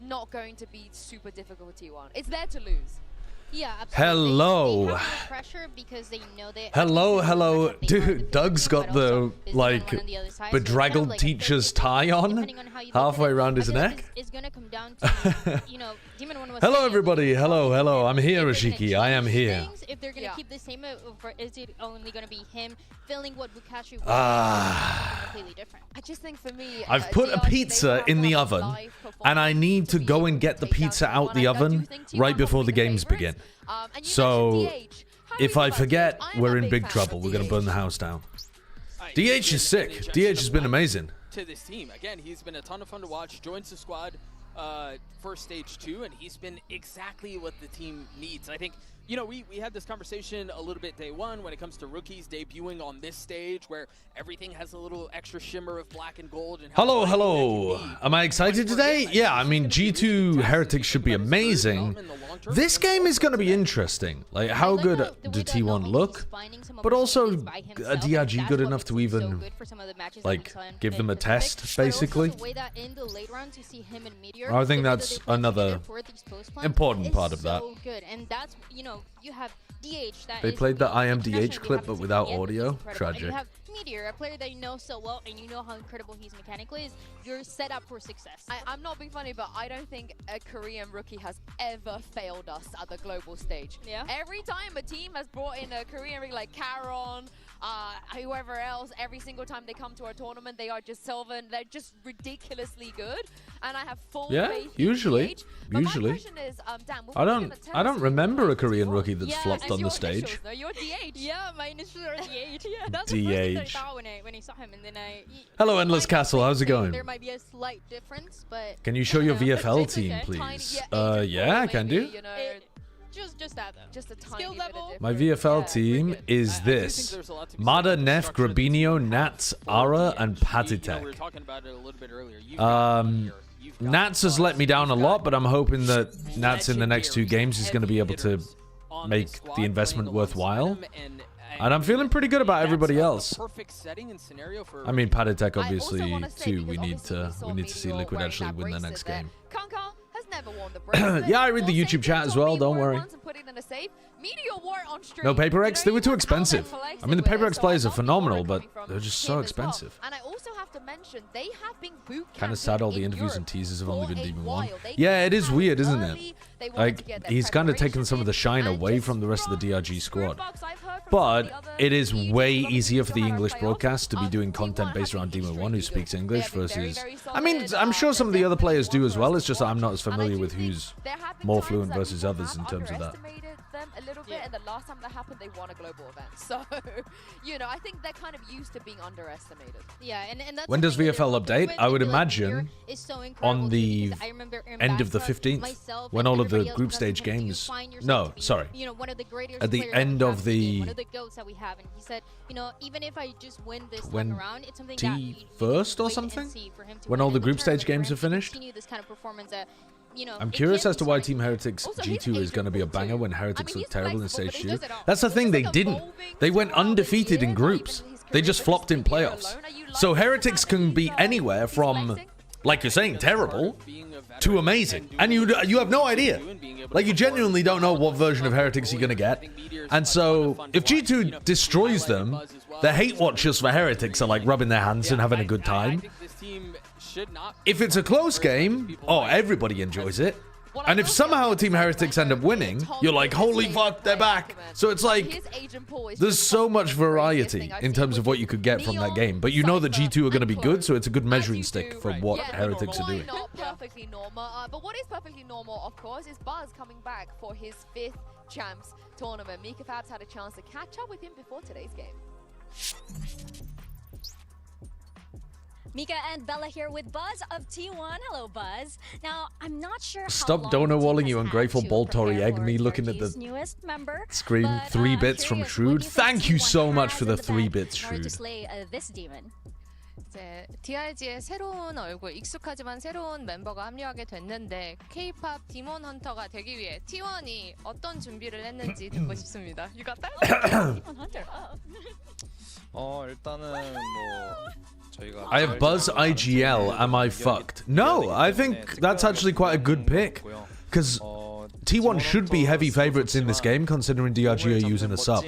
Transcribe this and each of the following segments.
not going to be super difficult for T1. It's there to lose. Yeah, absolutely. Hello. They have pressure because they know they hello. Dude, Doug's got the like bedraggled teacher's tie on halfway around his neck. It's gonna come down to, you know, Demon One was Hello everybody. Hello. I'm here, Ashiki. I am here. If they're gonna keep the same, or is it only gonna be him filling what Bukashi was completely different? I just think for me, I've put a pizza in the oven, and I need to go and get the pizza out the oven right before the games begin. So, if I forget, we're in big trouble. We're gonna burn the house down. DH is sick. DH has been amazing. To this team, again, he's been a ton of fun to watch. Joins the squad for stage 2, and he's been exactly what the team needs. I think, you know, we had this conversation a little bit day one when it comes to rookies debuting on this stage where everything has a little extra shimmer of black and gold. And Hello. Am I excited today? Yeah, I mean, G2 Heretics should be amazing. This game is going to be interesting. Like, how good do T1 look? But also, a DRG good enough to even, like, give them a test, basically? I think that's another important part of that. You have DH that they played the IMDH clip, but without audio. Tragic. You have Meteor, a player that you know so well, and you know how incredible he's mechanically is. You're set up for success. I'm not being funny, but I don't think a Korean rookie has ever failed us at the global stage. Yeah. Every time a team has brought in a Korean rookie like Caron, whoever else, every single time they come to our tournament, they are just silver, and they're just ridiculously good. And I have full faith usually. in DH. But my question is, Dan, I don't remember a Korean rookie that's flopped on the stage. No, you're DH. Yeah, my initials are DH. Yeah, that's DH. the first thing I thought when I saw him, and then Hello, Endless Castle. How's it going? There might be a slight difference, but Can you show your VFL team, please? Yeah, I can do. Just that though. Just a tiny skill bit level. of My VFL team is this: Mada, Nef, Grabinho, Nats, Ara, and Patitek. Nats has let me down a lot, but I'm hoping that Nats in the next 2 games is going to be able to make the investment worthwhile. And I'm feeling pretty good about everybody else. I mean, Patitek obviously too. We need to see Liquid actually win the next game. Yeah, I read the YouTube chat as well. Don't worry. No Paper X, they were too expensive. I mean, the Paper X players are phenomenal, but they're just so expensive. And I also have to mention, they have been boot kind of sad all the interviews and teasers have only been Demon 1. Yeah, it is weird, isn't it? Like, he's kind of taken some of the shine away from the rest of the DRG squad. But it is way easier for the English broadcast to be doing content based around Demon 1 who speaks English versus... I mean, I'm sure some of the other players do as well. It's just that I'm not as familiar with who's more fluent versus others in terms of that. Them a little bit, and the last time that happened, they won a global event. So, you know, I think they're kind of used to being underestimated. Yeah, and that's when does VFL update? I would imagine on the end of the 15th, when all of the group stage games. No, sorry. You know, one of the greatest at the end of the one of the goats that we have, and he said, you know, even if I just win this time around, it's something that first or something. When all the group stage games are finished. This kind of performance that, you know, I'm curious as to why Team Heretics G2 is going to be a banger when Heretics look terrible in stage 2. That's the thing, they didn't. They went undefeated in groups. They just flopped in playoffs. So Heretics can be anywhere from, like you're saying, terrible to amazing. And you have no idea. Like, you genuinely don't know what version of Heretics you're going to get. And so if G2 destroys them, the hate watchers for Heretics are like rubbing their hands and having a good time. If it's a close game, oh, everybody enjoys it. And if somehow Team Heretics end up winning, you're like, holy fuck, they're back. So it's like, there's so much variety in terms of what you could get from that game. But you know that G2 are going to be good, so it's a good measuring stick for what Heretics are doing. Not perfectly normal, but what is perfectly normal, of course, is Buzz coming back for his 5th Champs tournament. Mika Fabs had a chance to catch up with him before today's game. Mika and Bella here with Buzz of T1. Hello, Buzz. Now, I'm not sure how Stop donor walling, you ungrateful ball Tory egg. Me looking at the screen. 3 bits from Shrewd. Thank you so much for the 3 bits, Shrewd. This demon. DRG의 새로운 얼굴, 익숙하지만 새로운 멤버가 합류하게 됐는데 K-pop 디몬 헌터가 되기 위해 T1이 어떤 준비를 했는지 듣고 싶습니다. You got that? 일단은 뭐 I have Buzz IGL. Am I fucked? No, I think that's actually quite a good pick. Because T1 should be heavy favorites in this game, considering DRG are using a sub.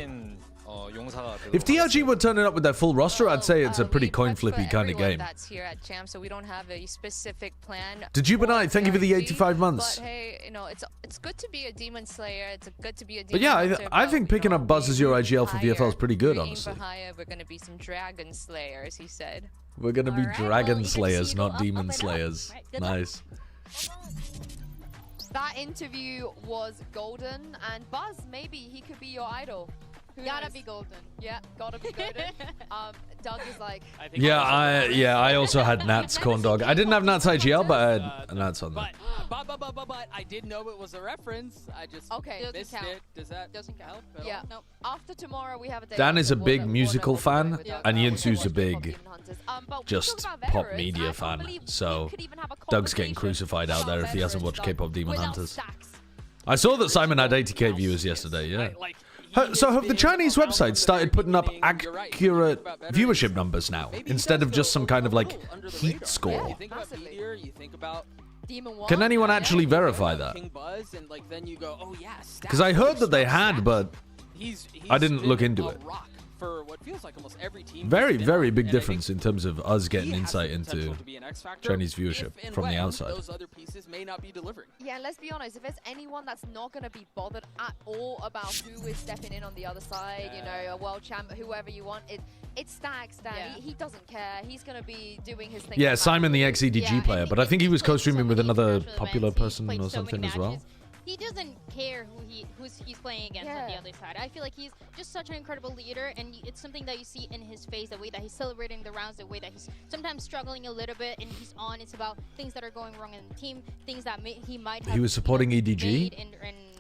If DRG were turning up with their full roster, I'd say it's a pretty coin flippy kind of game. That's here at Champ, so we don't have a specific plan. Did you, Benai? Thank you for the 85 months. But hey, you know, it's good to be a Demon Slayer. It's good to be a Demon But yeah, Hunter, I think picking up Buzz as your IGL for VFL is pretty good, honestly. We're going to be some Dragon Slayers, he said. We're going to be Dragon Slayers, not Demon Slayers. Nice. That interview was golden, and Buzz, maybe he could be your idol. Gotta be golden. Yeah, gotta be golden. Doug is like... Yeah, I also had Nat's corn dog. I didn't have Nat's IGL, but I had Nat's on there. But I did know it was a reference. I just missed it. Does that help at all? Nope. After tomorrow, we have a day. Dan is a big musical fan, and Yinsu's a big but just pop media fan. So Doug's getting crucified out there if he hasn't watched K-pop Demon Hunters. I saw that Simon had 80k viewers yesterday, yeah. So have the Chinese websites started putting up accurate viewership numbers now, instead of just some kind of like heat score? Can anyone actually verify that? Because I heard that they had, but I didn't look into it. For what feels like almost every team. Very, very big difference in terms of us getting insight into Chinese viewership from the outside. Those other pieces may not be delivering. Yeah, let's be honest. If there's anyone that's not going to be bothered at all about who is stepping in on the other side, you know, a world champ, whoever you want, it's Stags. He doesn't care. He's going to be doing his thing. Yeah, Simon, the ex-EDG player, but I think he was co-streaming with another popular person or something as well. He doesn't care who he's playing against on the other side. I feel like he's just such an incredible leader, and it's something that you see in his face, the way that he's celebrating the rounds, the way that he's sometimes struggling a little bit, and he's on. It's about things that are going wrong in the team, things that he might have. He was supporting EDG.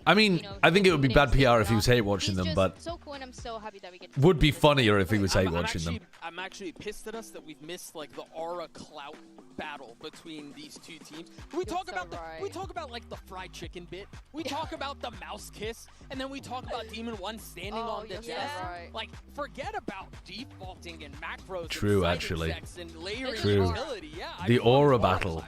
I mean, I think it would be bad PR if he was hate watching them, but so cool, and I'm so happy that we get would be funnier if he was hate watching them. I'm actually pissed at us that we've missed like the aura clout battle between these two teams. We talk about like the fried chicken bit. We talk about the mouse kiss, and then we talk about Demon 1 standing on the desk. Like, forget about defaulting and macros. True, and actually. and layering True. utility. Yeah, the aura battle.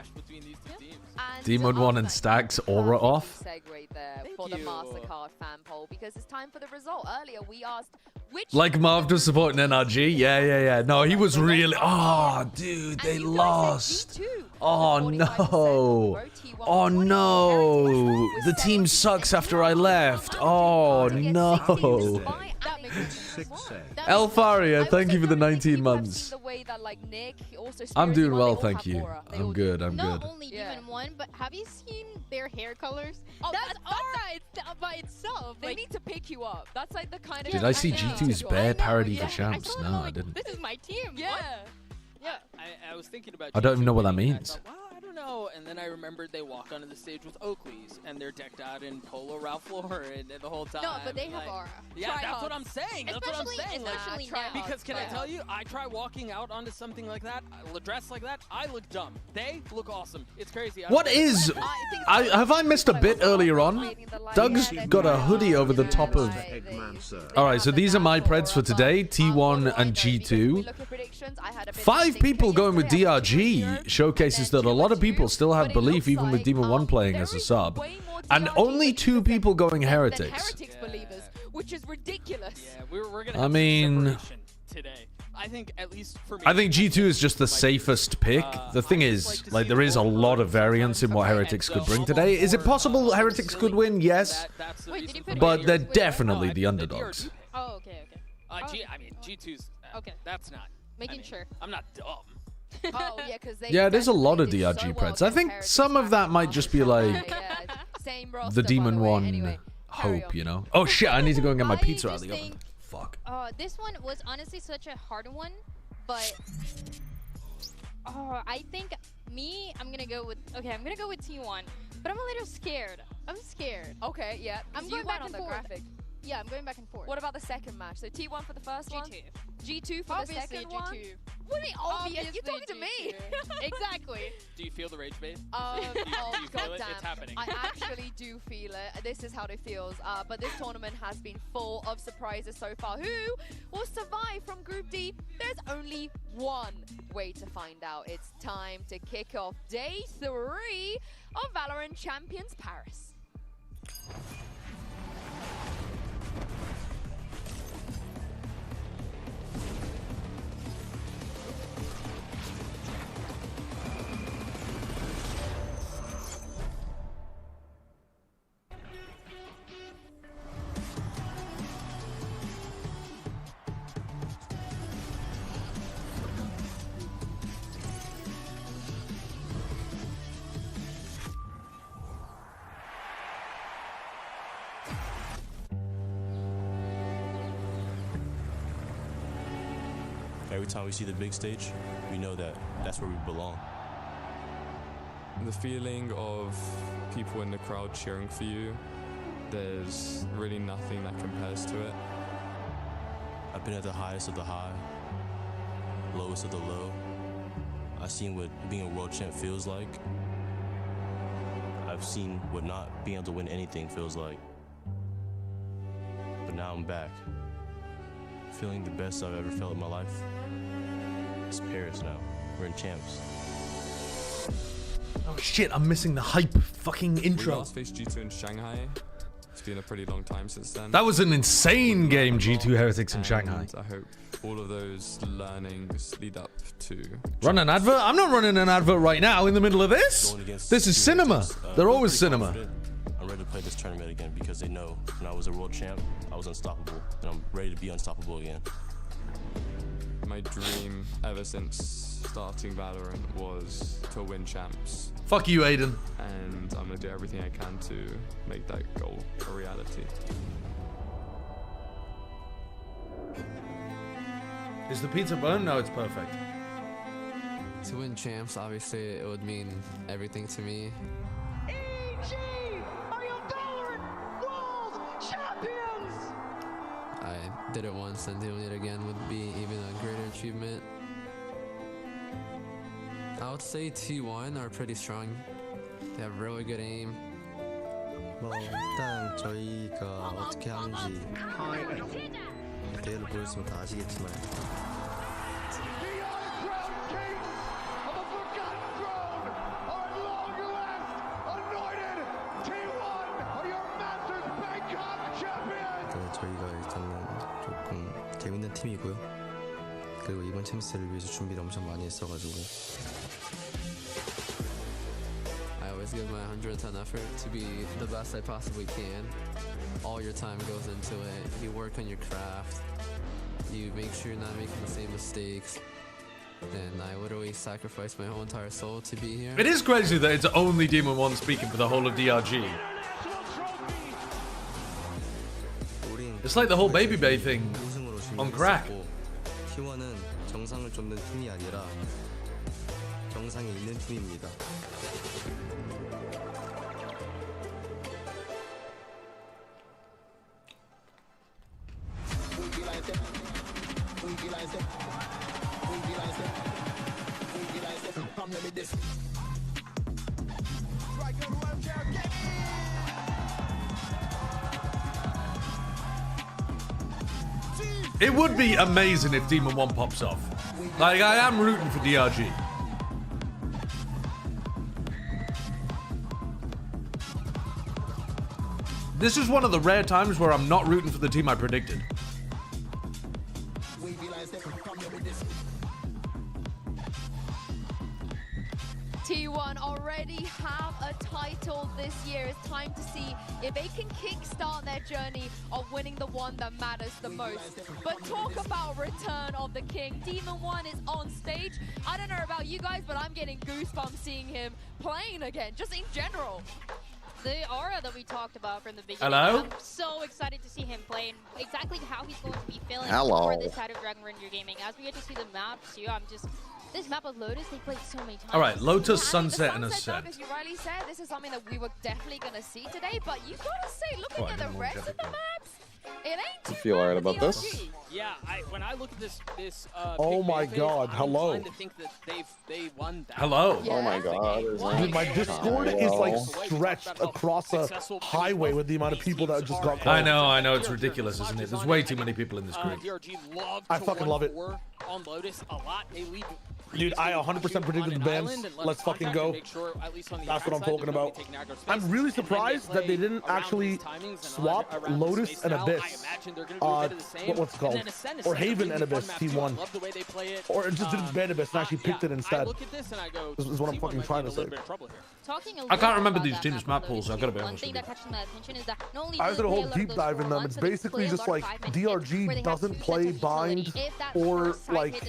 Demon 1 and Stacks aura off. Segue there for the MasterCard fan poll, because it's time for the result. Earlier we asked which... Like Marv was supporting NRG? Yeah. No, he was really... Oh, dude, they lost. Oh, no. Oh, no. The team sucks after I left. Oh, no. Elfaria, thank you for the 19 months. I'm doing well, thank you. I'm good, I'm good. Not only Demon 1, but have you seen their hair colors? Oh, that's Aura by itself. They need to pick you up. That's like the kind of... Did I see G2's bear parody for champs? No, I didn't. This is my team. Yeah. I was thinking about... I don't even know what that means. know, and then I remembered they walk onto the stage with Oakley's, and they're decked out in polo Ralph Lauren the whole time. No, but they have aura. Yeah, that's what I'm saying. That's what I'm saying. Especially now. Because can I tell you, I try walking out onto something like that, dressed like that, I look dumb. They look awesome. It's crazy. What is... have I missed a bit earlier on? Doug's got a hoodie over the top of... Alright, so these are my preds for today, T1 and G2. 5 people going with DRG showcases that a lot of people still have belief even with Demon 1 playing as a sub. And only 2 people going Heretics. Which is ridiculous. Yeah, we're gonna I mean... today. I think at least for me, I think G2 is just the safest pick. The thing is, like, there is a lot of variance in what Heretics could bring today. Is it possible Heretics could win? Yes. But they're definitely the underdogs. Oh, okay. I mean, G2's... okay. That's not... Making sure. I'm not dumb. Oh, yeah, because yeah, there's a lot of DRG preds. I think some of that might just be like the Demon 1 hope, you know? Oh shit, I need to go and get my pizza out of the oven. Fuck. This one was honestly such a hard one, but I think I'm gonna go with T1, but I'm a little scared. I'm scared. Okay, yeah. I'm going back and forth. Yeah, I'm going back and forth. What about the second match? So T1 for the first one? G2 for the second one? What do you mean obvious? You're talking to me. Exactly. Do you feel the rage bait? Oh, do you feel it? goddamn. It's happening. I actually do feel it. This is how it feels. But this tournament has been full of surprises so far. Who will survive from Group D? There's only one way to find out. It's time to kick off day 3 of Valorant Champions Paris. Every time we see the big stage, we know that that's where we belong. The feeling of people in the crowd cheering for you, there's really nothing that compares to it. I've been at the highest of the high, lowest of the low. I've seen what being a world champ feels like. I've seen what not being able to win anything feels like. But now I'm back, feeling the best I've ever felt in my life. It's Paris now. We're in champs. Oh shit, I'm missing the hype fucking We intro. last faced G2 in Shanghai. It's been a pretty long time since then. That was an insane game, G2 Heretics in Shanghai. I hope all of those learnings lead up to... Run an advert? I'm not running an advert right now in the middle of this. Going against This is two cinema. Heretics, They're I'm always pretty cinema. confident. I'm ready to play this tournament again because they know when I was a world champ, I was unstoppable, and I'm ready to be unstoppable again. My dream ever since starting Valorant was to win champs, Fuck you, Aiden. and I'm gonna do everything I can to make that goal a reality. Is the pizza bone? No, it's perfect. To win champs, obviously, it would mean everything to me. EG are your Valorant World Champions! I did it once, and doing it again would be even a greater achievement. I would say T1 are pretty strong. They have really good aim. 뭐 일단 저희가 어떻게 하는지 대회를 보였으면 다 아시겠지만 The uncrowned kings of the Forgotten Throne are at long last anointed T1 are your Masters Bangkok champions! 일단 저희가 일단은 조금 재밌는 팀이고요. 그리고 이번 챔스를 위해서 준비를 엄청 많이 했어가지고 I always give my 110 effort to be the best I possibly can. All your time goes into it. You work on your craft. You make sure you're not making the same mistakes. And I literally sacrificed my whole entire soul to be here. It is crazy that it's only Demon 1 speaking for the whole of DRG. It's like the whole Baby Bay thing on crack. T1은 정상을 쫓는 팀이 아니라 정상에 있는 팀입니다. It would be amazing if Demon 1 pops off. Like, I am rooting for DRG. This is one of the rare times where I'm not rooting for the team I predicted. T1 already have a title this year. It's time to see if they can kickstart their journey of winning the one that matters the most. But talk about return of the king. Demon 1 is on stage. I don't know about you guys, but I'm getting goosebumps seeing him playing again, just in general. The aura that we talked about from the beginning. Hello? I'm so excited to see him play and exactly how he's going to be feeling Hello. for this side of Dragon Render Gaming. As we get to see the maps too, I'm just... This map of Lotus, they played so many times. All right, Lotus, Yeah, I mean, Sunset, and the Sunset Ascent. Dub, as you rightly said, this is something that we were definitely going to see today. But you got to say, looking at the rest of the maps, I feel alright about this. Yeah, when I look at this oh my god, hello. I'm think that they won that. Hello. Oh my god. Dude, my Discord is like stretched across a highway with the amount of people that just got called. I know, it's ridiculous, isn't it? There's way too many people in this group. I fucking love it. On Lotus a lot. They lead. Dude, I 100% predicted the bans. Let's fucking go. That's what I'm talking about. I'm really surprised that they didn't actually swap Lotus and Abyss. What's it called? Or Haven and Abyss T1. Or it just didn't ban Abyss and actually picked it instead. This is what I'm fucking trying to say. I can't remember these teams' map pools, I've got to be honest with you. I did a whole deep dive in them. It's basically just like DRG doesn't play bind or like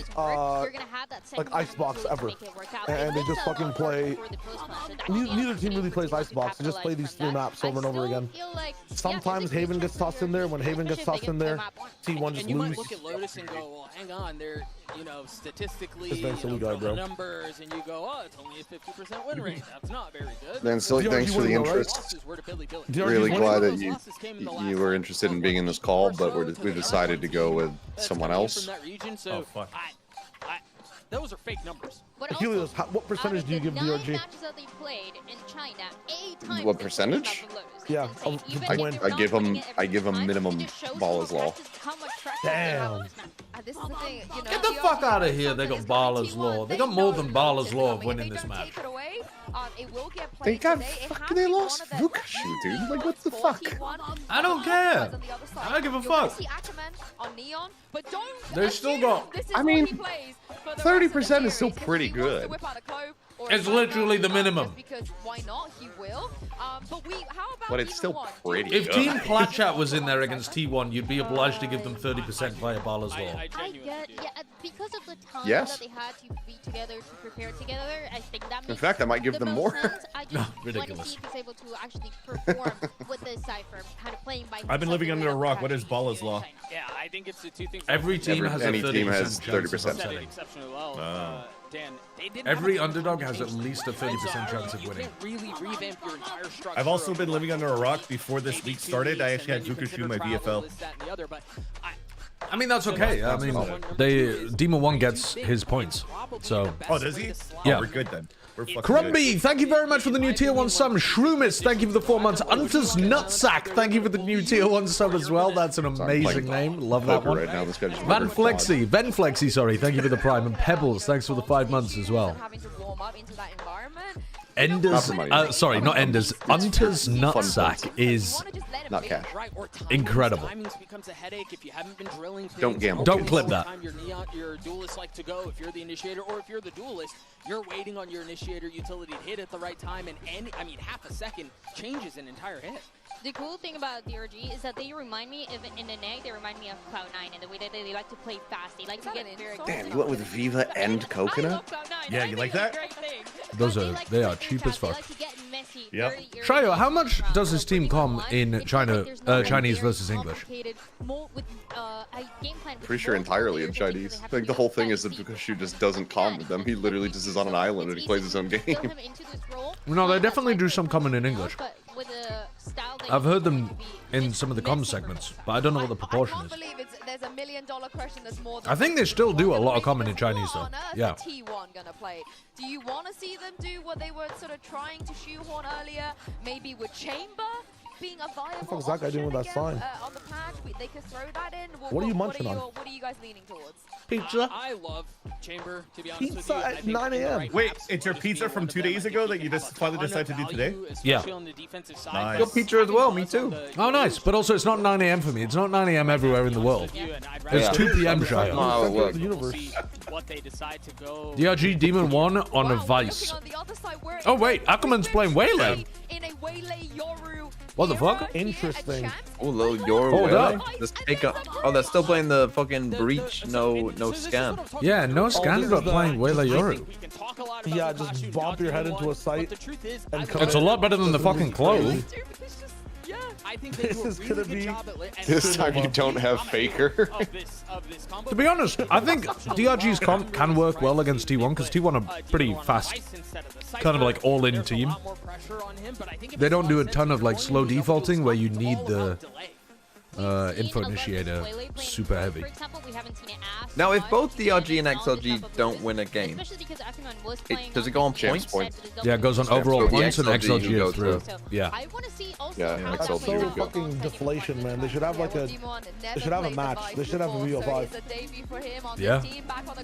Icebox ever, and they just fucking play. Neither team really plays Icebox. They just play these 3 maps over and over again. Sometimes Haven gets tossed in there. When Haven gets tossed in there, T1 just lose. You might look at Lotus and go, well, hang on, they're statistically numbers, and you go, oh, it's only a 50% win rate. That's not very good. Then Silly, thanks for the interest. Really glad that you were interested in being in this call, but we decided to go with someone else. Oh fuck. Those are fake numbers. Helios, what percentage do you give DRG? What percentage? Yeah, I give him minimum Baller's Law. Damn. This is the thing, Get the fuck out of here. They got Baller's Law. They got more than Baller's Law of winning this match. They lost Vukashu, dude. Like, what the fuck? I don't care. I don't give a fuck. They still got. I mean, 30% is still pretty good. It's literally the minimum. Because why not? He will. But it's still pretty If good. Team Platchat was in there against T1, you'd be obliged to give them 30% via Baller's Law. I get, because of the time Yes. that they had to be together, to prepare together, I think that makes In fact, I might give the them most more. sense. I just No, want to ridiculous. see if he's able to actually perform with this Cypher, kind of playing by I've been living under a rock. What is Baller's Law? Yeah, I think it's the 2 things. Every team has a 30% chance of upsetting. Exceptionally well. Dan, they didn't Every underdog has at least a 30% chance of winning. really revamp your entire structure. I've also been living under a rock. Before this week started, I actually had Vukashu my VFL. I mean, that's okay. I mean, Demon 1 gets his points. So. Oh, does he? Yeah. Oh, we're good then. We're fucking Crumby, thank you very much for the new tier 1 sub. Shroomis, thank you for the 4 months. Hunter's Nutsack, thank you for the new tier 1 sub as well. That's an amazing name. Love that one. Right now, this guy just Van Flexi, sorry, thank you for the Prime. And Pebbles, thanks for the 5 months as well. Enders, sorry, not Enders. Hunter's Nutsack is not cash. Incredible. Don't gamble. Don't clip that. Your duelist like to go if you're the initiator, or if you're the duelist, you're waiting on your initiator utility to hit at the right time, and half a second changes an entire hit. The cool thing about DRG is that they remind me, in the neg, they remind me of Cloud9 in the way that they like to play fast. They like to get very Damn, you went with Viva and Coconut? Yeah, you like that? They are cheap as fuck. Yep. Shayo, how much does this team come in China, Chinese versus English? Pretty sure entirely in Chinese. I think the whole thing is that Vukashu just doesn't com with them. He literally just is on an island and he plays his own game. No, they definitely do some common in English. I've heard them in some of the comm segments, but I don't know what the proportion is. There's $1 million question that's more than I think they still do a lot of common in Chinese though. Yeah. T1 gonna play. Do you want to see them do what they were sort of trying to shoehorn earlier? Maybe with Chamber being a viable What the fuck is that guy doing with that sign? On the patch, they could throw that in. What are you munching on? What are you guys leaning towards? Pizza. I love Chamber, to be honest Pizza with you. at 9 a.m. Wait, it's your pizza from 2 days ago that you just finally decided to do today? Yeah. Nice. Got pizza as well, me too. Oh, nice. But also, it's not 9 a.m. for me. It's not 9 a.m. everywhere in the world. It's 2 p.m. Shayo. The universe. What they decide to go. DRG Demon 1 on a Vice. Oh, wait. Aquaman's playing Waylay. What the fuck? Interesting. Oh, little your Hold up. Just take up. Oh, they're still playing the fucking breach. No scan. Yeah, no scan, but playing Waylay Yoru. Yeah, just bump your head into a site and come It's a lot better than the fucking clove. I think This is gonna be. This time you don't have Faker. To be honest, I think DRG's comp can work well against T1 because T1 are pretty fast, kind of like all-in team. They don't do a ton of like slow defaulting where you need the info initiator super heavy. For example, we haven't seen it as Now, if much both DRG in and all the XLG top don't of win a list, game, especially because Akuman was playing does it go on Champs points? Yeah, it goes on Yeah, overall so the points and XLG XLG goes is through. So Yeah. I want to see also Yeah, how XLG that So plays would go. out. fucking deflation, man. They should have like a. They should have a match. They should have a VO5. Yeah,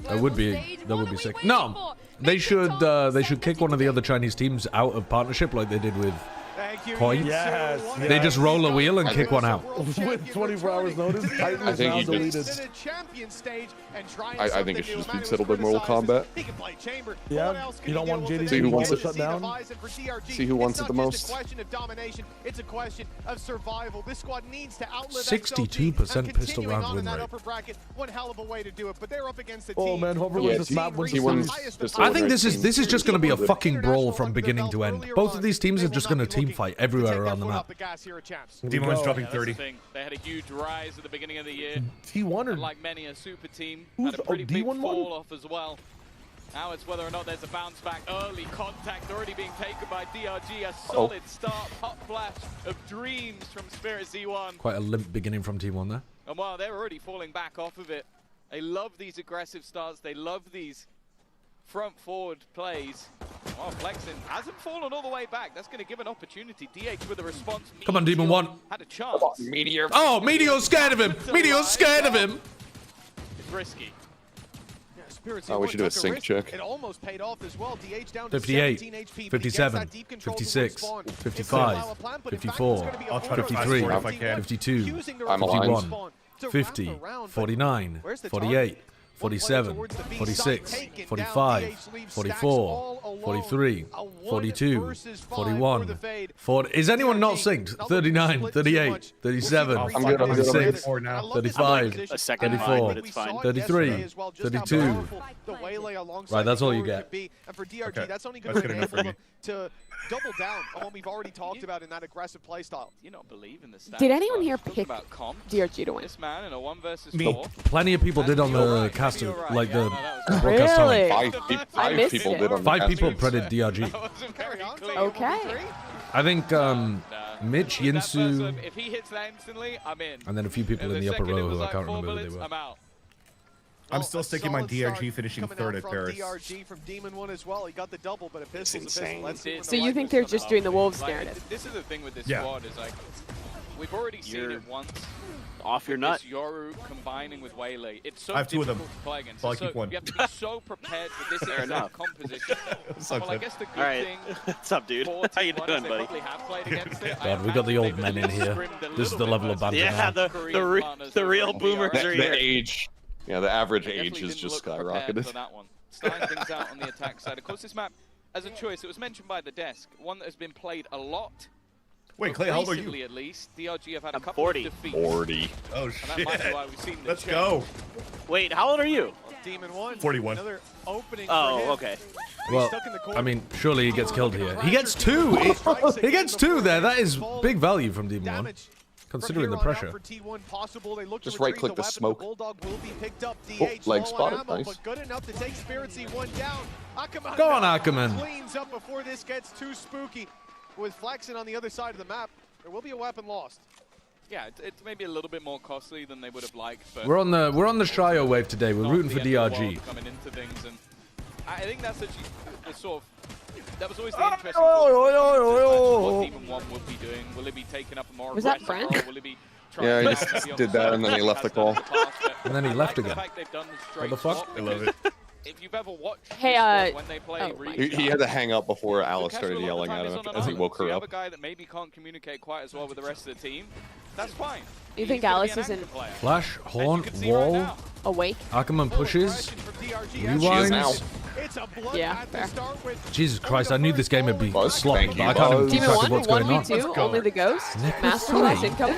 that would be sick. No, they should kick one of the other Chinese teams out of partnership like they did with Koi. Yes. They just roll a wheel and kick one out. With 24 hours notice, Titan is now deleted. I think it should just be settled in Mortal Kombat. Yeah, you don't want JD See who wants to it. shut down? See who wants it the most. It's a question of survival. This squad needs to outlive 62% pistol round win rate. One hell of a way to do it, but they're up against a Oh team. man, whoever wins this map wins the series. I think this is just going to be a fucking brawl from beginning to end. Both of these teams are just going to team fight everywhere around the map. Demon1's dropping That's the 30. thing. They had a huge rise at the beginning of the year. T1 or And like many a super team, Who's- had a pretty big D1 fall off as well. Now it's whether or not there's a bounce back. Early contact already being taken by DRG. A solid start, hot flash of dreams from Spirit Z1. Quite a limp beginning from T1 there. And while they're already falling back off of it, they love these aggressive starts. They love these front forward plays. Oh, Flexin hasn't fallen all the way back. That's going to give an opportunity. DH with a response. Come on, Demon 1. Had a chance. Meteor. Oh, Meteor's scared of him. Meteor's scared of him. It's risky. Oh, we should do a sync check. It almost paid off as well. DH down to 58, 17 HP, 57, 56, 55, 54, 53, 52, I'm aligned. 51, 50, 49, 48, 47, 46, 45, 44, 43, 42, 41, 40. Is anyone not synced? 39, 38, 37, 36, 35, 34, 33, 32. Right, that's all you get. And for DRG, Okay. that's only going That's to good enough for enable me. them to double down on what we've already talked about in that aggressive playstyle. You not believe in the stats. Did anyone here Talking pick about comp, DRG to win? This man in a 1 versus Me. 4. Plenty of people did on the cast, like the broadcast Really? talent. I Five missed people it. did on the 5 cast. people predicted DRG. That wasn't very clear. Okay. I think Mitch, That Yinsu, person, if he hits that instantly, I'm in. and then a few people in the upper row who I can't remember who they were. I'm out. I'm still sticking my DRG finishing third at Paris. DRG from Demon1 as well. He got the double, but a pistol's a pistol. Let's see when So the you right think was they're coming just up. doing the Wolves Like, narrative? this is the thing with this Yeah. squad is like we've already seen it once. Off your nut. This Yoru combining with Waylay. It's so I have two of them, difficult to play against. so I So keep one. you have to be so prepared for this Fair exact enough. composition. So Well, I good. guess the good All right. thing What's up, dude? for How you T1 doing, is they buddy? probably have played against it. God, we got the old men in here. This is the level of banter Yeah, now. the real boomers are The here. age. Yeah, the average They age definitely is didn't just look prepared skyrocketed. for that one. Starting things out on the attack side. Of course, this map, as a choice, it was mentioned by the desk. One that has been played a lot. Wait, but Clay, how old are recently, you? at least, DRG have had a I'm couple 40. of defeats. 40. Oh, And that might be shit. why we've seen the Let's change. go. Wait, how old are you? Demon1. 41. Another opening Oh, for him. okay. Well, I mean, surely he gets killed here. He gets 2! He gets 2 there. That is big value from Demon 1. Considering the pressure. Just right-click the smoke. Leg spotted, nice. Good enough to take Spirit Z1 down. Ackerman Go on, Ackerman. cleans up before this gets too spooky. With Flexin on the other side of the map, there will be a weapon lost. Yeah, it's maybe a little bit more costly than they would have liked. But We're on the Shio wave today. We're not rooting the for end of the DRG. world coming into things, and I think that's actually the sort of that was always the interesting what Demon 1 would be doing. Will it be taking up a more Was that aggressive Frank? role? Will it be trying Yeah, to he be just on did the that side and then he that left the has done in call. past, but And then he I left like again. The fact they've done the What straight the fuck? swap, I love because it. If you've ever watched Hey, this squad when they play oh, reach He had to hang up before Alice Casual started a lot of yelling the at time him is on as he an woke island. So her you have up. a guy that maybe can't communicate quite as well with the rest of the team. That's fine. You He's think gonna be Alice an is in anchor player. Flash, As horn, you can see wall. right now. awake? Ackerman pushes. Rewinds. Yeah, fair. Jesus Christ, I knew this game would be Buzz, sloppy, thank but you, I can't even Buzz. keep track of what's going on. 1v2, only the ghost. Nick Master with Class three. incoming.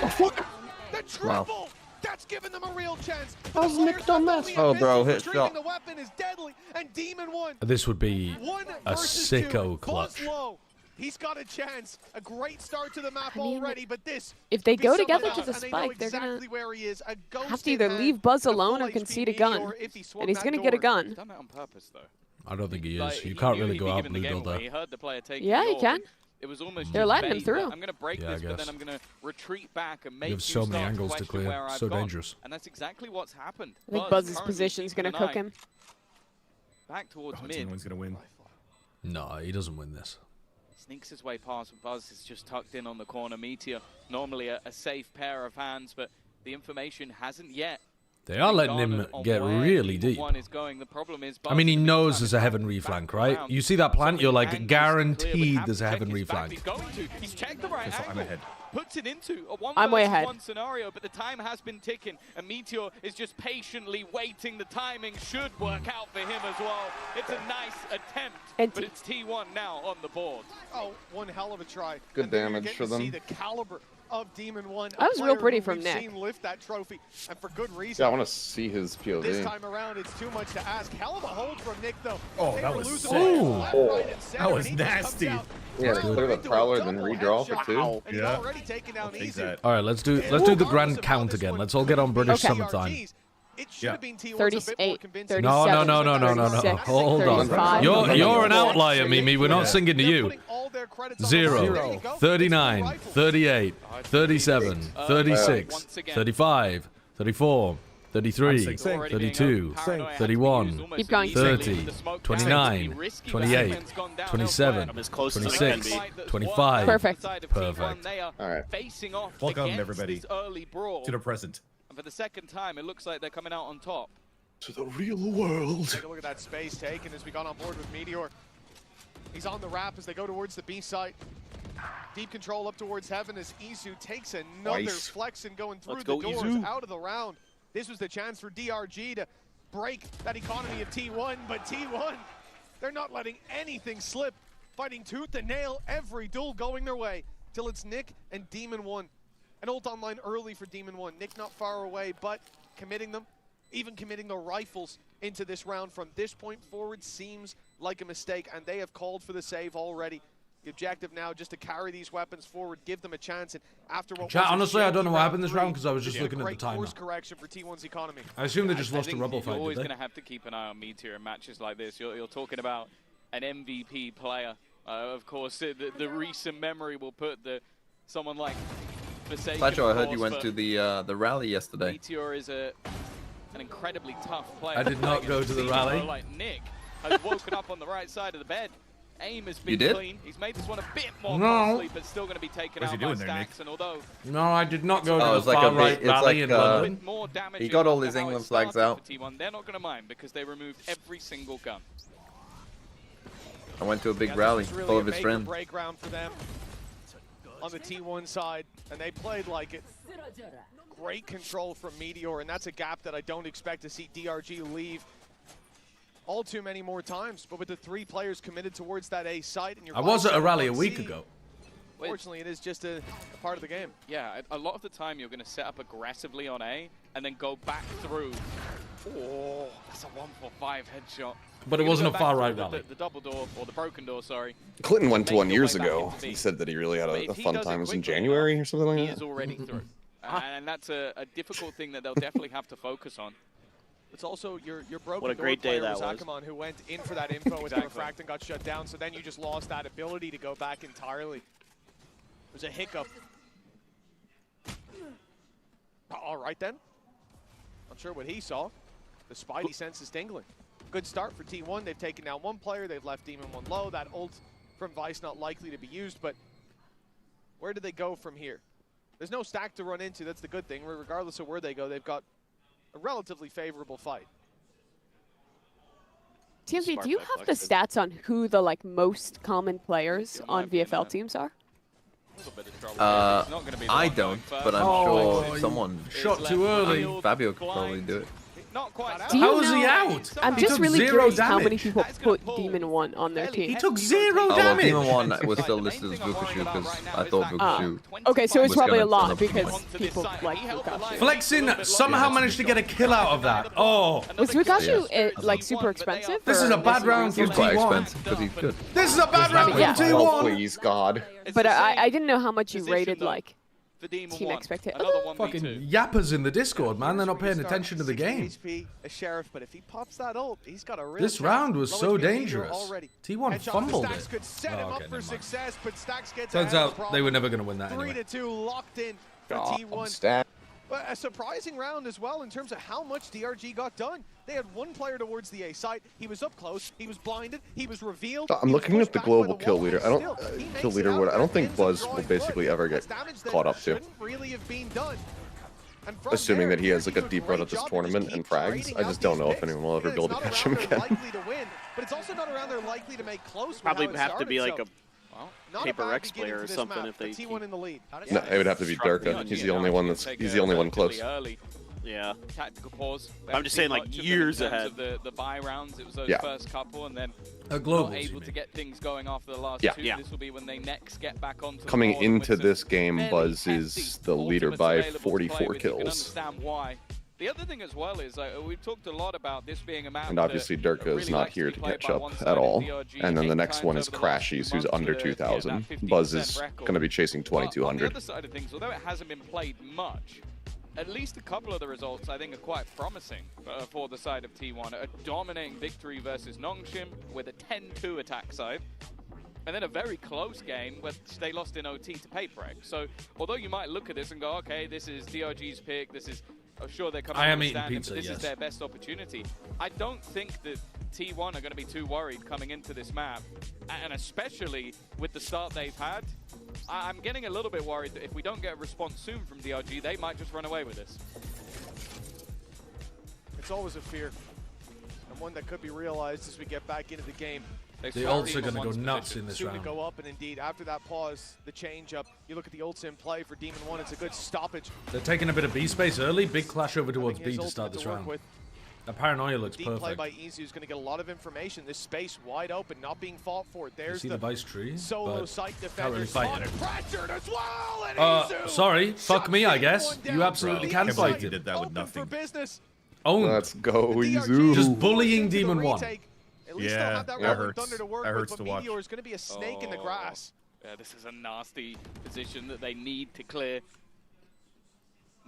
The triple! That's given them a real chance. How's Nick done that? Oh, bro, hit shot. The weapon is deadly, and Demon1 This would be one a versus two. sicko Buzz clutch. low. He's got a chance. A great start to the map I mean, already, but this If they could be go something together else, to the and they know spike, they're gonna exactly where he is. A ghost have to in either hand, leave Buzz a alone full or concede HP a gun. or if he swung And he's that gonna get a door. gun. He's done that on purpose, though. I don't think he is. Like, You he can't knew really he'd go be out given the blue game builder. away. He heard the player taking Yeah, the he ult. can. It was almost they're letting him through. I'm going to break this, but then I'm going to retreat back and make you have so many angles to clear. So dangerous. And that's exactly what's happened. I think Buzz's position is going to cook him. Back towards mid. Anyone's going to win. No, he doesn't win this. Sneaks his way past. Buzz is just tucked in on the corner. Meteor, normally a safe pair of hands, but the information hasn't yet. They are letting him get really deep. I mean, he knows there's a heaven reflank, right? You see that plant, you're like, guaranteed there's a heaven reflank. He's checked the right angle. I'm ahead. Puts it into a I'm way ahead. one scenario, but the time has been ticking, and Meteor is just patiently waiting. The timing should work out for him as well. It's a nice attempt, but it's T1 now on the board. Oh, one hell of a try. Good damage for them. See the caliber of Demon One. That was real pretty from Nick. Seen lift that trophy, and for good reason. Yeah, I want to see his POV. This time around, it's too much to ask. Hell of a hold from Nick, though. Oh, that was sick. That was nasty. Yeah, to clear the Prowler, then redraw for 2. Yeah. I'll take that. All right, let's do the grand count again. Let's all get on British summertime. Yeah. 38, 37, No. Hold on. You're an outlier, Mimi. We're not singing to you. 0, 39, 38, 37, 36, 35, 34, 33, 32, 31, 30, 29, 28, 27, 26, 25. Perfect. Perfect. All right. Welcome, everybody, to the present. And for the second time, it looks like they're coming out on top. To the real world. Take a look at that space taken as we got on board with Meteor. He's on the wrap as they go towards the B site. Deep control up towards heaven as Isu takes another flex and going through the doors out of the round. This was the chance for DRG to break that economy of T1, but T1, they're not letting anything slip. Fighting tooth and nail, every duel going their way, till it's Nick and Demon One. An ult online early for Demon One. Nick not far away, but committing them, even committing the rifles into this round from this point forward seems like a mistake, and they have called for the save already. The objective now just to carry these weapons forward, give them a chance, and after what honestly, I don't know what happened this round because I was just looking at the timer. Course correction for T1's economy. I assume they just lost a rebel fight. You're always going to have to keep an eye on Meteor in matches like this. You're talking about an MVP player. Of course, the recent memory will put someone like Forsaken. Placho, I heard you went to the rally yesterday. Meteor is an incredibly tough player. I did not go to the rally. Like Nick has woken up on the right side of the bed. Aim has been clean. He's made this one a bit more costly, but still going to be taken out by stacks. And although no, I did not go to the far right rally in London. He got all his England flags out. T1, they're not going to mind because they removed every single gun. I went to a big rally full of his friends. Break round for them on the T1 side, and they played like it. Great control from Meteor, and that's a gap that I don't expect to see DRG leave all too many more times. But with the 3 players committed towards that A site, and I was at a rally a week ago. Fortunately, it is just a part of the game. Yeah, a lot of the time you're going to set up aggressively on A and then go back through. Oh, that's a 1-for-5 headshot. But it wasn't a far right rally. The double door, or the broken door, sorry. Clinton went to one years ago. He said that he really had a fun time. It was in January or something like that. He is already through. And that's a difficult thing that they'll definitely have to focus on. It's also your broken what a great day that was. Akamon, who went in for that info with the refract and got shut down, so then you just lost that ability to go back entirely. There's a hiccup. All right then. Not sure what he saw. The Spidey sense is tingling. Good start for T1. They've taken down 1 player. They've left Demon One low. That ult from Vice not likely to be used, but where do they go from here? There's no stack to run into. That's the good thing. Regardless of where they go, they've got a relatively favorable fight. TMZ, do you have the stats on who the most common players on VFL teams are? I don't, but I'm sure someone. Shot too early. Fabio could probably do it. Not quite. How is he out? I'm just really curious how many people put Demon One on their team. He took 0 damage. Well, Demon One was still listed as Vukushu because I thought Vukushu. Okay, so it's probably a lot because people like Vukushu. Flexin somehow managed to get a kill out of that. Oh. Was Vukushu super expensive? This is a bad round from He's quite T1. expensive because he's good. This is a bad round from T1. Oh, please, God. But I didn't know how much you rated for Demon team 1. expectation. Another 1v2. Fucking yappers in the Discord, man. They're not paying attention to the game. HP, a Sheriff, but if he pops that ult, he's got a real This round was so dangerous. already. T1 fumbled it. Could set him up for success, but Stacks gets Turns out they were never going to win that anyway. 3-2 locked in for T1. Stat. But a surprising round as well in terms of how much DRG got done. They had one player towards the A site. He was up close. He was blinded. He was revealed. I'm looking at the global kill leader. I don't kill leaderboard. I don't think Buzz will basically ever get caught up to. Really have been done. Assuming that he has like a deep run at this tournament and frags, I just don't know if anyone will ever be able to catch him again. But it's also not around they're likely to make close. Probably have to be like a Paper X player or something if they T1 in the lead. No, it would have to be Durka. He's the only one that's close. Yeah. Tactical pause. I'm just saying, like, years ahead. Of the buy rounds, it was those Yeah. first couple, and then global, not able to get things going after the last Yeah. two. Yeah. This will be when they next get back onto the Coming board into with this some game, fairly Buzz is hefty the leader ultimates by available to play 44 with. You can kills. understand why. The other thing as well is we've talked a lot about this being a map And obviously Durka is really not likes here be to played catch by up one at side all. in DRG And then the 8 next one times is over the last few Crashies, who's months under to 2,000. that 50% Buzz is record. going to be chasing But on the 2,200. other side of things, although it hasn't been played much, at least a couple of the results I think are quite promising for the side of T1. A dominating victory versus Nongshim with a 10-2 attack side. And then a very close game where they lost in OT to Paperx. So although you might look at this and go, okay, this is DRG's pick, this is, sure they're coming I am to eating stand, pizza, but this yes. is their best opportunity. I don't think that T1 are going to be too worried coming into this map, and especially with the start they've had. I'm getting a little bit worried that if we don't get a response soon from DRG, they might just run away with this. It's always a fear, and one that could be realized as we get back into the game. The ults are going to go nuts in this soon round. to go up, and indeed after that pause, the change up. You look at the ults in play for Demon 1. It's a good stoppage. They're taking a bit of B space early. Big clash over towards B to start this round. The paranoia looks Deep play perfect. by Izu is going to get a lot of information. This space wide open, not being fought for. There's see the vice tree, solo but site can't defender. really fight it. Pressured as well, and Izu Sorry, fuck me, I guess. You absolutely can fight it. Did that with nothing. Owned. Let's go, Izu. Just bullying Demon 1. At least they'll have that that Rolling hurts. Thunder to work That with, hurts but to watch. Meteor is going to be a snake in the grass. Yeah, this is a nasty position that they need to clear.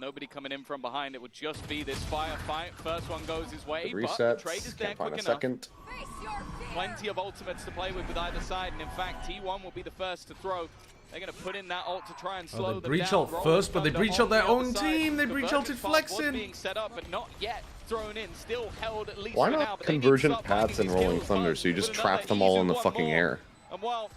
Nobody coming in from behind. It would just be this firefight. First one goes his way, Good but the resets. trade is there Can't find quick a enough. second. Plenty of ultimates to play with either side, and in fact, T1 will be the first to throw. They're going to put in that ult to try and slow They them breach down. ult Rolling first, but they Thunder breach ult their on the own other side. team. They breach Convergent ulted path was flexing. being set up, but not yet thrown in. Still held at least Why for now, not but they need to convergent start finding paths and these rolling kills. thunder? But So you just with trap another, them all in Izu the one fucking more. air. And while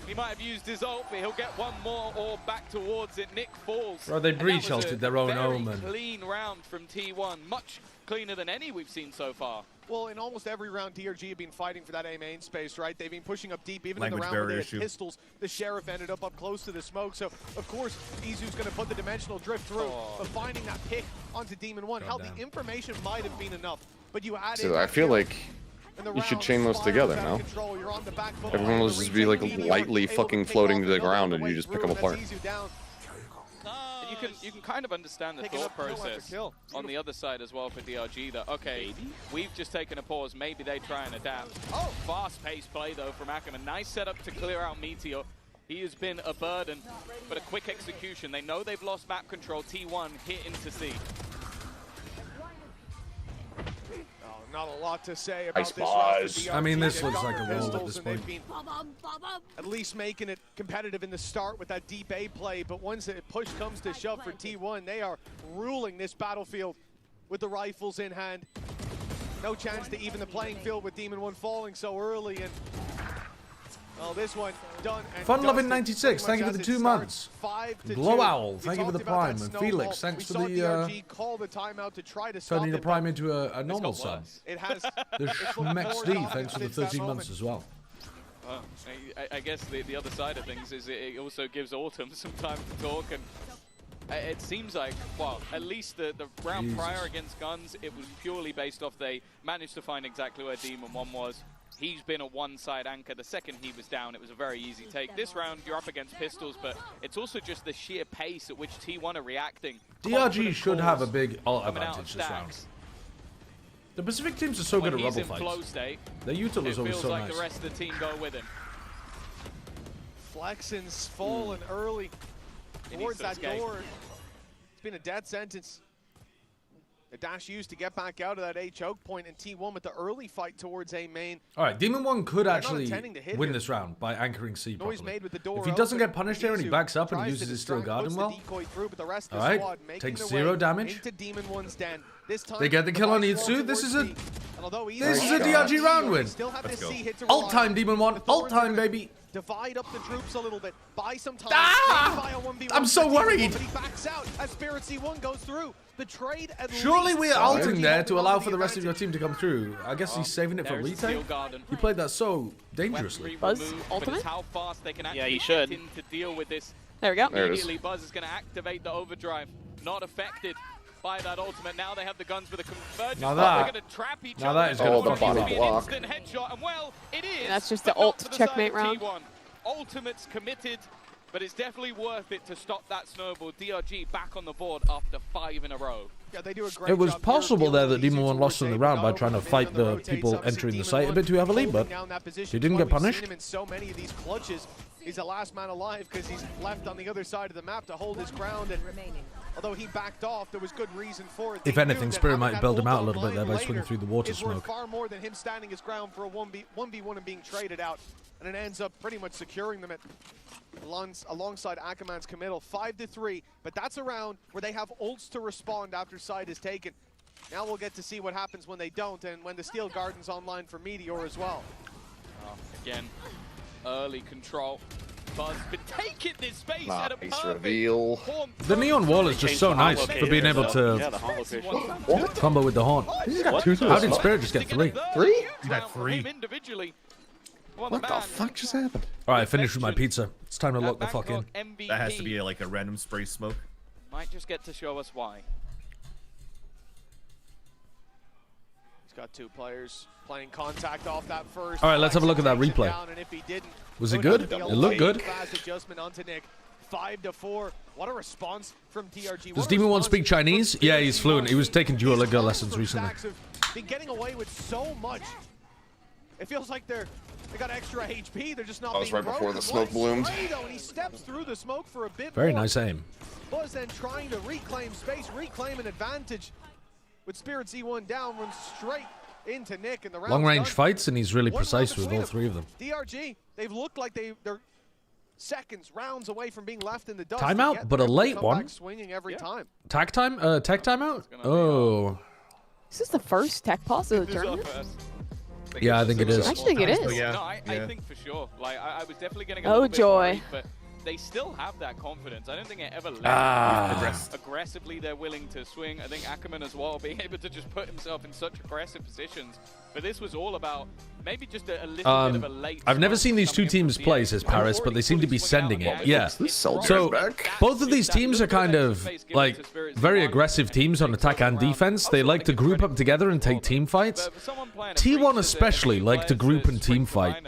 he might have used his ult, but he'll get one more or back towards it. Nick falls. Bro, they And that breach was a ulted their own very omen. clean round from T1. Much cleaner than any we've seen so far. Well, in almost every round, DRG have been fighting for that A main space, right? They've been pushing up deep, even in the Language round where they barrier had issue. pistols. The Sheriff ended up close to the smoke, so of course, Izu's going to put the dimensional drift through. But finding that pick onto Demon 1, how the information might have been enough, but you add in So I that feel kill, like and the you should round chain those spirals together, out no? of control. You're on the back foot. Everyone will just be like lightly fucking floating to the ground and you just pick them apart. And you can kind of understand the Picking thought up kill after process kill. on the other side as well for DRG that, okay, we've just taken a pause, maybe they try and adapt. Oh, fast-paced play though from Ackerman. Nice setup to clear out Meteor. He has been a burden, but a quick execution. They know they've lost map control. T1 hit into C. Not a lot to say about Ice this round bars. for DRG. I mean, this They've looks got like a their roll at pistols this and they've point. been at least making it competitive in the start with that deep A play, but once the push comes to shove for T1, they are ruling this battlefield with the rifles in hand. No chance to even the playing field with Demon 1 falling so early, and well, this one done. And Fun Loving dusted 96, pretty thank you much for the as 2 it months. starts. 5-2. Glow Owl, We thank you for the talked about that prime. And snowball. Felix, thanks We for saw the DRG call the timeout to try to stop turning the it, prime but into a normal got sub. worse. it has. The it's looked Schmex more D, dominant thanks for the since that 13 moment. months as well. I guess the other side of things is it also gives Autumn some time to talk, and it seems like, well, at least the round Jesus. prior against Guns, it was purely based off they managed to find exactly where Demon 1 was. He's been a one-side anchor. The second he was down, it was a very easy take. This round, you're up against pistols, but it's also just the sheer pace at which T1 are reacting. DRG Confident should have a calls big ult coming out advantage of this round. stacks. The Pacific teams are so When good at he's rubble in flow fights. state, Their util it is always feels so like nice. the rest of the team go with him. Flexen's fallen early. towards that door. It's been a death sentence. The dash used to get back out of that A choke point, and T1 with the early fight towards A main. All right, Demon 1 could actually win this round by anchoring C properly. If he doesn't get punished here and he backs up and uses his Steel Garden well, all right, takes 0 damage. They get the kill on Itsu. This is a DRG round win. Ult time, Demon 1. Ult time, baby. Divide up the troops a little bit. Buy some time. I'm so worried. But he backs out as Spirit C1 goes through. The trade at Surely we're ulting there to allow for the rest of your team to come through. I guess he's saving it for retake. He played that so dangerously. Buzz ultimate? Yeah, he should. Deal with this. There we go. Immediately, Buzz is going to activate the overdrive. Not affected by that ultimate. Now they have the guns with a convergence. Now that is going to fuck you up. Instant headshot, and well, it is. And that's just the ult checkmate round. Ultimate's committed, but it's definitely worth it to stop that snowball. DRG back on the board after 5 in a row. Yeah, they do a great It was job possible there that Demon 1 lost in the round by trying to fight the people entering the site a bit too heavily, but he didn't get punished. In so many of these clutches, he's the last man alive because he's left on the other side of the map to hold his ground. And although he backed off, there was good reason for it. If anything, Spirit might build him out a little bit there by swinging through the water smoke. Far more than him standing his ground for a 1v1 and being traded out. And it ends up pretty much securing them alongside Ackerman's committal. 5-3, but that's a round where they have ults to respond after side is taken. Now we'll get to see what happens when they don't, and when the Steel Garden's online for Meteor as well. Again, early control. Buzz been taking this space at a perfect reveal. The neon wall is just so nice for being able to combo with the horn. How did Spirit just get 3? 3? He got 3. What the fuck just happened? All right, I finished with my pizza. It's time to lock the fuck in. That has to be like a random spray smoke. Might just get to show us why. He's got 2 players playing contact off that first. All right, let's have a look at that replay. Was it good? It looked good. 5-4. What a response from DRG. Does Demon 1 speak Chinese? Yeah, he's fluent. He was taking Duolingo lessons recently. Been getting away with so much. It feels like they got extra HP. They're just not. That was right before the smoke bloomed. And he steps through the smoke for a bit. Very nice aim. Buzz then trying to reclaim space, reclaim an advantage. With Spirit C1 down, runs straight into Nick, and the round. Long range fights, and he's really precise with all 3 of them. DRG, they've looked like they're seconds, rounds away from being left in the dust. Timeout, but a late one. Swinging every time. Tech timeout? Oh. Is this the first tech pause of the tournament? Yeah, I think it is. I think it is. No, I think for sure. Like, I was definitely getting a little bit worried, but they still have that confidence. I don't think it ever left. Aggressively, they're willing to swing. I think Ackerman as well, being able to just put himself in such aggressive positions. But this was all about maybe just a little bit of a late. I've never seen these 2 teams play, says Paris, but they seem to be sending it. Yeah. So both of these teams are kind of like very aggressive teams on attack and defense. They like to group up together and take team fights. T1 especially like to group and team fight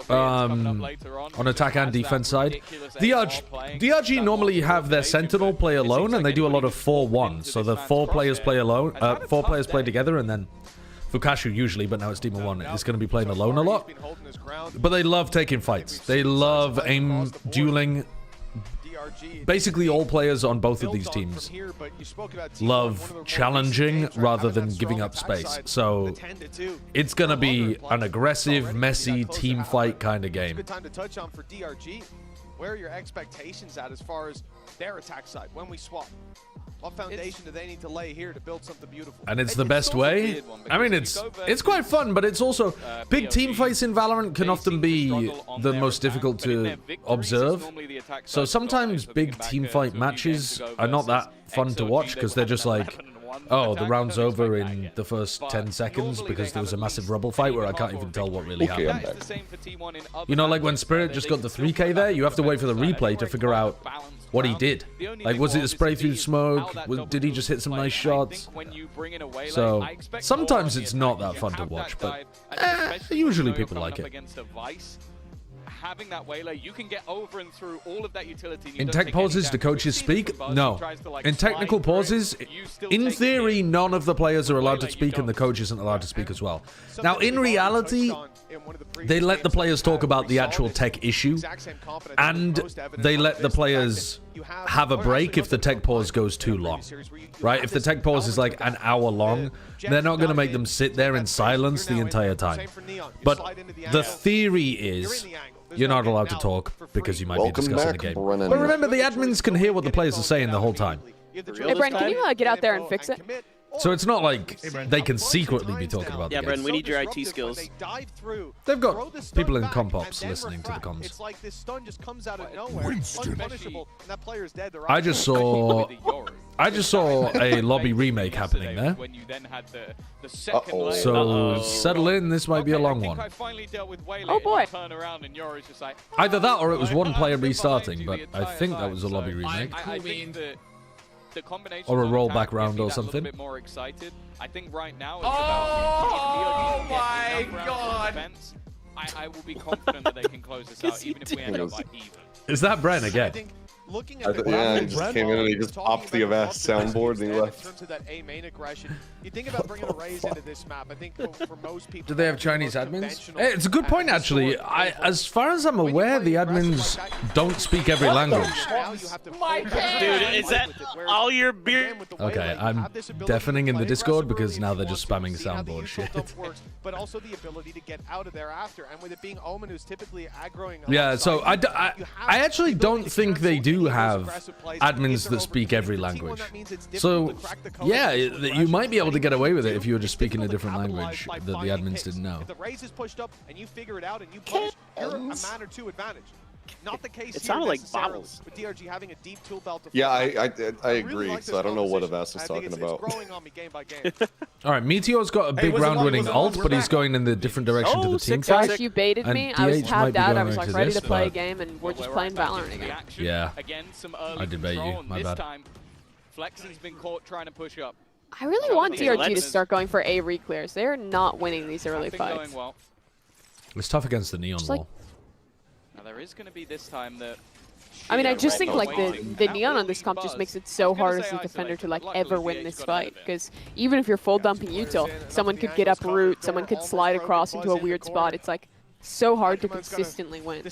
on attack and defense side. DRG normally have their Sentinel play alone, and they do a lot of 4-1. So the 4 players play alone, 4 players play together, and then Fukashu usually, but now it's Demon 1, is going to be playing alone a lot. But they love taking fights. They love aim dueling. Basically, all players on both of these teams love challenging rather than giving up space. So it's going to be an aggressive, messy team fight kind of game. Good time to touch on for DRG. Where are your expectations at as far as their attack side when we swap? What foundation do they need to lay here to build something beautiful? And it's the best way. I mean, it's quite fun, but it's also big team fights in Valorant can often be the most difficult to observe. So sometimes big team fight matches are not that fun to watch because they're just like, oh, the round's over in the first 10 seconds because there was a massive rubble fight where I can't even tell what really happened. You know, like when Spirit just got the 3K there, you have to wait for the replay to figure out what he did. Like, was it a spray through smoke? Did he just hit some nice shots? So, sometimes it's not that fun to watch, but usually people like it. Having that Waylay, you can get over and through all of that utility. In tech pauses, do coaches speak? No. In technical pauses, in theory, none of the players are allowed to speak and the coach isn't allowed to speak as well. Now, in reality, they let the players talk about the actual tech issue and they let the players have a break if the tech pause goes too long, right? If the tech pause is like an hour long, they're not going to make them sit there in silence the entire time. But the theory is you're not allowed to talk because you might be discussing the game. But remember, the admins can hear what the players are saying the whole time. Hey, Bren, can you get out there and fix it? So it's not like they can secretly be talking about the game. Yeah, Bren, we need your IT skills. They've got people in comp ops listening to the comms. It's like this stun just comes out of nowhere, unpunishable, and that player's dead. I just saw a lobby remake happening there. So settle in, this might be a long one. Oh boy. Either that or it was one player restarting, but I think that was a lobby remake. The combination or a rollback round or something. A bit more excited. I think right now it's oh my god! Defense, I will be confident that they can close this out, even if we end up by even. Is that Bren again? Yeah, he just came in and he just popped the Avast soundboard and he left. In terms of that A main aggression, you think about bringing a Raze into this map. I think for most people, do they have Chinese admins? Hey, it's a good point actually. As far as I'm aware, the admins don't speak every language. Dude, is that all your beer? Okay, I'm deafening in the Discord because now they're just spamming soundboard shit. But also the ability to get out of there after, and with it being Omen who's typically aggroing. Yeah, so I actually don't think they do have admins that speak every language. So yeah, you might be able to get away with it if you were just speaking a different language that the admins didn't know. If the Raze is pushed up and you figure it out and you punish, you're a man or two advantage. Not the case. It sounded like bottles. With DRG having a deep tool belt. Yeah, I agree. So I don't know what Avast is talking about. All right, Meteor's got a big round-winning ult, but he's going in the different direction to the team fight. Gosh, you baited me. I was tapped out. I was like ready to play a game, and we're just playing Valorant again. Yeah, I debate you. My bad. Flexen's been caught trying to push up. I really want DRG to start going for A reclears. They're not winning these early fights. It's tough against the Neon wall. Now there is going to be this time that. I mean, I just think like the Neon on this comp just makes it so hard as a defender to like ever win this fight, because even if you're full dumping util, someone could get up root, someone could slide across into a weird spot. It's like so hard to consistently win.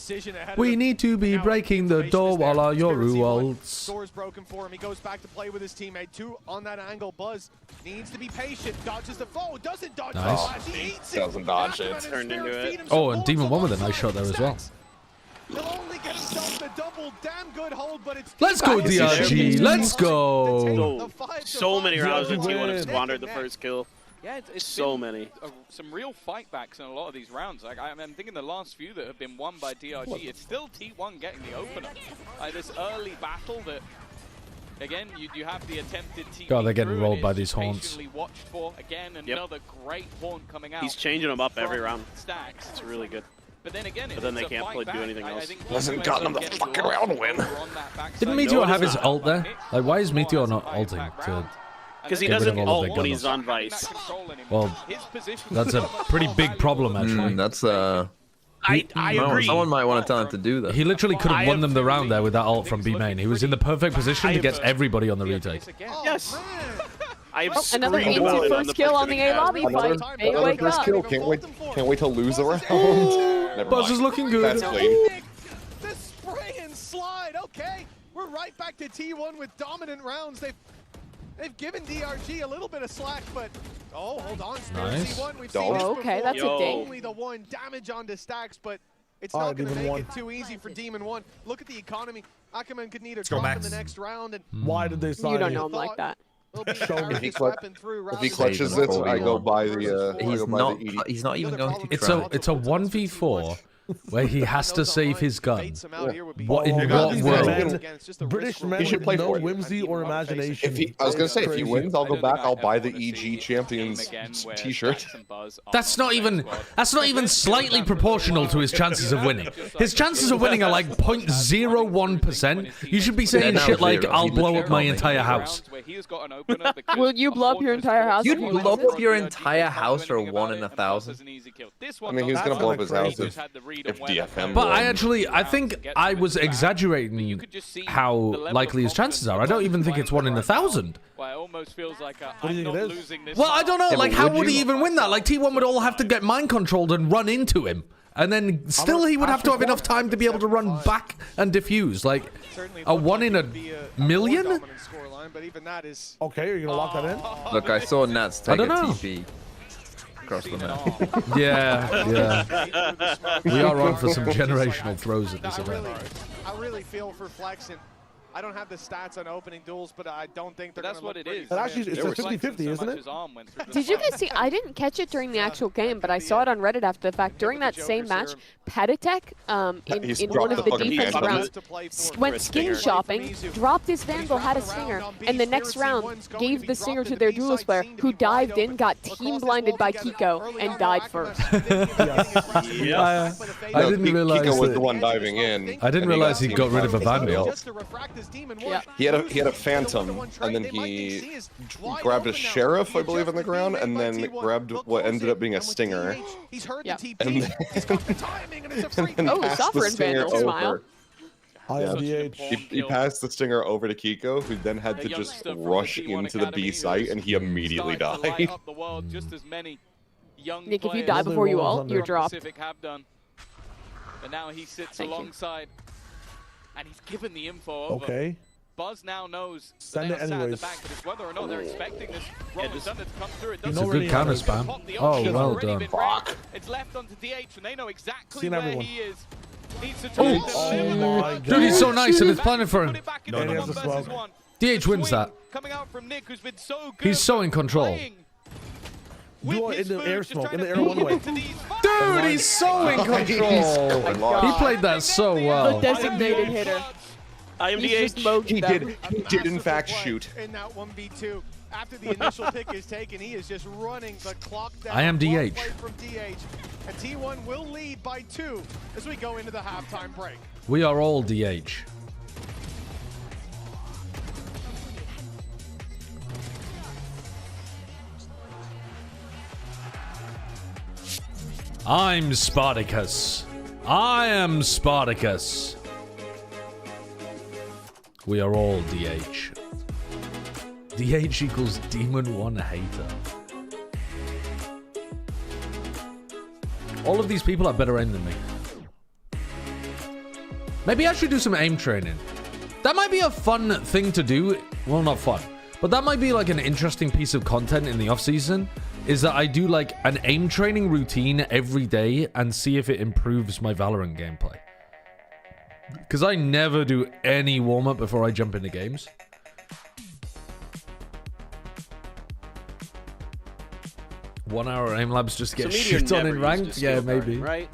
We need to be breaking the door while our Yoru ults. Door's broken for him. He goes back to play with his teammate. Two on that angle. Buzz needs to be patient. Dodges the foe. Doesn't dodge. Nice. He eats doesn't dodge it. Turned into it. Oh, and Demon 1 with a nice shot there as well. He'll only get himself the double. Damn good hold, but it's Let's go, DRG. Let's go. So many rounds with T1 have squandered the first kill. Yeah, it's so many. Some real fight backs in a lot of these rounds. Like I'm thinking the last few that have been won by DRG, it's still T1 getting the opener. Like this early battle that, again, you have the attempted TP. God, they're getting rolled by these horns. Watched for. Again, another great horn coming out. He's changing them up every round. Stacks. It's really good. But then again, they can't play do anything else. Hasn't gotten him the fucking round win. Didn't Meteor have his ult there? Like, why is Meteor not ulting to? Because he doesn't ult when he's on Vice. Well, that's a pretty big problem, actually. That's I agree. Someone might want to tell him to do that. He literally could have won them the round there with that ult from B main. He was in the perfect position to get everybody on the retake. Yes. Another instant first kill on the A lobby fight. Another first kill. Can't wait to lose the round. Buzz is looking good. That's clean. The spray and slide. Okay, we're right back to T1 with dominant rounds. They've given DRG a little bit of slack, but hold on. Nice. C1, we've seen this okay, before. that's a ding. Only the one damage onto stacks, but it's not going to make it too easy for Demon 1. Look at the economy. Ackerman could need a drop in the next round. And why did they sign You don't know him like that. If he clutches it, I go buy the. He's not even going to. It's a 1v4 where he has to save his gun. What in what world? British men should play no for it. whimsy or imagination. I was gonna say, if he wins, I'll go back. I'll buy the EG Champions T-shirt. That's not even slightly proportional to his chances of winning. His chances of winning are like 0.01%. You should be saying shit like, "I'll blow up my entire house." Will you blow up your entire house? You'd blow up your entire house for 1 in 1,000. I mean, he's gonna blow up his house if DFM. But I think I was exaggerating how likely his chances are. I don't even think it's 1 in 1,000. Well, it almost feels like I'm not losing this. Well, I don't know. Like, how would he even win that? Like, T1 would all have to get mind controlled and run into him. And then still he would have to have enough time to be able to run back and defuse. Like, a 1 in a million? Okay, are you going to lock that in? Look, I saw Nats take a TP across the map. Yeah. We are on for some generational throws at this event. I really feel for Flexen. I don't have the stats on opening duels, but I don't think they're that's what it is. But actually, it's a 50-50, isn't it? Did you guys see? I didn't catch it during the actual game, but I saw it on Reddit after the fact. During that same match, Patatek, in one of the defense rounds, went skin shopping, dropped his Vandal, had a stinger, and the next round gave the stinger to their duelist player, who dived in, got team blinded by Kiko, and died first. I didn't realize Kiko was the one diving in. I didn't realize he got rid of a Vandal. Yeah. He had a Phantom, and then he grabbed a Sheriff, I believe, on the ground, and then grabbed what ended up being a Stinger. He's heard the TP. And then, passed the Stinger over. He passed the Stinger over to Kiko, who then had to just rush into the B site, and he immediately died. Nick, if you die before you ult, you're dropped. But now he sits alongside. And he's given the info over. Okay. Buzz now knows Send it anyways. the back, but it's whether or not they're expecting this Roman Thunder to come through. It It's a good counter spam. Oh, well done. Fuck. It's left onto DH, and they know exactly where he is. Needs to Dude, he's so nice, and it's planning for him. No. DH wins that. Coming out from Nick, who's been so good. He's so in control. Do it in the air smoke, in the air one way. Dude, he's so in control. He played that so well. The designated hitter. I am DH. He did in fact shoot. In that 1v2, after the initial pick is taken, he is just running the clock down. I am DH. From DH. And T1 will lead by 2 as we go into the halftime break. We are all DH. I'm Spartacus. I am Spartacus. We are all DH. DH equals Demon 1 hater. All of these people are better aim than me. Maybe I should do some aim training. That might be a fun thing to do. Well, not fun. But that might be like an interesting piece of content in the off-season. Is that I do like an aim training routine every day and see if it improves my Valorant gameplay. Because I never do any warm-up before I jump into games. One hour aim labs just get shit on in ranked? Yeah, maybe. Right?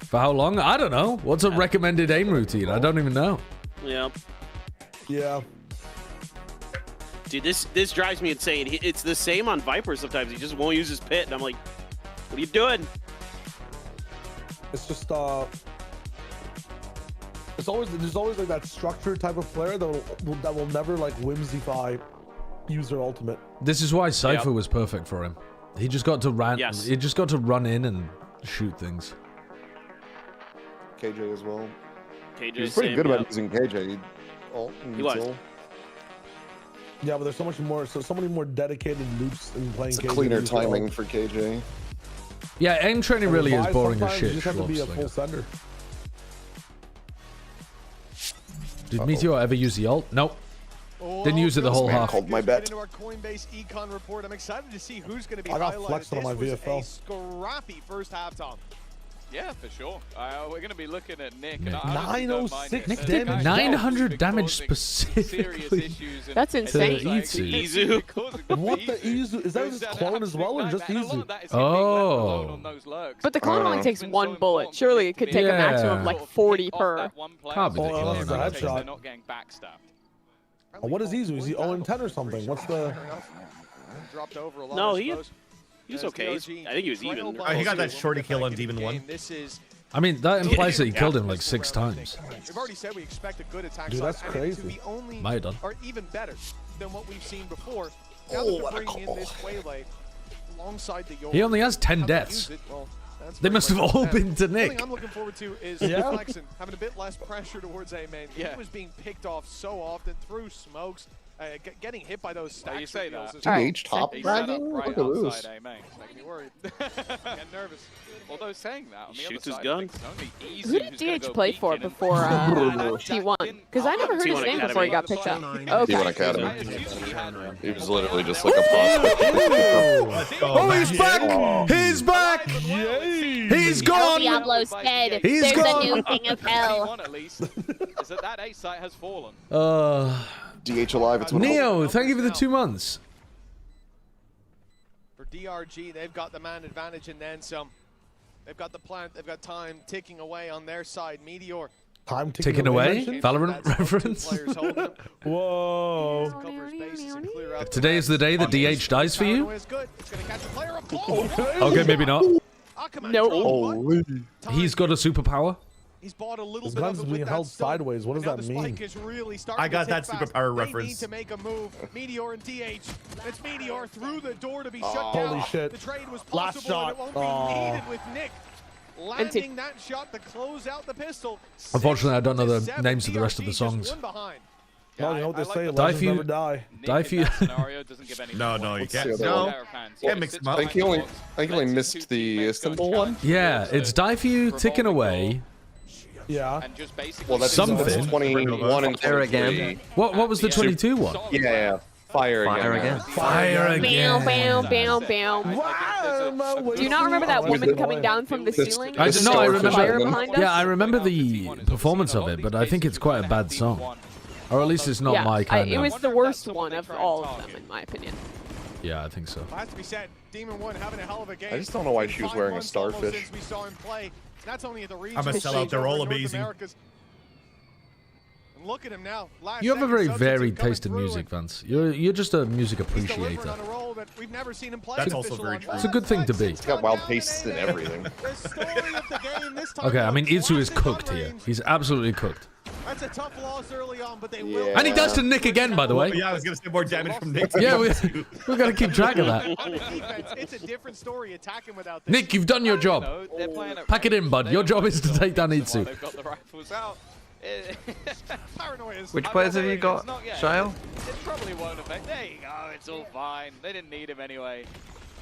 For how long? I don't know. What's a recommended aim routine? I don't even know. Yeah. Yeah. Dude, this drives me insane. It's the same on Viper sometimes. He just won't use his pit, and I'm like, what are you doing? It's just there's always like that structured type of player that will never like whimsify use their ultimate. This is why Cypher was perfect for him. He just got to he just got to run in and shoot things. KJ as well. KJ's He's pretty good about using KJ. He was. Yeah, but there's so many more dedicated loops in playing It's KJ. cleaner timing for KJ. Yeah, aim training really is boring as shit. You just have to be a full sender. Did Meteor ever use the ult? Nope. Didn't use it the whole half. Called my bet. Into our Coinbase econ report. I'm excited to see who's going to be I got highlighted. flexed on my This VFL. was a scrappy first half, Tom. Yeah, for sure. We're going to be looking at Nick. Nick. 906 Nick did 900 damage specifically. That's insane. Izu. What the Izu? Is that his clone as well, or just Izu? Oh. But the clone only takes one bullet. Surely it could take a maximum of like 40 per. Can't be the Oh, that's a clone. headshot. Not getting backstabbed. Oh, what is Izu? Is he 0-10 or something? What's the... Dropped over a lot, No, I he suppose. was okay. I think he was even. Oh, he got that shorty kill on Demon 1. This is I mean, that implies that he killed him like 6 times. We've already said we expect a good attack Dude, side, that's and crazy. to be only Might have done. or even better than what we've seen before. Now that they're bringing in this Waylay alongside the He only has 10 deaths. They must have all been to Nick. Something I'm looking forward to is Flexen having a bit less pressure towards A main. He was being picked off so often through smokes. getting hit by those stacks. You say that. DH top dragging? Look at this. Making me worried. Getting nervous. Although saying that, on the Shoots other his side, gun. Who did DH play for before T1? Because I never heard his name before he got picked up. Okay. T1 Academy. He was literally just like a prospect. Oh, he's back! He's back! He's gone! Diablo's dead. He's There's gone! a new king of hell. At least, is that A site has fallen. DH alive. It's Neo, thank you for the 2 months. For DRG, they've got the man advantage and then some. They've got the plant, they've got time ticking away on their side. Meteor. Time ticking away? Valorant reference? Whoa. Today is the day that DH dies for you? It's gonna catch a player. Okay, maybe not. No. He's got a superpower. He's bought a little His bit gun's of it being with held that stun. sideways. What does Now that the mean? spike is really starting I got to that tick fast. superpower They reference. need to make a move. Meteor and DH. It's Meteor through the door to be shut Holy down. shit. The trade was Last possible and it shot. won't be needed with Nick landing that shot to close out the pistol. Unfortunately, I don't know the names of the rest of the songs. Well, you know what they say, Die legends for you. never die. Die for you. No, you can't. No. Can't mix them up. I think he only missed the Istanbul one. Yeah, it's Die for you, ticking away. Yeah. Well, that's Something. 21 and 23. What was the 22 one? Yeah. Fire again. Fire again. Bam, bam, bam, bam. Do you not remember that woman coming down from the ceiling? I remember. Fire behind us? Yeah, I remember the performance of it, but I think it's quite a bad song. Or at least it's not my kind it of... was the worst one of all of them, in my opinion. Yeah, I think so. Has to be said, Demon One having a hell of a game. I just don't know why she was wearing a starfish. We saw him play. That's only in the region. I'm a sellout. They're all amazing. Look at him now. You have a very varied taste in music, Vance. You're just a music appreciator. We've never seen him play. That's also very true. It's a good thing to be. He's got wild tastes and everything. Okay, I mean, Itsu is cooked here. He's absolutely cooked. That's a tough loss early on, but they will. And he does to Nick again, by the way. Yeah, I was going to say more damage from Nick. Yeah, we've got to keep track of that. On defense, it's a different story attacking without this. Nick, you've done your job. Pack it in, bud. Your job is to take down Itsu. They've got the rifles out. Which players have you got, Shale? It probably won't affect. There you go. It's all fine. They didn't need him anyway.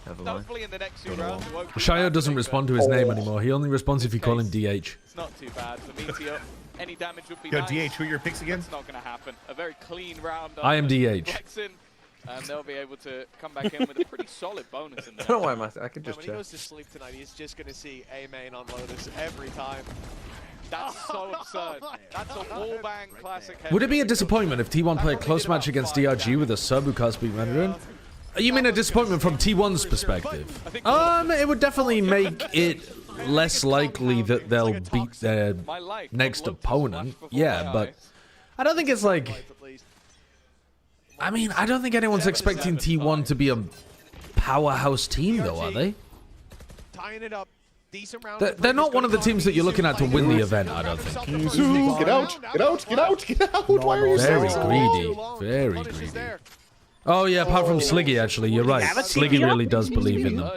Hopefully in the next 2 rounds it won't be Shio bad, doesn't respond to his name anymore. He only responds if you call him DH. It's not too bad for Meteor. Any damage would be Yo, nice. DH, who are your picks again? It's not going to happen. A very clean round. I am DH. Flexing, and they'll be able to come back in with a pretty solid bonus in there. I don't know why I could just When he check. goes to sleep tonight, he's just going to see A main on Lotus every time. That's so absurd. That's a wallbang classic. Would it be a disappointment if T1 played a close match against DRG with a sub who can't speak Mandarin? You mean a disappointment from T1's perspective? It would definitely make it less likely that they'll beat their next opponent. Yeah, but I don't think it's like... I mean, I don't think anyone's expecting T1 to be a powerhouse team, though, are they? Tying it up. Decent round. They're not one of the teams that you're looking at to win the event, I don't think. Get out! Get out! Get out! Get out! Why are you Very so greedy. Very greedy. Oh yeah, apart from Sliggy, actually, you're right. Sliggy really does believe in them.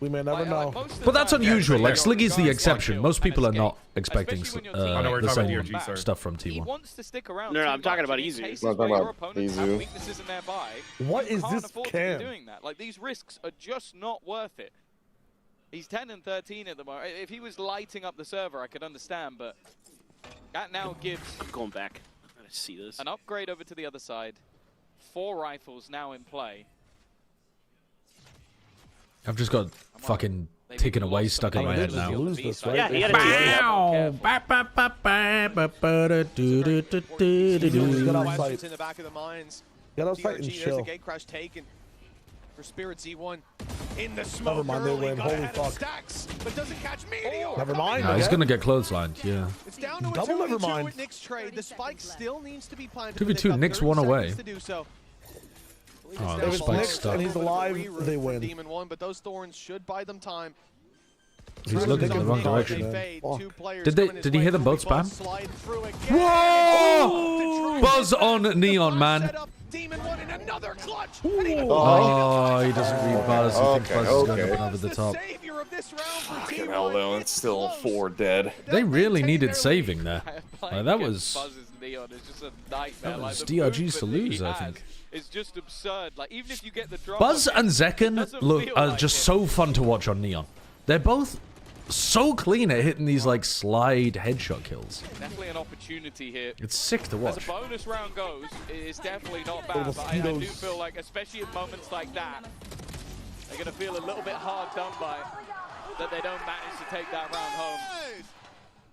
We may never know. But that's unusual. Like, Sliggy's the exception. Most people are not expecting the same stuff from T1. wants to stick around. No, I'm talking about Izu. I'm talking about Izu. Weaknesses in their buy. What is this cam? Doing that. Like, these risks are just not worth it. He's 10 and 13 at the moment. If he was lighting up the server, I could understand, but that now gives... I'm going back. I gotta see this. An upgrade over to the other side. 4 rifles now in play. I've just got fucking ticking away stuck in my head now. Yeah, he had a Weapons in the back of the mines. Get outside and DRG, there's chill. a gate crash taken for Spirit Z1 in the Never smoke. mind, they early, win. got Holy ahead of fuck. Stacks, but doesn't catch Meteor. Never mind. Nah, he's gonna get clotheslined, yeah. It's down to a Double 2v2 never mind. with Nick's trade. The spike still needs to be planted. 2v2, Nick's one away. To do so. Oh, If the it's spike's Nick stuck. and he's alive, they win. Demon One, but those thorns should buy them time. He's looking in the wrong direction. Did he hear them both spam? Whoa! Buzz on Neon, man. Demon One in another clutch. Oh, he doesn't read Buzz. He thinks Buzz is going up and over the top. this round for Fucking hell, though. It's still 4 dead. They really needed saving there. That was... Buzz's Neon is just a nightmare. That was like, DRG's to lose, I think. It's just absurd. Like, even if you get the drop Buzz and Zekken are just so fun to watch on Neon. They're both so clean at hitting these like slide headshot kills. Definitely an opportunity here. It's sick to watch. As a bonus round goes, it's definitely not bad, but I do feel like, especially in moments like that, they're going to feel a little bit hard done by that they don't manage to take that round home.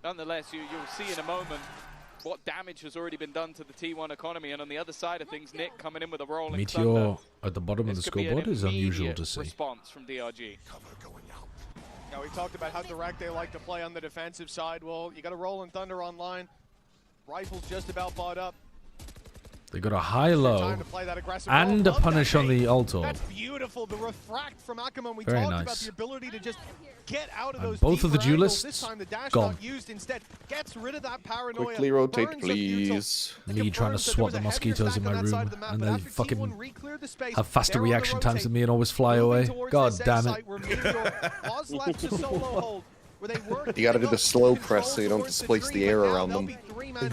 Nonetheless, you'll see in a moment what damage has already been done to the T1 economy, and on the other side of things, Nick coming in with a rolling Meteor thunder. at the bottom of the scoreboard is unusual to see. Response from DRG. Now, we talked about how direct they like to play on the defensive side. Well, you got a Rolling Thunder online. Rifle's just about bought up. They got a high-low and a punish on the ult orb. That's beautiful. The refract from Ackerman. We Very talked nice. about the ability to just get out of And those both of the deeper angles. duelists This time the dash gone. not used instead. Gets rid of that paranoia. Quickly rotate, burns a few please. Me trying to swat the mosquitoes in my room, and they fucking have faster reaction times than me and always fly away. God damn it. You gotta do the slow press so you don't displace the air around them. You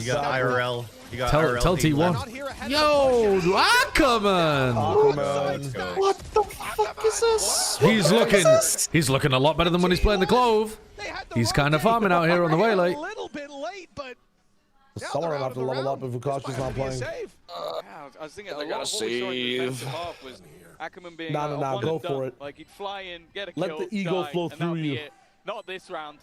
got IRL. You got Tell IRL. T1. Yo, Ackerman! What the fuck is this? He's looking a lot better than when he's playing the Clove. He's kind of farming out here on the way late. A little bit late, but someone will have to level up if Vukashi's not playing. I was thinking, They a lot gotta of what we saw in the save. defensive half was Ackerman being Nah, one go and for done. it. Like, he'd fly in, get a Let kill, the ego die, flow and that'll through be you. it. Not this round.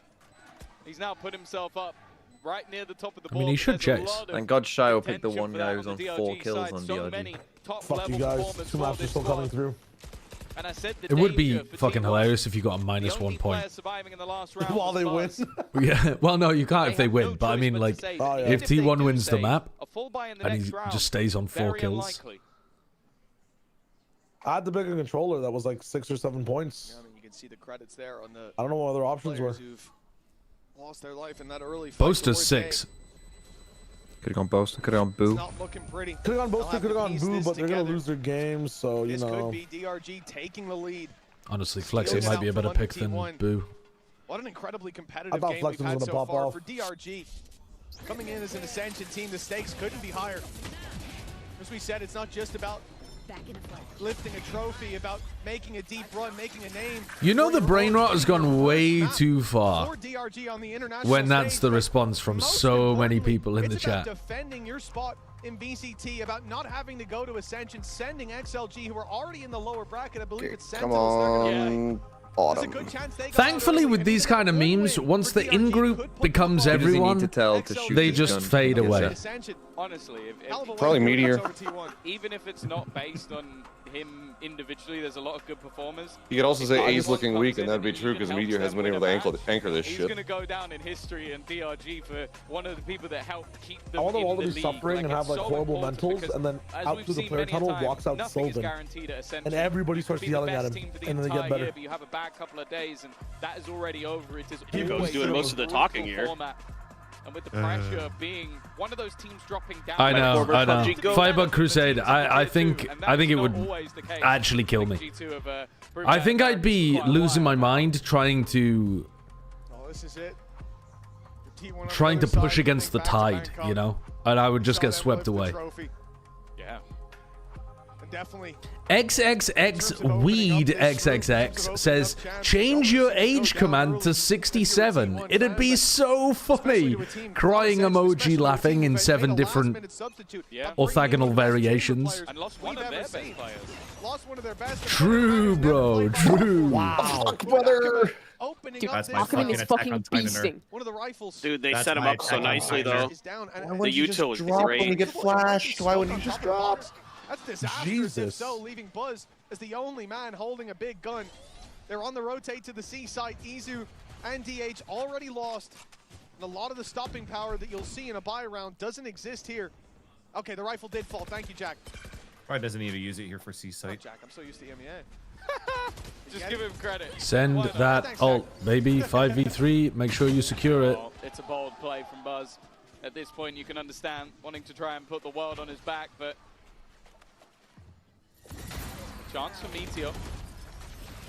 He's now put himself up right near the top of the I board. mean, he should There's a chase. lot of Thank God Shio picked the potential one for guy that who's on the 4 DRG kills side. on So DRG. many top Fuck level you guys. performers 2 from maps are this still coming squad. through. And I said the It would be danger for fucking T1, hilarious if you got a the minus only 1 point. player surviving in the last round While they win. was Buzz. Yeah, well, no, you can't if they win. But I mean, like, if T1 wins the map A full buy in the and next he round, just stays on 4 very kills. unlikely. I had the bigger controller that was like 6 or 7 points. I mean, you can see the credits there on the I don't know what other options were. players who've lost their life in that early fight Boast is towards 6. Could have gone Boast, could have gone Boo. It's not looking pretty. Could have gone both, They'll could have have to gone piece Boo, this but they're going to together. lose their games, so, you This know. could be DRG taking the lead. Honestly, Flexi might be a better pick than Boo. What an incredibly I competitive thought game Flex we've was had gonna so pop far off. for DRG. Coming in as an Ascension team, the stakes couldn't be higher. As we said, it's not just about lifting a trophy, about making a deep run, making a name. You know the brain rot has gone way too far For DRG on the international when that's stage, the but response from most so many importantly, people in the it's about chat. defending your spot in BCT, about not having to go to Ascension, sending XLG, who are already in the lower bracket. I believe it's Come Sentinels. They're gonna on, Autumn. Thankfully, with these kind of memes, once the in-group becomes He doesn't need everyone, to tell to shoot they his just gun. fade away. Honestly, Probably Meteor. even if it's not based on him individually, there's a lot of good performers. You could also If say A's A's looking comes weak, in and that'd be he true even because helps Meteor them hasn't been win able to a match, anchor this he's shit. going to go down in history in DRG for one of the people that helped keep them I want them in all to the be league. suffering and Like, have it's like so horrible important mentals, because and then as out we've through the seen player many a tunnel time, walks out nothing is Sylvan. guaranteed at Ascension. And everybody You starts could be the yelling at best him, team for the and then they get entire better. year, but you have a bad couple of days, and that is already over. It is Hugo's always doing a most of the brutal talking here. format. And with the pressure being one of those teams dropping down, I know. Firebug Crusade. I think it would actually kill me. I think I'd be losing my mind trying to push against the tide, you know, and I would just get swept away. Yeah. Definitely. XXX Weed XXX says, change your age command to 67. It'd be so funny. Crying emoji laughing in 7 different orthogonal variations. And lost one of their best players. Lost one of their best. True, bro. True. Wow. Brother. Dude, That's my Ackerman is fucking fucking Attack on Titan. beasting. One of the rifles. Dude, they That's set him my up so Attack on nicely, Titan. though. Is down, Why and wouldn't you util just was drop when you great. get flashed? Why wouldn't you just drop? That's disastrous. Jesus. If so, leaving Buzz as the only man holding a big gun. They're on the rotate to the C site. Izu and DH already lost. And a lot of the stopping power that you'll see in a buy round doesn't exist here. Okay, the rifle did fall. Thank you, Jack. Probably doesn't need to use it here for C Oh, site. Jack, I'm so used to MEA. Just give him credit. Send Why not? that Thanks, ult, baby. 5v3. Make sure you secure it. Oh, it's a bold play from Buzz. At this point, you can understand wanting to try and put the world on his back, but chance for Meteor.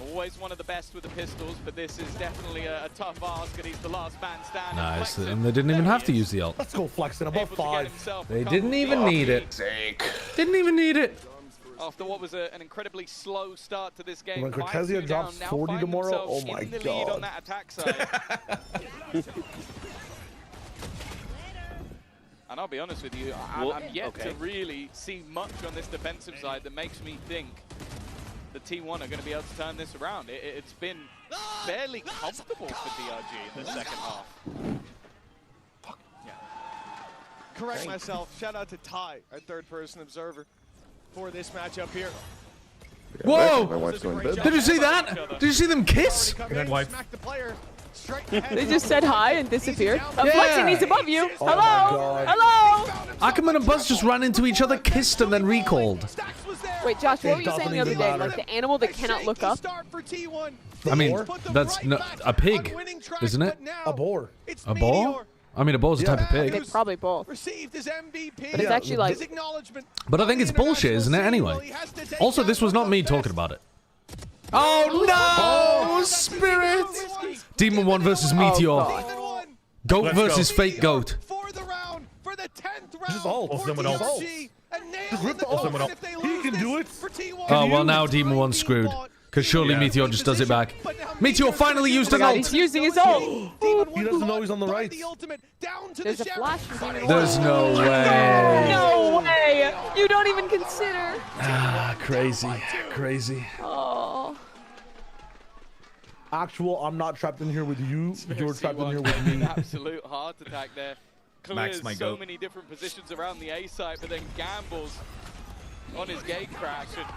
Always one of the best with the pistols, but this is definitely a tough ask, and he's the last man standing. Nice, and they didn't even have to use the ult. Let's go flexing above 5. They didn't even need it. Didn't even need it. After what was an incredibly slow start to this game, When Cortezia drops 40 tomorrow, oh my in the lead on god. that attack side. And I'll be honest with you, I'm yet to really see much on this defensive side that makes me think the T1 are going to be able to turn this around. It's been fairly comfortable for DRG in the second half. Correct myself. Shout out to Ty, our third-person observer, for this matchup here. Whoa! My wife's going to bed. Did you see that? Did you see them kiss? They just said hi and disappeared. Flexing, he's above you. Oh Hello? Hello? Ackerman and Buzz just ran into each other, kissed, and then recalled. Wait, Josh, what were you saying the other day? Like the animal that cannot look up? I mean, that's a pig, isn't it? A boar. A boar? I mean, a boar's a type of pig. They're probably both. Received his MVP. It's actually like... But I think it's bullshit, isn't it, anyway? Also, this was not me talking about it. Oh, no! Spirit! Demon 1 versus Meteor. Goat versus fake goat. Just ult. Or someone else. Just rip the ult. He can do it. Oh, well, now Demon 1's screwed. Because surely Meteor just does it back. Meteor finally used an ult. He's using his ult. He doesn't know he's on the right. There's a flash. There's no way. No way. You don't even consider. Ah, crazy. Crazy. Oh. Actual, I'm not trapped in here with you. You're trapped in here with me. An absolute heart attack there. Clears my so goat. many different positions around the A site, but then gambles on his gate crash, and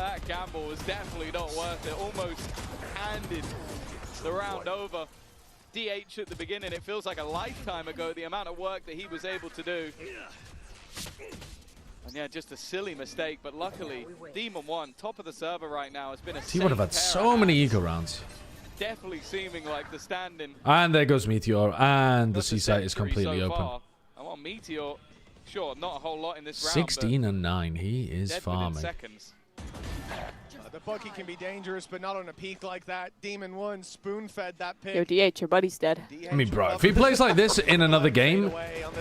that gamble was definitely not worth it. Almost handed the round over. DH at the beginning, it feels like a lifetime ago, the amount of work that he was able to do. And yeah, just a silly mistake, but luckily, Demon 1, top of the server right now, has been a T1 have had so many eco rounds. Definitely seeming like the stand-in. And there goes Meteor, and the C site is completely open. And while Meteor, sure, not a whole lot in this round. 16 and 9, he is dead farming. within seconds. The Bucky can be dangerous, but not on a peak like that. Demon 1 spoon-fed that pick. Yo, DH, your buddy's dead. I mean, bro, if he plays like this in another game,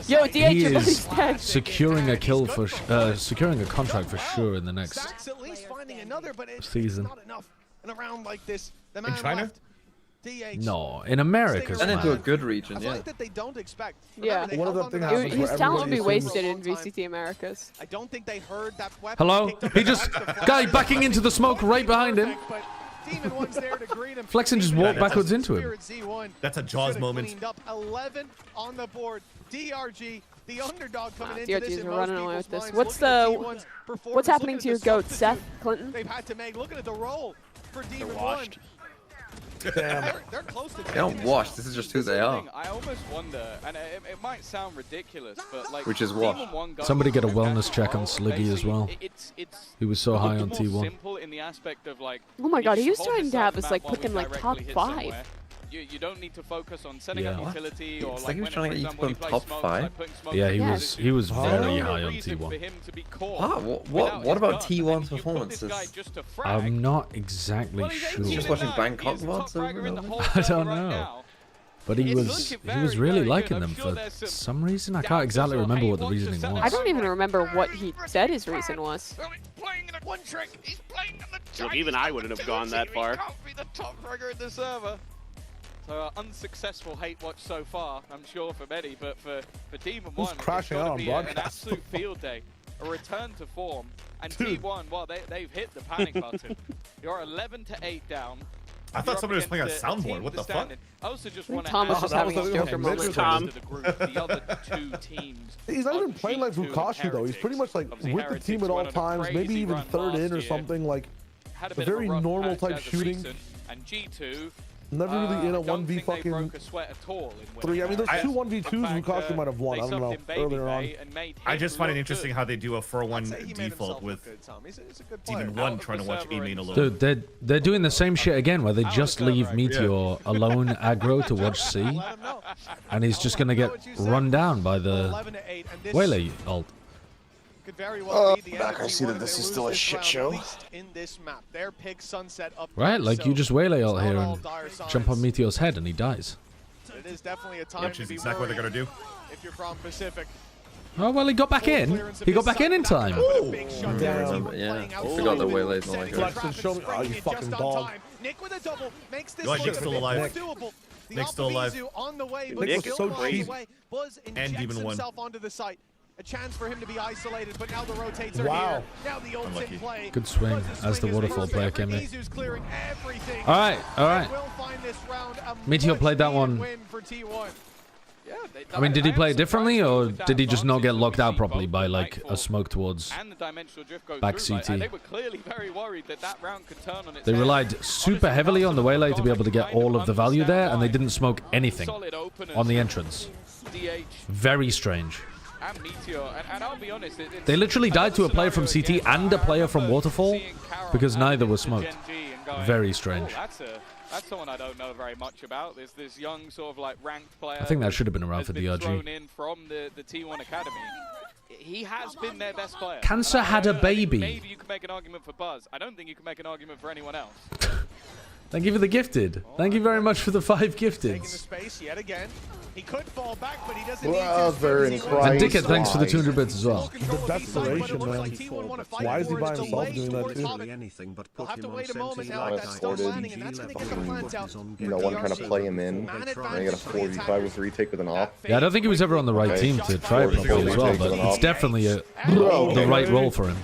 Yo, DH, he your buddy's is dead. securing a kill for, securing a contract for sure in the next Stacks at least finding another, but it's season. not enough. In a round like this, the man In China? left. DH. No, in America. And into a good region, I yeah. like that they don't expect. Yeah. Remember, they One of held the on things to that happens where His talent would be everybody wasted in assumes- VCT Americas. I don't think they heard that weapon. Hello? picked up He the just... flash, the flash Guy is backing into the smoke right behind him. perfect, but Demon 1's there to greet him. Flexen just Demon walked one backwards has into him. Spirit Z1. That's a Jaws Should've moment. cleaned up 11 on the board. DRG, the underdog coming into DRGs this are in most running away people's with this. minds. What's Looking at the... T1's performance, What's happening looking to your at the goat, Seth substitutes Clinton? They've had to make. Looking at the role for Demon 1. washed. Damn. They're close to They don't wash. This is just who they are. I almost wonder, and it might sound ridiculous, but like Which is what? Demon 1 got Somebody get a back wellness to check on role, Sliggy as basically, well. It's He was so high on much more T1. simple in the aspect of like. Oh my god, he was hold trying to yourself have us map like while we picking like top directly hit 5. somewhere. You don't need to focus on setting Yeah. up What? utility It's or like like he was when, trying for to get you to example, put when him plays top smokes, 5. like putting smoke Yeah, in he the was back. he was There's very no high on reason for T1. him to be caught What? without What his about gun. T1's You put this performances? guy just to frag. I'm not exactly Well, he's sure. Just watching Bangkok VODs over and over. I don't know. But he was really liking them for some reason. I can't exactly remember what the reasoning I was. don't even remember what he said his reason was. One trick. He's playing on the Look, even I wouldn't have gone that far. He can't be the top fragger in the server. So unsuccessful hate watch so far, I'm sure for many, but for Demon 1, it's crashing out got on to be an broadcast? absolute field day, a return to form, and Dude. T1, well, they've hit the panic button. You're 11 to 8 down. I thought somebody was playing a soundboard. What the fuck? I also just I want think to Thomas was having a Joker moment. Tom. the other two teams. He's not even playing like G2 and Fukashi though. He's pretty much like Obviously, with the team Heretics at all went on a times, maybe crazy even run third in last or year. something like Had a a bit of very rough normal patch type as of shooting. recent, and G2 Never really in a don't 1v think they fucking broke a sweat at all in 3. I mean, there's winning 2 1v2s In fact, Fukashi might have won. they I don't know. subbed in Baby Earlier on. Bay and made I him just find it look interesting good. how they do a 4-1 He made default himself with look good, Tom. He's a good player. Demon Out 1 of trying to the watch server A-main and- alone. Dude, they're doing the same shit again, where they just leave Meteor alone aggro to watch C, Let him know. and he's just gonna get run down by the 11 to 8, and this Waylay ult. Could very well be the back, I see that this is still a shit show. In this map. Their pick Sunset up Right, like so you just waylay out here and jump on Meteor's head and he dies. It is definitely a time Which is exactly what they're gonna do. If you're from Pacific. Oh, well, he got back in. He got back in time. Damn. Yeah, I forgot the waylays on like Oh, you fucking dog. Nick with a double makes this Nick's still alive. doable. Nick's still alive. On the way, but Nick still so cheap. Buzz and even one. himself onto the site. A chance for him to be isolated, but now the rotates are wow. here. Now the ults in play. Good swing as the waterfall player came in. All right, all right. Meteor played that one. I mean, did he play it differently, or did he just not get locked out properly by like a smoke towards back CT? They were clearly very worried that that round could turn on its They head. relied super heavily on the waylay to be able to get all of the value there, and they didn't smoke anything on the entrance. Very strange. And Meteor, and I'll be honest, They literally died to a player from CT and a player from Waterfall because neither was smoked. Very strange. That's someone I don't know very much about. There's this young sort of like ranked player. I think that should have been around for DRG. Thrown in from the T1 Academy. He has been their best player. Cancer had a baby. Maybe you can make an argument for Buzz. I don't think you can make an argument for anyone else. Thank you for the gifted. Thank you very much for the 5 gifteds. Space yet again. He could fall back, but he doesn't need to. And Dickett, thanks for the 200 bits as well. The desperation, man. Why is he by himself doing that too? Anything but put him on No one trying to play him in. And he got a 45 with retake with an off. Yeah, I don't think he was ever on the right team to try it properly as well, but it's definitely the right role for him.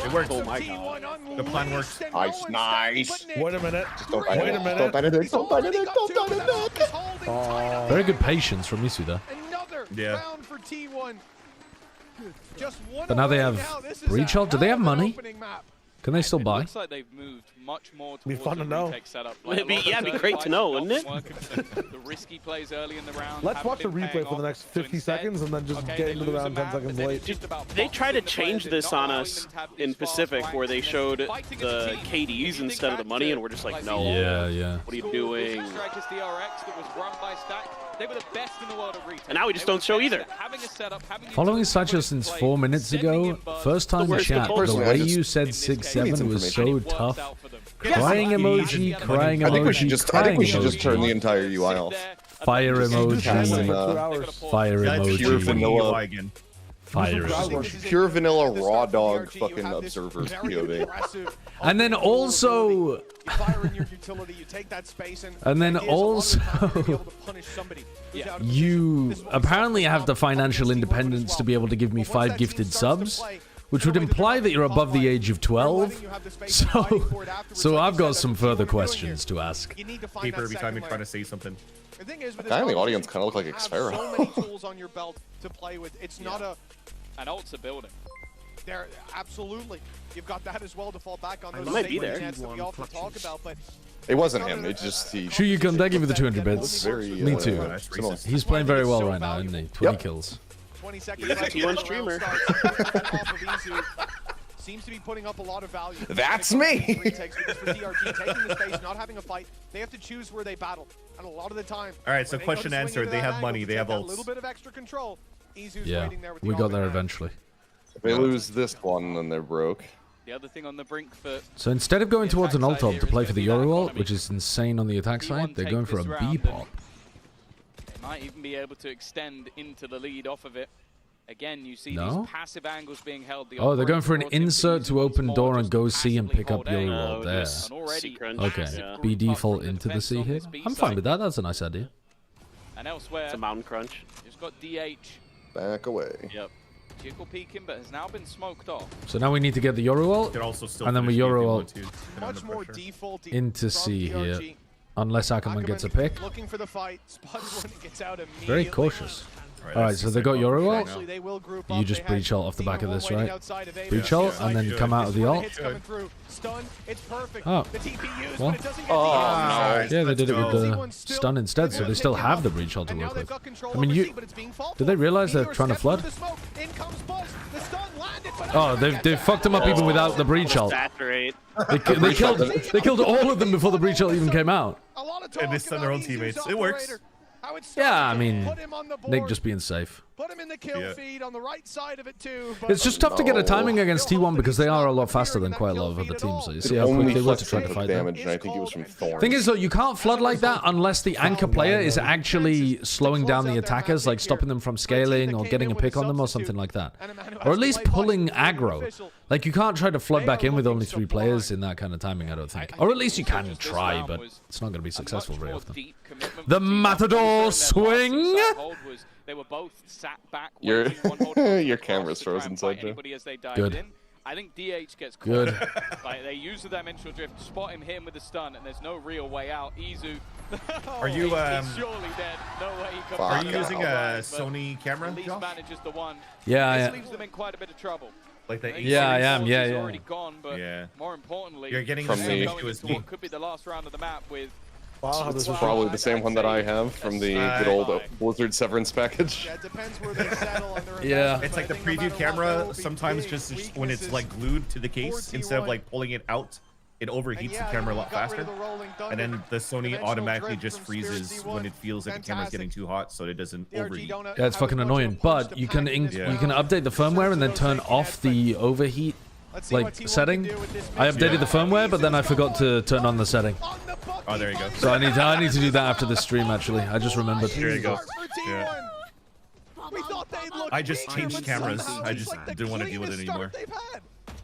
It worked. Oh my god. The plan works. Nice. Wait a minute. Wait a minute. Don't die to Nick. Don't die to Nick. Don't die to Nick. Very good patience from Isu there. Yeah. But now they have Breach Ult. Do they have money? Can they still buy? Looks like they've moved much more Be towards fun to know. setup. It'd be great to know, wouldn't it? The risky plays early in the round. Let's watch the replay for the next 50 seconds and then just get into the round 10 seconds late. They tried to change this on us in Pacific where they showed the KDs instead of the money, and we're just like, no. Yeah. What are you doing? Strikers DRX that was run by Stack. They were the best in the world at retail. And now we just don't show either. Following Sacho since 4 minutes ago, first time chat, the way you said 6-7 was so tough. Crying emoji, crying emoji, I think we should just turn the entire UI off. Fire emoji, fire Pure emoji, vanilla. fire emoji. Pure vanilla raw dog fucking observer POV. And then also, you apparently have the financial independence to be able to give me 5 gifted subs, which would imply that you're above the age of 12. So I've got some further questions to ask. Paper every time you're trying to say something. The thing is, with Guy in the audience kind of look like Xfera. so many tools on your belt to play with. It's not a an ult's a building. There, absolutely. You've got that as well to fall back on. Those might be there. That we often talk about, but it wasn't him. It's just he. Shuyukun, thank you for the 200 bits. Me too. Similar. He's playing very well right now, isn't he? 20 kills. 20 seconds. He's a T1 streamer. Seems to be putting up a lot of value. That's me. Because for DRG taking the space, not having a fight, they have to choose where they battle, and a lot of the time. All right, so question answered. They have money. They have ults. A little bit of extra control. Yeah, we got there eventually. If they lose this one, then they're broke. The other thing on the brink for So instead of going towards an ult to play for the Yoru ult, which is insane on the attack side, they're going for a B pop. They might even be able to extend into the lead off of it. Again, you see No? these passive angles being held. Oh, they're going for an insert to open door and go C and pick up Yoru ult there. Okay, B default into the C here. I'm fine with that. That's a nice idea. And elsewhere, it's a mountain crunch. You've got DH. Back away. Yep. Jiggle peeking, but has now been smoked off. So now we need to get the Yoru ult, and then we Yoru ult Much more default into C here, unless Ackerman gets a pick. Looking for the fight. Spuds when it gets out immediately. Very cautious. Alright, so they got Yoru ult. You just breach ult off the back of this, right? Breach ult, and then come out of the ult. Oh. Well. Oh, yeah, they did it with the stun instead, so they still have the breach ult to work with. I mean, did they realize they're trying to flood? Oh, they've fucked them up even without the breach ult. They killed all of them before the breach ult even came out. And they stun their own teammates. It works. Yeah, I mean, Nick just being safe. Put him in the kill feed on the right side of it too. It's just tough to get a timing against T1 because they are a lot faster than quite a lot of other teams. So you see how quick they want to try to fight them. And I think it was from Thorn. Thing is, though, you can't flood like that unless the anchor player is actually slowing down the attackers, like stopping them from scaling or getting a pick on them or something like that. Or at least pulling aggro. Like, you can't try to flood back in with only 3 players in that kind of timing, I don't think. Or at least you can try, but it's not going to be successful very often. The Matador swing! They were both sat back. Your camera's frozen, Sergio. Good. I think DH gets caught. Good. Like, they use the dimensional drift, spot him, hit him with the stun, and there's no real way out. Izu. Are you he's surely dead. No way he comes Are you using a Sony camera? Manages the one. Yeah, this leaves them in quite a bit of trouble. Like the yeah, I am. Yeah, he's yeah. already gone, but more importantly, you're getting from the what could be the last round of the map with. Wow, it's probably the same one that I have from the good old Blizzard Severance package. Yeah, it depends where they settle on their Yeah. It's like the preview camera sometimes just when it's like glued to the case, instead of like pulling it out, it overheats the camera a lot faster. And then the Sony automatically just freezes when it feels like the camera's getting too hot, so it doesn't overheat. Yeah, it's fucking annoying. But you can you can update the firmware and then turn off the overheat like setting. I updated the firmware, but then I forgot to turn on the setting. Oh, there you go. So I need to do that after this stream. Actually, I just remembered. There you go. Yeah. I just changed cameras. I just didn't want to deal with it anymore.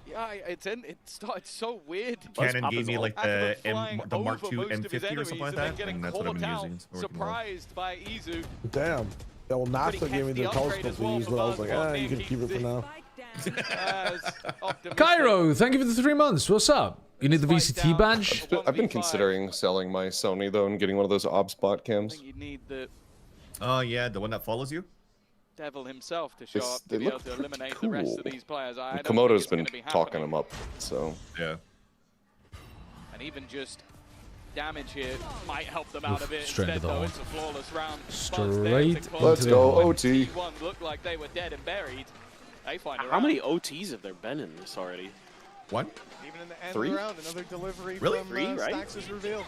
Yeah, it started so weird. Canon gave me like the Mark II M50 or something like that, and that's what I've been using. Surprised by Izu. Damn. Yeah, well, NASA gave me the telescope to use, but I was like, you can keep it for now. Cairo, thank you for the 3 months. What's up? You need the VCT badge? I've been considering selling my Sony though and getting one of those OBS cams. You need the oh yeah, the one that follows you. Devil himself to show up to be able to eliminate the rest of these players. Komodo's been talking them up, so yeah. And even just damage here might help them out a bit. Straight Instead, into the though, hole. it's a flawless round. Straight let's go OT. T1 looked like they were dead and buried. They find How many OTs have there been in this already? What? Even in the end 3? of the round, another delivery Really? from 3, right? Stax's reveal.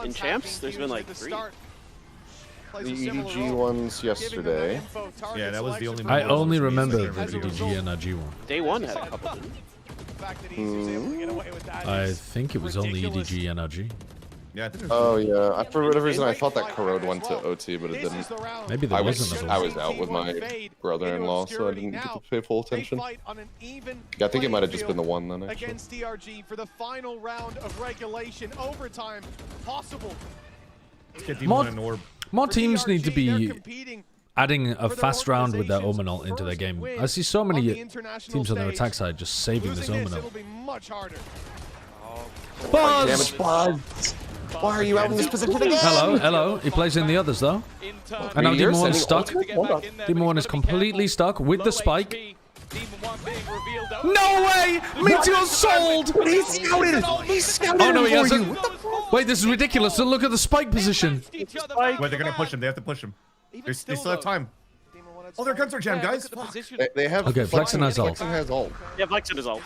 In champs, there's been like 3. The EDG ones yesterday. Yeah, that was the only. I only remember the EDG and RG one. Day 1 had a couple, didn't I think it was only EDG and RG. Yeah, I think it was oh yeah, for whatever reason I thought that corrode went to OT, but it didn't. Maybe there was another one. I was out with my brother-in-law, so I didn't get to pay full attention. Yeah, I think it might have just been the one then. Actually. Against DRG for the final round of regulation, overtime possible. More teams need to be adding a fast round with their Omen ult into their game. I see so many teams on their attack side just saving this Omen ult. Buzz! Why are you out in this position again? Hello. He plays in the others though. And now Demon 1 is stuck. Demon 1 is completely stuck with the spike. No way! Meteor sold! He scouted! He scouted! Oh no, he hasn't. Wait, this is ridiculous. So look at the spike position. Wait, they're gonna push him. They have to push him. They still have time. Oh, their guns are jammed, guys. They have. Okay, Flexen has ult. Yeah, Flexen is ult.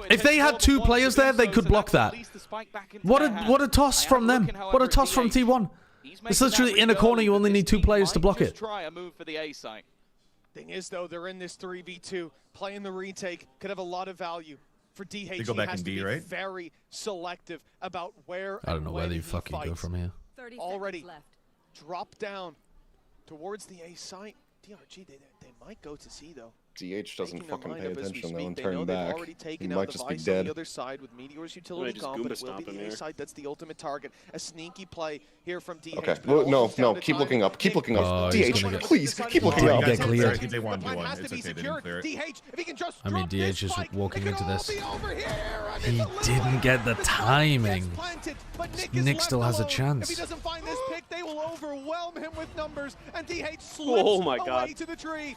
If they had 2 players there, they could block that. What a toss from them. What a toss from T1. It's literally in a corner. You only need 2 players to block it. Try a move for the A site. Thing is, though, they're in this 3v2. Playing the retake could have a lot of value for DH. They go back in B, right? Very selective about where. I don't know whether you fucking go from here. Already drop down towards the A site. DRG, they might go to C though. DH doesn't fucking pay attention though and turn back. He might just be dead. On the other side with Meteor's utility comp, but it will be the A side. That's the ultimate target. A sneaky play here from DH. Okay, well, no, keep looking up. Keep looking up. DH, please, keep looking up. Get cleared. They won. It's okay, they didn't clear it. I mean, DH is walking into this. He didn't get the timing. Nick still has a chance. If he doesn't find this pick, they will overwhelm him with numbers, and DH slips away to the tree.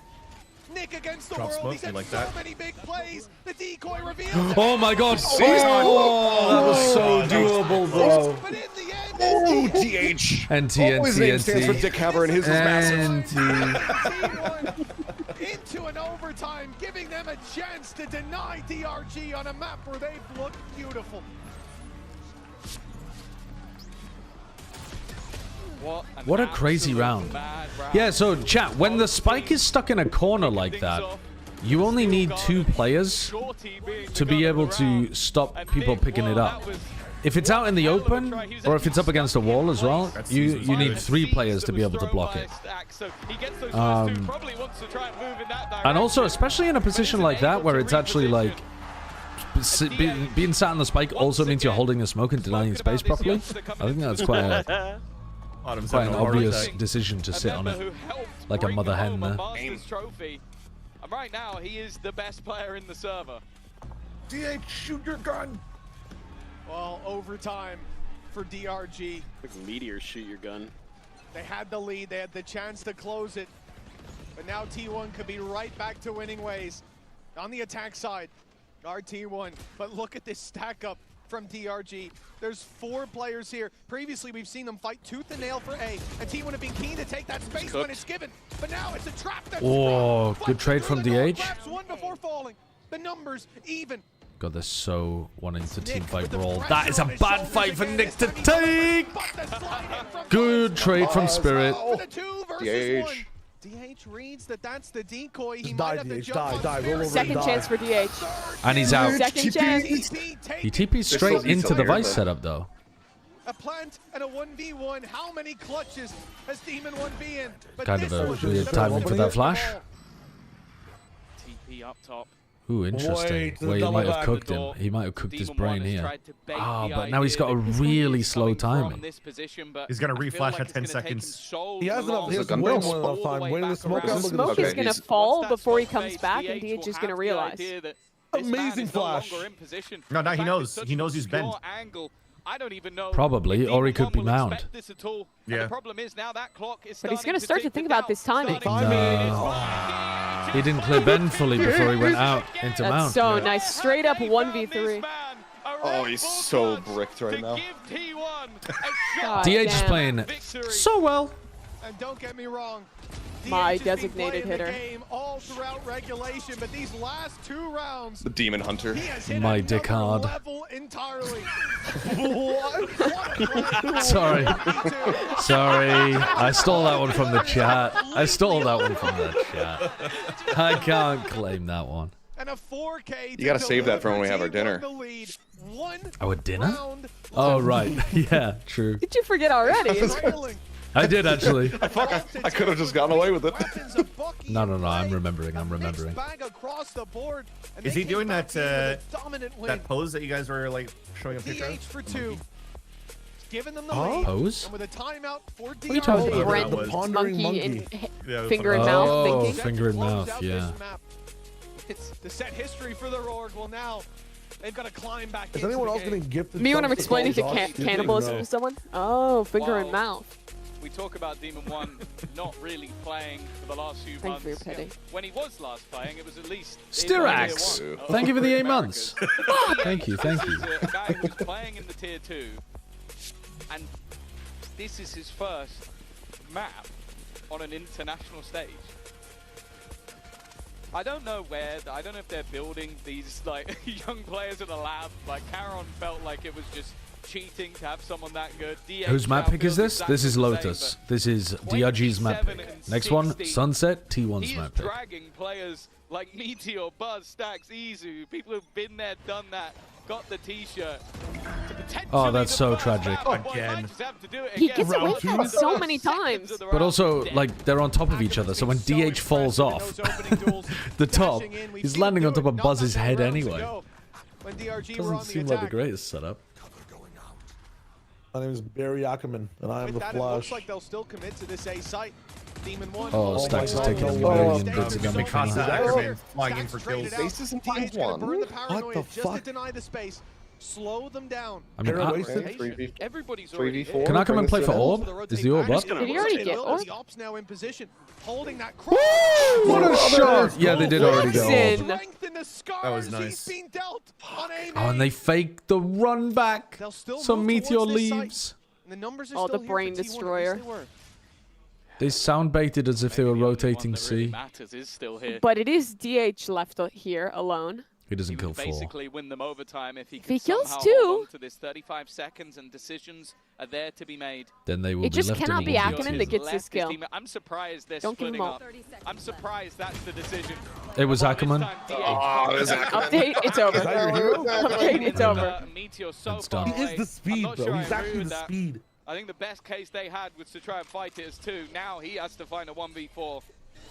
Nick against the world. He's had so many big plays. The decoy reveal. Oh my god. Oh, that was so doable, bro. But in the end, oh, DH. NT. Stands for Dick Haber, and his is massive. Into an overtime, giving them a chance to deny DRG on a map where they've looked beautiful. What a crazy round. Yeah, so chat, when the spike is stuck in a corner like that, you only need 2 players to be able to stop people picking it up. If it's out in the open, or if it's up against a wall as well, you need 3 players to be able to block it. And also, especially in a position like that, where it's actually like, being sat on the spike also means you're holding the smoke and denying space properly. I think that's quite an obvious decision to sit on it, like a mother hen there. And right now, he is the best player in the server. DH, shoot your gun! Well, overtime for DRG. Like meteors, shoot your gun. They had the lead, they had the chance to close it. But now T1 could be right back to winning ways. On the attack side, guard T1. But look at this stack up from DRG. There's 4 players here. Previously, we've seen them fight tooth and nail for A. And T1 have been keen to take that space when it's given. But now it's a trap that's good trade from DH. one before falling. The numbers even. God, they're so wanting to teamfight Brawl. That is a bad fight for Nick to take! Good trade from Spirit. DH. DH reads that that's the decoy. He might have to jump die, roll over. Second chance for DH. And he's out. Second chance. He TP'd straight into the Vice setup, though. A plant and a 1v1. How many clutches has Demon 1v in? But Kind of a weird timing for that flash. TP up top. Ooh, interesting. Well, he might have cooked him. He might have cooked his brain here. Ah, but now he's got a really slow timing. He's going to reflash at 10 seconds. He has enough. He has way more enough time. Waiting to smoke out. The smoke is going to fall before he comes back, and DH is going to realize. Amazing flash. No, now he knows. He knows he's bent. I don't even know. Probably, or he could be mount. Yeah. The problem is now that clock is but he's going to start to think about this timing. No. He didn't clear bend fully before he went out into mount. That's so nice. Straight up 1v3. Oh, he's so bricked right now. DH is playing so well. And don't get me wrong. My designated hitter. Game all throughout regulation, but these last 2 rounds, the Demon Hunter. My dick hard. Entirely. Sorry. Sorry. I stole that one from the chat. I can't claim that one. And a 4K. You gotta save that for when we have our dinner. Our dinner? Oh, right. Yeah, true. Did you forget already? I did, actually. I could have just gotten away with it. No, I'm remembering. Is he doing that that pose that you guys were like showing a picture of? For 2. Giving them the lead. Pose? And with a timeout for What are you talking about? The pondering monkey. Finger in mouth thinking. Finger in mouth, yeah. It's the set history for the Rourke. Well, now they've got to climb back. Is anyone else getting gifted? Me when I'm explaining to cannibalism to someone? Oh, finger in mouth. We talk about Demon 1 not really playing for the last few months. Thank you for your pity. When he was last playing, it was at least... Styrax! Thank you for the 8 months. Thank you. A guy who's playing in the Tier 2, and this is his first map on an international stage. I don't know if they're building these like young players in a lab. Like Caron felt like it was just cheating to have someone that good. Whose map pick is this? This is Lotus. This is DRG's map pick. Next one, Sunset, T1's map pick. Dragging players like Meteor, Buzz, Stacks, Izu, people who've been there, done that, got the t-shirt. Oh, that's so tragic. Again. He gets away from it so many times. But also, like, they're on top of each other, so when DH falls off the top, he's landing on top of Buzz's head anyway. Doesn't seem like the greatest setup. My name is Barry Ackerman, and I am the Flash. It looks like they'll still commit to this A site. Demon 1. Oh, Stacks is taking a million bits again. Ackerman flying in for kills. Bases and Teams 1. What the fuck? Just to deny the space. Slow them down. I mean, everybody's 3v4. Can I come and play for Orb? Is the Orb up? Did he already get Orb? The Ops now in position, holding that Woo! What a shot! Yeah, they did already go Orb. That was nice. Oh, and they faked the run back. So Meteor leaves. Oh, the brain destroyer. They sound baited as if they were rotating C. But it is DH left here alone. He doesn't kill 4. Basically win them overtime if he kills somehow 2. hold on to this 35 seconds and decisions are there to be made. Then they will It just cannot be Ackerman that gets this kill. I'm surprised they're Don't give him splitting all. up. I'm surprised that's the decision. It was Ackerman. Oh, it was Ackerman. Update, it's over. Update, it's over. Meteor so It's far done. He is the speed, I'm not bro. sure He's I actually agree with the that. speed. I think the best case they had was to try and fight it as 2. Now he has to find a 1v4.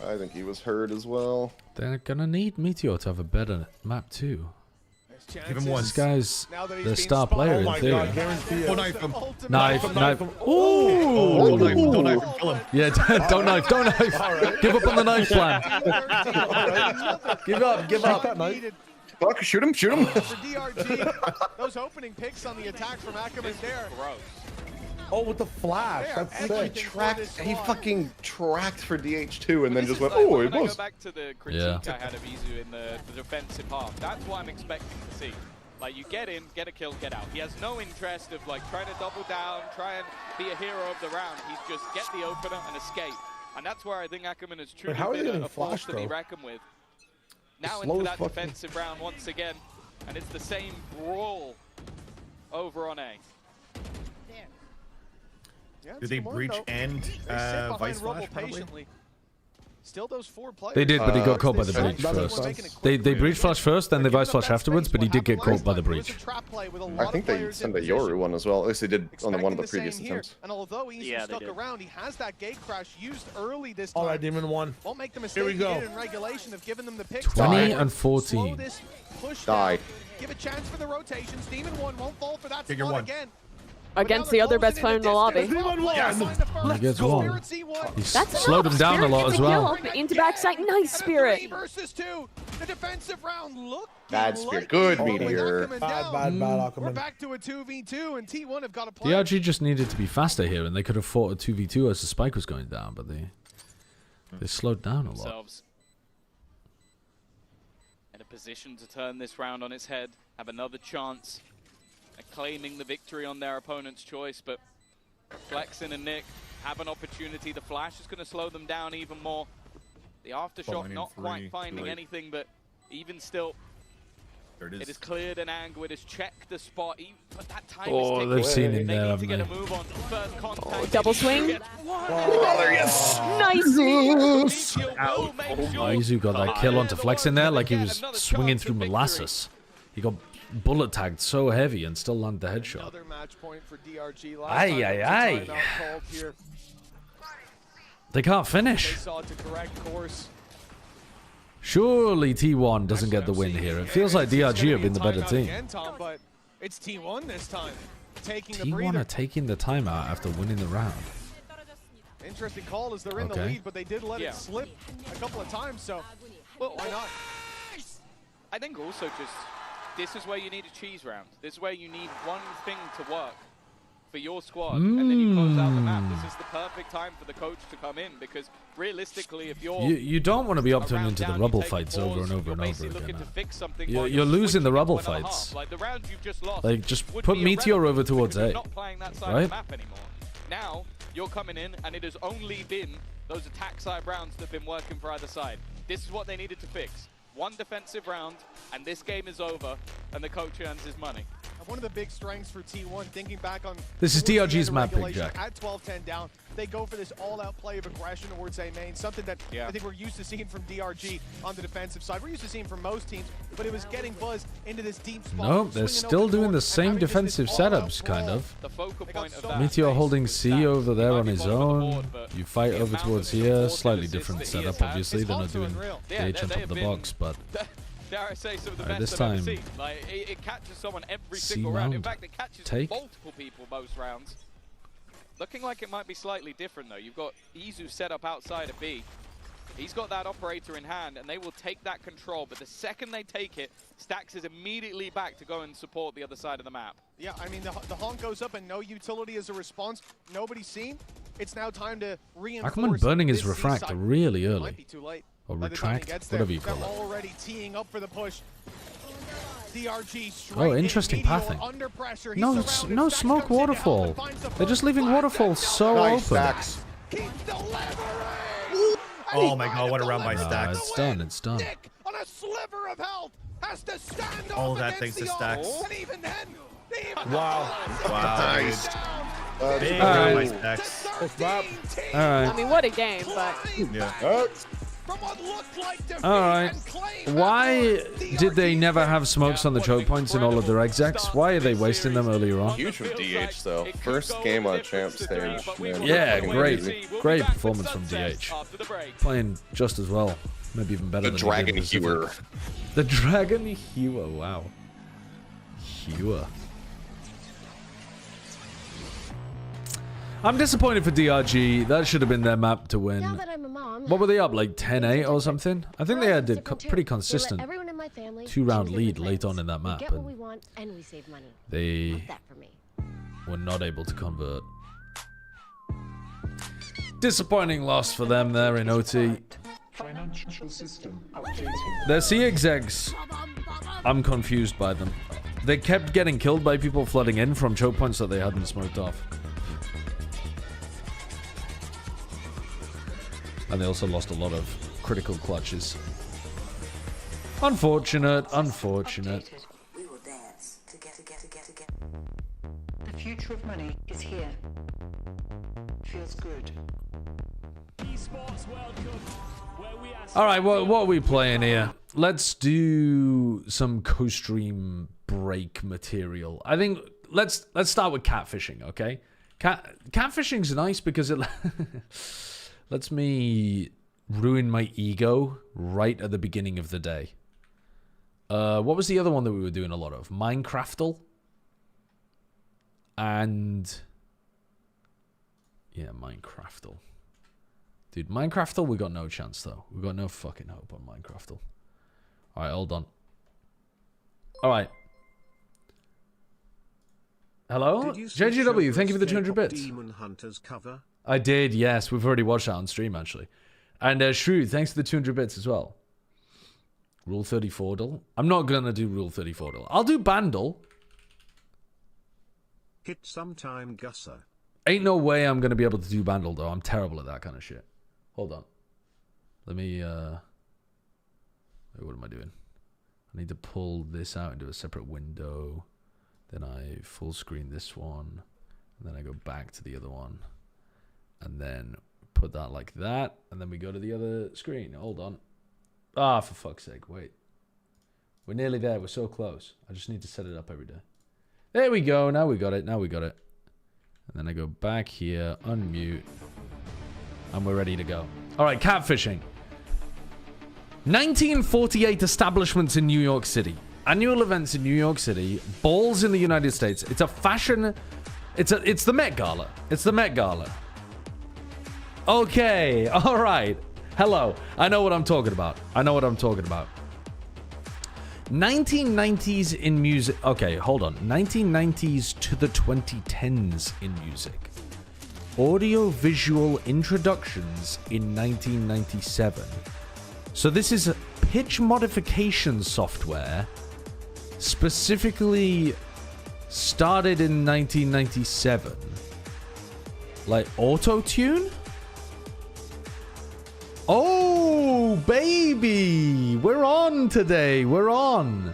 I think he was hurt as well. They're gonna need Meteor to have a better map too. Give him one. This guy's the star Oh player in my theory. God, guarantee Don't it. knife him. Knife. Oh, Don't knife him. Kill him. Yeah, don't knife. Give up on the knife plan. Give up. Fuck, shoot him. For DRG, those opening picks on the attack from Ackerman there. Oh, with the flash. That's sick. He fucking tracked for DH2 and then just went, Like, oh, when it I was. go back to the critique I had of Izu in the defensive half, that's what I'm expecting to see. Like, you get in, get a kill, get out. He has no interest of, like, trying to double down, try and be a hero of the round. He's just get the opener and escape. And that's where I think Ackerman has truly been a force to be reckoned with. Now into that defensive round once again, and it's the same brawl over on A. Yeah, Do they breach and vice flash? Patiently. Still those 4 players. They did, but he got caught by the breach first. They breach flash first, then they vice flash afterwards, but he did get caught by the breach. I think they sent a Yoru one as well. At least they did on one of the previous attempts. And although he's stuck around, he has that gate crash used early this time. All right, Demon 1. Won't make the mistake Here we go. in regulation of giving them the pick. 20 and 14. Die. Give a chance for the rotations. Demon 1 won't fall for that Figure spot one. again. Against the other best player in the lobby. He gets one. He's That's slowed him down a lot as well. Into backside, nice Spirit. Versus 2. The defensive round look. Bad Spirit. Good Meteor. Bad, We're Ackerman. back to a 2v2, and T1 have got a play. DRG just needed to be faster here, and they could have fought a 2v2 as the spike was going down, but they slowed down a lot. In a position to turn this round on its head, have another chance at claiming the victory on their opponent's choice, but Flexin and Nick have an opportunity. The flash is going to slow them down even more. The aftershock not quite finding anything, but even still, it is cleared an angle. It has checked the spot. But that time is ticking. They've seen him there, They need to haven't get a they? move on. First contact. Double swing. Yes. Nice. Izu got that kill onto Flex in there like he was swinging through molasses. He got bullet tagged so heavy and still landed the headshot. Another match point for DRG. Aye. They can't finish. They saw it to correct course. Surely T1 doesn't get the win here. It feels like DRG have been the better team. Again, Tom, but it's T1 this time. Taking the T1 breather. are taking the timeout after winning the round. Interesting call as they're in the lead, but they did let it slip a couple of times, so why not? I think also just, this is where you need a cheese round. This is where you need one thing to work for your squad, and then you close out the map. This is the perfect time for the coach to come in, because realistically, if you're... You don't want to be opting into the rubble fights over and over and over again. You're losing the rubble fights. Like the round you've just lost, Like, just put Meteor over towards A, not playing that side right? of the map anymore. Now, you're coming in, and it has only been those attack side rounds that have been working for either side. This is what they needed to fix. One defensive round, and this game is over, and the coach earns his money. One of the big strengths for T1, thinking back on... This is DRG's map, Big Jack. At 12-10 down, they go for this all-out play of aggression towards A main, something that I think we're used to seeing from DRG on the defensive side. We're used to seeing from most teams, but it was getting Buzz into this deep spot. No, they're still doing the same defensive setups, kind of. The focal point of that Meteor holding C over there on his own. You fight over towards here. Slightly different setup, obviously. They're not doing DH on top of the box, but... Dare I say, some of the this best I've ever time, seen. Like, it catches someone every C single round. In round. fact, it catches Take. multiple people most rounds. Looking like it might be slightly different, though. You've got Izu set up outside of B. He's got that operator in hand, and they will take that control. But the second they take it, Stax is immediately back to go and support the other side of the map. Yeah, I mean, the honk goes up and no utility as a response. Nobody's seen. It's now time to reinforce. Ackerman burning his this refract side. really early. Might be too late. Or By the time he retract, gets there, whatever you they're call it. already teeing up for the push. DRG straight Oh, in, interesting Meteor pathing. under pressure. He's No, surrounded. no Stax smoke comes in to help waterfall. and finds the They're just leaving waterfall so Nice, open. Stax. Oh my god, what a round by Nah, Stax. it's done. It's done. on a sliver of health has to stand All up that against thanks to the odds. Stax. And even then, they even Wow. Wow. Nice. Big All right. stacks. All right. I mean, what a game, but Yeah. All right. Why did they never have smokes on the choke points in all of their execs? Why are they wasting them earlier on? Huge from DH though. First game on champ stage. Man, Yeah, fucking easy. great performance from DH. Playing just as well, maybe even better The than Dragon he did in Hewer. Pacific. The Dragon Hewer, wow. Hewer. I'm disappointed for DRG. That should have been their map to win. Now that I'm a mom, What were they up, like 10-8 or something? I think they had a pretty consistent we let everyone in my family 2-round choose lead different late plans. on in that We map. get what And we want and we save money. they Love that for me. were not able to convert. Disappointing loss for them there in OT. Financial system updating. Their C execs, I'm confused by them. They kept getting killed by people flooding in from choke points that they hadn't smoked off. And they also lost a lot of critical clutches. Unfortunate, unfortunate. We will dance together. The future of money is here. Feels good. All right, what are we playing here? Let's do some co-stream break material. I think let's start with catfishing, okay? Catfishing's nice because it lets me ruin my ego right at the beginning of the day. What was the other one that we were doing a lot of? Minecraftal? And... yeah, Minecraftal. Dude, Minecraftal, we got no chance, though. We got no fucking hope on Minecraftal. Alright, hold on. Alright. Hello? JGW, thank you for the 200 bits. Demon Hunters cover? I did, yes. We've already watched that on stream, actually. And Shrew, thanks for the 200 bits as well. Rule 34 duel. I'm not going to do Rule 34 duel. I'll do Bandle. Hit sometime, Gusser. Ain't no way I'm going to be able to do Bandle, though. I'm terrible at that kind of shit. Hold on. Let me, what am I doing? I need to pull this out into a separate window. Then I full screen this one. And then I go back to the other one. And then put that like that. And then we go to the other screen. Hold on. Ah, for fuck's sake. Wait. We're nearly there. We're so close. I just need to set it up every day. There we go. Now we got it. Now we got it. And then I go back here, unmute, and we're ready to go. All right, catfishing. 1948 establishments in New York City. Annual events in New York City. Balls in the United States. It's a fashion... It's the Met Gala. It's the Met Gala. Okay, all right. Hello. I know what I'm talking about. 1990s in music. Okay, hold on. 1990s to the 2010s in music. Audio-visual introductions in 1997. So this is pitch modification software specifically started in 1997. Like auto-tune? Oh, baby! We're on today. We're on.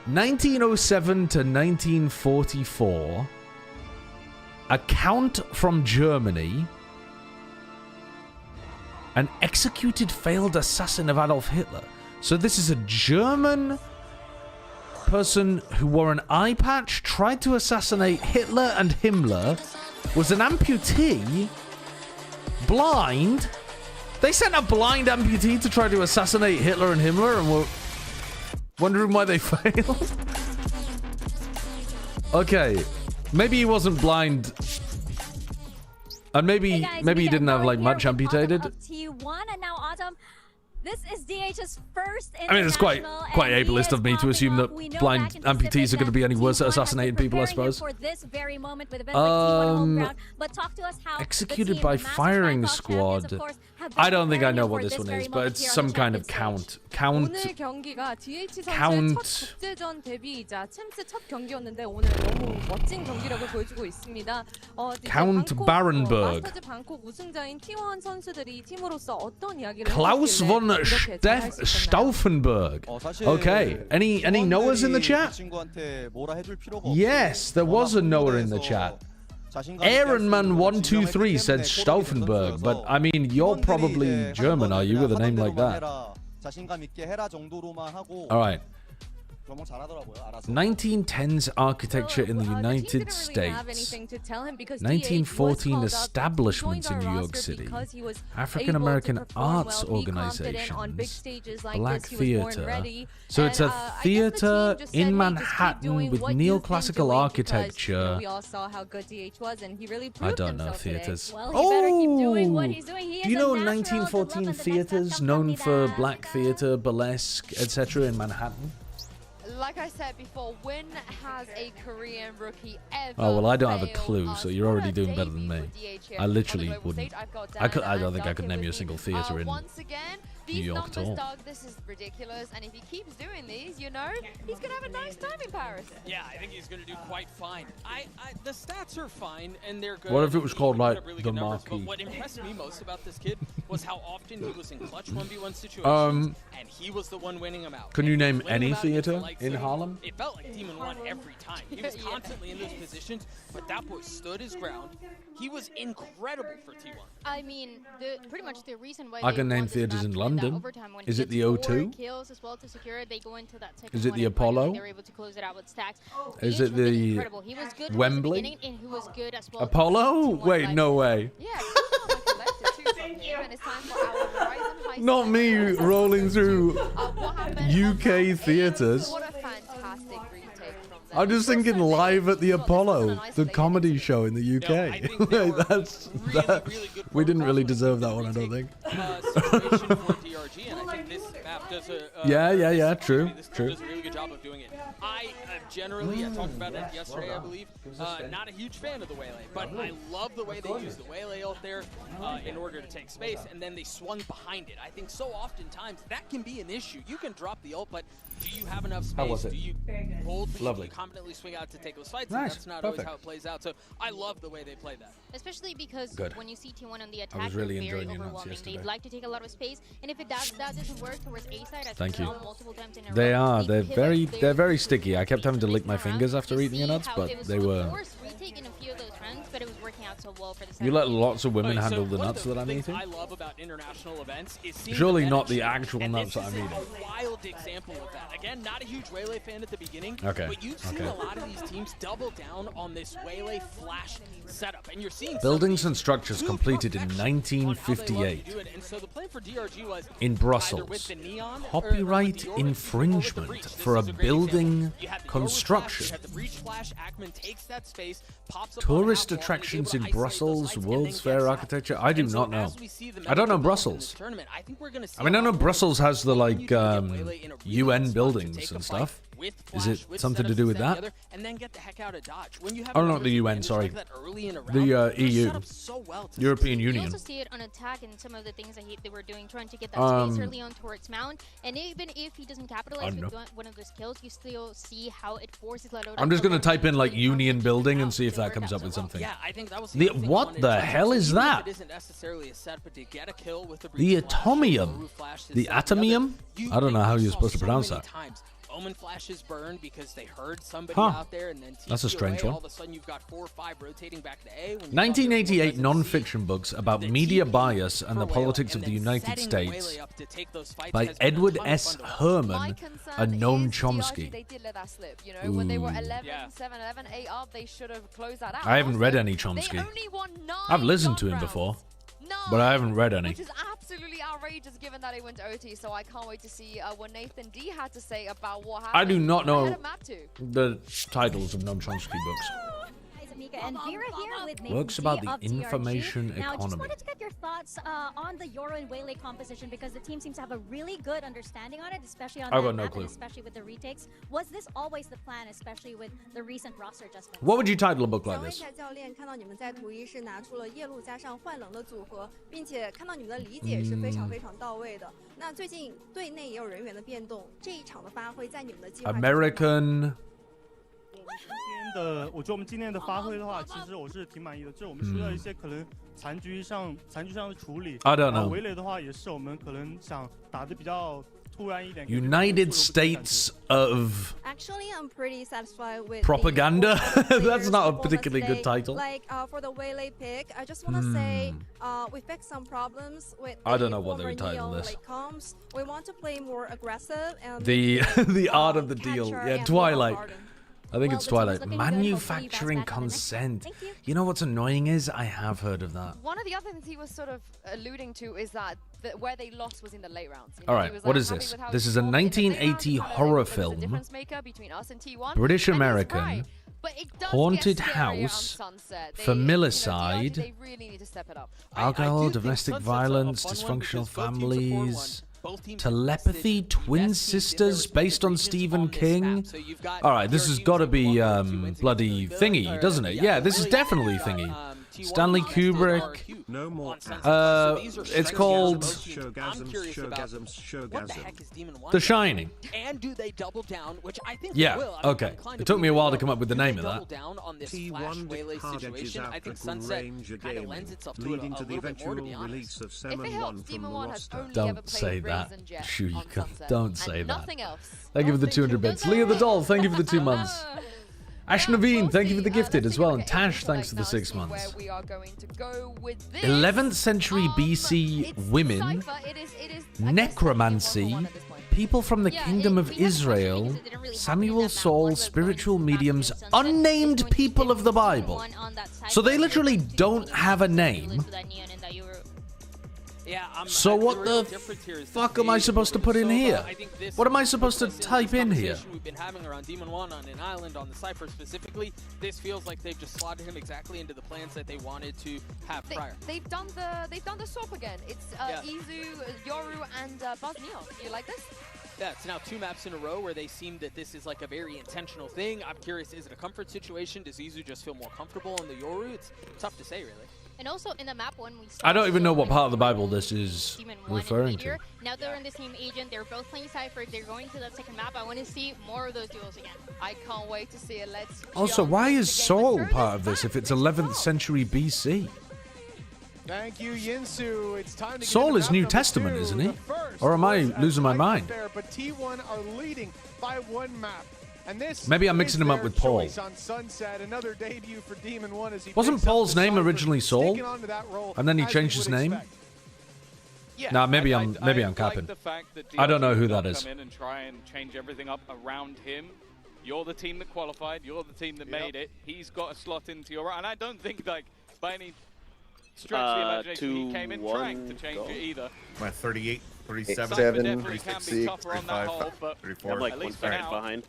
1907 to 1944. A Count from Germany. An executed failed assassin of Adolf Hitler. So this is a German person who wore an eye patch, tried to assassinate Hitler and Himmler, was an amputee... blind. They sent a blind amputee to try to assassinate Hitler and Himmler and were wondering why they failed. Okay. Maybe he wasn't blind. And maybe he didn't have like much amputated. T1 and now Autumn. This is DH's first. I mean, it's quite ableist of me to assume that blind amputees are going to be any worse at assassinating people, I suppose. Executed by firing squad. I don't think I know what this one is, but it's some kind of count count. 오늘 경기가 DH 선수의 첫 국제전 데뷔이자 챔스 첫 경기였는데 오늘 너무 멋진 경기력을 보여주고 있습니다. Count Barenberg. 마스터즈 방콕 우승자인 T1 선수들이 팀으로서 어떤 이야기를 Klaus von Stauffenberg. Okay. Any Noahs in the chat? Yes, there was a Noah in the chat. Ehrenmann123 said Stauffenberg, but I mean, you're probably German, are you, with a name like that? All right. 1910s architecture in the United States. 1914 establishments in New York City. African American arts organizations. Black theater. So it's a theater in Manhattan with neoclassical architecture. I don't know theaters. Oh! Do you know 1914 theaters known for black theater, burlesque, etc. in Manhattan? Like I said before, when has a Korean rookie ever Oh, well, I don't have a clue, so you're already doing better than me. I literally wouldn't. I don't think I could name you a single theater in New York at all. Dog, this is ridiculous, and if he keeps doing these, you know, he's going to have a nice time in Paris. Yeah, I think he's going to do quite fine. The stats are fine, and they're good. What if it was called, like, really the numbers, Marquee? but what impressed me most about this kid was how often he was in clutch 1v1 situations, and he was the one winning them out. Can you name any theater in Harlem? It felt like Demon won every time. He was constantly in those positions, but that boy stood his ground. He was incredible for T1. I mean, pretty much the reason why I can name theaters in London. Is it the O2? Is it the Apollo? Is it the Wembley? Apollo? Wait, no way. Not me rolling through UK theaters. I'm just thinking Live at the Apollo, the comedy show in the UK. We didn't really deserve that one, I don't think. Yeah, true. Does a really good job of doing it. I talked about it yesterday, I believe. Not a huge fan of the Waylay, but I love the way they use the Waylay out there in order to take space, and then they swung behind it. I think so oftentimes that can be an issue. You can drop the ult, but do you have enough space? How was it? Do you hold? Lovely. Do you confidently swing out to take those fights? Nice. And that's not Perfect. always how it plays out. So I love the way they play that. Especially because when you see T1 on the I attack, was really they're very enjoying your notes overwhelming. yesterday. They'd like to take a lot of space, and if that doesn't work towards A side, as Thank we you. saw multiple times in a They row, are. They're pivot very sticky. I kept having to lick my fingers after eating your nuts, but they were. Retake in a few of those rounds, but it was working out so well for the You let lots of women Okay, handle so the one of nuts that I'm eating? I love about international events is seeing Surely the not the change, actual and nuts this that I'm is eating. a wild example of that. Again, not a huge Waylay fan at the beginning, Okay, but you've seen okay. a lot of these teams double down on this Waylay flash setup, and you're seeing Buildings and structures completed in on how they love to 1958 do it. And so the plan for DRG was in either with Brussels. the neon Copyright infringement for a building construction. You had the breach flash, Ackman takes that space, pops up Tourist attractions in Brussels, World's Fair architecture. I do not know. I don't know Brussels. I mean, I know Brussels has the like UN buildings and stuff. Is it something to do with that? And then get the heck out of Dodge. When you have Oh, not the UN, sorry. The EU. European You Union. also see it on attack and some of the things that they were doing, trying to get that space early on towards Mount. And even if he doesn't capitalize with one of those kills, you still see how it forces Lotus. I'm just going to type in like Union building and see if that comes up with something. Yeah, I think that was The what the hell is that? The atomium. The atomium? I don't know how you're supposed to pronounce that. Omen flashes burn because they heard somebody Huh. out there, and then That's a strange one. all of a sudden you've got 4 or 5 rotating back to A. 1988 non-fiction books about media bias and the politics of the United States by Edward S. Herman and Noam Chomsky. They did let that slip. You know, when they were 11, 7, 11, 8 up, they should have closed that out. I haven't read any They Chomsky. only won 9 I've listened to him rounds. before, but I haven't read any. Which is absolutely outrageous given that it went to OT, so I can't wait to see what Nathan D had to say about what happened. I do not I had know a map too. the titles of Noam Chomsky books. Mika, and Vera here with Nathan Works about the of information DRG. Now, just economy. wanted to get your thoughts on the Euro and Waylay composition because the team seems to have a really good understanding on it, especially on I've that got no map clue. and especially with the retakes. Was this always the plan, especially with the recent roster adjustments? What would you title a book like this? 教练看到你们在图一是拿出了夜路加上幻冷的组合，并且看到你们的理解是非常非常到位的。那最近队内也有人员的变动，这一场的发挥在你们的计划。American. 我觉得我们今天的发挥的话，其实我是挺满意的。就是我们除了一些可能残局上的处理 I don't know. 围垒的话，也是我们可能想打得比较突然一点。United States of Actually, I'm pretty satisfied with Propaganda. That's not a particularly good title. Like for the Waylay pick, I just want to say we fixed some problems with. I don't know what they would title this. Comps. We want to play more aggressive and The art of the deal. Yeah, Twilight. I think it's Twilight. looking good. Manufacturing consent. You know what's annoying is I have heard of that. One of the other things he was sort of alluding to is that where they lost was in the late rounds. All right, what is this? This is a 1980 horror film. British American. Haunted house. Familicide. Alcohol, domestic violence, dysfunctional families. Telepathy, twin sisters, based on Stephen King. All right, this has got to be bloody thingy, doesn't it? Yeah, this is definitely thingy. Stanley Kubrick. It's called The Shining. And do they double down? Which I think Yeah, they will. okay. It took me a while to come up with the name of that. Down on this Flash Waylay situation. I think Sunset kind of lends itself to it a little bit more, to be honest. If it helps, Demon 1 has only ever Don't played say that. Raisin Jet Sure, you on can. Sunset, Don't and say that. nothing else. Thank you for the 200 bits. Leah the Doll, thank you for the 2 months. Ash Naveen, thank you for the gifted as well. And Tash, thanks for the 6 months. 11th century BC women, necromancy, people from the kingdom of Israel, Samuel, Saul, spiritual mediums, unnamed people of the Bible. So they literally don't have a name. Yeah, So what the fuck am I supposed to put in here? What am I supposed to type in here? We've been having around Demon 1 on an island on the Cypher specifically. This feels like they've just slotted him exactly into the plans that they wanted to have prior. They've done the swap again. It's Izu, Yoru, and Buzz Neon. You like this? Yeah, it's now 2 maps in a row where they seem that this is like a very intentional thing. I'm curious, is it a comfort situation? Does Izu just feel more comfortable in the Yoru? It's tough to say, really. And also in the map one, we I don't even know what part of the Bible this is referring to. Now they're in the same agent. They're both playing Cypher. They're going to that second map. I want to see more of those duels again. I can't wait to see it. Let's. Also, why is Saul part of this if it's 11th century BC? Thank you, Yinsu. It's time to Saul is New Testament, isn't he? Or am I losing my mind? But T1 are leading by 1 map. And this Maybe I'm mixing him up with Paul. on Sunset, another debut for Demon 1 as he Wasn't Paul's name originally Saul? And then he changed his name? Yeah, Nah, maybe I'm like capping. the fact that I don't know who DRG that is. Come in and try and change everything up around him. You're the team that qualified. You're the team that made it. He's got a slot into your right, and I don't think like by any stretch of the imagination he came in trying to change it either. My 38, 37, Seven, 36, 35, 34. I'm like At 1 least for second now. behind.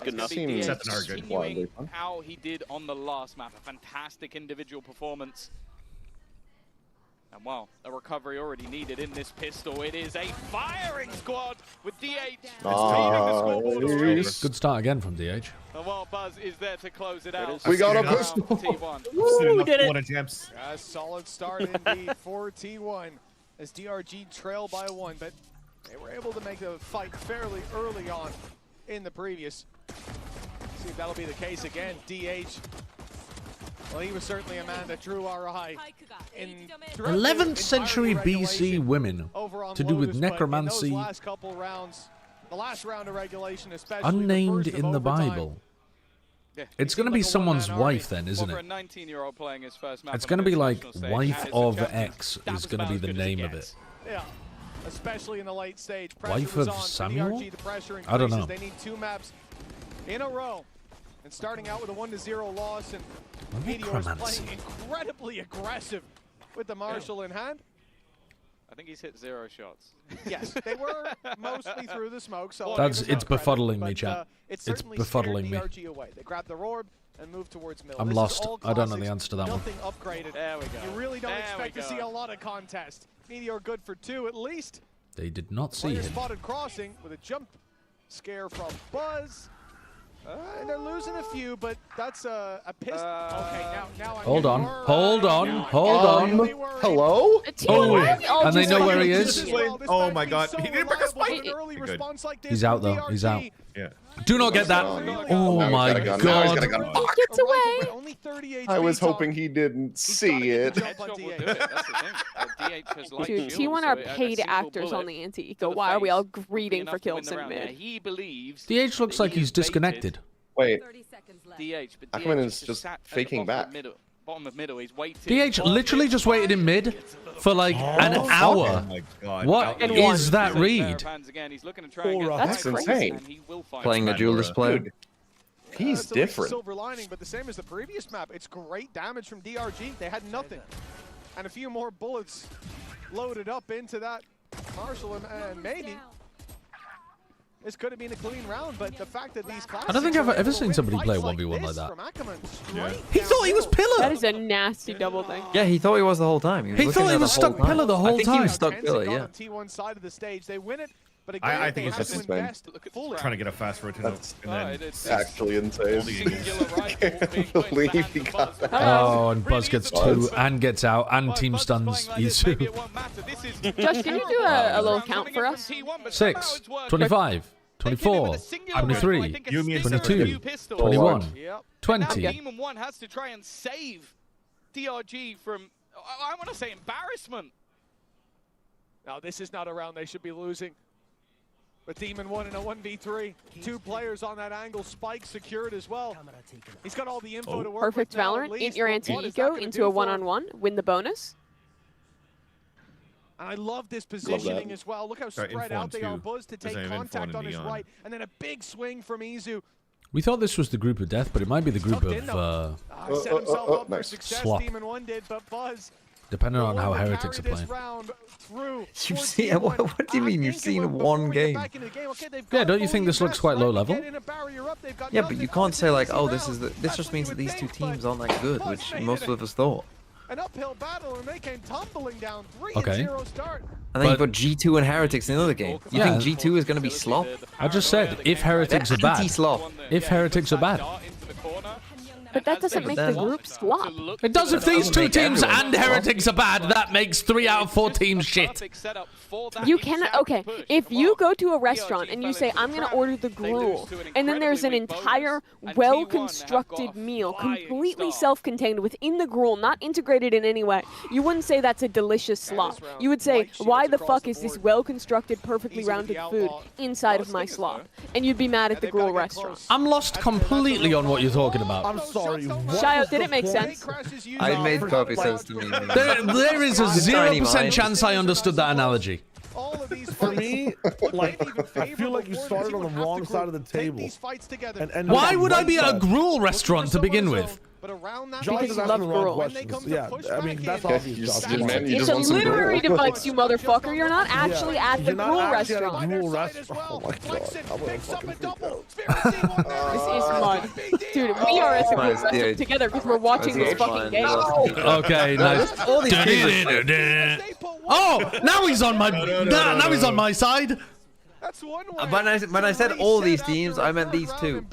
Good enough. Seems Continuing how he did on the last map. A fantastic individual performance. And well, a recovery already needed in this pistol. It is a firing squad with DH. Good start again from DH. And well, Buzz is there to close it out. We got a pistol. Woo, did it. A solid start indeed for T1 as DRG trailed by 1, but they were able to make the fight fairly early on in the previous. See if that'll be the case again. DH, well, he was certainly a man that drew our eye. 11th century BC women to do with necromancy, the last round of regulation, especially unnamed the first in of the overtime. Bible. It's going to be someone's wife then, isn't it? It's going to be like wife of X is going to be the name of it. Yeah, especially in the late stage. Wife Pressure was of on. Samuel? DRG, the pressure I don't increases. know. They need 2 maps in a row. And starting out with a 1-0 loss, and Meteor is playing incredibly aggressive with the Marshall in hand. I think he's hit 0 shots. Yes, they were mostly through the smoke. So It's befuddling me, chat. It's It's befuddling me. DRG away. They grabbed the orb, and move towards middle. I'm lost. I don't know the answer to that one. Nothing upgraded. There we go. You really don't expect to see a lot of contest. Meteor good for 2 at least. They did not see Player him. spotted crossing with a jump scare from Buzz. And they're losing a few, but that's a piss. Okay, now I'm Hold on. worried. Hold on. Hold on. Hello? Oh, and they know where he is. Oh my god. He didn't bring a spike. He's out though. He's out. Yeah. Do not get that. Oh my god. Gets away. I was hoping he didn't see it. Dude, T1 are paid actors on the anti-eco. Why are we all greeting for kills in mid? He believes DH looks like he's disconnected. Wait. DH, but Ackerman DH is just sat at the faking bottom back. Bottom of middle, he's waiting. DH literally just waited in mid for like an hour. Oh my god. What is that read? That's insane. Playing a duelist player. He's different. Silver lining, but the same as the previous map. It's great damage from DRG. They had nothing. And a few more bullets loaded up into that Marshall, and maybe this could have been a clean round, but the fact that these I don't think I've ever seen somebody play a 1v1 like that. He thought he was Pillar! That is a nasty double thing. Yeah, he thought he was the whole time. He thought he was stuck Pillar the whole I think time. he was stuck Pillar, yeah. T1 side of the stage, they win it, but again, I think they it's have just to invest fully. trying to get a fast rotation up. And then Actually insane. I can't believe he got that. Oh, and Buzz gets 2 and gets out and team stuns Isu. Josh, can you do a little count for us? 6, 25, 24, 23, 22, 21, 20. Demon 1 has to try and save DRG from, I want to say, embarrassment. Now, this is not a round they should be losing. But Demon 1 in a 1v3. 2 players on that angle. Spike secured as well. He's got all the info to work Perfect with now, at Valorant, least, int your but what is that anti-eco gonna into do a for one-on-one, win the bonus. And I love this positioning as well. Look how spread out they are. Buzz to take contact on his right. And then a big swing from Izu. We thought this was the group of death, but it might be the group of Set himself up for nice. success. Slop. Demon 1 did, but Buzz Depending on how Heretics are playing. You've seen what do you mean you've seen one game? Yeah, don't you think this looks quite low level? Yeah, but you can't say like, oh, this just means that these two teams aren't that good, which most of us thought. An uphill battle, and they came tumbling down. 3-0 start. And then you've got G2 and Heretics in the other game. You think G2 is going to be slop? I just said, if Heretics are bad. If Heretics are bad. But that doesn't make the group slop. It does if these two teams and Heretics are bad. That makes 3 out of 4 teams shit. You cannot. Okay, if you go to a restaurant and you say, I'm going to order the gruel, and then there's an entire well-constructed meal, completely self-contained within the gruel, not integrated in any way, you wouldn't say that's a delicious slop. You would say, why the fuck is this well-constructed, perfectly rounded food inside of my slop? And you'd be mad at the gruel restaurant. I'm lost completely on what you're talking about. I'm sorry. Shayo, did it make sense? It made perfect sense to me. There is a 0% chance I understood that analogy. For me, like, I feel like you started on the wrong side of the table. And why would I be at a gruel restaurant to begin with? Josh is asking the wrong questions. Yeah, I mean, that's obvious. It's a literary device, you motherfucker. You're not actually at the gruel restaurant. Oh my god. I'm gonna fucking freak out. This is mud. Dude, we are at the gruel restaurant together because we're watching this fucking game. Okay, nice. Oh, now he's on my now he's on my side. When I said all these teams, I meant these two.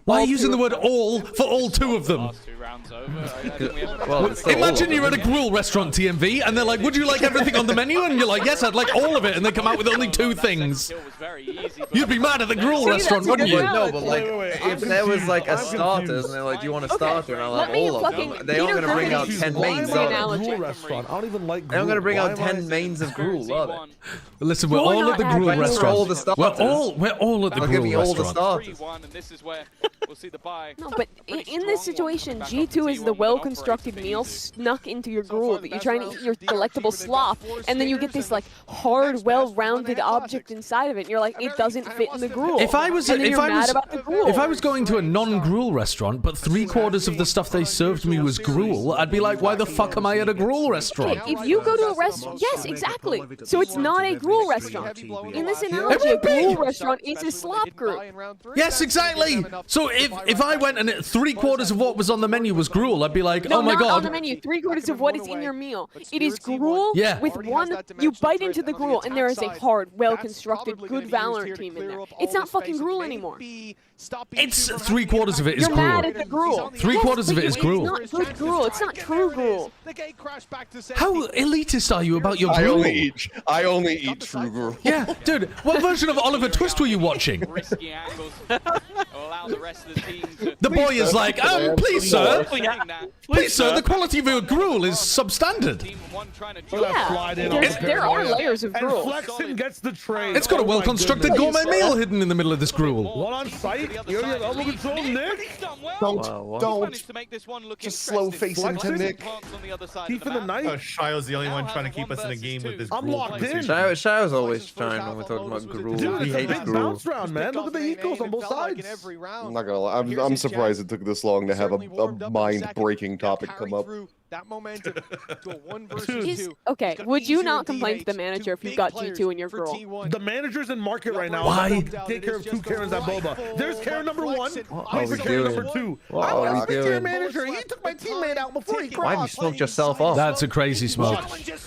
Why are you using the word all for all 2 of them? Well, imagine you're at a gruel restaurant, TMV, and they're like, would you like everything on the menu? And you're like, yes, I'd like all of it. And they come out with only 2 things. You'd be mad at the gruel restaurant, wouldn't you? No, but like, if there was like a starters, and they're like, do you want a starter? And I'm like, all of them. They aren't going to bring out 10 mains, are they? I don't even like gruel. They're not going to bring out 10 mains of gruel, are they? Listen, we're all at the gruel restaurant. We're all at the gruel restaurant. No, but in this situation, G2 is the well-constructed meal snuck into your gruel that you're trying to eat your delectable slop, and then you get this like hard, well-rounded object inside of it. And you're like, it doesn't fit in the gruel. If I was going to a non-gruel restaurant, but 3/4 of the stuff they served me was gruel, I'd be like, why the fuck am I at a gruel restaurant? Okay, if you go to a restaurant, yes, exactly. So it's not a gruel restaurant. In this analogy, a gruel restaurant is a slop group. Yes, exactly. So if I went and 3/4 of what was on the menu was gruel, I'd be like, No, oh my not god. on the menu. 3/4 of what is in your meal. It is gruel Yeah. with one. You bite into the gruel, and there is a hard, well-constructed, good Valorant team in there. It's not fucking gruel anymore. It's 3/4 of it is You're gruel. mad at the gruel. 3/4 of it is gruel. It's not good gruel. It's not true gruel. How elitist are you about your I gruel? only eat true gruel. Yeah, dude, what version of Oliver Twist were you watching? Risky angles allow the rest of the team to... The boy is like, please sir, please sir, the quality of your gruel is substandard. Yeah, there are layers of gruel. And Flexen gets the trade. It's got a Oh my well-constructed goodness. gourmet meal hidden in the middle of this gruel. One on site. You have elbow control, Nick. Don't. Just slow face into Nick. Keep in the night. Shio's the only one trying to keep us in a game with this. I'm locked in. Shio's always trying when we're talking about gruel. Dude, He it's a hates big gruel. bounce round, man. Look at the ecos on both sides. I'm not gonna lie. I'm surprised it took this long to have a mind-breaking topic come up. That momentum to a 1 versus 2. Okay, would you not complain to the manager if you've got G2 in your gruel? The manager's in market right now. Why? Take care of 2 Karens at Boba. There's Karen number 1. Wait for we Karen doing? number 2. What I are we was the tier doing? manager. He took my teammate out before he crossed. Why have you smoked yourself off? That's a crazy smoke.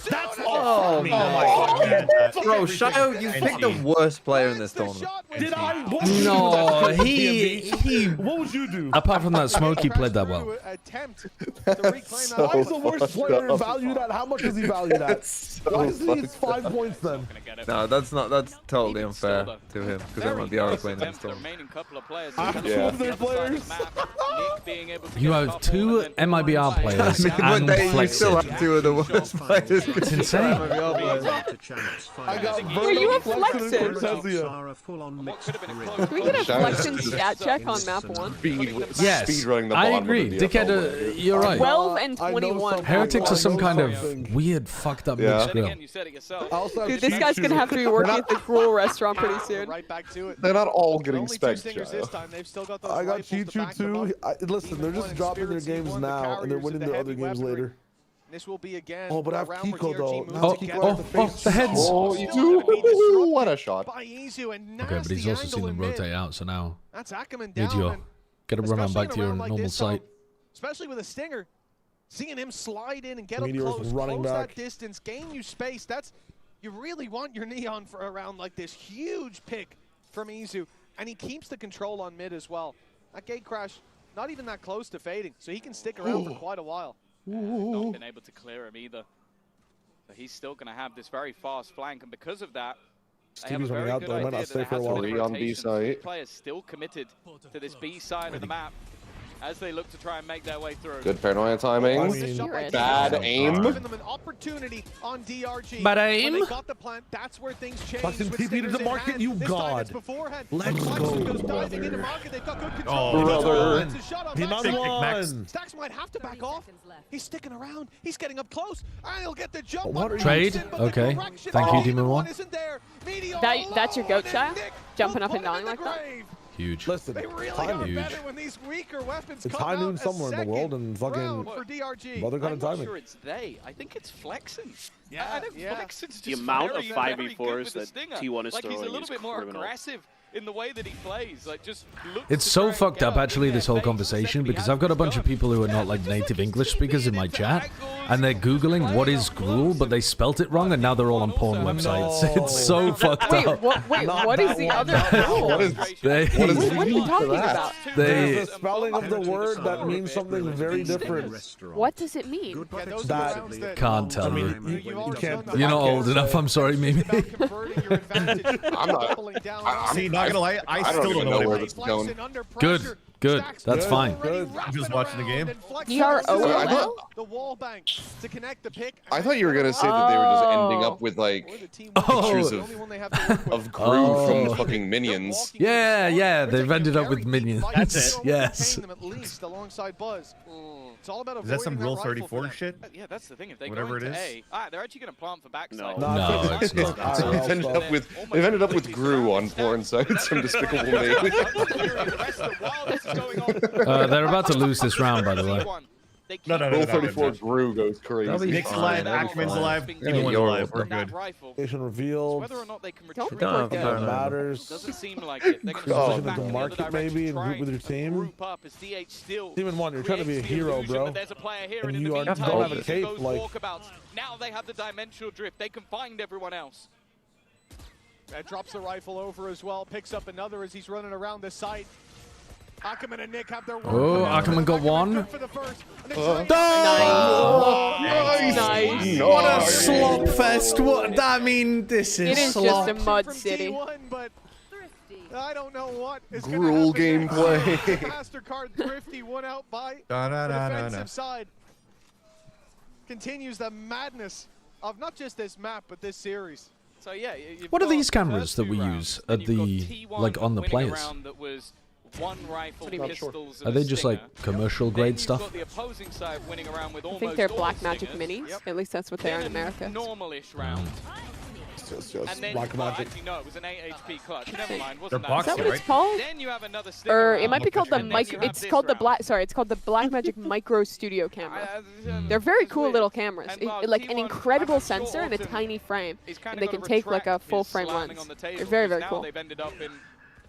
That's Oh my god. Bro, Shio, you picked the worst player in this tournament. Did I? No, he. What would you do? Apart from that smoke, he played that well. So Why is the worst player fucked up. valued at? How much is he valued at? Why is he 5 points then? No, that's totally unfair to him because I'm on DR playing this tournament. Two of their players. You have 2 MIBR players and You still Flexen. have 2 of the worst players. It's insane. I got you have Flexen Flexen. and Cortezia. Can we get a Flexen stat check on map 1? Yes, Speedrunning the I bottom agree. of the DFL. Dickhead, you're right. 12 and 21. Heretics are some kind of weird, fucked up mixed grill. Dude, this guy's gonna have to be working at the gruel restaurant pretty soon. Right back to it. They're not all getting Only 2 spec, stingers this time. They've still got those I got rifles to back G2 them up. too. Listen, they're just dropping their games now and they're winning their other games later. This will be again. Oh, but I have a round where Kiko DRG though. moves Now to Kiko get out Oh, the oh, face. the heads. Oh, you do. What a shot. By Izu and Okay, but he's nasty also seen angle them in mid. rotate out, so now That's Ackerman need down. you and get a run on especially back in to a your round like normal this, Tom, site. especially with a stinger, seeing him slide in and get up Meteor's close, running close back. that distance, gain you space. That's you really want your Neon for a round like this. Huge pick from Izu, and he keeps the control on mid as well. That gate crash, not even that close to fading, so he can stick around for quite a while. Not been able to clear him either. But he's still going to have this very fast flank, and because of that, they have a Stevie's running very out good though. Might idea not that stay there for a has to while. be Three on B rotation. side. Three players still committed to this B side of the map as they look to try and make their way through. Good paranoia timing. Bad aim. Giving them an opportunity on DRG. Bad When aim. they got the plant, that's where things changed. Fucking with TP to stingers the in market, hand. you This time god. it's beforehand. Let's Flexen go, goes diving into brother. market. They've got good Oh, control. brother. It's a shot on Team on backside. one. Stacks might have to back off. He's sticking around. He's getting up close. And he'll get the jump. What on are you Trade? Thompson, but the Okay. correction Thank you, on Demon One. isn't there. Meteor That's your goat, alone, and Shia? Nick Jumping will up and put him down in like the that? grave. Huge. Listen, They really time got huge. better when these weaker weapons It's come high out noon a somewhere in the world second and fucking round for DRG. other kind I'm of not timing. sure it's they. I think it's Flexen. Yeah, I think yeah. Flexen's The just amount very, of very 5v4s good with the that stinger. T1 is like he's a throwing little is bit more criminal. aggressive in the way that he plays. Like just looks It's to so try and fucked get up, up in actually, their this whole face. conversation, Second, he because has I've got a his bunch of gun. people who are not like native English speakers in my chat, and they're Googling what is gruel, but they spelt it wrong, and now they're all on porn websites. It's so fucked Wait, up. what is the other gruel? What is They, what is What are you talking about? There's a spelling of the word that means something very different. What does it mean? Yeah, those are That- the rounds that can't tell you. you've already can't- done that. You're not old enough, I'm sorry, Mimi. It's about converting your advantage, I'm not- doubling down on See, it. not gonna lie, I don't still even don't know know where what this it is going. Flexen under Good, pressure. good. Stacks That's is fine. already Good. wrapping Just watching the around, game. and Flexen DRO? uses I thought- the wall bank to connect the pick. I thought you were gonna say that they were just ending up with Or like the team pictures the of only one they have to work with. of Groove from Oh. the fucking Minions. Yeah, yeah, They're they've taking a ended up very with deep minions. fight. That's They it. don't Yes. retain them at least alongside Buzz. It's all about Is that some avoiding Rule rifle for 34 them. shit? Yeah, that's the thing. If they Whatever go it into is. A, they're actually going to plant for backside. No, it's not. So they've ended up with Gru on porn sites from Despicable Me. They're about to lose this round, by the way. They No. Rule 34 Gru goes crazy. Nick's alive, Ackerman's alive, T1's alive. We're good. Station revealed. Whether or not they can Don't retrieve think That matters. doesn't seem like it. They're going Position to at the market maybe and group with your team. group up as DH still Team 1, you're trying to be a hero, bro. there's a player here, And in you the don't meantime, have a cape, goes like. walkabouts. Now they have the dimensional drift. They can find everyone else. Drops the rifle over as well, picks up another as he's running around the site. Ackerman and Nick have their work. Oh, Ackerman got one. Nice. What a slop fest. What? I mean, this is It is slop. just a mud city. But I don't know what is Gruel gameplay. MasterCard Thrifty one out by Da, da, the da, da, defensive da. side. Continues the madness of not just this map, but this series. So yeah, What are these cameras that we use at the, like, on the players? One rifle, pistols, Are they just like commercial grade stuff? got the opposing side winning around with I think they're Black Magic Minis. At least that's what they are in America. Normal-ish round. Just And then, Black well, Magic. actually, no, it was an 8 HP clutch. Never mind, They're wasn't that? boxy, Is that what it's right? called? Then you have another Or it might be called the and then you have It's this called the round. Black. Sorry, it's called the Black Magic Micro Studio camera. They're very cool little cameras. And, well, Like an T1, incredible I'm sure sensor and a Autumn tiny frame, He's kind and of they gonna can take like a retract full his frame slamming lens. on the table, They're very because very now cool. they've ended up in,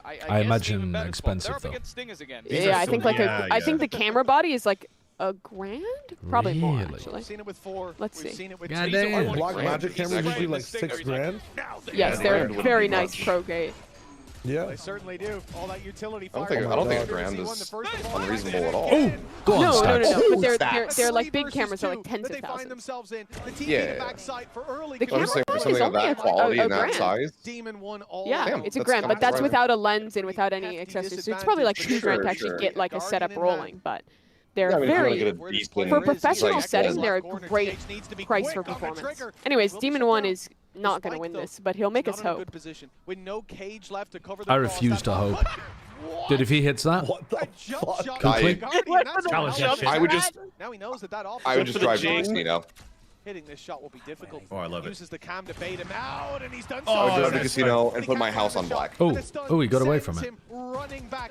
I I guess, imagine even better expensive, spot. They're up though. against Stingers again. Yeah, I think like I think the yeah. camera body is like $1,000, probably more Really? actually. We've seen it with 4. Let's We've see. seen it with God 2. damn. Black Magic cameras usually like $6,000. Yes, they're very nice pro grade. Yeah. They certainly do. All that utility I don't fire. think a grand is unreasonable at all. Oh, go on, No, Stacks. but they're like big cameras. They're like tens of Find thousands. themselves in. The TV Yeah. in the backside for early The I'm just saying for something of that quality and that grand. size. Demon won all. Yeah, Damn, it's a that's grand, but not that's right. without a lens and without any accessories. So it's probably like $2,000 to Sure, actually sure. get like a setup rolling, but they're Yeah, I mean, if you very wanna get a decent, for professional like, setting. They're a corner, great TH needs to be price quick for on the performance. trigger. Anyways, Will Demon shut 1 down. is not going to Despite win the- this, but he'll make not us in a hope. good position. With no cage left to cover the I cross, refuse that to ball- hope. Dude, if he hits that, What the Jump fuck? shot Quickly. by Guardian, that's Challenge what that else. shit. I would just, Now he knows that I would just for the drive jinx. casino. hitting this shot will be difficult. Oh, I love it. Uses the cam to bait him out, and he's done so. I would drive the that's casino and put my house on black. Oh, he got away from it. Him running back.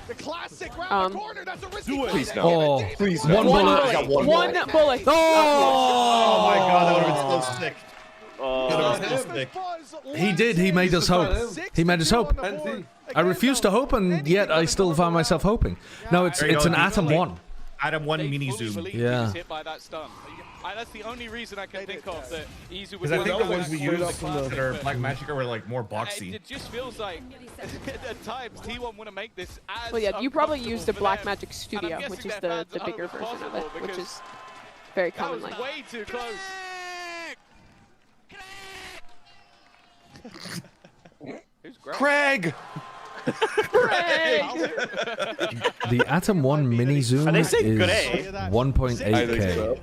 The classic round the corner. That's a risky play. Please no. Oh, Please one no. bullet. He's got one One bullet. bullet. Oh my god, that would have been so sick. Oh, That would have been so sick. He did. He made us hope. He made us hope. I refused to hope, and yet I still found myself hoping. No, it's There you it's go. an Atom 1. Atom 1 They mini fully zoom. believe he Yeah. was hit by that stun. That's the only reason I can think of that Izu was Because I think the going ones we for use classic, that are but Black Magic are like more boxy. It just feels like at times T1 want to make this as Well, yeah, you probably use the uncomfortable for Black them. Magic And I'm Studio, guessing which is their the fans bigger are version of it, impossible which because is very that was common. Like way too close. Who's Craig! The Atom 1 mini zoom Are they is saying Grey? 1.8K.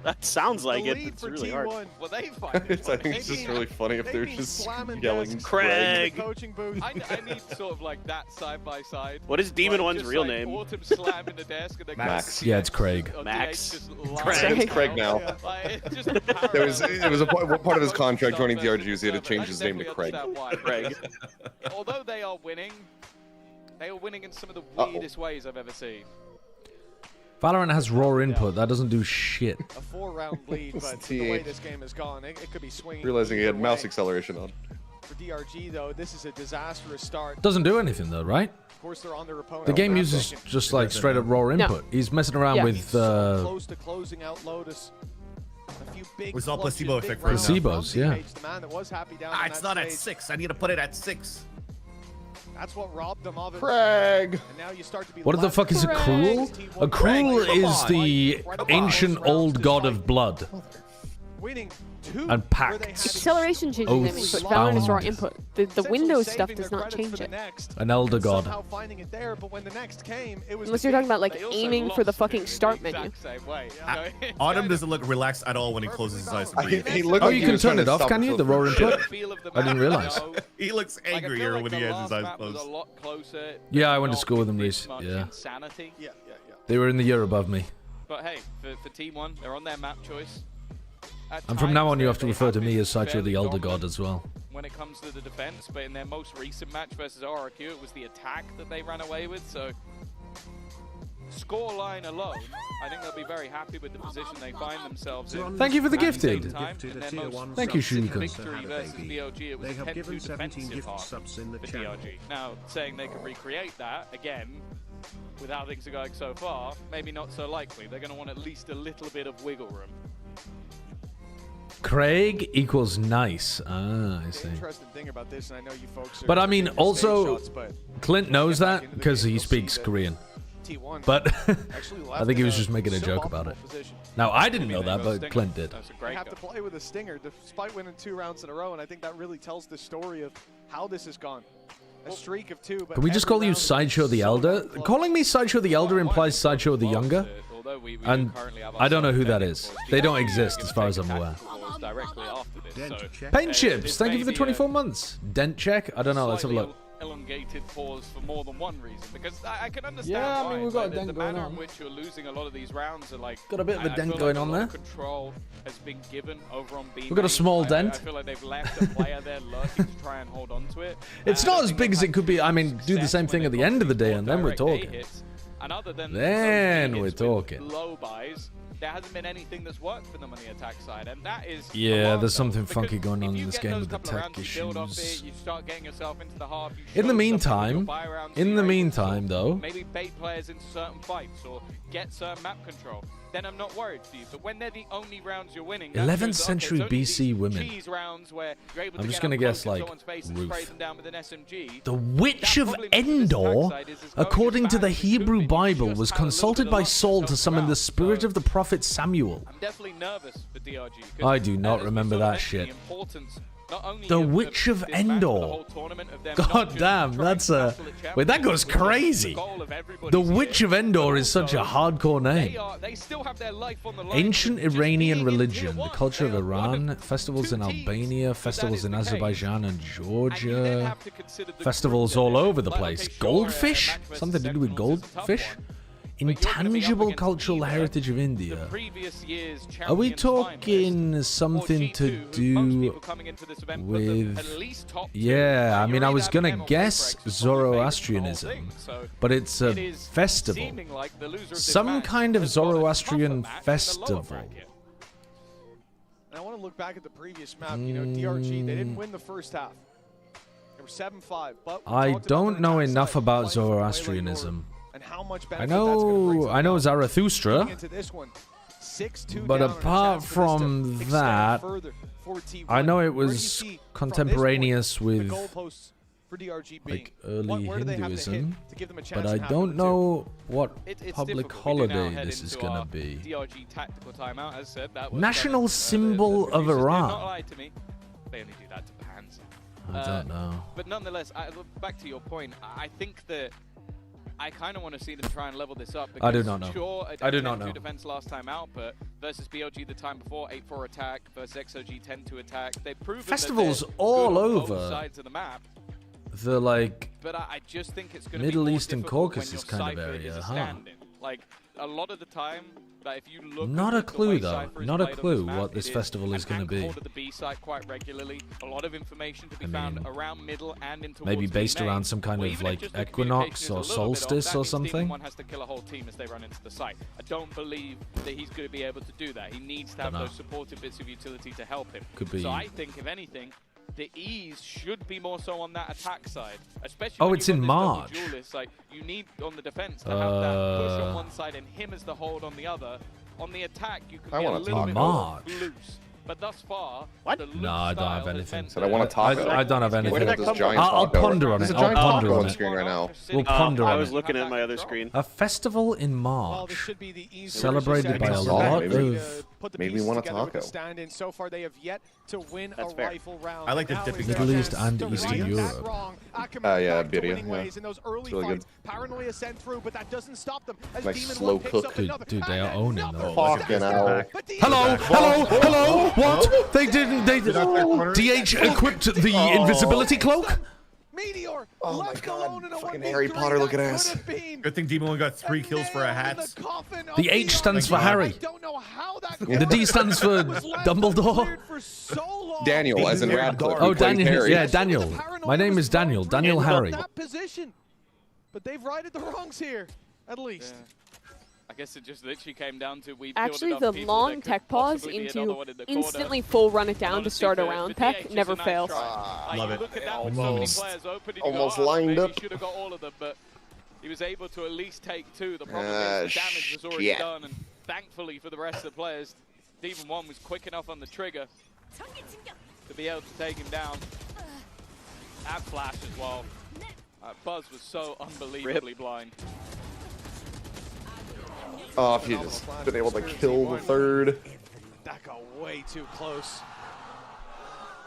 That sounds like it. It's really hard. Well, they find it. I think it's just really funny if they're just yelling Craig. Coaching booth. I need sort of like that side by side. What is Demon Like, One's just real like name? Autumn slamming the desk and then Max. Yeah, it's Craig. Max. Craig. It's Craig now. There was a part of his contract joining DRG was he had to change his name to Craig. Craig. Although they are winning in some of the weirdest ways I've ever seen. Valorant has raw input. That doesn't do shit. A 4-round lead, but the way this game has gone, it could be swinging. Realizing he had either mouse way. acceleration on. For DRG, though, this is a disastrous start. Doesn't do anything though, right? Of course, they're on their opponent. The game uses just like straight up raw input. He's messing around with close to closing out Lotus. A few big We saw clutches, placebo big effect rounds first. from Placebos, yeah. DH, the man that was happy down Ah, on it's that not at stage. 6. I need to put it at 6. That's what robbed them of it. Craig! And now you start to be What the fuck is a cruel? A cruel is the ancient old god of blood. winning 2 and packed. Acceleration changes Oaths input. Valorant is raw bound. input. The Windows stuff does not change it. An elder god. Somehow finding it there, but when the next came, it was Unless you're talking about like aiming for the fucking start menu. Autumn doesn't look relaxed at all when he closes his eyes to breathe. He looked Oh, like you he can was turn trying it to off, stop can you? himself The raw from input? shit. I didn't realize. He looks angrier when he has his eyes closed. Yeah, I went to school with them, Reese. Yeah. They were in the year above me. But hey, for T1, they're on their map choice. And from now on, you have to refer to me as Saicho the Elder God as well. When it comes to the defense, but in their most recent match versus RRQ, it was the attack that they ran away with, so... scoreline alone, I think they'll be very happy with the position they find themselves in. Thank you for the gifted. Thank you, Shuka. Victory versus DRG, it was They have 10-2 given 17 defensive gift half subs in the for channel. DRG. Now, saying they can recreate that again, with how things are going so far, maybe not so likely. They're going to want at least a little bit of wiggle room. Craig equals nice. Ah, I see. Interesting thing about this, and I know you folks are But I mean, taking also, shots, but Clint knows that because he speaks Korean. T1 But actually I think he was left just in a making a joke about suboptimal it. position. Now, I didn't know that, but Clint did. They have to play with a stinger despite winning 2 rounds in a row, and I think that really tells the story of how this has gone. A streak of 2. But Can we just call you Sideshow the Elder? Calling me Sideshow the Elder implies Sideshow the Younger. And I don't know who that is. They don't exist as far as I'm aware. Paint Chips, thank you for the 24 months. Dent check? I don't know, let's have a look. Elongated pause for more than one reason, because I can understand Yeah, I why. mean, we've got a the dent going manner on. in which you're losing a lot of these rounds are like Got a bit of a dent feel going like on a lot there. of control has been given over on B. We've got a small I dent. feel like they've left a player there lurking to try and hold on to it. It's not as big as it could be. I mean, do the same thing at the end of the day, and then we're talking. And other than Then we're talking. low buys, there hasn't been anything that's worked for them on the attack side, and that is Yeah, there's something funky going on in this game with the tech issues. you start getting yourself into the half. In the meantime, though, maybe bait players into certain fights or get certain map control. Then I'm not worried for you. But when they're the only rounds you're winning, 11th century BC women. I'm just gonna guess like Ruth. The Witch of Endor, according to the Hebrew Bible, was consulted by Saul to summon the spirit of the prophet Samuel. I'm definitely nervous for DRG. I do not remember that shit. The Witch of Endor. God damn, that's a... Wait, that goes crazy. The Witch of Endor is such a hardcore name. Ancient Iranian religion, the culture of Iran, festivals in Albania, festivals in Azerbaijan and Georgia, festivals all over the place. Goldfish? Something to do with goldfish? Intangible cultural heritage of India. Are we talking something to do with... Yeah, I mean, I was gonna guess Zoroastrianism, but it's a festival. Some kind of Zoroastrian festival. And I want to look back at the previous map. You know, DRG, they didn't win the first half. They were 7-5, but I don't know enough about Zoroastrianism. And how much I know Zarathustra, but apart from that, I know it was contemporaneous with like early Hinduism, but I don't know what public holiday this is gonna be. National symbol of Iran. They only do that to Panzer. I don't know. But nonetheless, back to your point, I think that I kind of want to see them try and level this up. I do not know. Sure, I do not know. 10-2 defense last time out, but versus BLG the time before, 8-4 attack versus XOG 10-2 attack. They've proven Festivals that all good on over both sides of the map. The like But I just think it's going to Middle be more Eastern difficult Caucasus when your kind of Cypher area, is a huh? stand-in. Like a lot of the time, like if you look Not at a the clue way though. Cypher is Not a played on clue this map, what this it festival is going to be. an anchor to the B side quite regularly. A lot of information to be found around middle and into Maybe based around some kind of like equinox or solstice or something. One has to kill a whole team as they run into the site. I don't believe that he's going to be able to do that. He needs to have Dunno. those supportive bits of utility to help him. Could be. So I think, if anything, the ease should be more so on that attack side, especially. Oh, when it's you've in got this March. double duelist. Like you need on the defense to have that push on one side and him as the hold on the other. On the attack, you can I be a wanna little talk bit March. more loose. But thus far, What? No, I don't have anything. Said I want to talk. I don't have anything. Where did that come from? I'll ponder on There's it. a I'll giant ponder taco on on it. the screen right now. We'll ponder I on was it. looking at my other screen. A festival in March, celebrated by a lot of Maybe want a taco. Stand-in. So far, they have yet to win That's a fair. rifle round. I like the Now dipping is Middle their East chance and to Eastern right that Europe. wrong. Akamai Yeah, back to Birria, winning yeah. ways in those early It's really fights. Paranoia sent through, but that doesn't stop them. As Nice Demon slow One picks cook. up Dude, another. dude, they are And owning another those. one. Fucking hell. But the Hello, Eagles- hello. What? They didn't. DH equipped the invisibility cloak. Meteor Oh my left god, alone in a fucking 1v3 Harry Potter looking that ass. could have been Good thing Demon only got 3 kills for a nail in hat. the coffin of The H stands for DRG. Harry. I don't know how that The D stands for was left Dumbledore. uncleared for so long. Daniel, as in Radcliffe. Oh, who plays Daniel. Harry. Yeah, Daniel. My name is Daniel. Daniel Harry. That position, but they've righted the wrongs here, at least. I guess it just literally came down to we actually the long tech pause into instantly full run it down to start a round tech never fails. Love it. Almost lined up. Should have got all of them, but he was able to at least take 2. The problem is the damage was already done, and thankfully for the rest of the players, Demon 1 was quick enough on the trigger to be able to take him down. That flash as well. Buzz was so unbelievably blind. Oh, if you just been able to kill the third. That got way too close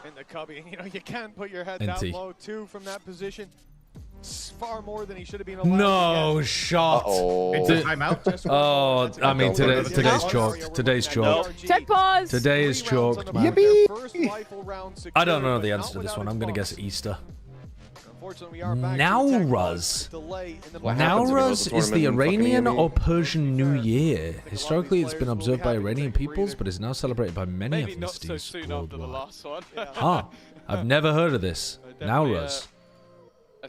in the cubby. You know, you can't put your head that low too from that position. It's far more than he should have been allowed. No shot. It's a timeout. Oh, I mean today's chalked. Today's chalked. Tech pause. Today is chalked, man. Yippee! I don't know the answer to this one. I'm gonna guess Easter. Nowruz. Nowruz is the Iranian or Persian New Year. Historically, it's been observed by Iranian peoples, but is now celebrated by many ethnicities worldwide. I've never heard of this. Nowruz.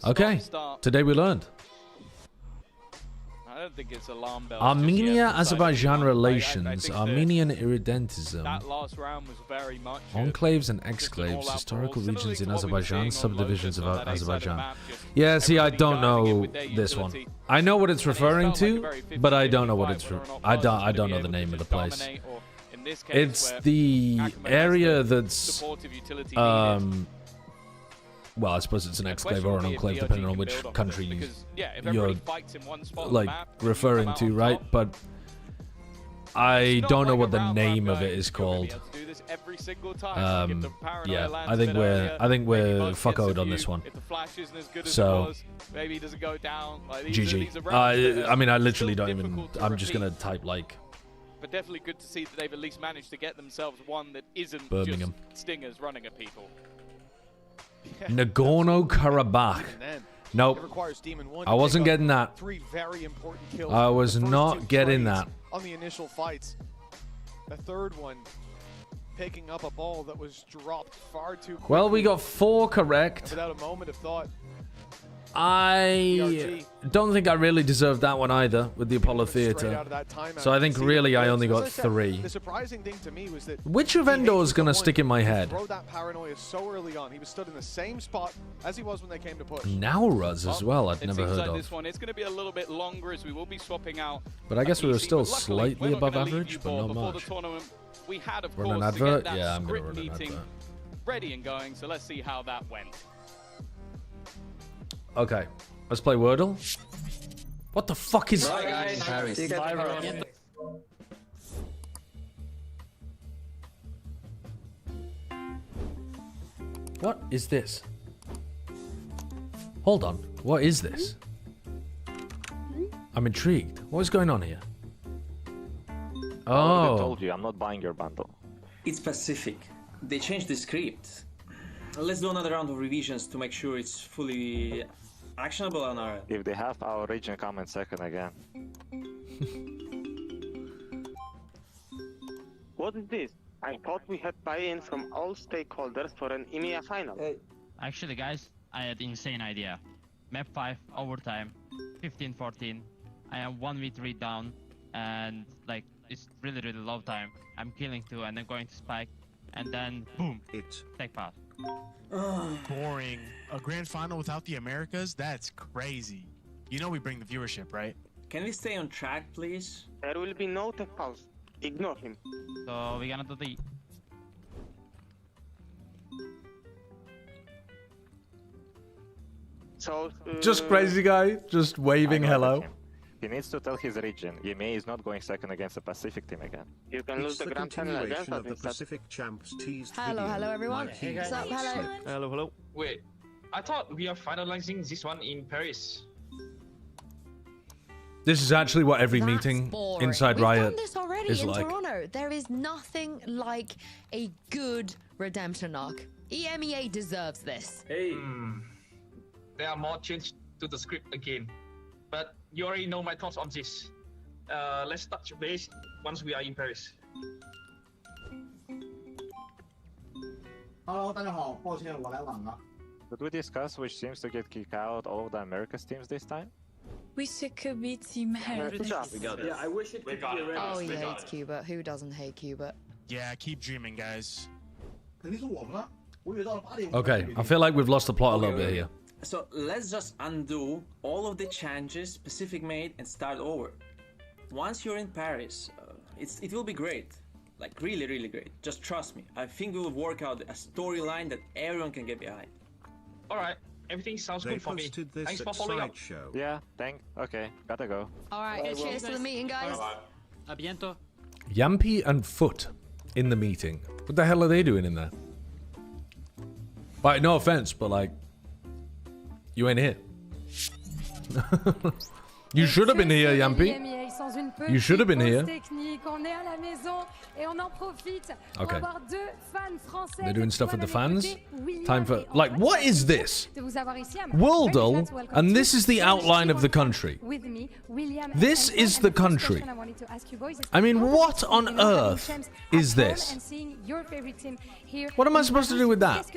Okay, today we learned. I don't think it's alarm bells. Armenia-Azerbaijan relations, Armenian irredentism, that last round was very much enclaves and exclaves, historical regions in Azerbaijan, subdivisions of Azerbaijan. Yeah, see, I don't know this one. I know what it's referring to, but I don't know what it's. I don't know the name of the place. It's the area that's well, I suppose it's an exclave or an enclave, depending on which country you're like referring to, right? But I don't know what the name of it is called. Yeah, I think we're fuck-owed on this one. So, GG. I mean, I literally don't even. I'm just gonna type like. But definitely good to see that they've at least managed to get themselves one that isn't Birmingham. Just stingers running at people. Nagorno-Karabakh. Nope. I wasn't getting that. I was not getting that. On the initial fights. The third one picking up a ball that was dropped far too quickly. Well, we got 4 correct. Without a moment of thought. I don't think I really deserved that one either with the Apollo Theater. So I think really I only got 3. The surprising thing to me was that which of Endor is going to stick in my head? Throw that paranoia so early on. He was stood in the same spot as he was when they came to push. Nowruz as well, I'd never heard of. This one, it's going to be a little bit longer as we will be swapping out. But I guess we were still slightly above average, but not much. We had, of run an advert? Yeah, I'm going to run an advert. Ready and going, so let's see how that went. Okay, let's play Wordle. What the fuck is... Bye, guys. What is this? Hold on, what is this? I'm intrigued. What is going on here? Oh. I told you, I'm not buying your bundle. It's Pacific. They changed the script. Let's do another round of revisions to make sure it's fully actionable on our end. If they have our region come in second again. What is this? I thought we had buy-in from all stakeholders for an EMEA final. Actually, guys, I had an insane idea. Map 5, overtime, 15-14. I am 1v3 down, and like, it's really low time. I'm killing 2 and then going to spike, and then boom, take path. Boring. A grand final without the Americas? That's crazy. You know we bring the viewership, right? Can we stay on track, please? There will be no tech pause. Ignore him. So we're gonna do the... So, just crazy guy, just waving hello. He needs to tell his region. EMEA is not going second against the Pacific team again. You can lose the grand final against of the Pacific champs teased hello everyone. Hey guys. What's up? Hello. Wait, I thought we are finalizing this one in Paris. This is actually what every meeting boring. inside We've Riot done this already is in like. Toronto. There is nothing like a good redemption arc. EMEA deserves this. Hey. There are more changes to the script again, but you already know my thoughts on this. Let's touch base once we are in Paris. Hello, 大家好，抱歉我来晚了。Did we discuss which teams to get kicked out all of the Americas teams this time? Oui, c'est que B team Heretics. Yeah, I wish it could be a Oh, he hates Cuba. Who doesn't hate Cuba? Yeah, keep dreaming, guys. Okay, I feel like we've lost the plot a little bit here. So let's just undo all of the changes Pacific made and start over. Once you're in Paris, it will be great. Like really, really great. Just trust me. I think we will work out a storyline that everyone can get behind. All right, everything sounds good for me. Thanks for following up. Yeah, okay, gotta go. All right, cheers to the meeting, guys. A biento. Yampy and Foot in the meeting. What the hell are they doing in there? Like, no offense, but like, you ain't here. You should have been here, Yampy. You should have been here. Okay. They're doing stuff with the fans. Time for... Like, what is this? Worldle, and this is the outline of the country. This is the country. I mean, what on earth is this? What am I supposed to do with that?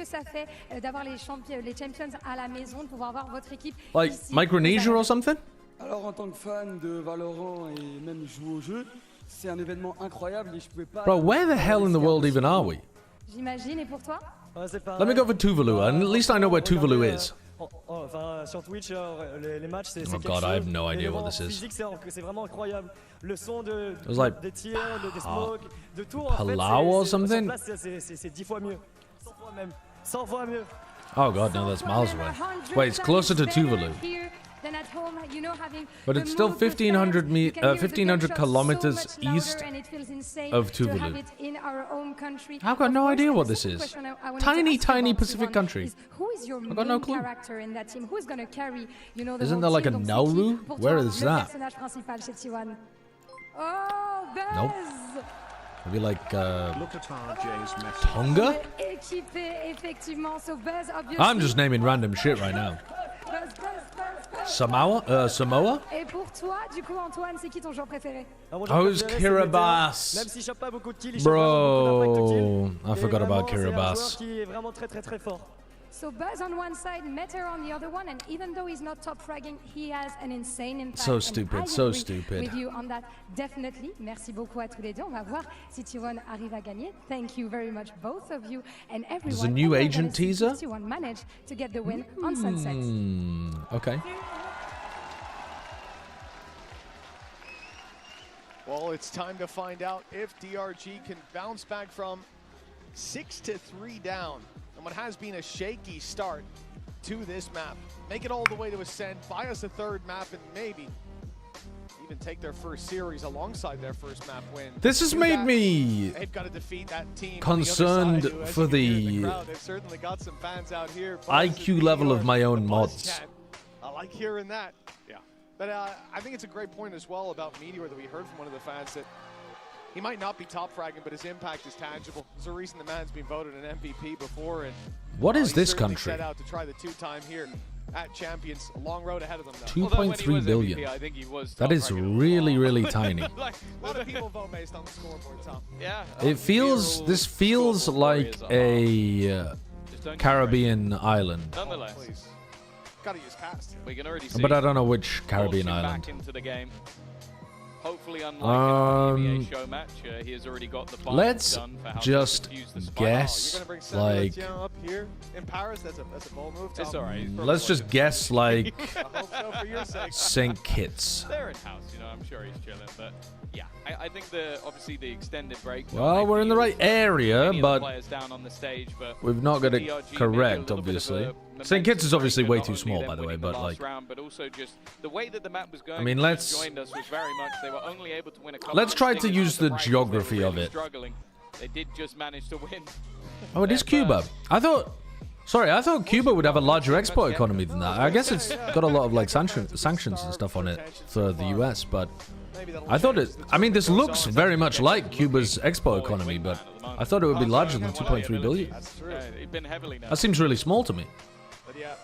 Like, Micronesia or something? Alors en tant que fan de Valorant et même jouer au jeu, c'est un événement incroyable et je pouvais pas. Bro, where the hell in the world even are we? J'imagine, et pour toi? Let me go for Tuvalu, and at least I know where Tuvalu is. Enfin, sur Twitch, les matchs, c'est Oh god, I have no idea what this is. C'est vraiment incroyable. Le son de like des tirs, de smoke, de tout. Palau or something? C'est 10 fois mieux. 100 fois même. 100 fois mieux. Oh god, no, that's miles away. Wait, it's closer to Tuvalu. But it's still 1,500 kilometers east of Tuvalu. I've got no idea what this is. Tiny, tiny Pacific country. I've got no clue. Isn't there like a Nauru? Where is that? Nope. Maybe like Tonga? I'm just naming random shit right now. Samoa? Samoa? Et pour toi, du coup, Antoine, c'est qui ton joueur préféré? Who's Kiribati? Bro, I forgot about Kiribati. So Buzz on one side, Meteor on the other one, and even though he's not top fragging, he has an insane impact. So stupid, so stupid. With you on that, definitely. Merci beaucoup à tous les deux. On va voir si T1 arrive à gagner. Thank you very much, both of you and everyone. There's a new agent teaser. T1 managed to get the win on Sunset. Okay. Well, it's time to find out if DRG can bounce back from 6-3 down. And what has been a shaky start to this map. Make it all the way to Ascent, buy us a third map, and maybe even take their first series alongside their first map win. This has made me concerned for the IQ level of my own mods. I like hearing that. Yeah. But I think it's a great point as well about Meteor that we heard from one of the fans that he might not be top fragging, but his impact is tangible. There's a reason the man's been voted an MVP before. And what is this country? Set out to try the two-time here at Champions. A long road ahead of them, though. 2.3 billion. MVP, that is really, really tiny. Like, a lot of people vote based on the scoreboard, Tom. Yeah. It feels, this feels like a Caribbean island. Nonetheless. Gotta use cast. We can already see. But I don't know which Caribbean island. Back into the game. Hopefully, unlike in an NBA show match, he has already got the let's done for how just guess, like, up here in Paris. That's a bold move, Tom. It's alright. Let's just guess, like, St. Kitts. They're in house, you know. I'm sure he's chilling, but yeah, I think obviously the extended break. Well, we're in the right area, but down on the stage, but we've not got it correct, obviously. St. Kitts is obviously way too small, by the way, but like, but also just the way that the map was going. I mean, let's. Joined us was very much they were only able to win a couple. Let's try to use the geography of it. They did just manage to win. Oh, it is Cuba. I thought Cuba would have a larger export economy than that. I guess it's got a lot of like sanctions and stuff on it for the US, but I thought it. I mean, this looks very much like Cuba's export economy, but I thought it would be larger than 2.3 billion. That seems really small to me. But yeah,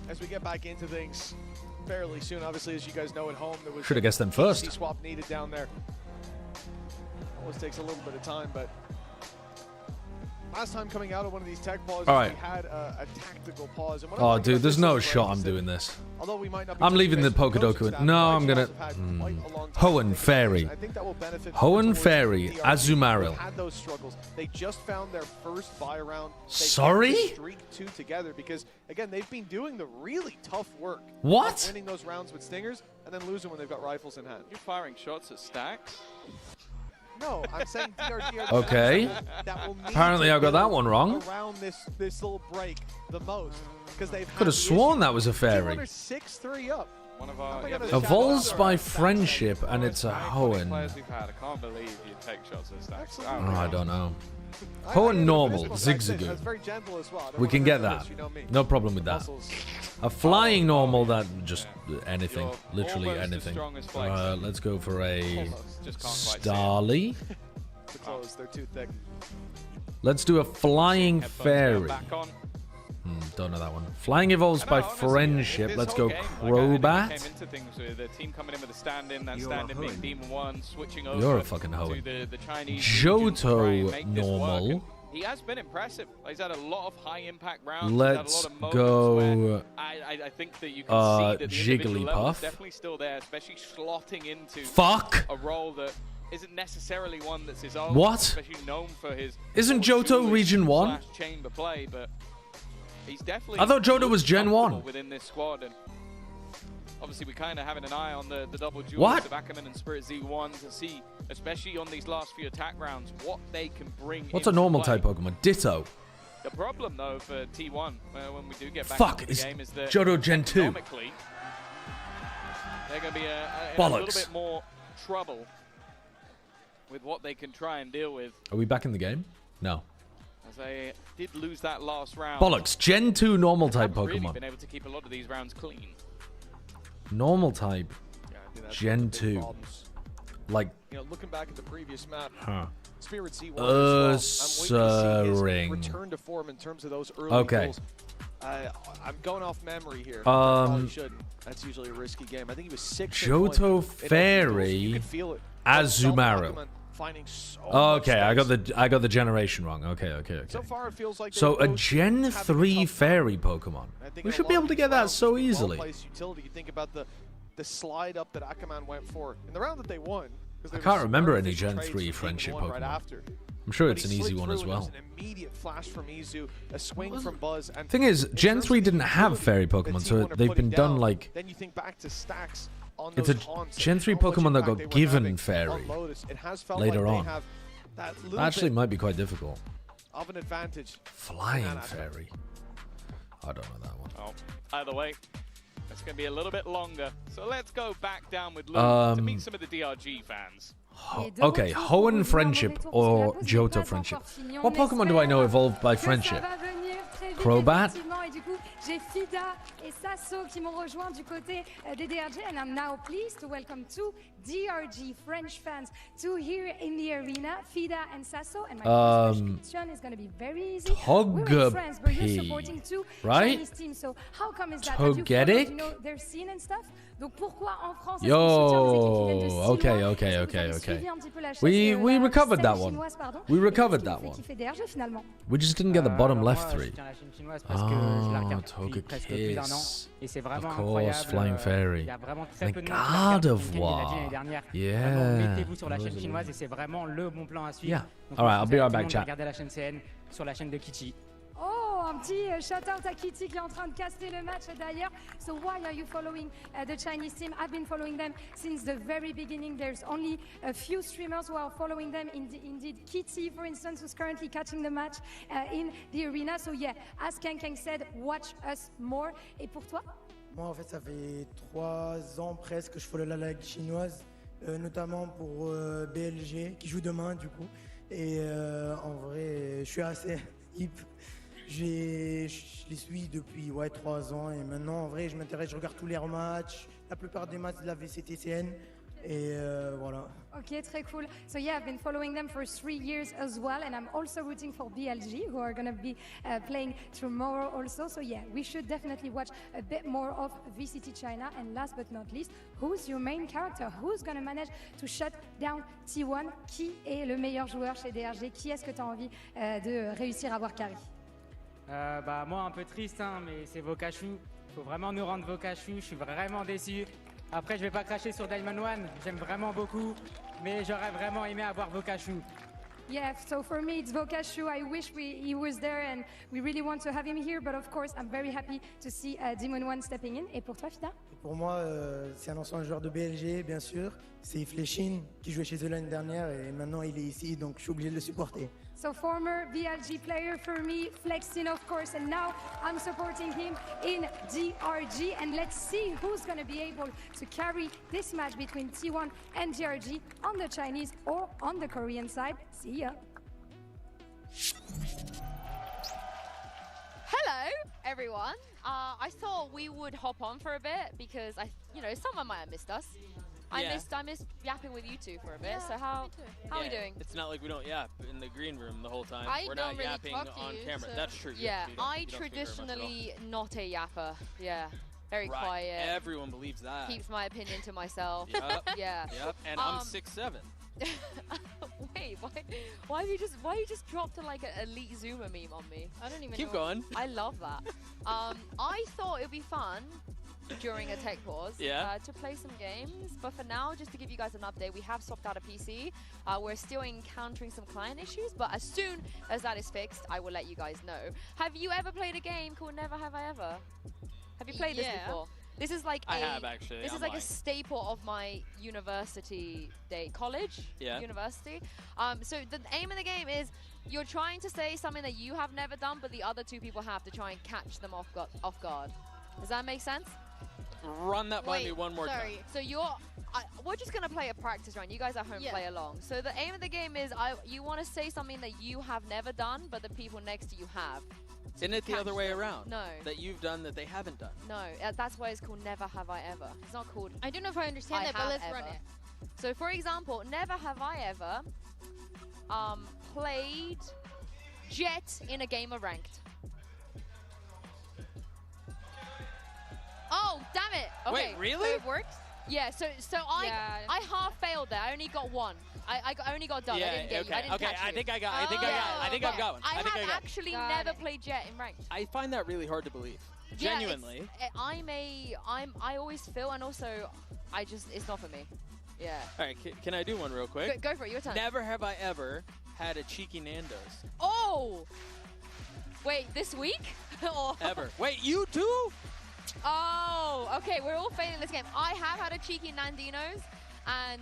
as we get back into things fairly soon, obviously, as you guys know at home, there was should have guessed them first. Swap needed down there. Always takes a little bit of time, but Last time coming out of one of these tech pauses, All right. we had a tactical pause. And Oh, dude, there's no shot I'm doing this. I'm leaving the Pokedoku. No, I'm gonna. Hoenn Fairy. Hoenn Fairy, Azumarill. Had those struggles. They just found their first buy round. Sorry? Streak 2 together because again they've been doing the really tough work. What? Winning those rounds with stingers and then losing when they've got rifles in hand. You're firing shots at stacks. No, I'm saying DRG. Okay. Apparently I got that one wrong. Around this little break the most because they've Could have sworn that was a fairy. 6-3 up. One of our Evolves by friendship, and it's a Hoenn. We've had. I can't believe you take shots at stacks. Oh, I don't know. Hoenn normal, Zigzagoon. We can get that. No problem with that. A flying normal, that just anything, literally anything. Let's go for a Starly. They're too thick. Let's do a flying fairy. Don't know that one. Flying evolves by friendship. Let's go Crobat. Came into things with a team coming in with a stand-in, that stand-in being Demon 1, switching over. You're a fucking Hoenn. To the Chinese Johto normal. He has been impressive. He's had a lot of high-impact rounds. Let's go. I think that you can see that the individual level is Jigglypuff. definitely still there, especially slotting into Fuck. a role that isn't necessarily one that's his own. What? Especially known for his. Isn't Johto Region 1? Chamber play, but he's definitely. I thought Johto was Gen 1. Within this squad, and obviously we're kind of having an eye on the double duels What? of Ackerman and Spirit Z1 to see, especially on these last few attack rounds, what they can bring. What's a into normal play. type Pokemon? Ditto. The problem, though, for T1, when we do get back Fuck, into the is game, is that Johto Gen 2? economically, they're going to be in a Bollocks. little bit more trouble with what they can try and deal with. Are we back in the game? No. As they did lose that last round. Bollocks. Gen 2 normal type Haven't really Pokemon. been able to keep a lot of these rounds clean. Normal type. Gen 2. Like. You know, looking back at the previous map, Huh. Spirit Z1 as well, I'm waiting to see his Ring. return to form in terms of those early Okay. goals. I'm going off memory here. Probably shouldn't. That's usually a risky game. I think he was 6. Johto Fairy. Azumarill. Okay, I got the generation wrong. Okay. So far, it feels like So a Gen 3 Fairy Pokemon. We should be able to get that so easily. Utility. You think about the slide up that Ackerman went for in the round that they won. I can't remember any Gen 3 friendship Pokemon. I'm sure it's an easy one as well. An immediate flash from Izu, a swing from Buzz, and Thing is, Gen 3 didn't have fairy Pokemon, so they've been done like. Then you think back to stacks on It's a those haunts Gen and 3 how much Pokemon that impact got they were given having fairy on Lotus. It has felt later like on. they have that little Actually, bit might be quite difficult. of an advantage. Flying fairy. I don't know that one. Oh, either way, it's going to be a little bit longer. So let's go back down with Luke to meet some of the DRG fans. Okay, Hoenn Friendship or Johto Friendship. What Pokemon do I know evolved by friendship? Crobat? Et du coup, j'ai Fida et Sasso qui m'ont rejoint du côté des DRG, and I'm now pleased to welcome two DRG French fans to here in the arena, Fida and Sasso. And my first question is going to be very easy. We're in France, but you're supporting two Chinese teams, so how come is that? Have you followed, you know, their scene and stuff? Donc pourquoi en France est-ce qu'on soutient des équipes qui viennent de si loin? Okay. We recovered that one. We recovered that one. We just didn't get the bottom left three. Oh, Togekiss. Of course, Flying Fairy. The Gardevoir. Yeah. Yeah. Alright, I'll be right back, chat. Oh, un petit shout-out à Kitty qui est en train de caster le match d'ailleurs. So why are you following the Chinese team? I've been following them since the very beginning. There's only a few streamers who are following them. Indeed, Kitty, for instance, who's currently catching the match in the arena. So yeah, as Kang said, watch us more. Et pour toi? Moi, en fait, ça fait 3 ans presque que je follow la ligue chinoise, notamment pour BLG, qui joue demain, du coup. Et en vrai, je suis assez hip. Je les suis depuis 3 ans et maintenant en vrai je m'intéresse, je regarde tous les matchs, la plupart des matchs de la VCTCN Et voilà. Okay, très cool. So yeah, I've been following them for 3 years as well, and I'm also rooting for BLG, who are going to be playing tomorrow also. So yeah, we should definitely watch a bit more of VCT China. And last but not least, who's your main character? Who's going to manage to shut down T1? Qui est le meilleur joueur chez DRG? Qui est-ce que tu as envie de réussir à voir carry? Bah moi un peu triste, hein, mais c'est Vokashu. Faut vraiment nous rendre Vokashu. Je suis vraiment déçu. Après, je vais pas cracher sur Diamond One. J'aime vraiment beaucoup, mais j'aurais vraiment aimé avoir Vokashu. Yeah, so for me it's Vokashu. I wish he was there and we really want to have him here, but of course I'm very happy to see Demon One stepping in. Et pour toi, Fida? Pour moi, c'est un ancien joueur de BLG, bien sûr. C'est Fléchine qui jouait chez eux l'année dernière et maintenant il est ici, donc je suis obligé de le supporter. So former BLG player for me, Flexin of course, and now I'm supporting him in DRG. And let's see who's going to be able to carry this match between T1 and DRG on the Chinese or on the Korean side. See ya. Hello, everyone. I thought we would hop on for a bit because someone might have missed us. I missed yapping with you two for a bit. Yeah, so how are we doing? It's not like we don't yap in the green room the whole time. We're not really yapping on camera. So. That's true. Yeah, I you don't traditionally not a yapper. Yeah, very quiet. Everyone believes that. Keeps my opinion to myself. Yep. Yeah. Yep. And I'm 6'7". Wait, why you just dropped to like an elite Zoomer meme on me? I don't even Keep going. I love that. I thought it would be fun during a tech pause to play some games, but for now, just to give you guys an update, we have swapped out a PC. We're still encountering some client issues, but as soon as that is fixed, I will let you guys know. Have you ever played a game called Never Have I Ever? Have you played this before? This is like I have actually. This is like a staple of my university college, university. So the aim of the game is you're trying to say something that you have never done, but the other two people have to try and catch them off guard. Does that make sense? Run that by me one more time. So we're just gonna play a practice round. You guys at home play along. So the aim of the game is you want to say something that you have never done, but the people next to you have. Isn't it the other way around? No. That you've done that they haven't done? No, that's why it's called Never Have I Ever. It's not called I don't know if I understand that, but let's run it. So for example, never have I ever played Jet in a game of Ranked. Oh, damn it. Okay. Wait, really? So it works? Yeah, so I half failed there. I only got one. I only got done. I didn't get you. I didn't catch you. I think I got one. I have actually never played Jet in Ranked. I find that really hard to believe. Genuinely. I always feel, and also, it's not for me. Yeah. All right, can I do one real quick? Go for it, your turn. Never have I ever had a cheeky Nando's. Oh! Wait, this week? Ever. Wait, you too? Oh, okay, we're all failing this game. I have had a cheeky Nandino's, and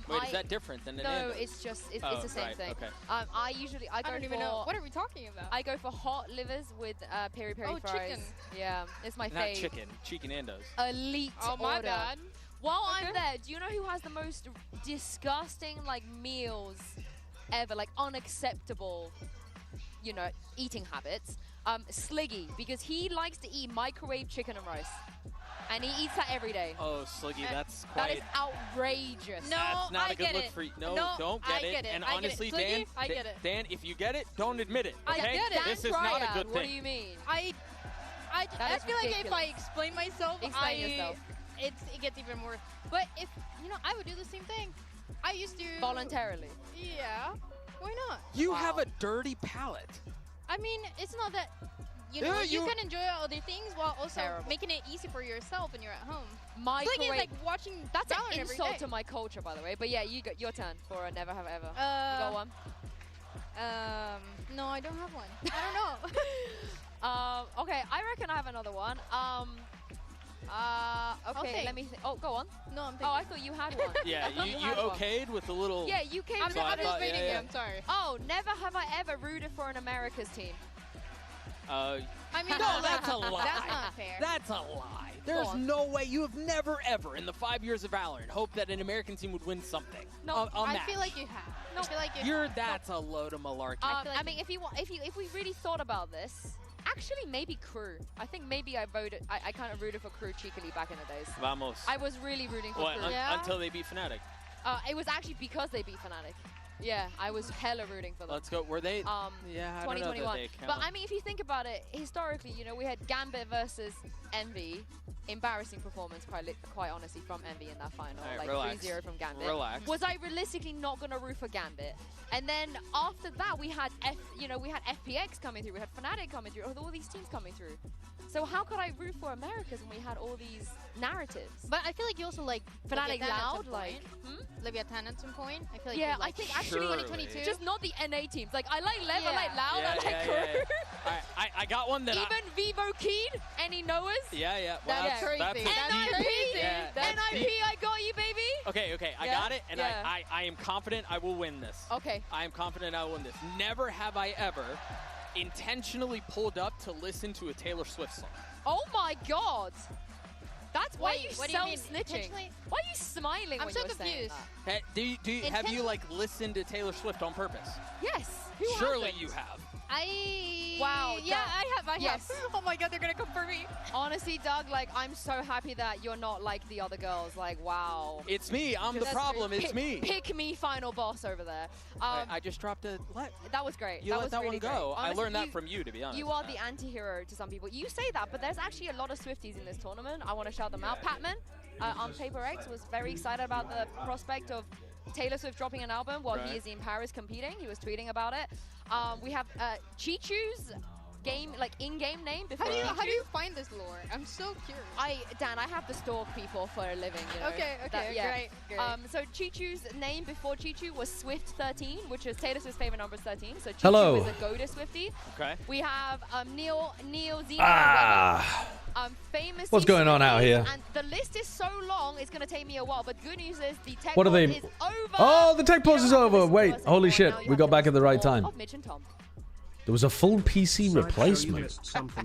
Wait, is that different than a Nando's? No, it's just it's the same thing. Okay. I don't even know. What are we talking about? I go for hot livers with peri peri fries. Chicken. Yeah, it's my Not fave. chicken, cheeky Nando's. Elite Oh, my order. bad. While I'm there, do you know who has the most disgusting meals ever, unacceptable, eating habits? Sliggy, because he likes to eat microwave chicken and rice. And he eats that every day. Oh, Sliggy, that's quite... That is outrageous. No, that's not I a good get look it. for you. No, don't I get get it. it. And I honestly, get it. Dan, Sliggy, I get it. Dan, if you get it, don't admit it. I Okay? get it. This is not a good thing. What do you mean? I feel like if I explain myself, yourself. It gets even worse. But if I would do the same thing. I used to voluntarily. Yeah. Why not? You have a dirty palate. I mean, it's not that you can enjoy other things while also making it easy for yourself when you're at home. Microwave. It's like watching That's an Valorant every insult day. to my culture, by the way. But yeah, you got your turn for a Never Have Ever. Go on. No, I don't have one. I don't know. Okay, I reckon I have another one. Okay, let me think. Oh, go on. No, I'm thinking. Oh, I thought you had one. Yeah, you okayed with the little... Yeah, you came. I'm just waiting. I'm sorry. Oh, never have I ever rooted for an America's team. I mean, no, that's a lie. That's not fair. That's a lie. There's no way. You have never, ever, in the 5 years of Valorant, hoped that an American team would win something. No, a match. I feel like you have. No, I feel like That's a load of malarkey. I mean, if we really thought about this, actually maybe Crew. I think maybe I kind of rooted for Crew cheekily back in the days. Vamos. I was really rooting for Crew. Until they beat Fnatic. It was actually because they beat Fnatic. Yeah, I was hella rooting for them. Let's go. Were they? Yeah, I don't know 2021. that they count. But I mean, if you think about it, historically, you know, we had Gambit versus Envy. Embarrassing performance, quite honestly, from Envy in that final. Right, like relax. 3-0 from Gambit. Relax. Was I realistically not going to root for Gambit? And then after that, we had FPX coming through. We had Fnatic coming through. All these teams coming through. So how could I root for Americas when we had all these narratives? But I feel like you also like Fnatic Loud, like Leviathan at some point. I feel like yeah, like I think actually 2022. just not the NA teams. Like I like Lev, I like Loud, I like Crew. I got one that even Vivo Keen, any Noahs? Yeah. Well, That's crazy. That's NIP, yeah, NIP, I got you, baby. Okay, I got it, and I am confident I will win this. Okay. I am confident I will win this. Never have I ever intentionally pulled up to listen to a Taylor Swift song. Oh my God. That's why you what do you mean, self-snitching. Why are you smiling I'm when so you're saying confused. that? Have you like listened to Taylor Swift on purpose? Yes. Surely hasn't? you have. Wow. Yeah, I have. Yes. Oh my God, they're gonna come for me. Honestly, Doug, like I'm so happy that you're not like the other girls. Like, wow. It's me. I'm the problem. It's me. Pick me, final boss over there. I just dropped a. That was great. You that let was that really one go. Great. I Honestly, learned that from you, to be honest. You are the anti-hero to some people. You say that, but there's actually a lot of Swifties in this tournament. I want to shout them out. Patman on Paper X was very excited about the prospect of Taylor Swift dropping an album while he is in Paris competing. He was tweeting about it. We have Chichu's in-game name before. How do you find this lore? I'm so curious. Dan, I have to stalk people for a living. You know? Okay, great. So Chichu's name before Chichu was Swift13, which is Taylor Swift's favorite number 13. So Chichu Hello. is a Goda Swiftie. Okay. We have Neil Zeno. Famous. What's going on out here? And the list is so long, it's going to take me a while. But good news is the tech What are pause they? is over. Oh, the tech pause is over. Wait, holy shit. We got back at the right time. Of Mitch and Tom. There was a full PC replacement.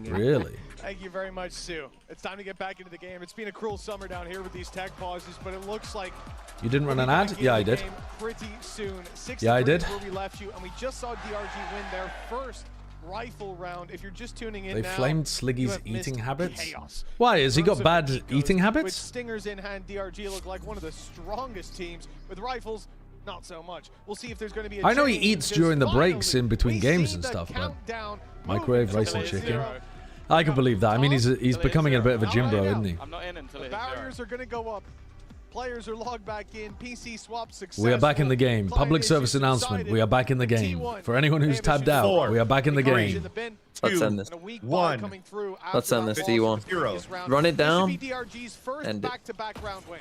Really? Thank you very much, Sue. It's time to get back into the game. It's been a cruel summer down here with these tech pauses, but it looks like You didn't run an ad? Yeah, I did. Pretty soon. Yeah, I did. Where we left you, and we just saw DRG win their first rifle round. If you're just tuning in They now, flamed you Sliggy's have missed eating habits? chaos. Why? Has he got bad eating With habits? stingers in hand, DRG look like one of the strongest teams. With rifles, not so much. We'll see if there's going to be a I know he change, eats because during the breaks finally in between we games see and the stuff, but countdown microwave moving rice and to chicken. 0. I can believe that. I mean, he's becoming a bit of a gym bro, isn't he? I'm not in until The it hits barriers are going to go up. Players are logged back in. PC swap successful. We are back in the game. Public service announcement. We are back in the game. For anyone who's tabbed out, we are back in the game. Let's end this. 1. Let's end this D1. Run it down. End it. Back-to-back round win.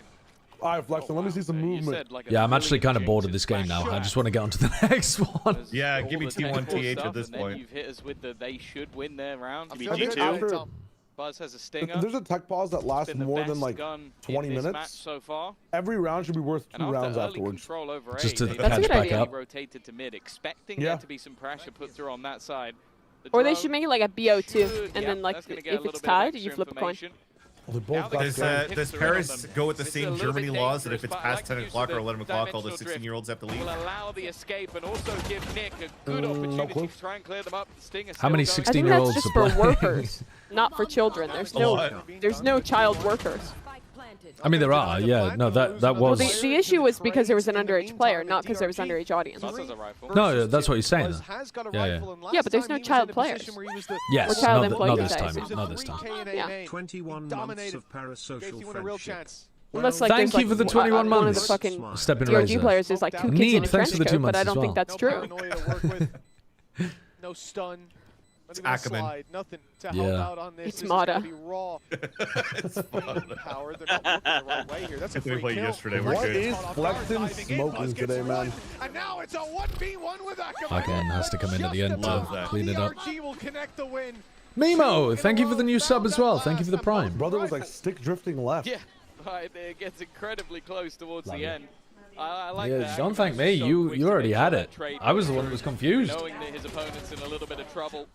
All right, Flexon, let me see some movement. Yeah, I'm actually kind of bored of this game now. I just want to get on to the next one. Yeah, give me T1 TH at this Then point. you've hit us with the they should win their round. I think after, Buzz has a if stinger. there's a tech pause that lasts Been the more than best like gun 20 in this match minutes, so far. every round should be worth 2 And rounds after early afterwards. control over Just to A, catch they back up. rotated to mid, expecting Yeah. there to be some pressure put through on that side. The Or they drone should make it like a BO2, could- and yeah, then like that's gonna if get a little it's bit of tied, extra you flip a coin. information. Well, they both got Does, guns. does Paris go with the It's a same little bit Germany laws that if dangerous, it's but I past like 10 use o'clock of or 11 o'clock, all the dimensional 16-year-olds have to leave? Will allow the escape and also give Nick a good no opportunity clue. to try and clear them up. The Stinger How many still going. I think 16-year-olds that's are just for playing? workers, not for children. There's no child workers. I mean, there are. Yeah, no, that Well, was. the issue was because there was an underage player, not because there was underage audience. Buzz has a rifle. No, that's what he's saying. Buzz Then. has got a Yeah, yeah. rifle, and last Yeah, but there's time no he was child in a players. position where he was the Yes, Or child not employees, this I time. assume. Not this time. Yeah. 21 months of parasocial Gave you a real friendship. chance. Unless like Thank there's, you like, for the 21 one of the months. fucking Step in DRG Razor. players is like 2 kids Need, in a thanks trench for the 2 coat, but months I as don't well. think that's No true. paranoia to work with. No stun. Not even a Ackerman. slide. Nothing to help Yeah. out on this. It's This is gonna Mata. be raw. It's fun. Power. They're not working the right way here. That's a If we free played kill. yesterday, we're What good. is Flexon smoking today, man? And now it's a 1v1 with Ackerman. Ackerman has to come in at the end to Love that. clean it up. DRG will connect the win. Mimo, thank you for the new sub as well. Thank you for the prime. Brother was like stick drifting left. Yeah, right, it gets incredibly close towards Love the it. end. I like Yeah, that. don't Ackerman's thank me. so You quick you to already make had sure it. that trade I was the goes one that was through, confused. Knowing that his opponent's in a little bit of trouble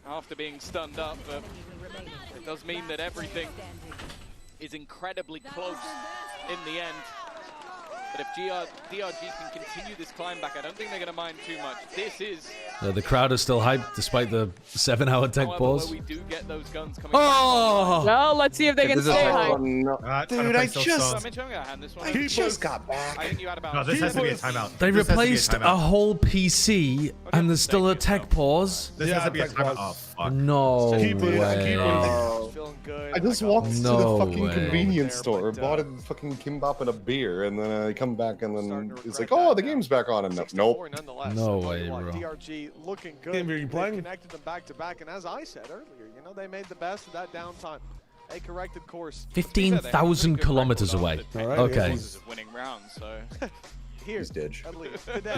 after being stunned up, but it does mean that everything is incredibly close in the end. But if DRG can continue this climb back, I don't think they're going to mind too much. This is The crowd is still hyped despite the 7-hour tech pause. We do get those guns coming Oh! Well, let's see if they can stay high. Dude, I just got back. I think you had about No, this has to be a timeout. They This has to be a replaced timeout. a whole PC and there's still a tech pause. This has to be a timeout. Oh, fuck. No way. I just walked to No the fucking way. convenience store, bought a fucking kimbap and a beer, and then I come back and then it's like, oh, the game's back on, and nope. No way, bro. DRG looking good. Game, are you They playing? connected them back to back, and as I said earlier, you know, they made the best of that downtime. A corrected course. 15,000 kilometers away. Okay. winning rounds, so He's dead.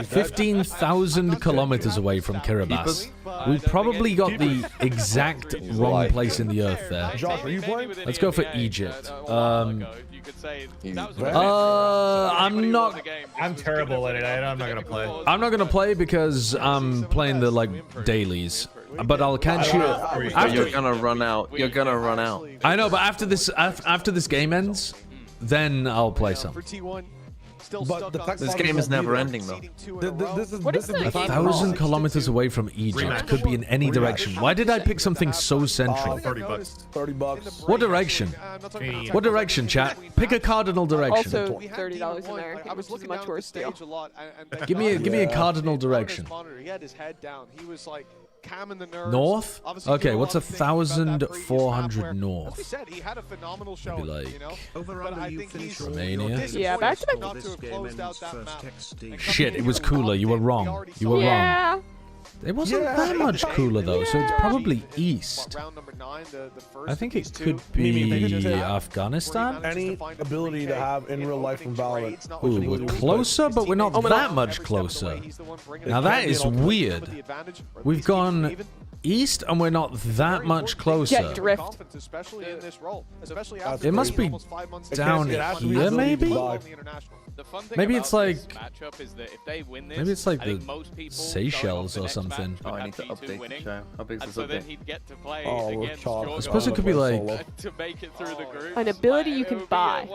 15,000 kilometers away from Kiribati. We probably got the exact wrong place in the earth there. Josh, are you playing? Let's go for Egypt. you could say I'm terrible at it. I'm not gonna play. I'm not gonna play because I'm playing the like dailies. But I'll catch you. You're gonna run out. You're gonna run out. I know, but after this game ends, then I'll play some. But the fact This game is never ending though. This is 1,000 kilometers away from Egypt. Could be in any direction. Why did I pick something so central? 30 bucks. 30 bucks. What direction? What direction, chat? Pick a cardinal direction. Also $30 American, which is a much worse deal. Give me a cardinal direction. He had his head down. He was like calming the nerves. North? Obviously, Okay, doing a what's lot of things about that previous map 1,400 where, As we north? said, he had a phenomenal show. Maybe like you know? But I think he's Romania? Yeah, back to not to have closed out that map. Shit, it was cooler. You were wrong. You were wrong. Yeah. It wasn't that much cooler though, so it's probably east. Round number 9, the first I think of it these could two. be Afghanistan. Any ability to have in real life from Valorant. Ooh, we're closer, but we're not that much closer. Now that is weird. We've gone east and we're not that much closer. Especially in this role, especially It must be down here, maybe? Maybe it's like maybe it's like the Seychelles or something. Oh, I need to update the show. How big is this so then update? he'd get to play Oh, against I suppose it could be like to make it through the group. An ability you can buy.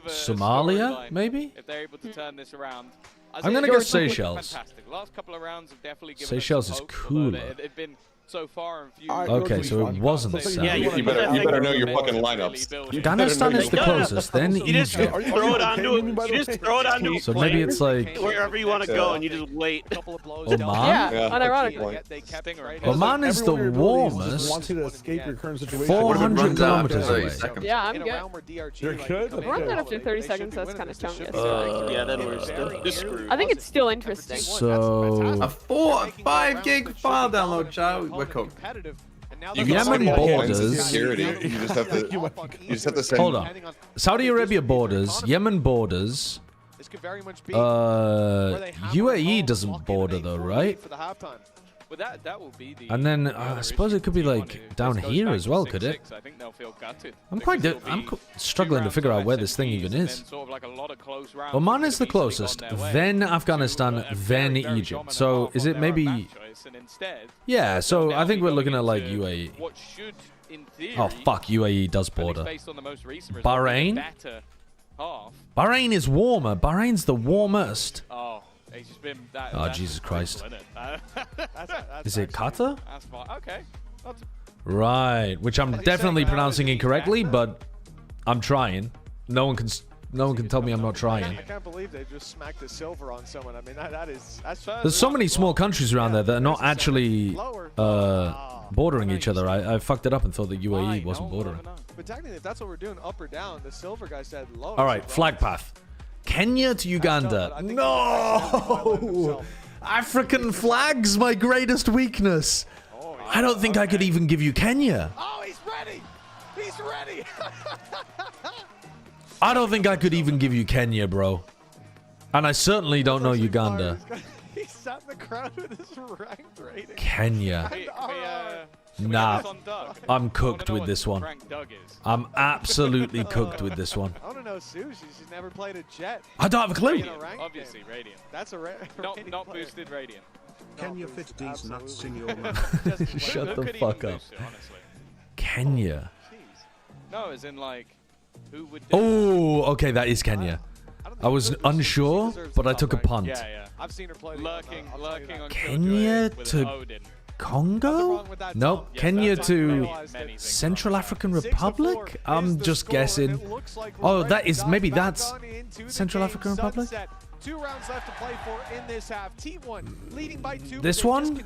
Somalia, maybe? If they're able to turn this around. I'm gonna go Seychelles. Fantastic. Last couple of rounds have definitely given Seychelles us is some hope, although cooler. they've been so far and few. Okay, so it wasn't south. Yeah, you better know your fucking lineups. Afghanistan is the closest, then You just Egypt. throw it onto it. You just throw it onto a So plane, maybe it's like wherever you want to go, and you just wait. Oman? Yeah, unironically. Oman is the warmest. Want to escape your current situation. 400 kilometers away. Yeah, I'm good. You're good? We're on that after 30 seconds, that's kind of chunky. Yeah, then we're still screwed. I think it's still interesting. So A 5 gig file download, child. We're cooked. Yemen borders. Security. You just have to. You just have to send. Hold on. Saudi Arabia borders. Yemen borders. UAE doesn't border though, right? But that will be the. And then I suppose it could be like down here as well, could it? I think they'll feel gutted. I'm struggling to figure out where this thing even is. Sort of like a lot of close rounds Oman is the closest, then Afghanistan, then Egypt. So is it maybe? Yeah. So I think we're looking at like UAE. Oh fuck, UAE does border. Bahrain. Bahrain is warmer. Bahrain's the warmest. Oh. It's just been that, Oh, Jesus Christ. That's Is it Qatar? That's fine. Okay. Right, which I'm definitely pronouncing incorrectly, but I'm trying. No one can tell me I'm not trying. I can't believe they just smacked a silver on someone. I mean, that's There's so many small countries around there that are not actually bordering each other. I fucked it up and thought the UAE wasn't bordering. But technically, if that's what we're doing, up or down, the silver guy said low. All right, flag path. Kenya to Uganda. No! African flags, my greatest weakness. I don't think I could even give you Kenya. Oh, he's ready. He's ready. I don't think I could even give you Kenya, bro. And I certainly don't know Uganda. He sat in the crowd with his ranked rating. Kenya. Nah, I'm cooked with this one. I'm absolutely cooked with this one. I don't know Sushi. She's never played a jet. I don't have a clue. Obviously, Radiant. That's a not boosted Radiant. Can you fit these nuts in your mouth? Shut the fuck up. Kenya. No, as in like, who would? Oh, okay, that is Kenya. I was unsure, but I took a punt. Yeah. I've seen her play. Lurking on Kenya with to Odin. Congo? Nope. Kenya to Central African Republic? I'm just guessing. Oh, maybe that's Central African Republic? 2 rounds left to play for in this half. T1 leading by 2. This one?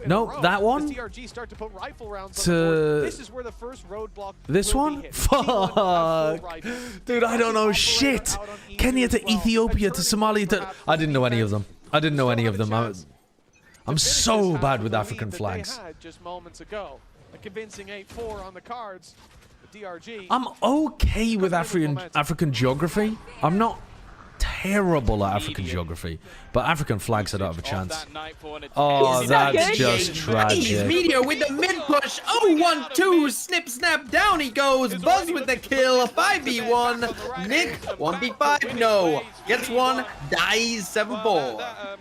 No, that one? DRG start to put rifle rounds to... on the board. This is where the first roadblock. This one? Fuck. Dude, I don't know shit. Kenya to Ethiopia to Somalia to... I didn't know any of them. I'm so bad with African flags. Just moments ago, a convincing 8-4 on the cards. DRG. I'm okay with African geography. I'm not terrible at African geography, but African flags I don't have a chance. Oh, that's just tragic. Meteor with the mid push. Oh, 1-2. Snip, snap. Down he goes. Buzz with the kill. 5v1. Nick, 1v5. No. Gets one. Dies 7-4.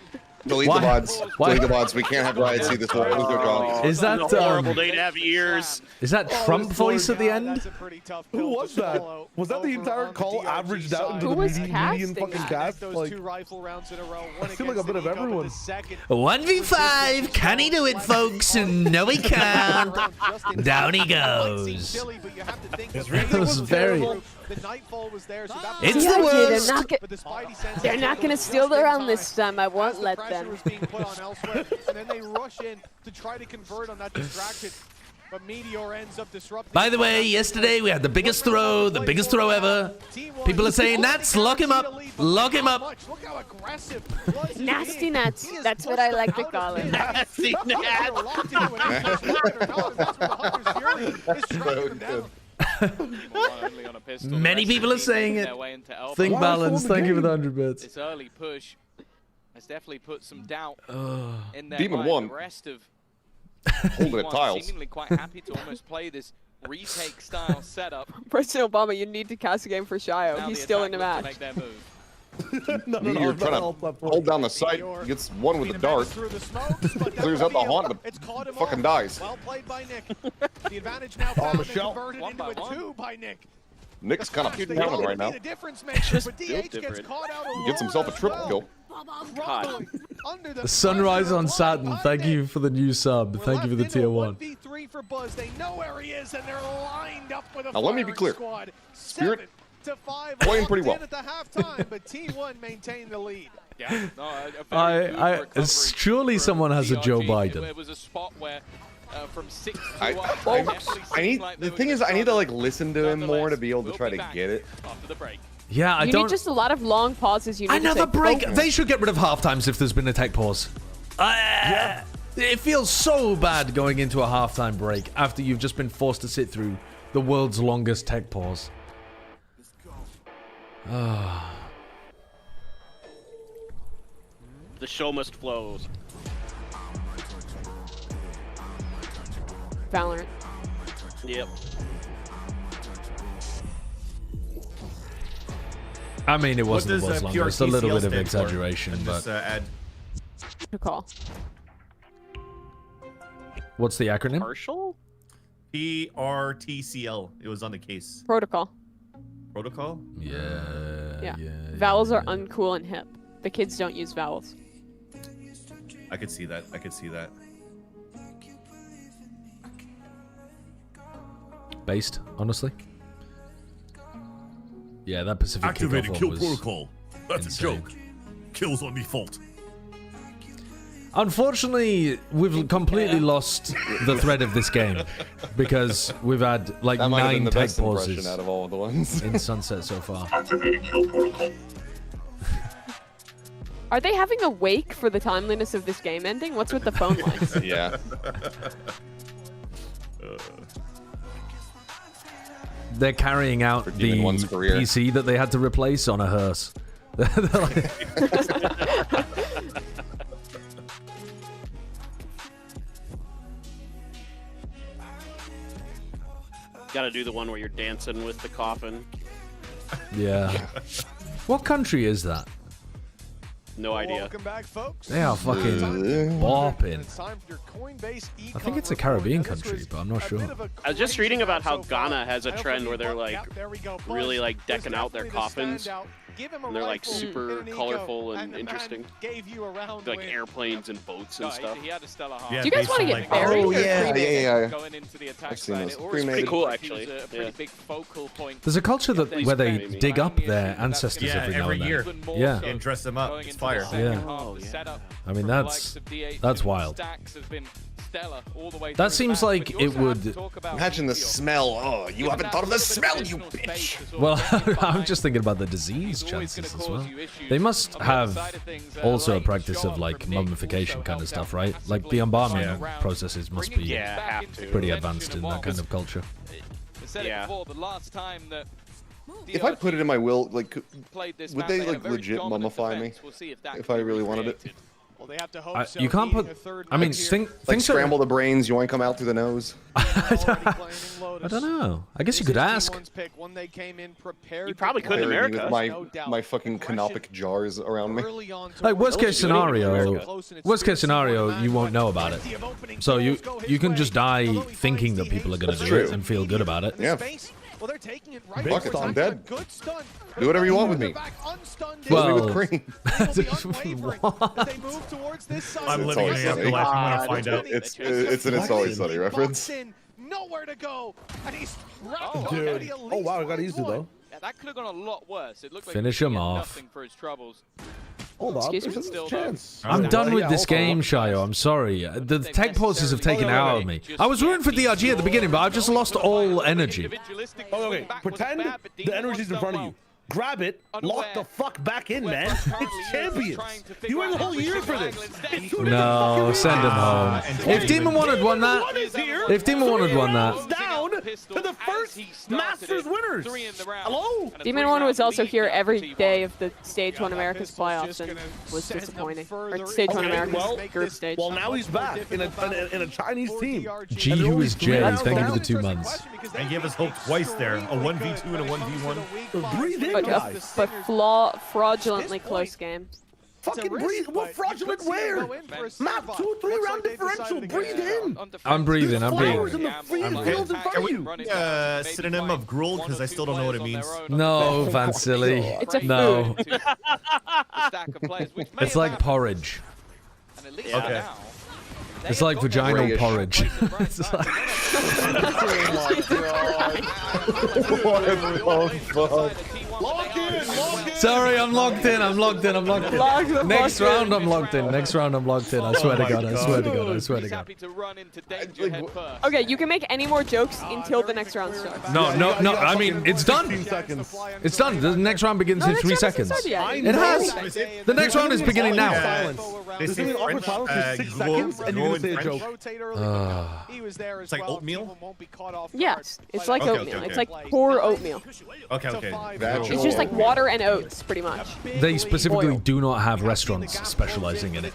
Delete the VODs. Delete the VODs. We can't have Riot see this one. Is that horrible? They'd have ears. Is that Trump voice at the end? Who was that? Was that the entire call averaged out into the median fucking cast? Like, I feel like a bit of everyone. 1v5. Can he do it, folks? No, he can't. Down he goes. It was very... It's the worst. They're not gonna steal the round this time. I won't let them. And then they rush in to try to convert on that distraction. But Meteor ends up disrupting. By the way, yesterday we had the biggest throw ever. People are saying, Nats, lock him up. Lock him up. Look how aggressive. Nasty Nats. That's what I like to call it. Nasty Many people are saying it. Think balance. Thank you for the 100 bits. This early push has definitely put some doubt in their Demon mind. won. The rest of holding it tiles. Seemingly quite happy to almost play this retake style setup. President Obama, you need to cast a game for Shio. He's still in the match. You're trying to hold down the site, gets one with the dart, clears out the haunt, but fucking dies. Well played by Nick. The advantage now found and converted into a 2 by Nick. Nick's kind of pounding right now. Gets himself a triple kill. The sunrise on Saturn. Thank you for the new sub. Thank you for the tier 1. Now let me be clear. Spirit playing pretty well. At the halftime, but T1 maintained the lead. Yeah, no, surely someone has a Joe Biden. It was a spot where from 6 to the thing is, I need to like listen to him more to be able to try to get it. After the break. Yeah, you need just a lot of long pauses. You need another to break. Focus. They should get rid of half times if there's been a tech pause. It feels so bad going into a halftime break after you've just been forced to sit through the world's longest tech pause. The show must flow. Valorant. Yep. I mean, it wasn't the world's longest. It's a little bit of exaggeration, but... Just add... Protocol. What's the acronym? Partial? PRTCL. It was on the case. Protocol. Protocol? Yeah. Vowels are uncool and hip. The kids don't use vowels. I could see that. I could see that. Based, honestly. Yeah, that Pacific activated kickoff kill was protocol. That's insane. a joke. Kills on default. Unfortunately, we've completely lost the thread of this game because we've had like 9 tech pauses out of all the ones in Sunset so far. Are they having a wake for the timeliness of this game ending? What's with the phone lines? Yeah. They're carrying out the PC that they had to replace on a hearse. Gotta do the one where you're dancing with the coffin. Yeah. What country is that? No idea. Welcome back, folks. They are fucking bopping. I think it's a Caribbean country, but I'm not sure. I was just reading about how Ghana has a trend where they're like really like decking out their coffins give him a And they're like rifle super in an colorful eco, and the man interesting. Gave you a round Like win. airplanes and boats and stuff. He had a stellar half. Yeah, Do you guys want to get buried? Oh, yeah. Going into the attack I've seen side. those. It always Pretty Pretty cool, like he was actually. a pretty big focal point. There's a culture that They where they scream. dig up their ancestors Yeah, every now every and year. then. Yeah. Yeah. And dress them up. It's fire. I mean, that's wild. That seems like it would. Imagine the smell. Oh, you haven't thought of the smell, you bitch. Well, I'm just thinking about the disease chances as well. They must have also a practice of like mummification kind of stuff, right? Like the embalming processes must be pretty advanced in that kind of culture. Yeah. The last time that If I put it in my will, like, played this would map, they had a like very legit dominant mummify me defense. We'll see if that if can I be really wanted it? Well, they have to hope so. You can't put. I mean, think Like so. scramble the brains, yoink them out through the nose. I don't know. I guess you could ask. You probably could in Bury me America. with my fucking canopic jars around me. Like worst case scenario, you won't know about it. So you can just die thinking that people are gonna That's do it true. and feel good about it. Yeah. Well, they're taking it right. Fuck it, I'm dead. Do whatever you want with me. Well, with cream. I'm living in the afterlife. I'm gonna find out. It's an It's Always Sunny reference. Nowhere to go, and he's Dude. Oh wow, I got easy though. Yeah, that could have gone a lot worse. It looked like Finish he him had off. nothing for his troubles. Hold on, Excuse me? there's a chance. I'm done with Yeah, this hold on. game, Shayo. I'm sorry. The tech pauses have taken it out of me. I was rooting for DRG at the beginning, but I've just lost all energy. Okay, pretend the energy's in front of you. Grab it, lock the fuck back in, man. It's champions. You went the whole year for this. It's 2 days No, of send him home. fucking If Demon One had won that, if Demon One had won that, down to the first Masters winners. Hello? Demon 1 was also here every day of the Stage 1 Americas playoffs and was disappointing. Or Stage 1 Americas group stage. Well, now he's back in a Chinese team. G, who is Jay? Thank you for the 2 months. And gave us hope twice there. A 1v2 and a 1v1. Breathe in, guys. But fraudulently close games. Fucking breathe. What fraudulent where? Map 2-3 round differential. Breathe in. I'm breathing. I'm Flowers in breathing. the field in front of you. Synonym of gruel because I still don't know what it means. No, Van Silly. It's a No. food. It's like porridge. Okay. It's like vaginal porridge. It's like... Sorry, I'm locked in. I'm locked in. I'm locked in. Next round, I'm locked in. Next round, I'm locked in. I swear to God. I swear to God. I swear to God. Okay, you can make any more jokes until the next round starts. No. I mean, it's done. It's done. The next round begins in 3 seconds. It has. The next round is beginning now. They say awkward silence for 6 seconds, and you're gonna say a joke. It's like oatmeal? Yes, it's like Okay, oatmeal. okay, It's okay. like poor oatmeal. Okay. It's just like water and oats, pretty much. They specifically do not have restaurants specializing in it.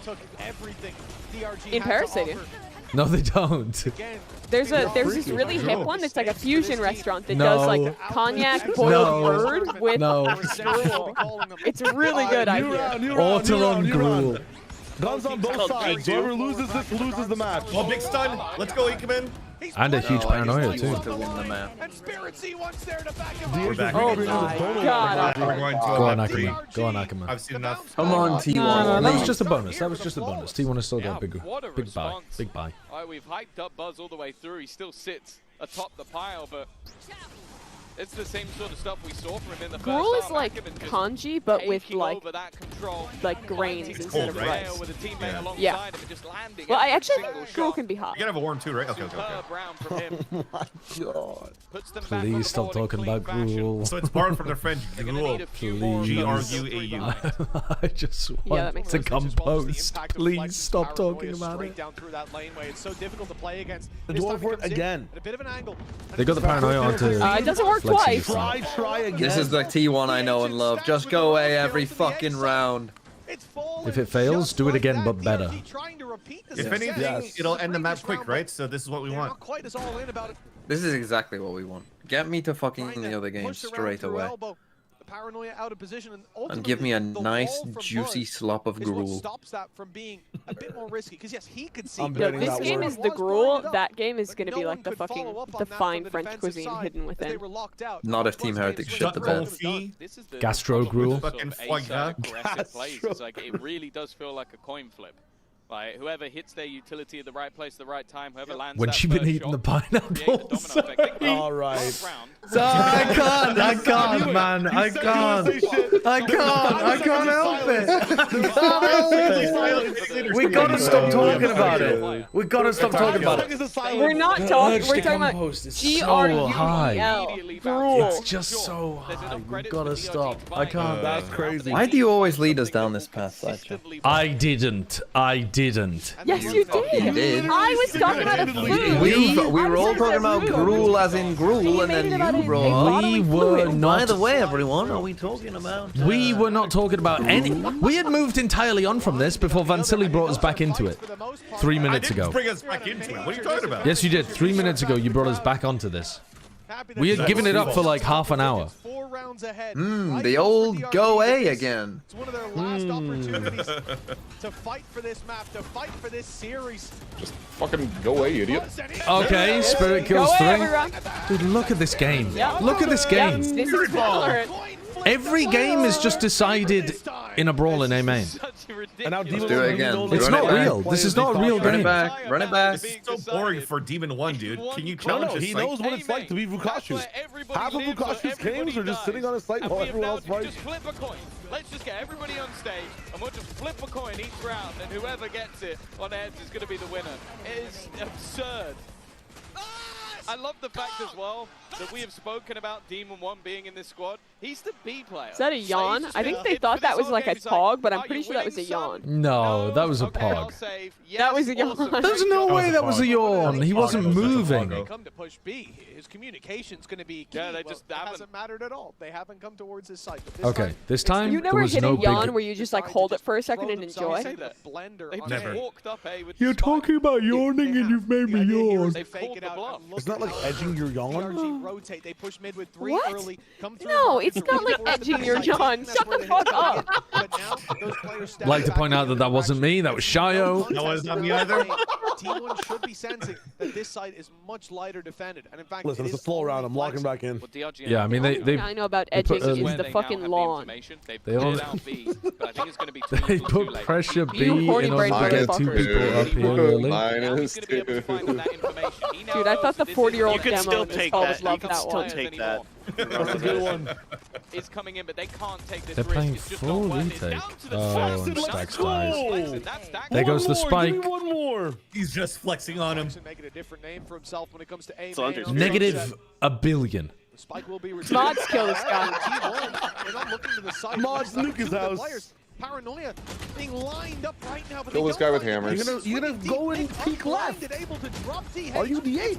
In Paris, they do. No, they don't. There's this really hip one that's like a fusion restaurant that No. does like cognac boiled No. bird with No. gruel. It's really good, I hear. Ortolan gruel. Guns on both sides. Whoever loses this loses the match. Oh, big stun. Let's go, Ikemen. And a huge paranoia, too. We're back. Oh my God. We're going to Go on, map 3. Ackerman. Go on, Ackerman. I've seen enough. Come on, T1. That was just a bonus. That was just a bonus. T1 has still got big buy. Big buy. We've hyped up Buzz all the way through. He still sits atop the pile, but it's the same sort of stuff we saw from him in the first Gruel is half. like Ackerman just congee, but with taking like over that control. grains It's instead of cold, right? rice. With a teammate alongside Yeah. him and just landing Well, I every actually single think gruel shot. can be hot. You gotta have a warm too, right? Okay. Superb round from him. Oh my God. Puts them back on the Please stop board in talking clean about fashion. gruel. So it's borrowed from their friend Gruel. Please. G-R-U-A-U. I just that want makes to sense. compose. Please stop talking about it. Down through that laneway. It's so difficult to play against. They're going for it again. At a bit of an angle. They got the paranoia onto. It doesn't work Flexi twice. just Try again. This is the T1 I know and love. Just go away every fucking round. If it fails, do it again, but better. If anything, it'll end the map quick, right? So this is what we want. This is exactly what we want. Get me to fucking the other game straight away. Paranoia out of position, and give me a the nice wall from juicy Push slop of is what gruel. stops that from being a bit more risky. Because yes, he could see. Yeah, this game is the gruel. That game is going to be like the fucking fine French cuisine hidden within. Not if Team Heretics shit the bed. Gastro gruel. Fucking aggressive plays. It's like it really does feel like a coin flip. Like whoever hits their utility at the right place at the right time, whoever lands When that she been first eating shot, the pineapples. All right. I can't, man. I can't help it. We gotta stop talking about it. We gotta stop talking about it. We're not talking. We're talking about so high. Gruel. It's just so high. We gotta stop. I can't. That's crazy. Why do you always lead us down this path, Thatcher? I didn't. Yes, you did. You did. I was talking about a food. We were all talking about gruel as in gruel, and then you brought. We were not. By the way, everyone, are we talking about? We were not talking about any. We had moved entirely on from this before Vansili brought us back into it 3 minutes ago. Bring us back into it. What are you talking about? Yes, you did. 3 minutes ago, you brought us back onto this. We had given it up for like half an hour. The old go A again. It's one of their last opportunities to fight for this map, to fight for this series. Just fucking go away, idiot. Okay, Spirit kills 3. Dude, look at this game. Look at this game. This is Valorant. Every game is just decided in a brawl in A main. And now Let's do it again. It's not real. This is not a real Run it game. back. Run it back. This is so boring for Demon 1, dude. Can you challenge us? He knows what it's like to be Vukashu. Half of Vukashu's games are just sitting on his site while everyone else fights. Just flip a coin. Let's just get everybody on stage, and we'll just flip a coin each round, and whoever gets it on heads is going to be the winner. It is absurd. I love the fact as well that we have spoken about Demon 1 being in this squad. He's the B player. Is that a yawn? I think they thought that was like a pog, but I'm pretty sure that was a yawn. No, that was a pog. That was a yawn. There's no way that was a yawn. He wasn't moving. They come to push B. His communication's going to be key. Yeah, they just hasn't mattered at all. They haven't come towards his site. Okay, this time You there never was hit no a yawn big. where you just like hold it for a second and enjoy? They just walked up A with You're talking about yawning and you've made me yawn. They fake it out. It's not like edging your yawn. DRG rotate. They push mid with 3 What? early. Come through No, it's not like edging your yawn. Shut the fuck up. But now those players I'd like to point out that that wasn't me. That was Shayo. No, it's not me either. T1 should be sensing that this side is much lighter defended, and in fact, Listen, it's a slow round. I'm locking back in. Yeah, I mean they I know about edging is the fucking lawn. They all they put pressure B in order to get 2 people up here early. Dude, I thought the 40-year-old You could demo still in this take call that. was You love could that still one. take that. That's a good one. Is coming in, but they can't take this They're risk. playing It's just full not worth it. retake. Down to the Oh, and Let's Stacks go. dies. That's Stacks. There goes the Give spike. me one more. He's just flexing on him. Making a different name for himself when it comes to A. Negative a billion. Spike will be Mods kill this guy. They're not looking to the side. Mods nuke his house. Players. Paranoia being lined up right now, but Kill this guy with hammers. You're gonna go and peek left. Are you the H?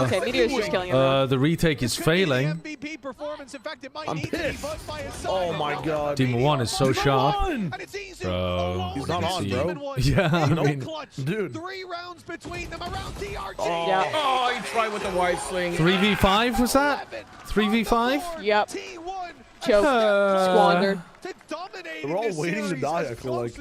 Okay, Meteor's just killing him. The retake is failing. I'm pissed. Oh my god. Demon 1 is so sharp. Bro. He's not on, bro. Yeah, I mean, dude. 3 rounds between them around DRG. Yeah. Oh, he tried with the wide swing. 3v5 was that? 3v5? Yep. Choke. Squandered. They're all waiting to die, I feel like.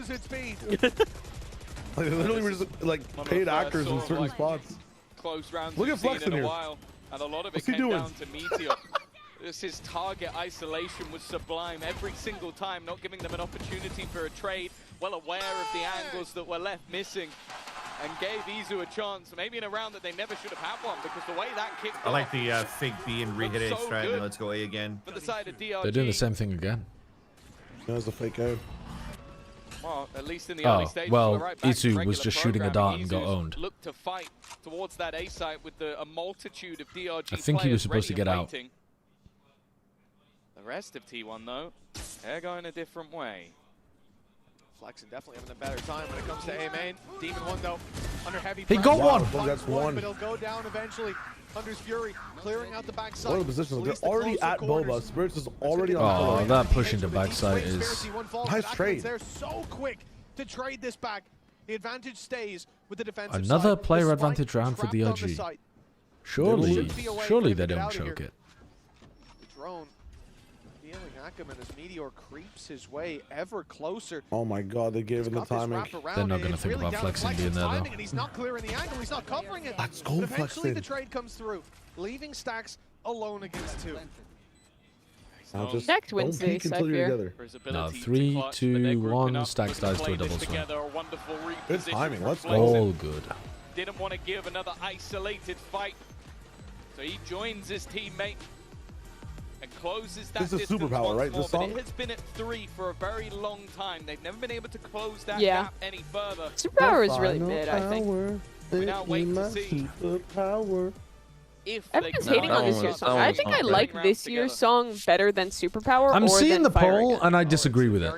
Like, literally, we're just like paid actors in certain spots. Close rounds Look at we've seen Flex in in a here. while, and a lot of it What's he came doing? down to Meteor. His target isolation was sublime every single time, not giving them an opportunity for a trade, well aware of the angles that were left missing, and gave Izu a chance, maybe in a round that they never should have had one, because the way that kicked I like off the fake B and re-hit A so strat, good and let's go A again. for the side of DRG. They're doing the same thing again. That was a fake A. Well, at least in the early stages, well, we're right back to Izu was regular just shooting a dart and got programming. owned. Izu's looked to fight towards that A site with a multitude of DRG I think he was players supposed to ready get and out. waiting. The rest of T1 though, they're going a different way. Flexing definitely having a better time when it comes to A main. Demon 1 though, under heavy He pressure. got one. Wow, that's one. But he'll go down eventually. Hunter's Fury clearing out the backside. What a position. They're Release the already closer at corners. Boba. Spirits is already on Oh, color. that push into backside is... Conspiracy 1 falls, Nice but trade. They're so quick to trade this back. The advantage stays with the defensive Another side. player The advantage spike round for trapped on the DRG. site. Surely, Should be a way for surely him they to get don't out of choke here. it. drone. Feeling Ackerman as Meteor creeps his way ever closer. Oh my god, they gave him the timing. They're not going to think about flexing being there, though. And he's not clearing the angle, he's not covering it. Let's go, Eventually flexing. the trade comes through, leaving Stacks alone against 2. I'll just Stacked wins don't peek this, I until you're fear. together. No, 3, 2, 1. Stacks dies to a double swing. Good timing. Let's go. All good. Didn't want to give another isolated fight, so he joins his teammate and closes that This is distance superpower, once right? more, This but song? it has been at 3 for a very long time. They've never been able to close that Yeah. gap any further. Superpower is really mid, I think. We now wait to see Superpower. if Everyone's they hating on this year's song. I think I like this year's song better than Superpower. I'm or seeing than the Fire poll, Gun. and I disagree with it.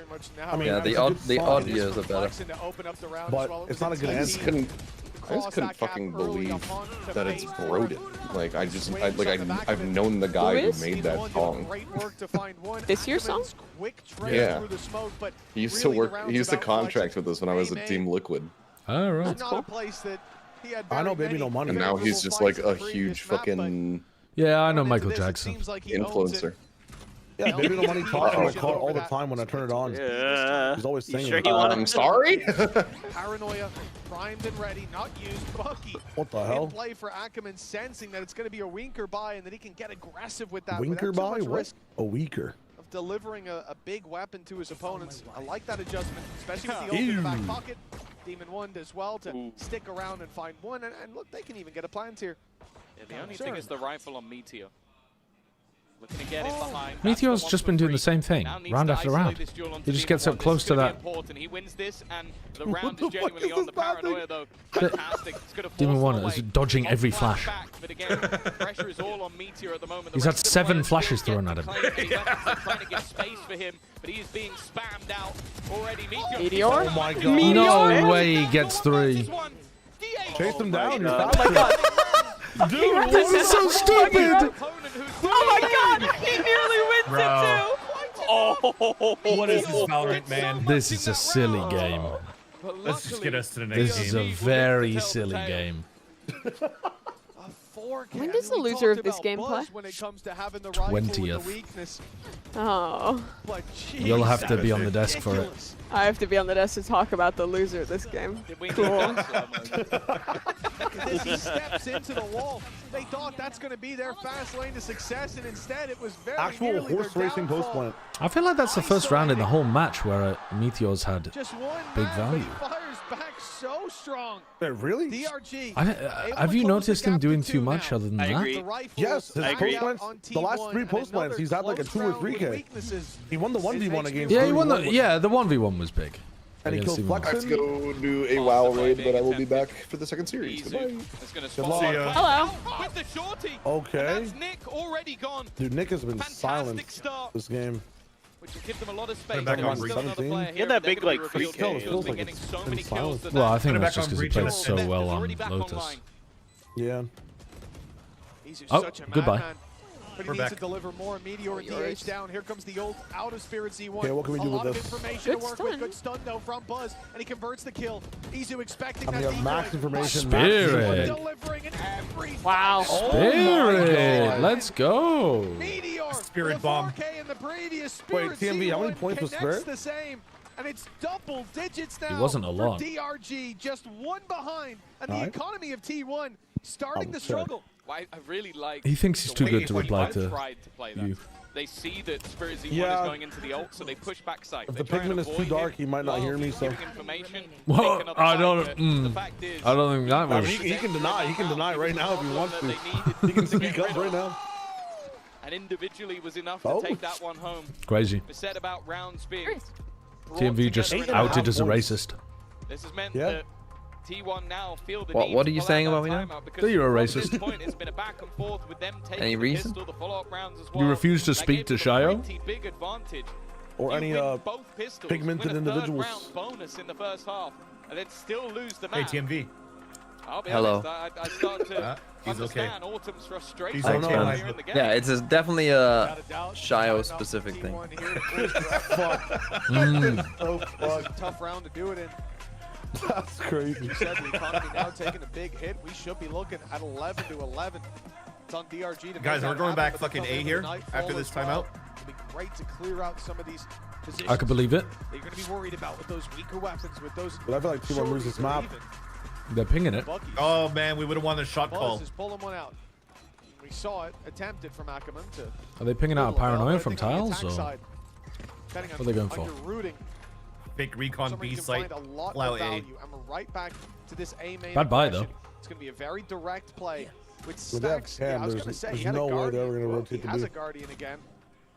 I mean, Yeah, the odd years are better. But it's not a good I just answer. couldn't fucking believe that it's Broden. Like I've known the guy who made that song. This year's song? Yeah. He used to work. He used to contract with us when I was at Team Liquid. All right. Not a place that he had I know, very baby, no many money. And now he's favorable just like fights a at the huge previous map, but fucking Yeah, I know into Michael this, it Jackson. seems like he owns it. influencer. Yeah, baby, no money talks in my car all the time when I turn it on. Yeah. He's always singing. Sure he wanted I'm sorry. Paranoia, primed and ready, not used. Bucky What the in hell? play for Ackerman, sensing that it's going to be a winker buy and that he can get aggressive with that. Winker without by? too much What? risk A weaker. of delivering a big weapon to his opponents. I like that adjustment, especially with the ult in the back pocket. Demon 1 does well to stick around and find one. And look, they can even get a plant here. Yeah, the only thing is the rifle on Meteor. Looking to get in behind. Meteor's just been doing the same thing, round after round. He just gets up close to that. He wins this, and the round is genuinely on the Paranoia, though. Fantastic. It's gonna Demon 1 force is away. dodging every flash. Back, but again, pressure is all on Meteor at the moment. He's had 7 flashes thrown at him. Trying to get space for him, but he is being spammed out already. Meteor? Oh my god. No way he gets 3. Chase him down. You're Oh my god. Dude, This is so stupid. Oh my god. He nearly wins it too. Oh, what is this Valorant, man? This is a silly game. Let's just get us to the next This is game. a very silly game. When does the loser of this game play? 20th. Oh. You'll have to be on the desk for it. I have to be on the desk to talk about the loser of this game. Cool. As he steps into the wall, they thought that's going to be their fast lane to success, and instead it was very actual nearly horse their racing post downfall. plant. I feel like that's the first round in the whole match where Meteor's had Just one big man, but value. he fires back so strong. Really? DRG. Have you noticed him doing too much other than I that? agree. Yes, his I agree. post plants, the last 3 post plants, he's had like a 2 or 3K. He won the 1v1 against. Yeah, he won the 1v1 was big. And he killed Against I have to Flexen. go do a WoW raid, but I will be back for the second series. Goodbye. It's gonna Good luck. See ya. Hello. With the shorty. Okay. That's Nick already gone. Dude, Nick has been Fantastic silent start. this game. Which will give them a lot of space. back There's on still breach. another player 17. here, that and they're big, gonna be like, free revealed. kill. He's Feels been like getting it's so been many kills silent. to Well, I that. think Put it that's back just on because he breach plays and so They're well already on back Lotus. online. He's Oh, such a goodbye. madman. But he We're needs back. to deliver more. Meteor and DH down. Here comes the ult out of Spirit Z1. Okay, what can we do a with lot of this? information Good to work stun. with. Good stun though from Buzz, and he converts the kill. Izu expecting I mean, that we have max decoy. information. Spirit. Delivering in every Wow. Spirit, let's go. Meteor. Spirit with bomb. 4K in the previous Wait, Spirit TMV, how many Z1 points was connects Spirit? the same. And it's double digits now. It wasn't a lot. For DRG, just one behind, and the Alright. economy of T1 starting I'll to check. struggle. I really like. He thinks he's the too way good to they reply to tried to play that. you. They see that Spirit Z1 is Yeah. going into the ult, so they push back side. If They the try and pigment is too avoid dark, it he might not while hear me, he's so. giving information, Well, take another I side, don't. but the fact is, I don't think that I mean, was. he can deny. He can deny right now if he wants to. He can speak up right now. And individually was enough Oh. to take that one home. Crazy. We said about rounds being brought TMV just together in outed as a points. racist. This has meant Yeah. that T1 now feel the What- need what to are you pull saying out about that me now? timeout because That you're a from racist. this point, it's been a back and forth with them taking Any the reason? pistol, the follow-up rounds as You well. refuse to That speak gave to them a Shio? pretty big advantage. Or You any win both pistols, pigmented win a individuals. third round bonus in the first half, and then still lose the Hey, match. TMV. I'll be Hello. honest, I start to He's okay. understand Autumn's frustration He's okay. earlier in the game. Yeah, it's definitely a Without a doubt, Shio shout out to specific thing. T1 here. So This is a tough round to do it in. That's crazy. You said the economy now taking a big hit. We should be looking at 11 to 11. It's on DRG to Guys, we're going back fucking A here after this timeout. It'll be great to clear out some of these positions. I could believe it. They're going to be worried about with those weaker weapons, with those. But I feel like T1 loses this map. They're pinging it. Oh man, we would have won the shot Buzz call. is pulling one out. We saw it attempted from Ackerman to. Are they pinging out a paranoia from tiles, or what are they going for? Big recon B site, plow A. And we're right back to this A main. Bad buy though. It's going to be a very direct play with Stacks. Stacks. Yeah, I was going to say, he had a Guardian. He has to a Guardian again.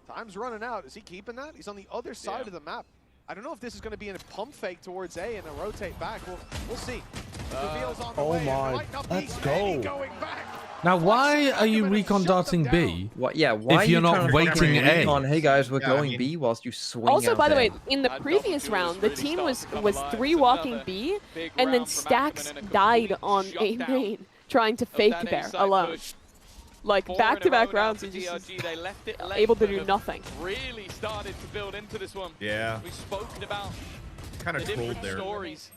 Time's running out. Is he keeping that? He's on the other side of the map. I don't know if this is going to be in a pump fake towards A and a rotate back. We'll see. Reveals on the Oh way. my, let's go. Now, why are you recon darting B? What? Yeah, why if you're not waiting A? Recon, hey guys, we're going B whilst you swing Also, out by the there. way, in the previous round, the team was 3 walking B, and then Stacks died on A main trying to fake there alone. Like back-to-back rounds, he's just able to do nothing. Really started to build into this one. Yeah. We've spoken about Kind of trolled there. stories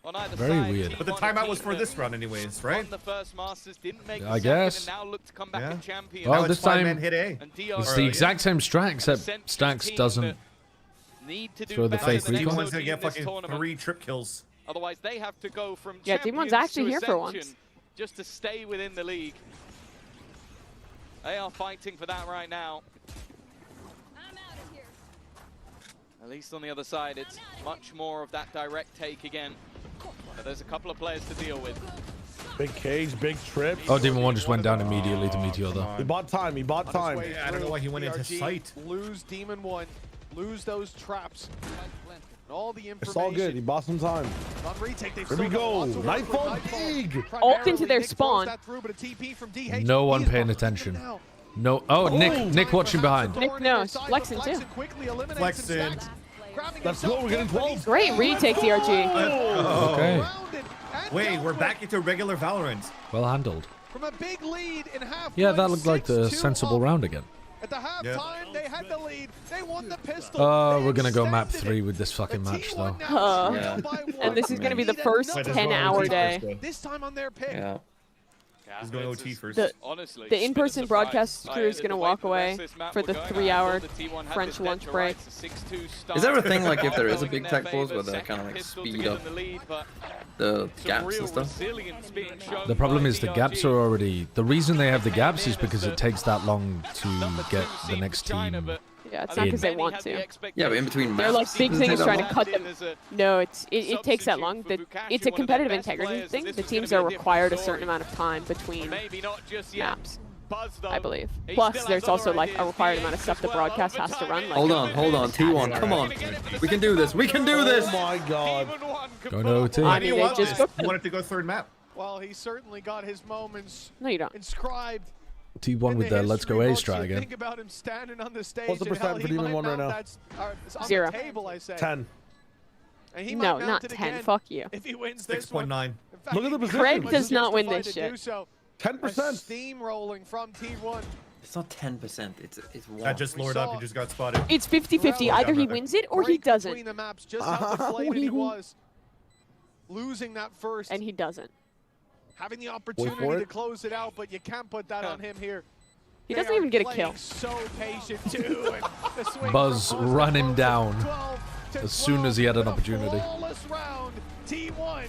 on either Very side. weird. But the timeout was for this run anyways, right? Won the first Masters, didn't make I the guess. second, and now look to come back and champion. Well, this time hit A. it's the exact same strat, except Stacks doesn't throw the fake recon. T1's gonna get fucking 3 trip kills. Otherwise, they have to go from Yeah, champions T1's actually to here for ascension once. just to stay within the league. They are fighting for that right now. At least on the other side, it's much more of that direct take again. But there's a couple of players to deal with. Big cage, big trip. Oh, Demon 1 just went down immediately to meet the other. He bought time. He bought time. Yeah, I don't know why he went into DRG, sight. Lose Demon 1. Lose those traps. And all the information. It's all good. He bought some time. On retake, they've Here we still got go. lots of work for Nightfall Nightfall. big. Ult into their Nick throws spawn. that through, but a TP from DH. No one He is paying behind attention. now. No. Oh, Nick watching behind. Nick knows. Flexing too. Quickly eliminates Flexing. him. Stacks, grabbing Let's himself go. We're getting in, but 12. he's Great retake, DRG. Okay. rounded and Wait, we're dealt back into regular Valorant. Well handled. from a big lead in half. Yeah, that looked like the 6-2 sensible up. round again. At the halftime, they had the lead. They won the pistol. Oh, They we're gonna go map extended 3 it. with this fucking The match, T1 though. now Yeah. trailed by one. And this is going to be the Need first another 10-hour day. This time on their pick. Yeah. He's going OT first. Honestly, The in-person broadcast crew is going to walk away for the 3-hour French lunch break. Is there a thing like if there is a big tech pause where they kind of like speed up the gaps and stuff? The problem is the gaps are already... The reason they have the gaps is because it takes that long to get the next team. Yeah, it's not because they want to. Yeah, but in between They're like maps, big doesn't it things take trying that to long? cut them. No, it takes that long. It's a competitive integrity thing. The teams are required a certain amount of time between maps, I believe. Plus, there's also like a required amount of stuff the broadcast has to run. Like Hold on, T1, come on. We can do this, we can do this! Oh my god. Going to OT. I mean, they just He wanted to go third map. Well, he certainly got his moments No, you don't. inscribed. T1 with their Let's Go A strat again. Think about him standing on the stage. What's the and how percent for he Demon might 1 right mount now? that- on 0. The table, I say. 10. And he No, might not mount it 10. again Fuck you. If he wins this one. 6.9. In fact, Look at the he- position. Craig does not win justified this to do shit. so. 10%. Steamrolling from T1. It's not 10%, it's 1. That just lured up, he just got spotted. It's 50-50. Either he wins it or he Break doesn't. Between the maps, just how deflated he was. Losing that first. And he doesn't. Having the for opportunity it. to close it out, but you can't put that on him here. He They doesn't are even get a playing kill. So patient too. And the swing Buzz from run him Buzz down 12 to as soon as he had an 12 with a opportunity. flawless round. T1.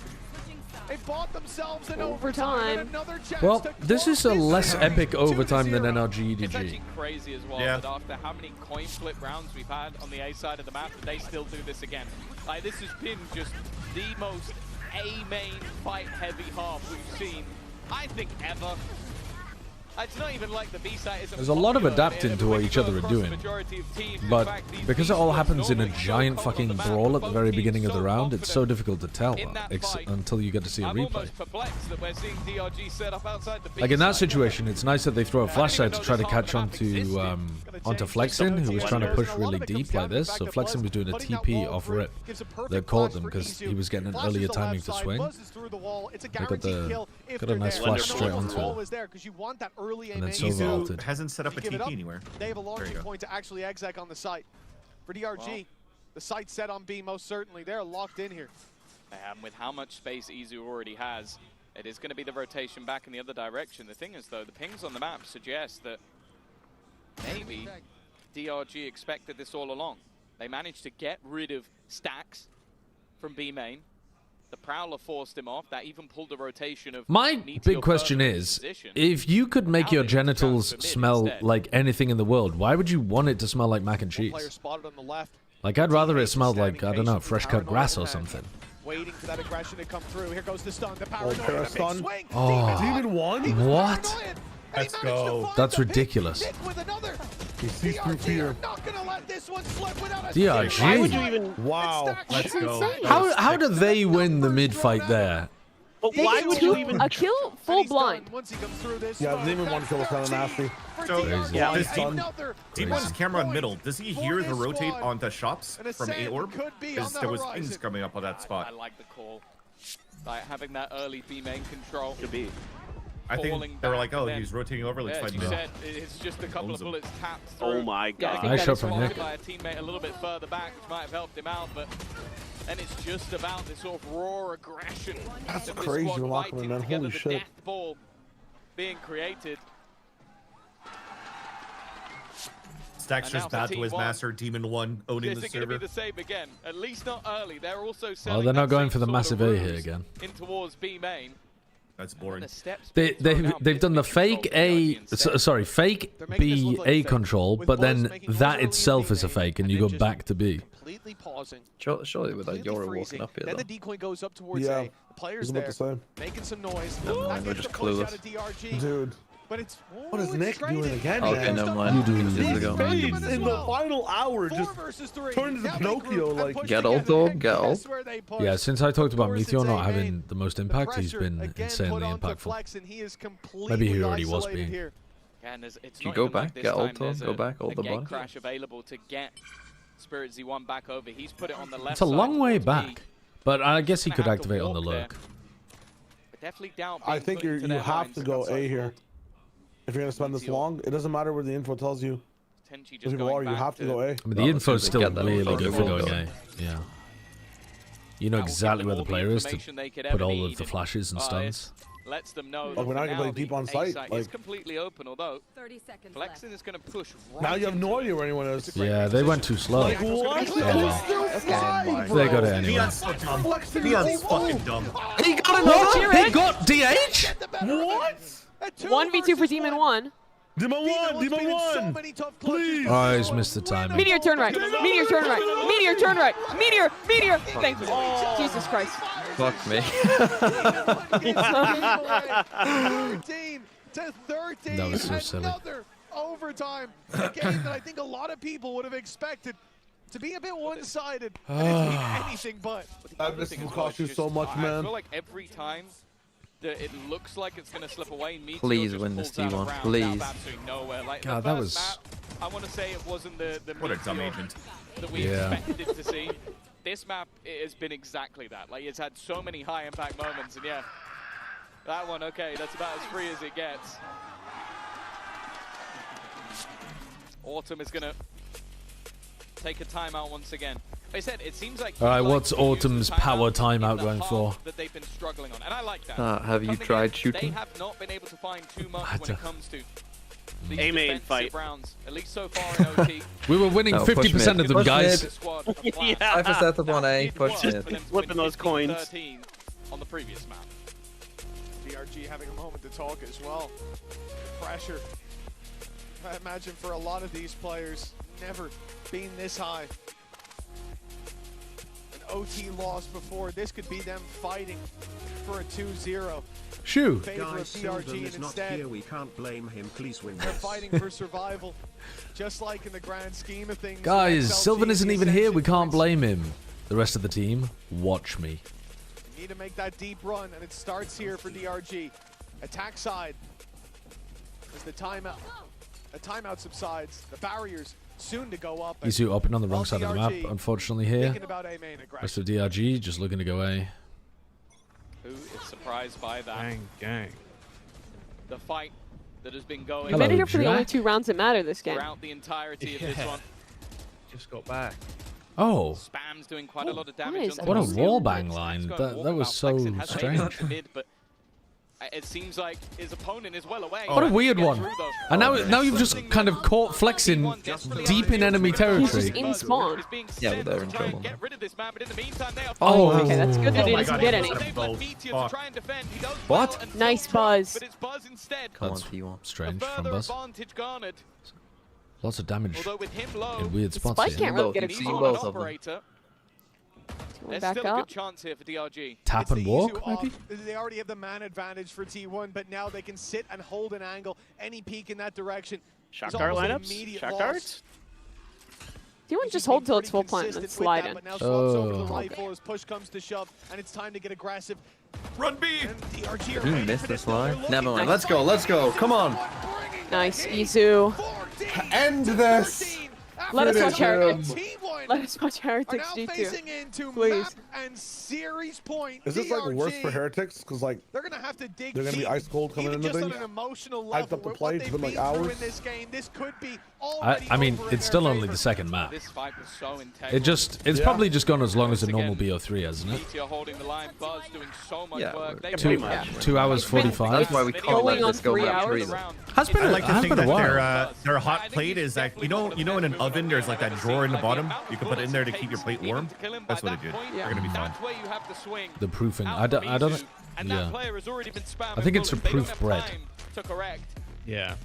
They bought themselves an Overtime. and another chance Well, to this is a close less this epic overtime than 2-0. It's NRG actually crazy as well Yeah. that after how many coin flip rounds we've had on the A side of the map, that they still do this again. Like, this has been just the most A-main fight-heavy half we've seen, I think, ever. It's not even like the B side isn't There's a lot of popular adapting here, to but what when each you go other are across the doing. majority of teams, in But fact, these because it B all squads happens in a normally show giant up on fucking the map, brawl at the both very teams beginning of the so round, it's so confident difficult to tell in that fight. until you get to see a I'm replay. almost perplexed that we're seeing DRG set up outside the B Like in that side. situation, it's nice that they throw a flashlight to try to catch onto Flexin, who was trying to push really deep like this. So Flexin was doing a TP off rip that caught them because he was getting an earlier timing to swing. They got a nice flash straight onto him. And then Silver ulted. Hasn't set up a TP anywhere. They have a There launching you go. point to actually exec on the site. For DRG, the site set on B most certainly. They're locked in here. With how much space Izu already has, It is going to be the rotation back in the other direction. The thing is, though, the pings on the map suggest that maybe DRG expected this all along. They managed to get rid of Stacks from B main. The Prowler forced him off. That even pulled the rotation of... My big question is, if you could make your genitals smell like anything in the world, why would you want it to smell like mac and cheese? Like, I'd rather it smelled like, I don't know, fresh cut grass or something. Waiting for that aggression to come through. Here goes the stun. The paranoia. Stun. Oh. Demon one? What? Let's go. That's ridiculous. He sees through fear. DRG. Why would you even... Wow. Let's go. How do they win the mid fight there? But why would you even... A kill full blind. Yeah, the Demon one kill was kind of nasty. So, yeah, this T1's camera in middle, does he hear the rotate onto shops from A-Orb? Because there was pings coming up on that spot. I like the call. Like, having that early B main control. Could be. I think they were like, oh, he's rotating over, let's fight him. It's just a couple of bullets tapped through. Oh my god. Nice shot from Nick. By a teammate a little bit further back, which might have helped him out, but and it's just about this sort of raw aggression. That's crazy, Lockman, man. Holy shit. Death ball being created. Stacks just bad to his master, Demon 1 owning the server. Is it going to be the same again? At least not early. They're also selling. Well, they're not going for the massive A here again. In towards B main. That's boring. They've done the fake A, fake B A control, but then that itself is a fake, and you go back to B. Completely pausing. Surely with that Yoru walking up here, then though. the decoy goes up towards A. The players there making some noise. Never mind, we're just clueless. Dude. But it's, what is Nick doing again, okay, man? never mind. These fades in the final hour just turned into Pinocchio, like... Get ult, though, get ult. Yeah, since I talked about Meteor not having the most impact, he's been insanely impactful. Maybe he already was being. You go back, get ult, go back, ult the bot. Crash available to get Spirit Z1 back over. He's put it on the left. It's a long way back, but I guess he could activate on the lurk. I think you have to go A here. If you're gonna spend this long, it doesn't matter where the info tells you. If you are, you have to go A. I mean, the info is still really good for going A. Yeah. You know exactly where the player is to put all of the flashes and stuns. Lets them know. We're not gonna play deep on site. Like, it's completely open, although Flexing is gonna push. Now you have no idea where anyone is. Yeah, they went too slow. Like, what? They got it anyway. Neon's fucking dumb. He got another. He got DH. What? 1v2 for Demon 1. Demon 1! Please! Oh, he's missed the timing. Meteor turn right! Meteor turn right! Meteor turn right! Meteor! Meteor! Thank you. Oh. Jesus Christ. Fuck me. 13 to 13. That was so silly. Another overtime. A game that I think a lot of people would have expected to be a bit one-sided. And it's been anything but. This will cost you so much, man. I feel like every time that it looks like it's going to slip away, please win this T1, please. Like, God, that was... map, I want to say it wasn't the what a dumb agent that we expected it to see. This map, it has been exactly that. Like, it's had so many high impact moments, and yeah, that one, okay, that's about as free as it gets. Autumn is going to take a timeout once again. They said it seems like. All right, what's Autumn's power timeout going for? That they've been struggling on, and I like that. Have you tried shooting? They have not been able to find too much when it comes to the A-main fight rounds, at least so far in OT. We were winning 50% of them, guys. Yeah. 5% of 1A, push mid. Flipping those coins. 13 on the previous map. DRG having a moment to talk as well. Pressure. I imagine for a lot of these players, never been this high. OT loss before. This could be them fighting for a 2-0. Shoo. Guys, Sylvan is not here. We can't blame him. Please win. They're fighting for survival, just like in the grand scheme of things. Guys, Sylvan isn't even here. We can't blame him. The rest of the team, watch me. You need to make that deep run, and it starts here for DRG. Attack side. As the timeout subsides, the barriers soon to go up. Isu open on the wrong side of the map, unfortunately here. Rest of DRG just looking to go A. Who is surprised by that? Gang. The fight that has been going. We've been here for the only 2 rounds that matter this game. Throughout the entirety of this one. Just got back. Oh. Spam's doing quite a lot of damage. What a wallbang line. That was so strange. Mid, but It seems like his opponent is well away. What a weird one. And now you've just kind of caught flexing deep in enemy territory. He's just in spawn. Yeah, but they're in trouble. Oh, okay, that's good that he doesn't get any. What? Nice Buzz. That's strange from Buzz. Lots of damage in weird spots Spike here. can't really get a both of them. There's back still a up. good chance here for DRG. Tap and walk, maybe? They already have the man advantage for T1, but now they can sit and hold an angle. Any peek in that direction. Shock dart lineups? Shock darts? T1 just hold till it's full plant and then slide in. As push comes to shove, and it's time to get aggressive. Run B! Did we miss this line? Never mind. Let's go. Come on. Nice, Izu. End this. Let us watch Heretics. Let us watch Heretics G2. Please. And series point. Is this like worse for Heretics? Because like they're gonna have to dig they're gonna be ice cold coming into things. On an emotional Hyped level, up the play. It's been like hours. this game, this could be I mean, it's still only the second map. This fight was so intense. It's probably just gone as long as a normal BO3, hasn't it? Holding the line, Buzz doing so much work. 2 hours 45. That's why we can't let this go much either. Has been I like to think a that while. their hot plate is like you know in an oven there's like that drawer in the bottom you can put it in there to keep your plate warm. That's what they did. They're gonna be fine. The proofing. I don't. Yeah. I think it's for proof bread. Yeah.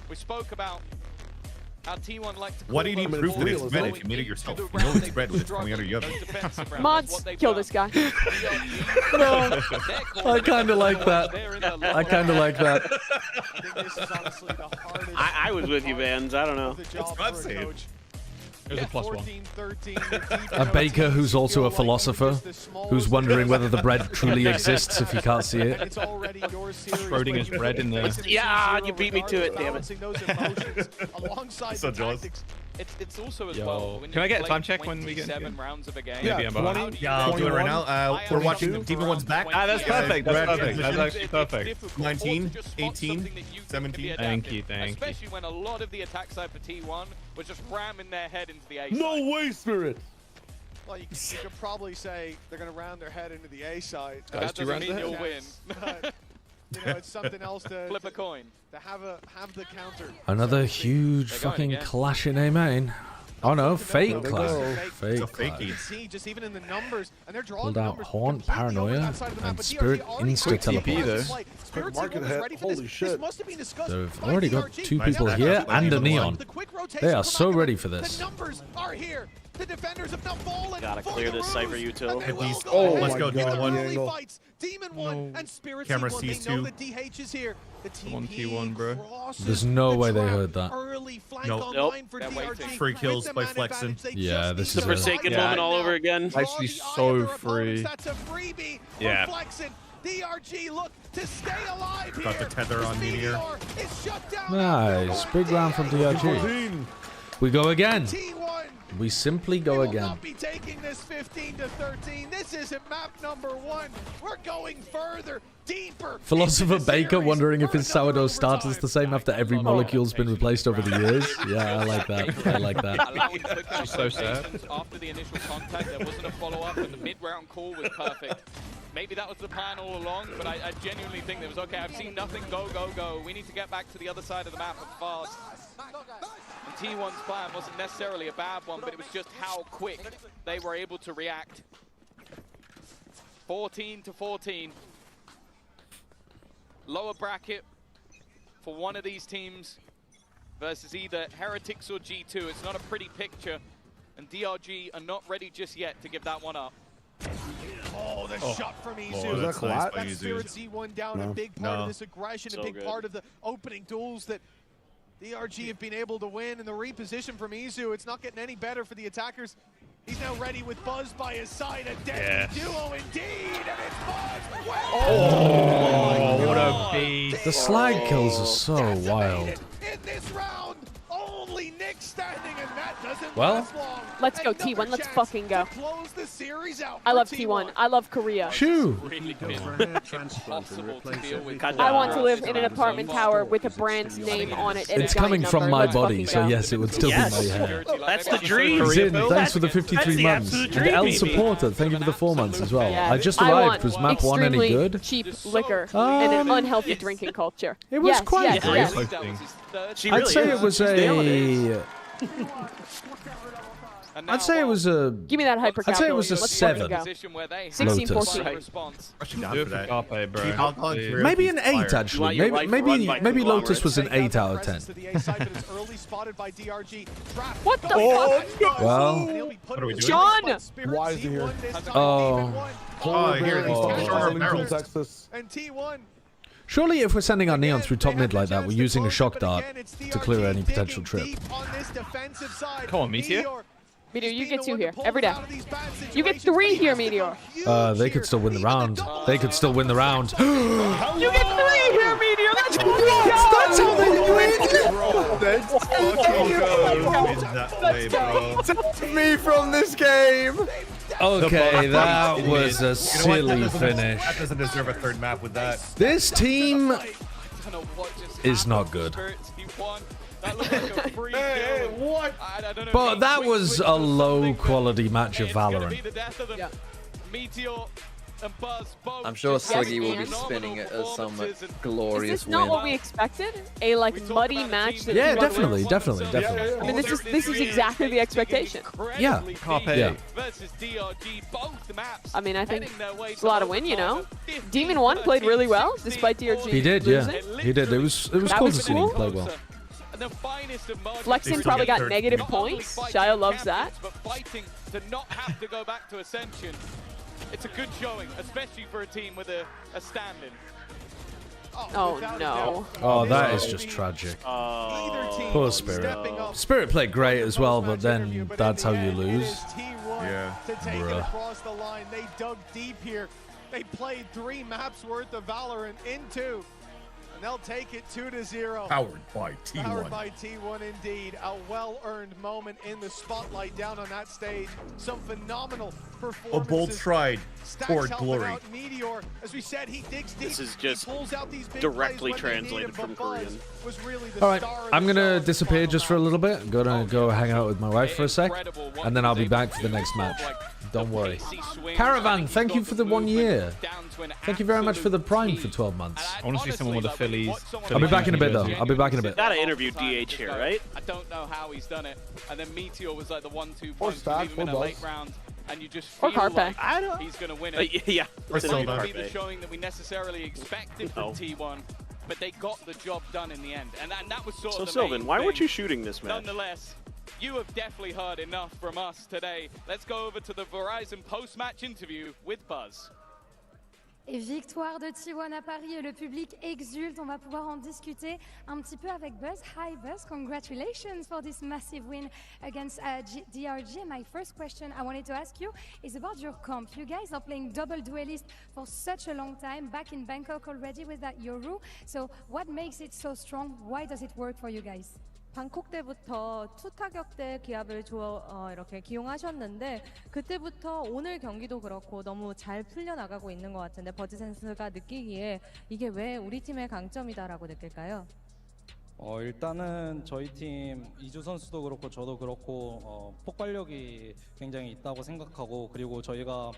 We spoke about how T1 like to. What do you need proof that it's bread if you made it yourself? You know it's bread when it's coming out of your oven. Mods, kill this guy. No, I kind of like that. I kind of like that. I was with you, Vans. I don't know. There's a +1. A baker who's also a philosopher, who's wondering whether the bread truly exists if you can't see it. Schrodinger's bread in the... Yeah, you beat me to it, damn it. So jealous. It's also as well. Can I get a time check when we get 7 rounds of a game? Yeah, 20, yeah, I'll do it right now. We're watching Demon One's back. Ah, that's perfect. That's perfect. That's actually perfect. 19, 18, 17. Thank you. Especially when a lot of the attack side for T1 was just ramming their head into the A side. No way, Spirit. Well, you could probably say they're going to round their head into the A side. That doesn't mean you'll win. But, you know, it's something else to flip a coin. To have the counter. Another huge fucking clash in A main. Oh no, fake clash. Fake clash. Just even in the numbers, and they're drawing Pulled out Haunt, Paranoia, and Spirit insta-teleport. Holy shit. They've already got 2 people here and a Neon. They are so ready for this. The numbers are here. The defenders have now fallen. Gotta clear this Cypher util. At least, let's go, Demon One. Demon One and Spirit Camera C1, sees they know 2. that DH is here. The T1, bro. There's no way they heard that. Nope. Free kills by flexing. Yeah, this The is Forsaken moment all over again. Actually so free. That's a freebie. Yeah. DRG look to stay alive here. Got the tether on Meteor. nice. Big round from DRG. We go again. We simply go again. Not be taking this 15-13. This isn't map number 1. We're going further, deeper. Philosopher Baker wondering if his sourdough starter's the same after every molecule's been replaced over the years. Yeah, I like that. I like that. She's so sad. After the initial contact, there wasn't a follow-up, and the mid-round call was perfect. Maybe that was the plan all along, but I genuinely think there was, okay, I've seen nothing, go. We need to get back to the other side of the map and fast. And T1's plan wasn't necessarily a bad one, but it was just how quick they were able to react. 14-14. Lower bracket for one of these teams versus either Heretics or G2. It's not a pretty picture, and DRG are not ready just yet to give that one up. Oh, the shot from Izu. Oh, that's nice by That Spirit Izu. Z1 down, a big part of this aggression, a big part of the opening duels that DRG have been able to win, and the reposition from Izu, it's not getting any better for the attackers. He's now ready with Buzz by his side, a deadly duo indeed, and it's Buzz. Oh, what a beast. The slide kills are so wild. In this round, only Nick stands. Well, let's go T1. Let's fucking go. I love T1. I love Korea. Shoo. I want to live in an apartment tower with a brand's name on it. And it's a coming from number. my Let's body, so go. yes, it would still be my hair. That's the dream. Zin, thanks for the 53 months. And El Supporter, thank you for the 4 months as well. Yeah. I just I arrived. want Was map 1 any extremely good? cheap liquor and an unhealthy drinking culture. It was quite yes. I'd say it was a... I'd say it was a... Give me that hyper. I'd say it was a 7. 16, 14. Maybe an 8 actually. Maybe Lotus was an 8 out of 10. What the fuck? Well, what are we doing? John! Why is he here? Here he's Texas. And T1. Surely if we're sending our Neon through top mid like that, we're using a shock dart to clear any potential trip. Come on, Meteor. Meteor, you get 2 here every day. You get 3 here, Meteor. They could still win the round. They could still win the round. You get 3 here, Meteor. That's That's how they win. Take me from this game. Okay, that was a silly finish. That doesn't deserve a third map with that. This team is not good. What? But that was a low quality match of Valorant. Yeah. I'm sure Swiggy will be spinning it as some glorious Is this not win. what we expected? A muddy match that Yeah, T1 definitely, wins? definitely. I mean, this is exactly the expectation. Yeah. Yeah. I mean, I think it's a lot of win, you know. Demon 1 played really well despite DRG. He did, yeah. losing. He did. It was That cool was to see cool. him play well. Flexing probably got negative points. Shia loves that. But fighting to not have to go back to Ascension, it's a good showing, especially for a team with a stand-in. Oh no. Oh, that is just tragic. Poor Spirit. Spirit played great as well, but then that's how you lose. Yeah. To take it Bruh. across the line. They dug deep here. They played 3 maps worth of Valorant into. And they'll take it 2-0. Powered by T1. Powered by T1 indeed. A well-earned moment in the spotlight down on that stage. Some phenomenal performances. A bold stride toward glory. Meteor, as we said, he digs deep. This is just pulls out these big directly plays when they need translated him, from but Buzz Korean. was really the All right, star of I'm the gonna show. disappear just for a little bit. I'm gonna go hang out with my wife for a sec, and then I'll be back for the next match. Don't worry. Caravan, thank you for the 1 year. Thank you very much for the Prime for 12 months. I want to see someone with a Phillies. I'll be back in a bit though. I'll be back in a bit. Gotta interview DH here, right? I don't know how he's done it. And then Meteor was like the 1-2 Or punch, Stack, leave him in or a late Buzz. round, and you just Or feel Carpe. like I don't. he's going to win it. Yeah. Or It might not Silva. be the showing that we necessarily expected from T1, but they got the job done in the end. And that was sort So of the Sylvan, main why weren't thing. you shooting this match? Nonetheless, you have definitely heard enough from us today. Let's go over to the Verizon post-match interview with Buzz. Et victoire de T1 à Paris, et le public exulte. On va pouvoir en discuter un petit peu avec Buzz. Hi Buzz, congratulations for this massive win against DRG. My first question I wanted to ask you is about your comp. You guys are playing double duelist for such a long time, back in Bangkok already with that Yoru. So what makes it so strong? Why does it work for you guys? 방콕 때부터 투타격대 기압을 이렇게 기용하셨는데 그때부터 오늘 경기도 그렇고 너무 잘 풀려나가고 있는 것 같은데 버즈 선수가 느끼기에 이게 왜 우리 팀의 강점이다라고 느낄까요? 일단은 저희 팀 이주 선수도 그렇고 저도 그렇고 폭발력이 굉장히 있다고 생각하고 그리고 저희가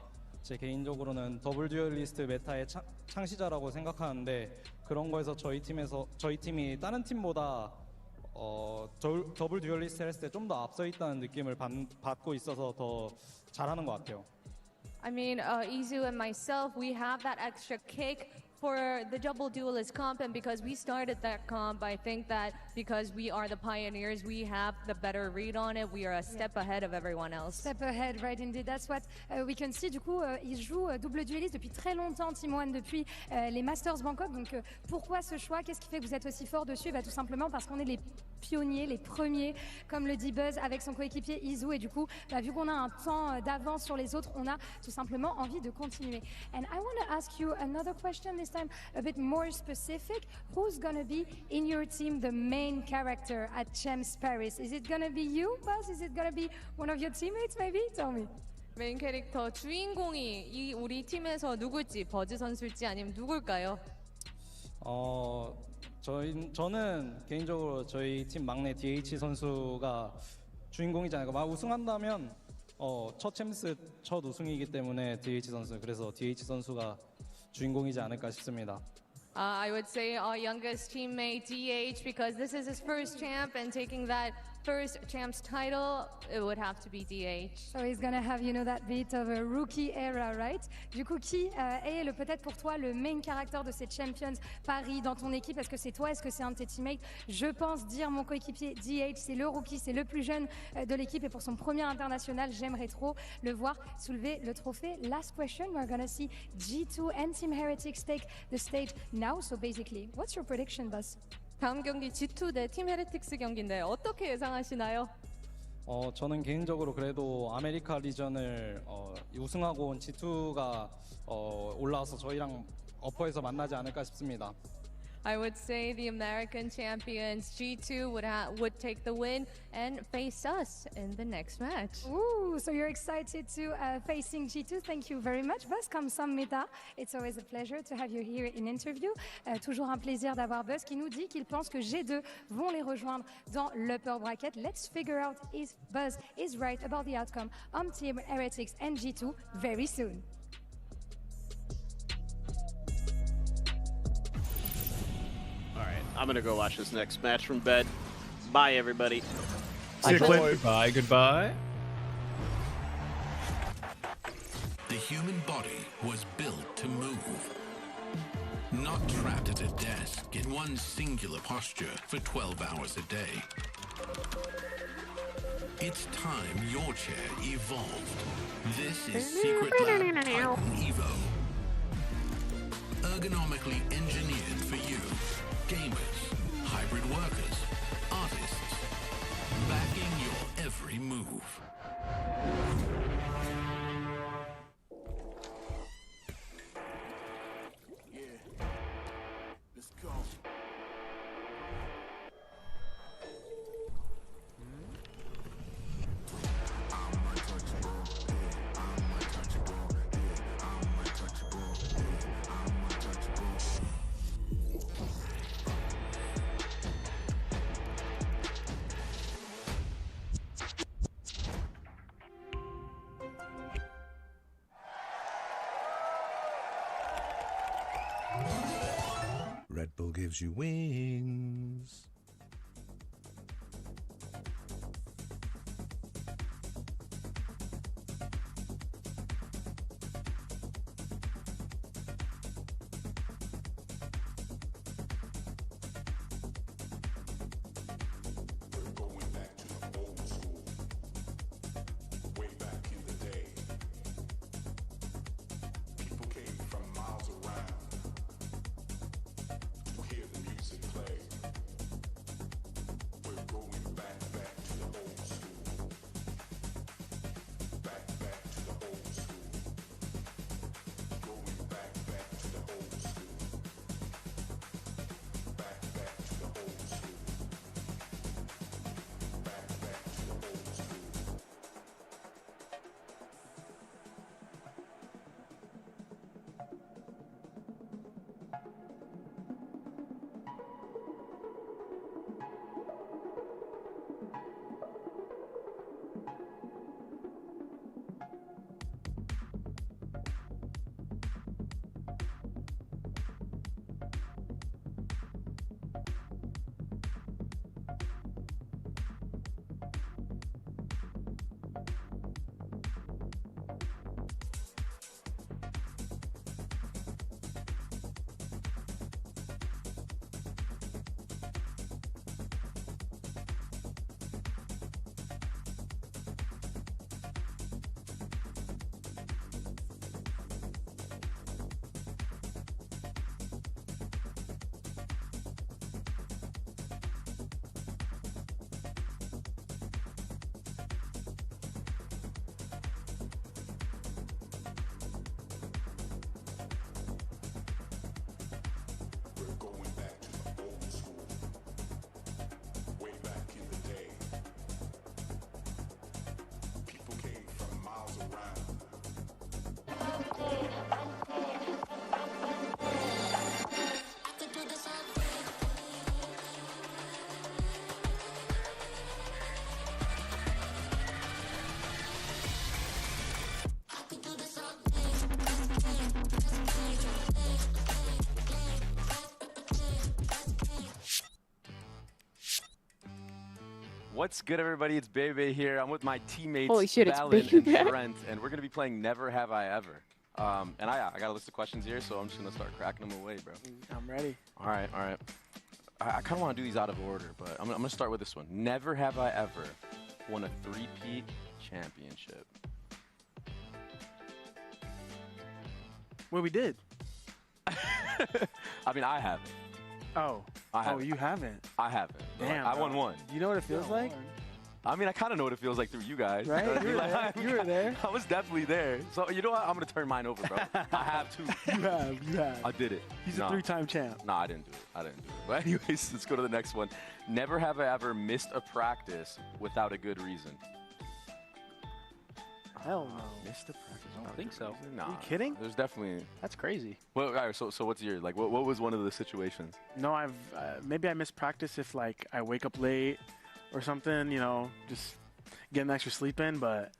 제 개인적으로는 더블 듀얼리스트 메타의 창시자라고 생각하는데 그런 거에서 저희 팀이 다른 팀보다 더블 듀얼리스트 했을 때 좀 더 앞서 있다는 느낌을 받고 있어서 더 잘하는 것 같아요. I mean, Izu and myself, we have that extra kick for the double duelist comp, and because we started that comp, I think that because we are the pioneers, we have the better read on it. We are a step ahead of everyone else. Step ahead, right indeed. That's what we can see. Du coup, il joue double dueliste depuis très longtemps, T1, depuis les Masters Bangkok. Donc, pourquoi ce choix? Qu'est-ce qui fait que vous êtes aussi fort dessus? Tout simplement parce qu'on est les pionniers, les premiers, comme le dit Buzz, avec son coéquipier Izu. Et du coup, vu qu'on a un temps d'avance sur les autres, on a tout simplement envie de continuer. And I want to ask you another question this this time a bit more specific. Who's gonna be in your team the main character at Champs Paris? Is it gonna be you, Buzz? Is it gonna be one of your teammates, maybe? Tell me. 메인 캐릭터 주인공이 이 우리 팀에서 누굴지 버즈 선수일지 아니면 누굴까요? 저는 개인적으로 저희 팀 막내 DH 선수가 주인공이지 않을까. 우승한다면 첫 챔스 첫 우승이기 때문에 DH 선수, 그래서 DH 선수가 주인공이지 않을까 싶습니다. I would say our youngest teammate DH, because this is his first champ and taking that first champ's title, it would have to be DH. So he's gonna have, you know, that bit of a rookie era, right? Du coup, qui est peut-être pour toi le main character de ces Champions Paris dans ton équipe? Est-ce que c'est toi? Est-ce que c'est un de tes teammates? Je pense dire mon coéquipier DH, c'est le rookie, c'est le plus jeune de l'équipe, et pour son premier international, j'aimerais trop le voir soulever le trophée. Last question, we're gonna see G2 and Team Heretics take the stage now. So basically, what's your prediction, Buzz? 다음 경기 G2 대 팀 헤레틱스 경기인데 어떻게 예상하시나요? 저는 개인적으로 그래도 아메리카 리전을 우승하고 온 G2가 올라와서 저희랑 어퍼에서 만나지 않을까 싶습니다. I would say the American champions G2 would take the win and face us in the next match. Ooh, so you're excited to facing G2. Thank you very much, Buzz. 감사합니다. It's always a pleasure to have you here in interview. Toujours un plaisir d'avoir Buzz qui nous dit qu'il pense que G2 vont les rejoindre dans l'upper bracket. Let's figure out if Buzz is right about the outcome on Team Heretics and G2 very soon. I'm gonna go watch this next match from bed. Bye, everybody. See you, Clint. Goodbye, goodbye. The human body was built to move. Not trapped at a desk in one singular posture for 12 hours a day. It's time your chair evolved. This is Secret Lab Titan Evo. Ergonomically engineered for you. Gamers, hybrid workers, artists, backing your every move. Yeah, let's go. Red Bull gives you wings. What's good, everybody? It's Bebe here. I'm with my teammates, Holy shit, it's Balin Bebe and back. Brent, and we're going to be playing Never Have I Ever. And I got a list of questions here, so I'm just going to start cracking them away, bro. I'm ready. All right. I kind of want to do these out of order, but I'm going to start with this one. Never have I ever won a three-peat championship. Well, we did. I mean, I haven't. Oh. You haven't? I haven't. Damn. I won one. You know what it feels like? I mean, I kind of know what it feels like through you guys. Right? You were there. I was definitely there. So, you know what? I'm going to turn mine over, bro. I have to. You have. I did it. He's a 3-time champ. No, I didn't do it. But anyways, let's go to the next one. Never have I ever missed a practice without a good reason. Hell no. Missed a practice? I don't think so. Nah, Are you kidding? There's definitely. That's crazy. Well, all right, so what's your, like, what was one of the situations? No, I've maybe I miss practice if like I wake up late or something, you know, just get an extra sleep in, but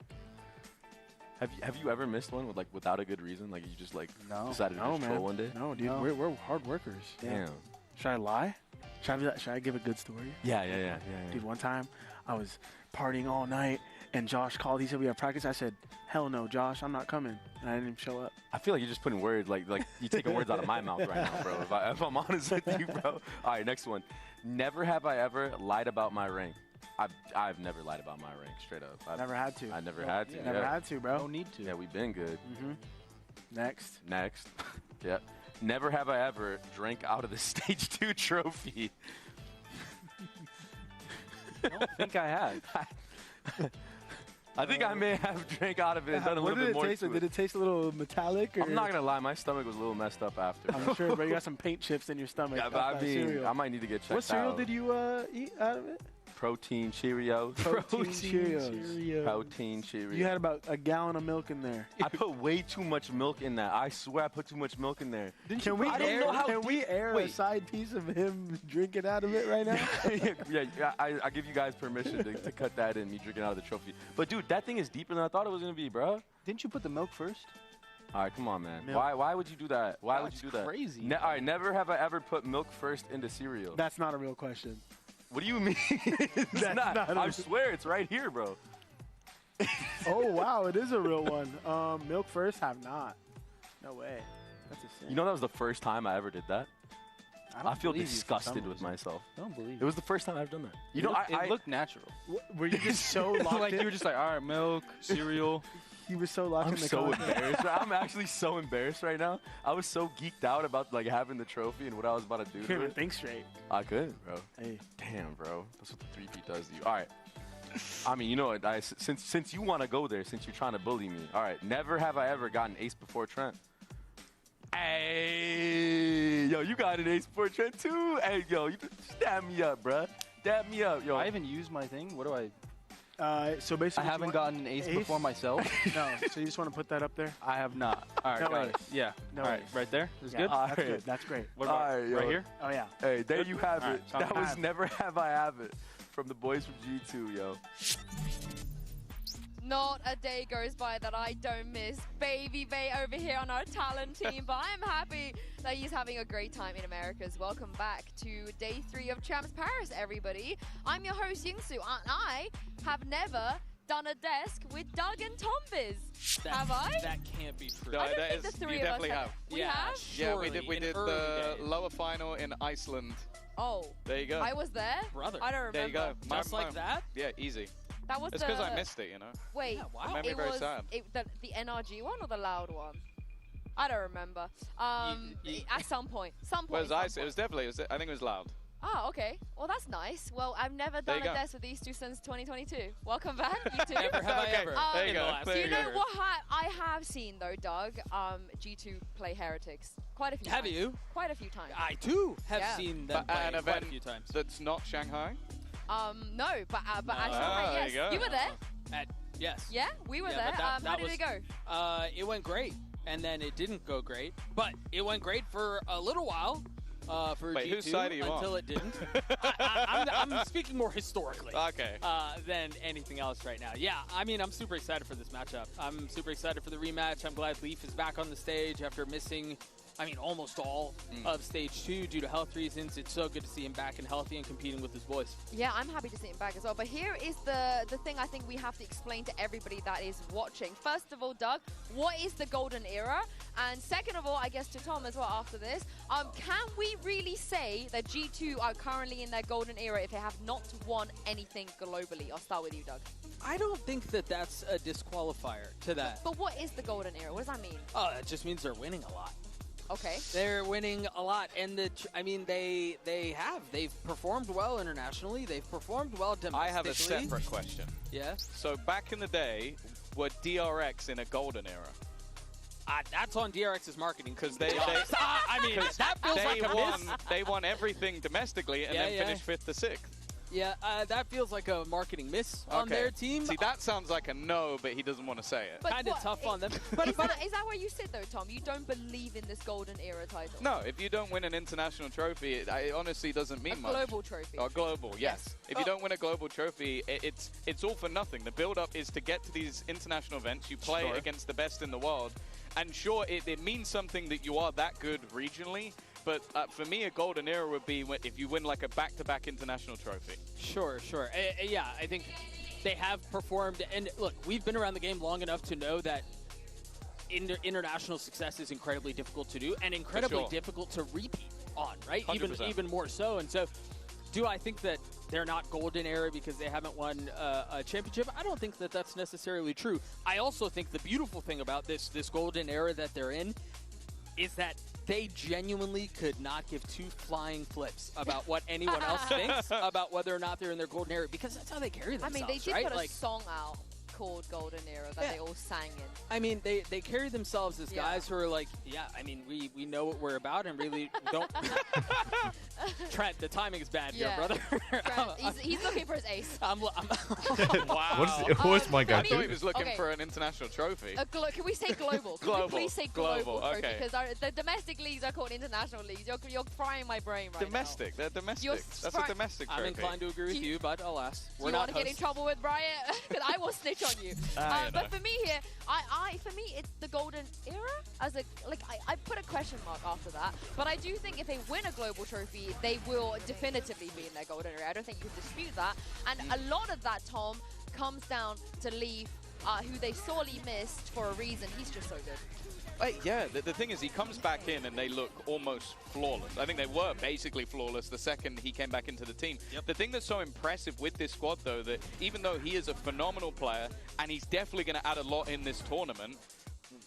Have you ever missed one without a good reason? Like you just decided to just troll one day? No, dude, we're hard workers. Damn. Should I lie? Should I give a good story? Yeah. Dude, one time I was partying all night and Josh called. He said we have practice. I said, hell no, Josh, I'm not coming. And I didn't even show up. I feel like you're just putting words like you're taking words out of my mouth right now, bro. If I'm honest with you, bro. All right, next one. Never have I ever lied about my rank. I've never lied about my rank, straight up. Never had to. I never had to. Yeah. Never had to, bro. No need to. Yeah, we've been good. Next. Yep. Never have I ever drank out of the Stage 2 trophy. I don't think I have. I think I may have drank out of it and done a little bit more. Did it taste a little metallic? Or? I'm not going to lie. My stomach was a little messed up after. I'm sure, but you got some paint chips in your stomach. Yeah, but I mean, I might need to get checked out. What cereal did you eat out of it? Protein Cheerios. Protein Cheerios. Protein Cheerios. You had about a gallon of milk in there. I put way too much milk in that. I swear I put too much milk in there. Can we air a side piece of him drinking out of it right now? yeah, I give you guys permission to cut that in, me drinking out of the trophy. But, dude, that thing is deeper than I thought it was going to be, bro. Didn't you put the milk first? All right, come on, man. Why would you do that? Why would you do that? That's crazy. All right, never have I ever put milk first into cereal. That's not a real question. What do you mean? It's not. I swear it's right here, bro. Oh, wow. It is a real one. Milk first? Have not. No way. That's a sin. You know that was the first time I ever did that? I feel disgusted with myself. I don't believe it. was the first time I've done that. You know, it looked natural. Were you just so locked in? You were just like, all right, milk, cereal. You were so locked in the so embarrassed. I'm actually so embarrassed right now. I was so geeked out about having the trophy and what I was about to do. You couldn't even think straight. I couldn't, bro. Hey. Damn, bro. That's what the 3P does to you. All right. I mean, you know what? Since you want to go there, since you're trying to bully me. All right. Never have I ever gotten ace before Trent. Hey, yo, you got an ace before Trent too. Hey, yo, you just dab me up, bro. Dab me up, yo. I haven't used my thing. What do I? So basically, I haven't gotten an ace before myself. No, so you just want to put that up there? I have not. All right, got it. Yeah. No all right, right there. Is good. That's good. That's great. What about right here? Oh yeah. Hey, there you have it. That was Never Have I Have It from the boys from G2, yo. Not a day goes by that I don't miss Baby Bay over here on our talent team, but I'm happy that he's having a great time in Americas. Welcome back to day 3 of Champs Paris, everybody. I'm your host, Yingsu, and I have never done a desk with Doug and Tombiz. Have I? That can't be true. I don't think the three you of us definitely have. We have? Yeah, we did the lower final in Iceland. Oh. There you go. I was there? Brother. I don't remember. There you go. Just like that? Yeah, easy. That was it's because I missed it, you know. Wait, It made me very sad. The NRG one or the loud one? I don't remember. At some point. Well, it was definitely, I think it was loud. Oh, okay. Well, that's nice. Well, I've never done a desk with these two since 2022. Welcome back, you two. Never have I ever. There you go. Do you know what I have seen, though, Doug? G2 play Heretics quite a few times. Have you? Quite a few times. I too have seen them play quite a few times. That's not Shanghai? No, but at Shanghai, yes. You were there? Yes. Yeah, we were there. How did it go? It went great, and then it didn't go great, but it went great for a little while. For Wait, G2 whose side are you until on? it didn't. I'm speaking more historically. Okay. Than anything else right now. Yeah, I mean, I'm super excited for this matchup. I'm super excited for the rematch. I'm glad Leaf is back on the stage after missing I mean, almost all of Stage 2 due to health reasons. It's so good to see him back and healthy and competing with his boys. Yeah, I'm happy to see him back as well. But here is the thing I think we have to explain to everybody that is watching. First of all, Doug, what is the golden era? And second of all, I guess to Tom as well after this, can we really say that G2 are currently in their golden era if they have not won anything globally? I'll start with you, Doug. I don't think that that's a disqualifier to that. But what is the golden era? What does that mean? Oh, it just means they're winning a lot. Okay. They're winning a lot, and I mean, they've performed well internationally. They've performed well domestically. I have a separate question. Yeah. So back in the day, were DRX in a golden era? That's on DRX's marketing because they I mean, that feels like a miss. They won everything domestically and then finished 5th to 6th. Yeah, that feels like a marketing miss on their team. See, that sounds like a no, but he doesn't want to say it. Kind of tough on them. Is that where you sit, though, Tom? You don't believe in this golden era title? No, if you don't win an international trophy, it honestly doesn't mean much. A global trophy. Or global, yes. If you don't win a global trophy, it's all for nothing. The build-up is to get to these international events. You play against the best in the world. And sure, it means something that you are that good regionally. But for me, a golden era would be if you win like a back-to-back international trophy. Sure. Yeah, I think they have performed. And look, we've been around the game long enough to know that international success is incredibly difficult to do and incredibly difficult to repeat on, right? 100%. Even more so. And so, do I think that they're not golden era because they haven't won a championship? I don't think that that's necessarily true. I also think the beautiful thing about this golden era that they're in is that they genuinely could not give two flying flips about what anyone else thinks about whether or not they're in their golden era, because that's how they carry themselves. I mean, they did right? put a song out called Golden Era that they all sang in. I mean, they carry themselves as guys who are like, I mean, we know what we're about and really don't. Trent, the timing is bad here, brother. Trent, he's looking for his ace. Wow. What's my guy? I thought he was looking for an international trophy. Can we say global? Global. Can we please say global trophy? Okay. Because the domestic leagues are called international leagues. You're frying my brain right domestic. now. They're domestic. That's a domestic trophy. I'm inclined to agree with you, but alas, we're not. Do you want to get in trouble with Bryant? Because I will snitch on you. But for me here, for me, it's the golden era. I put a question mark after that. But I do think if they win a global trophy, they will definitively be in their golden era. I don't think you can dispute that. And a lot of that, Tom, comes down to Leaf, who they sorely missed for a reason. He's just so good. Yeah, the thing is, he comes back in and they look almost flawless. I think they were basically flawless the second he came back into the team. The thing that's so impressive with this squad, though, that even though he is a phenomenal player and he's definitely going to add a lot in this tournament,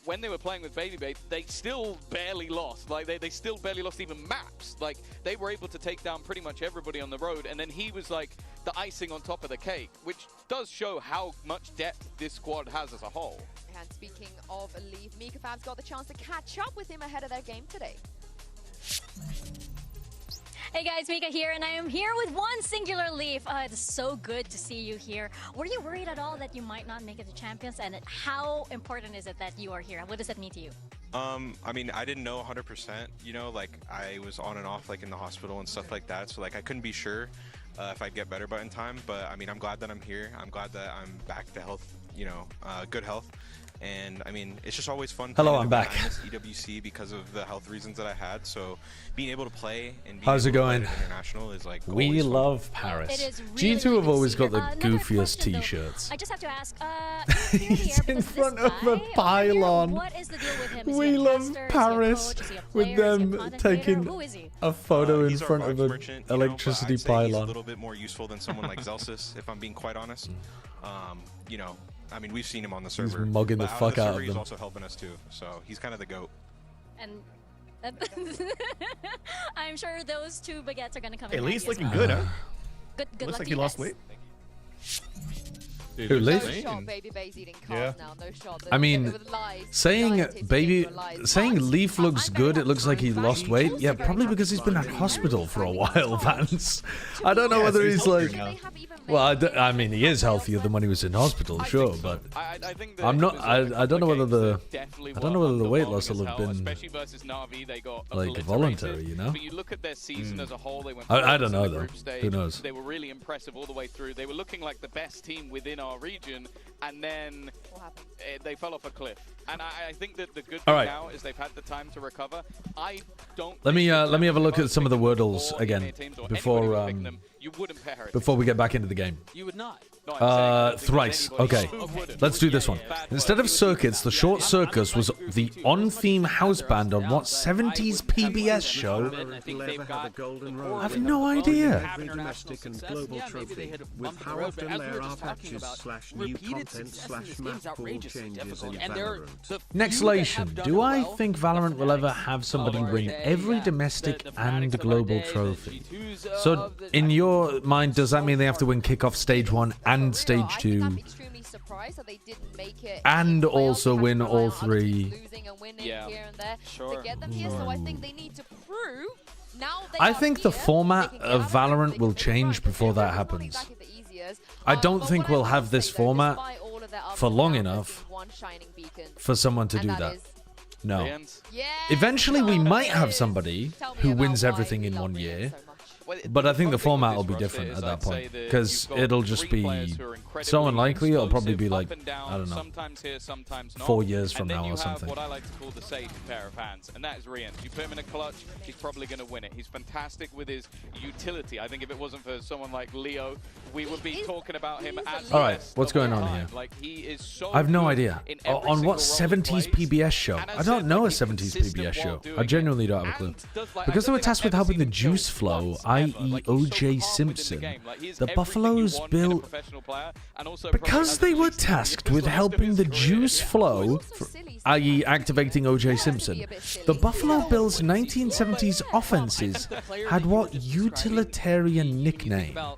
when they were playing with Baby, they still barely lost. Like, they still barely lost even maps. Like, they were able to take down pretty much everybody on the road, and then he was like the icing on top of the cake, which does show how much depth this squad has as a whole. And speaking of Leaf, Mika Fab's got the chance to catch up with him ahead of their game today. Hey guys, Mika here, and I am here with one singular Leaf. It's so good to see you here. Were you worried at all that you might not make it to Champions, and how important is it that you are here? What does that mean to you? I mean, I didn't know 100%, you know, like I was on and off like in the hospital and stuff like that, so like I couldn't be sure if I'd get better by in time, but I mean, I'm glad that I'm here. I'm glad that I'm back to health, you know, good health. And I mean, it's just always fun. Hello, I'm back. I missed EWC because of the health reasons that I had. So being able to play and being How's it going? International is like we love Paris. It is really G2 have always got the goofiest question, t-shirts. I just have to ask. He's in front of a pylon. What is the deal with him? We love Paris with them taking a photo in front of an electricity pylon. A little bit more useful than someone like Zelsis, if I'm being quite honest. You know. I mean, we've seen him on the server. He's mugging the fuck out of them. He's also helping us too, so he's kind of the GOAT. And I'm sure those two baguettes are gonna come. At in least handy looking as well. good, huh? Good Looks luck like to he you lost guys. weight. Who, Leaf? No shot, Baby Bay's eating carbs now. No shot. I mean, saying Leaf looks good, it looks like he lost weight. Yeah, probably because he's been at hospital for a while, Vance. I don't know whether he's like... Well, I mean, he is healthier than when he was in hospital, sure, but I'm not. I don't know whether the weight loss will have been especially versus Na'Vi, they got like voluntary, you know. But you look at their season as a whole, they went. I don't know though. Who knows? They were really impressive all the way through. They were looking like the best team within our region, and then they fell off a cliff. And I think that the good thing now is they've had the time to recover. I don't. Let me have a look at some of the wordles again before we get back into the game. You would not. Thrice. Okay, let's do this one. Instead of circuits, the short circus was the on-theme house band on what 70s PBS show? I have no idea. Domestic and global trophy with how often there are patches / new content / map pool changes in Valorant. Nextlation, do I think Valorant will ever have somebody win every domestic and global trophy? So, in your mind, does that mean they have to win kickoff stage 1 and stage 2? And also win all 3? I think the format of Valorant will change before that happens. I don't think we'll have this format for long enough for someone to do that. No. Eventually we might have somebody who wins everything in 1 year. But I think the format will be different at that point, because it'll just be so unlikely. It'll probably be like, I don't know, 4 years from now or something. What I like to call the safe pair of hands, and that is Rian. You put him in a clutch, he's probably going to win it. He's fantastic with his utility. I think if it wasn't for someone like Leo, we would be talking about him as all right, what's going on here? Like, he is so I have no idea. On what 70s PBS show? I don't know a 70s PBS show. I genuinely don't have a clue. Because they were tasked with helping the juice flow, i.e. O.J. Simpson, the Buffaloes built... Because they were tasked with helping the juice flow, i.e. activating O.J. Simpson, the Buffalo Bills' 1970s offenses had what utilitarian nickname? A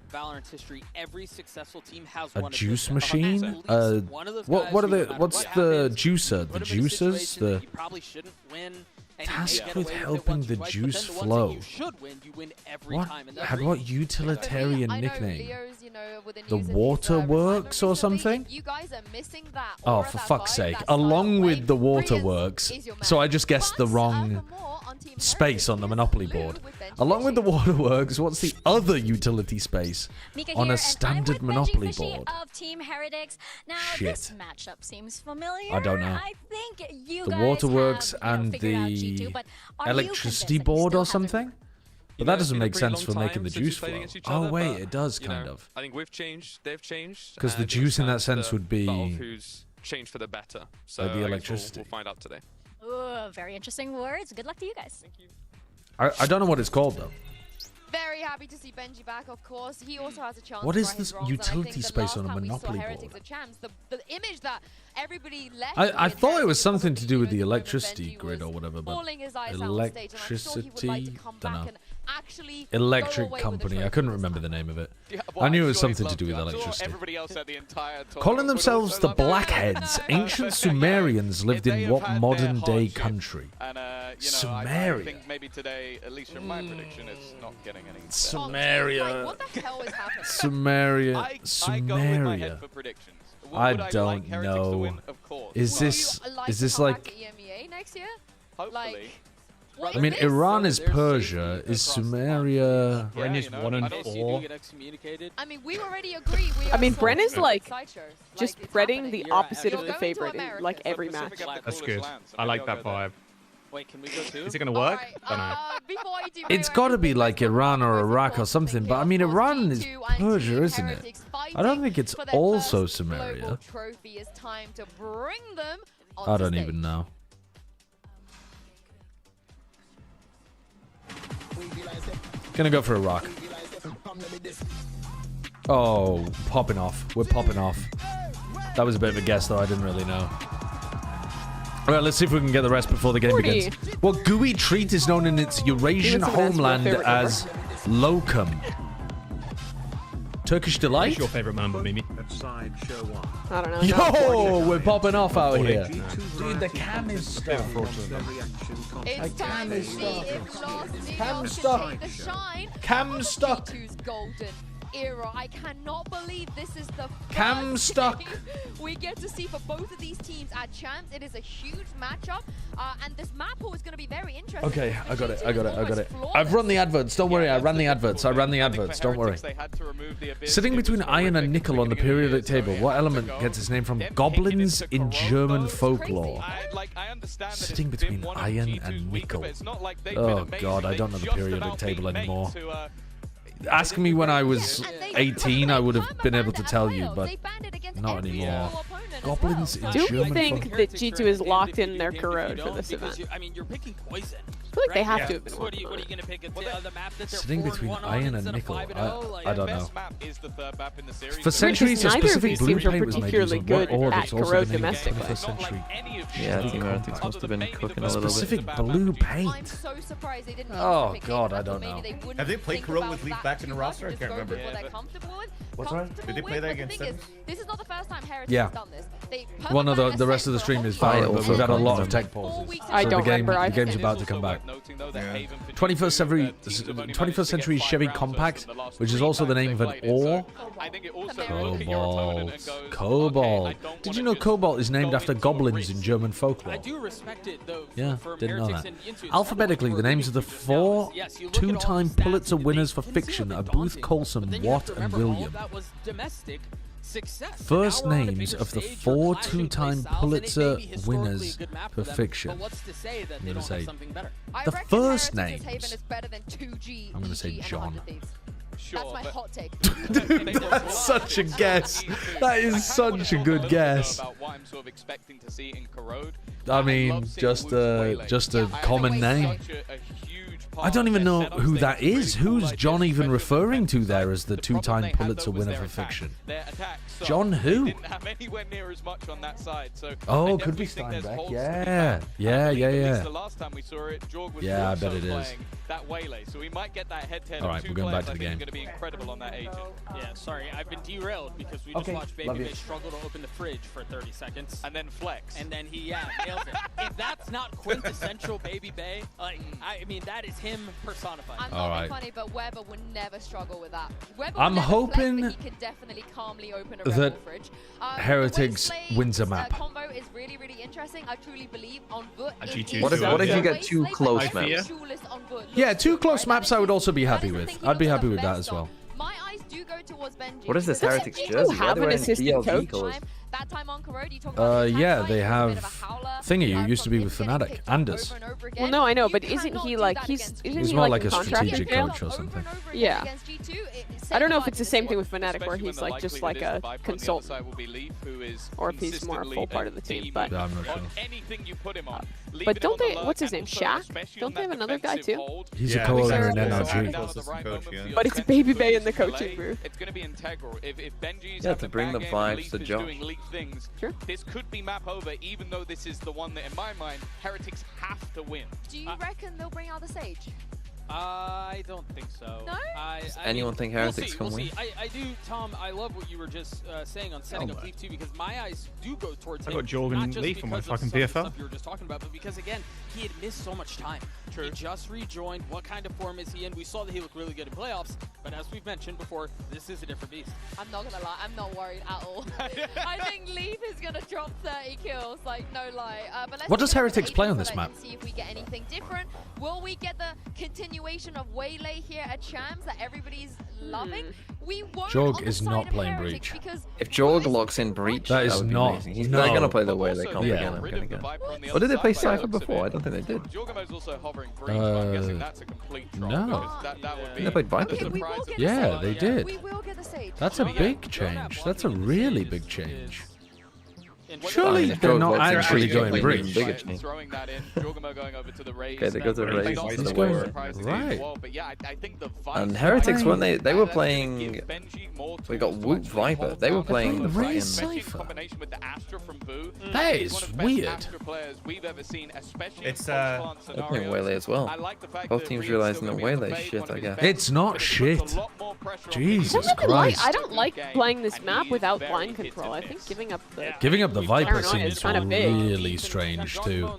juice machine? What are the... What's the juicer? The juicers? The... Tasked with helping the juice flow. What? Had what utilitarian nickname? The Waterworks or something? Oh, for fuck's sake. Along with the Waterworks. So I just guessed the wrong space on the Monopoly board. Along with the Waterworks, what's the other utility space on a standard Monopoly board? Of Team Heretics. Now, Shit. This matchup seems familiar. I don't know. I think you The guys Waterworks have, and figured out the G2, but are you electricity convinced that you board still or have something? But that doesn't make sense for making the juice flow. Oh wait, it does kind of. I think we've changed, they've changed. Because the juice in that sense would be who's changed for the better. So the electricity. We'll find out today. Ooh, very interesting words. Good luck to you guys. Thank you. I don't know what it's called though. Very happy to see Benji back, of course. He also has a chance. What to is right his this wrongs, utility space on a Monopoly board? The image that everybody left. I thought it was something to do with the electricity grid or whatever, but electricity, don't know. Electric company. I couldn't remember the name of it. I knew it was something to do with electricity. Calling themselves the Blackheads, ancient Sumerians lived in what modern day country? Sumeria. I think maybe today, at least from my prediction, it's not getting any better. Sumeria. What the hell is happening? Sumeria. I go with my head for predictions. I don't know. Is this like? EMEA next year? Hopefully. I mean, Iran is Persia. Is Sumeria? Bren is 1 and 4. I mean, we already agree. I mean, Bren is like just spreading the opposite of the favorite in like every match. That's good. I like that vibe. Wait, can we go too? Is it going to work? Don't know. It's got to be like Iran or Iraq or something, but I mean, Iran is Persia, isn't it? I don't think it's also Sumeria. I don't even know. Gonna go for Iraq. Oh, popping off. We're popping off. That was a bit of a guess, though. I didn't really know. All right, let's see if we can get the rest before the game begins. Well, gooey treat is known in its Eurasian homeland as lokum. Turkish delight? What's your favorite member, Mimi? I don't know. Yo, we're popping off out here. Dude, the cam is stuck. It's time to see if Cam stuck. Cam stuck. Golden era. I cannot believe this is the Cam first stuck. game we get to see for both of these teams at Champs. It is a huge matchup, and this map pool is going to be very interesting. Okay, I got it. I've run the adverts. Don't worry, I ran the adverts. Don't worry. Sitting between iron and nickel on the periodic table, what element gets its name from goblins in German folklore? Sitting between iron and nickel. Oh god, I don't know the periodic table anymore. Ask me when I was 18, I would have been able to tell you, but not anymore. Goblins in Do German we think folklore. that G2 is locked in their corrode for this event? I mean, you're picking poison. I feel like they have to have been. What are you going to pick? The map that they're Sitting between 4-1 iron on and nickel. instead of 5-0, I don't know. For Weird, centuries, a 'cause neither of specific these blue teams are paint was made particularly using what good ore at that's also corrode the name of the domestically. 21st century. Yeah, I think Heretics must have been cooking a little bit. Specific blue paint. So surprised they didn't Oh god, I don't know. Have they played Corrode with Leaf back in the roster? I can't remember. What's right? Did they play that against them? This is not the first time Heretics Yeah. has done this. They One of the rest of the stream is fine, but we've had a lot of tech pauses. I So don't the remember. game's about to come back. 21st century Chevy Compact, which is also the name of an ore. Cobalt. Did you know Cobalt is named after goblins in German folklore? I do respect it though. Yeah, from didn't know Heretics that. and Intuit. Alphabetically, the names of the four Yes, you look at all the two-time stats, Pulitzer they winners for can fiction seem are daunting, Booth, Colson, but then you have Watt, to and remember all William. that was domestic success. First Now we're on a names bigger of the stage, you're four clashing with two-time South, and it may Pulitzer be historically winners a good map for them, fiction. But what's to say that I'm they gonna don't have say something better? the first Heretics' Haven names. is better than 2G, I'm gonna say EG, and John. 100 Thieves. That's my hot take. That's such a guess. That is such a good guess. I mean, just a common name. I don't even know who that is. Who's John even referring to there as the two-time Pulitzer winner for fiction? John who? Oh, could be Steinbeck. Yeah. Yeah, I bet it is. All right, we're going back to the game. Yeah, sorry, I've been derailed because we just watched Baby Bay struggle to open the fridge for 30 seconds. And then flex. And then he, nails it. If that's not quintessential Baby Bay, like, I mean, that is him personified. I'm not being funny, but Weber would never struggle with that. Weber I'm would never hoping flex, but he could definitely calmly open a that Rebel fridge. Heretics wins a map. Combo is really, really interesting. I truly believe on Voot. What if you get two close maps? Yeah, two close maps I would also be happy with. I'd be happy with that as well. My eyes do go towards Benji. What is this because Heretics Benji jersey? Why have are they an wearing assistant DRG coach? colours? That time on Corrode, you talk about Yeah, they have Thingy, who used to be with Fnatic, Anders. Well, no, I know, but isn't he like He's he more like like a contracted strategic jail? coach or something. Yeah. I don't know if it's the same thing with Fnatic where he's like just like a consultant, or if he's more a full part of the team. But Yeah, I'm not sure. but don't they? What's his name? Shaq? Don't they have another guy too? He's a co-owner in NRG. But it's Baby Bay in the coaching booth. It's going to be integral. If Benji's Yeah, to bring the back vibes end and Leaf to is Josh. doing Leaf things, this could be map over, even though this is the one that, in my mind, Heretics have to win. Do you reckon they'll bring out the Sage? I don't think so. No? Does anyone think Heretics can win? I do, Tom. I love what you were just saying on setting up Leaf 2 because my eyes do go towards I him. got Jorgen not just Leaf on my because of fucking some of the PFL. stuff you were just talking about, but because again, he had missed so much time. He just rejoined. What kind of form is he in? We saw that he looked really good in playoffs, but as we've mentioned before, this is a different beast. I'm not gonna lie, I'm not worried at all. I think Leaf is gonna drop 30 kills, like no lie. But let's What does see Heretics play on Aiden this select map? and see if we get anything different. Will we get the continuation of Waylay here at Champs that everybody's loving? We won't. Jorg on the is side not of playing Heretics Breach. because If Jorg locks in Breach, That is would be not- amazing. He's no. not going to play the way they come Yeah. again, I'm going to guess. Or did they play Cypher before? I don't think they did. Jorgamo's also hovering Breach, but I'm guessing that's a complete drop. no. because That would be They played Viper, Okay, didn't we they? will get Yeah, the Sage. they did. We will get the Sage. That's a big change. That's a really big change. Surely I mean, if they're Jorg not locks in actually Breach, going they'll play even Breach. bigger change. Throwing that in, Jorgamo going over to the Raze. Okay, they go to the Raze. Not He's going- surprised right. as well, but yeah, I think the Viper And Heretics, weren't they? They were that's gonna playing. give Benji more We got tools to Whoop actually Viper. hold They were down playing the Raze fucking. especially in Cypher. combination with the Astra from Boo. That He's is one of the best weird. Astra players we've ever seen, especially It's, in post-plant They're playing scenarios. Waylay as well. I like the fact Both that teams Reed's realizing still that gonna be able to Waylay bait shit, one of I his guess. best, It's not but it puts shit. a lot more pressure on Jesus Reed. I'm not gonna lie, Christ. I don't like playing this map without blind control. I think giving up the Viper seems really strange too.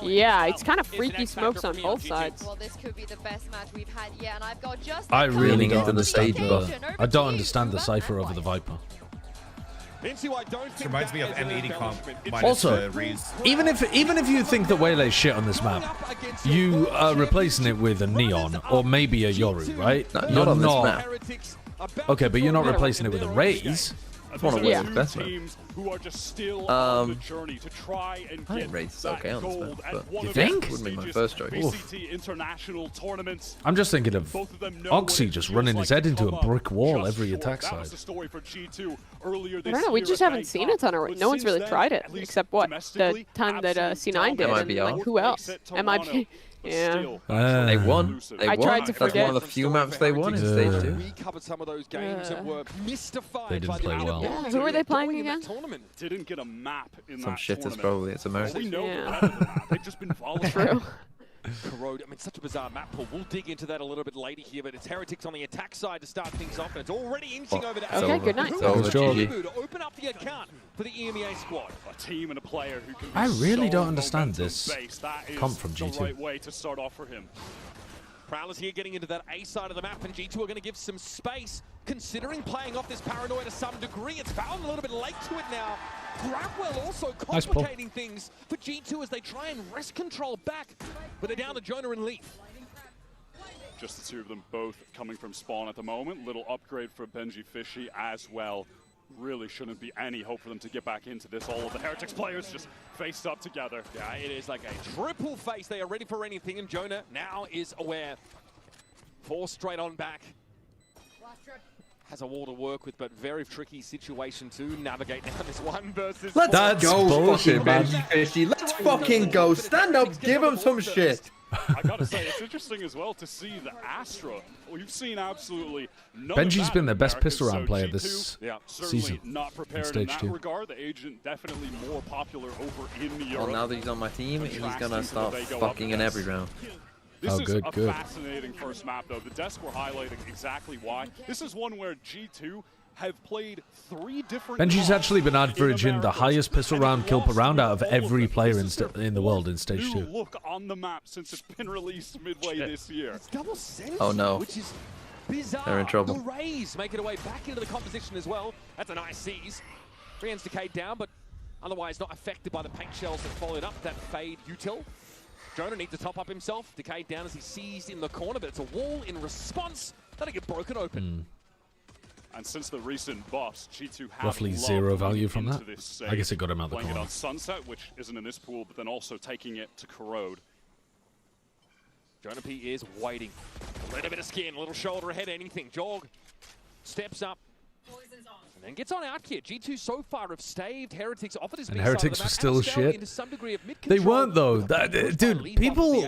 Yeah, it's kind of freaky smokes on both sides. Well, this could be the best match we've had yet, and I've got just I really don't understand I don't understand the Cypher over the Viper. This reminds me of M80 comp. Also, even if you think that Waylay's shit on this map, you are replacing it with a Neon or maybe a Yoru, right? No, not on this map. Okay, but you're not replacing it with a Raze. It's one of the best teams who are just still on the journey to try and I think Raze is okay on this map, but you think? Wouldn't be my first choice. international tournaments. I'm just thinking of Oxy just running his head into a brick wall every attack side. I don't know, we just haven't seen a ton of it. No one's really tried it, except what? The time that C9 did, and like, who else? MIB. Yeah. They won. I tried to forget. That's one of the few maps they won in stage 2. We covered some of those games that were mystified. They didn't play well. Yeah, who were they playing again? Didn't get a map in Some that shitters tournament. probably. It's America. We know better than that. They've just been volatile. True. Corrode, I mean, such a bizarre map pool. We'll dig into that a little bit later here, but it's Heretics on the attack side to start things off, and it's already inching over to Okay, good night. Who Good is job. GG to open up the account for the EMEA squad? A team and a player who can be I really so don't understand this momentum-based. That is comp from the G2. right way to start off for him. Prowlers here getting into that A side of the map, and G2 are going to give some space, considering playing off this paranoia to some degree. It's Fallon a little bit late to it now. Grabwell also Nice pull. complicating things for G2 as they try and wrest control back, but they're down to Jonah and Leaf. Just the two of them both coming from spawn at the moment. Little upgrade for Benji Fishy as well. Really shouldn't be any hope for them to get back into this. All of the Heretics players just faced up together. Yeah, it is like a triple face. They are ready for anything, and Jonah now is aware. 4 straight on back. Has a wall to work with, but very tricky situation to navigate down this 1 versus 4. Let's go, bullshit, fucking man. Benji Fishy. Let's fucking go. Stand up, give him some shit. I gotta say, it's interesting as well to see the Astra. We've seen absolutely none of Benji's that been the in best America, pistol round so player G2, this certainly season not in prepared in stage that 2. regard. The agent definitely more popular over in Europe. Well, now that he's on my team, he's gonna start they go up fucking in against. every round. This is good, a good. fascinating first map, though. The desk were highlighting exactly why. This is one where G2 have played 3 different. Benji's actually been averaging the highest pistol round kill per round out of every player in the world in stage 2. Look on the map since it's been released midway this year. It's double sense, Oh no. which is bizarre. They're in trouble. The Rays make it away back into the composition as well. That's a nice seize. Brienne's decayed down, but otherwise not affected by the paint shells that followed up that fade util. Jonah needs to top up himself. Decayed down as he seized in the corner, but it's a wall in response. That'll get broken open. And since the recent buffs, G2 have Roughly loved 0 value from into that. this I save, guess it got him out the playing it corner. on Sunset, which isn't in this pool, but then also taking it to Corrode. Jonah P is waiting. A little bit of skin, a little shoulder ahead, anything. Jog steps up. And then gets on out here. G2 so far have staved Heretics off of this And B Heretics side were of the still map, and shit. into some degree of They mid-control. weren't though. Dude, people,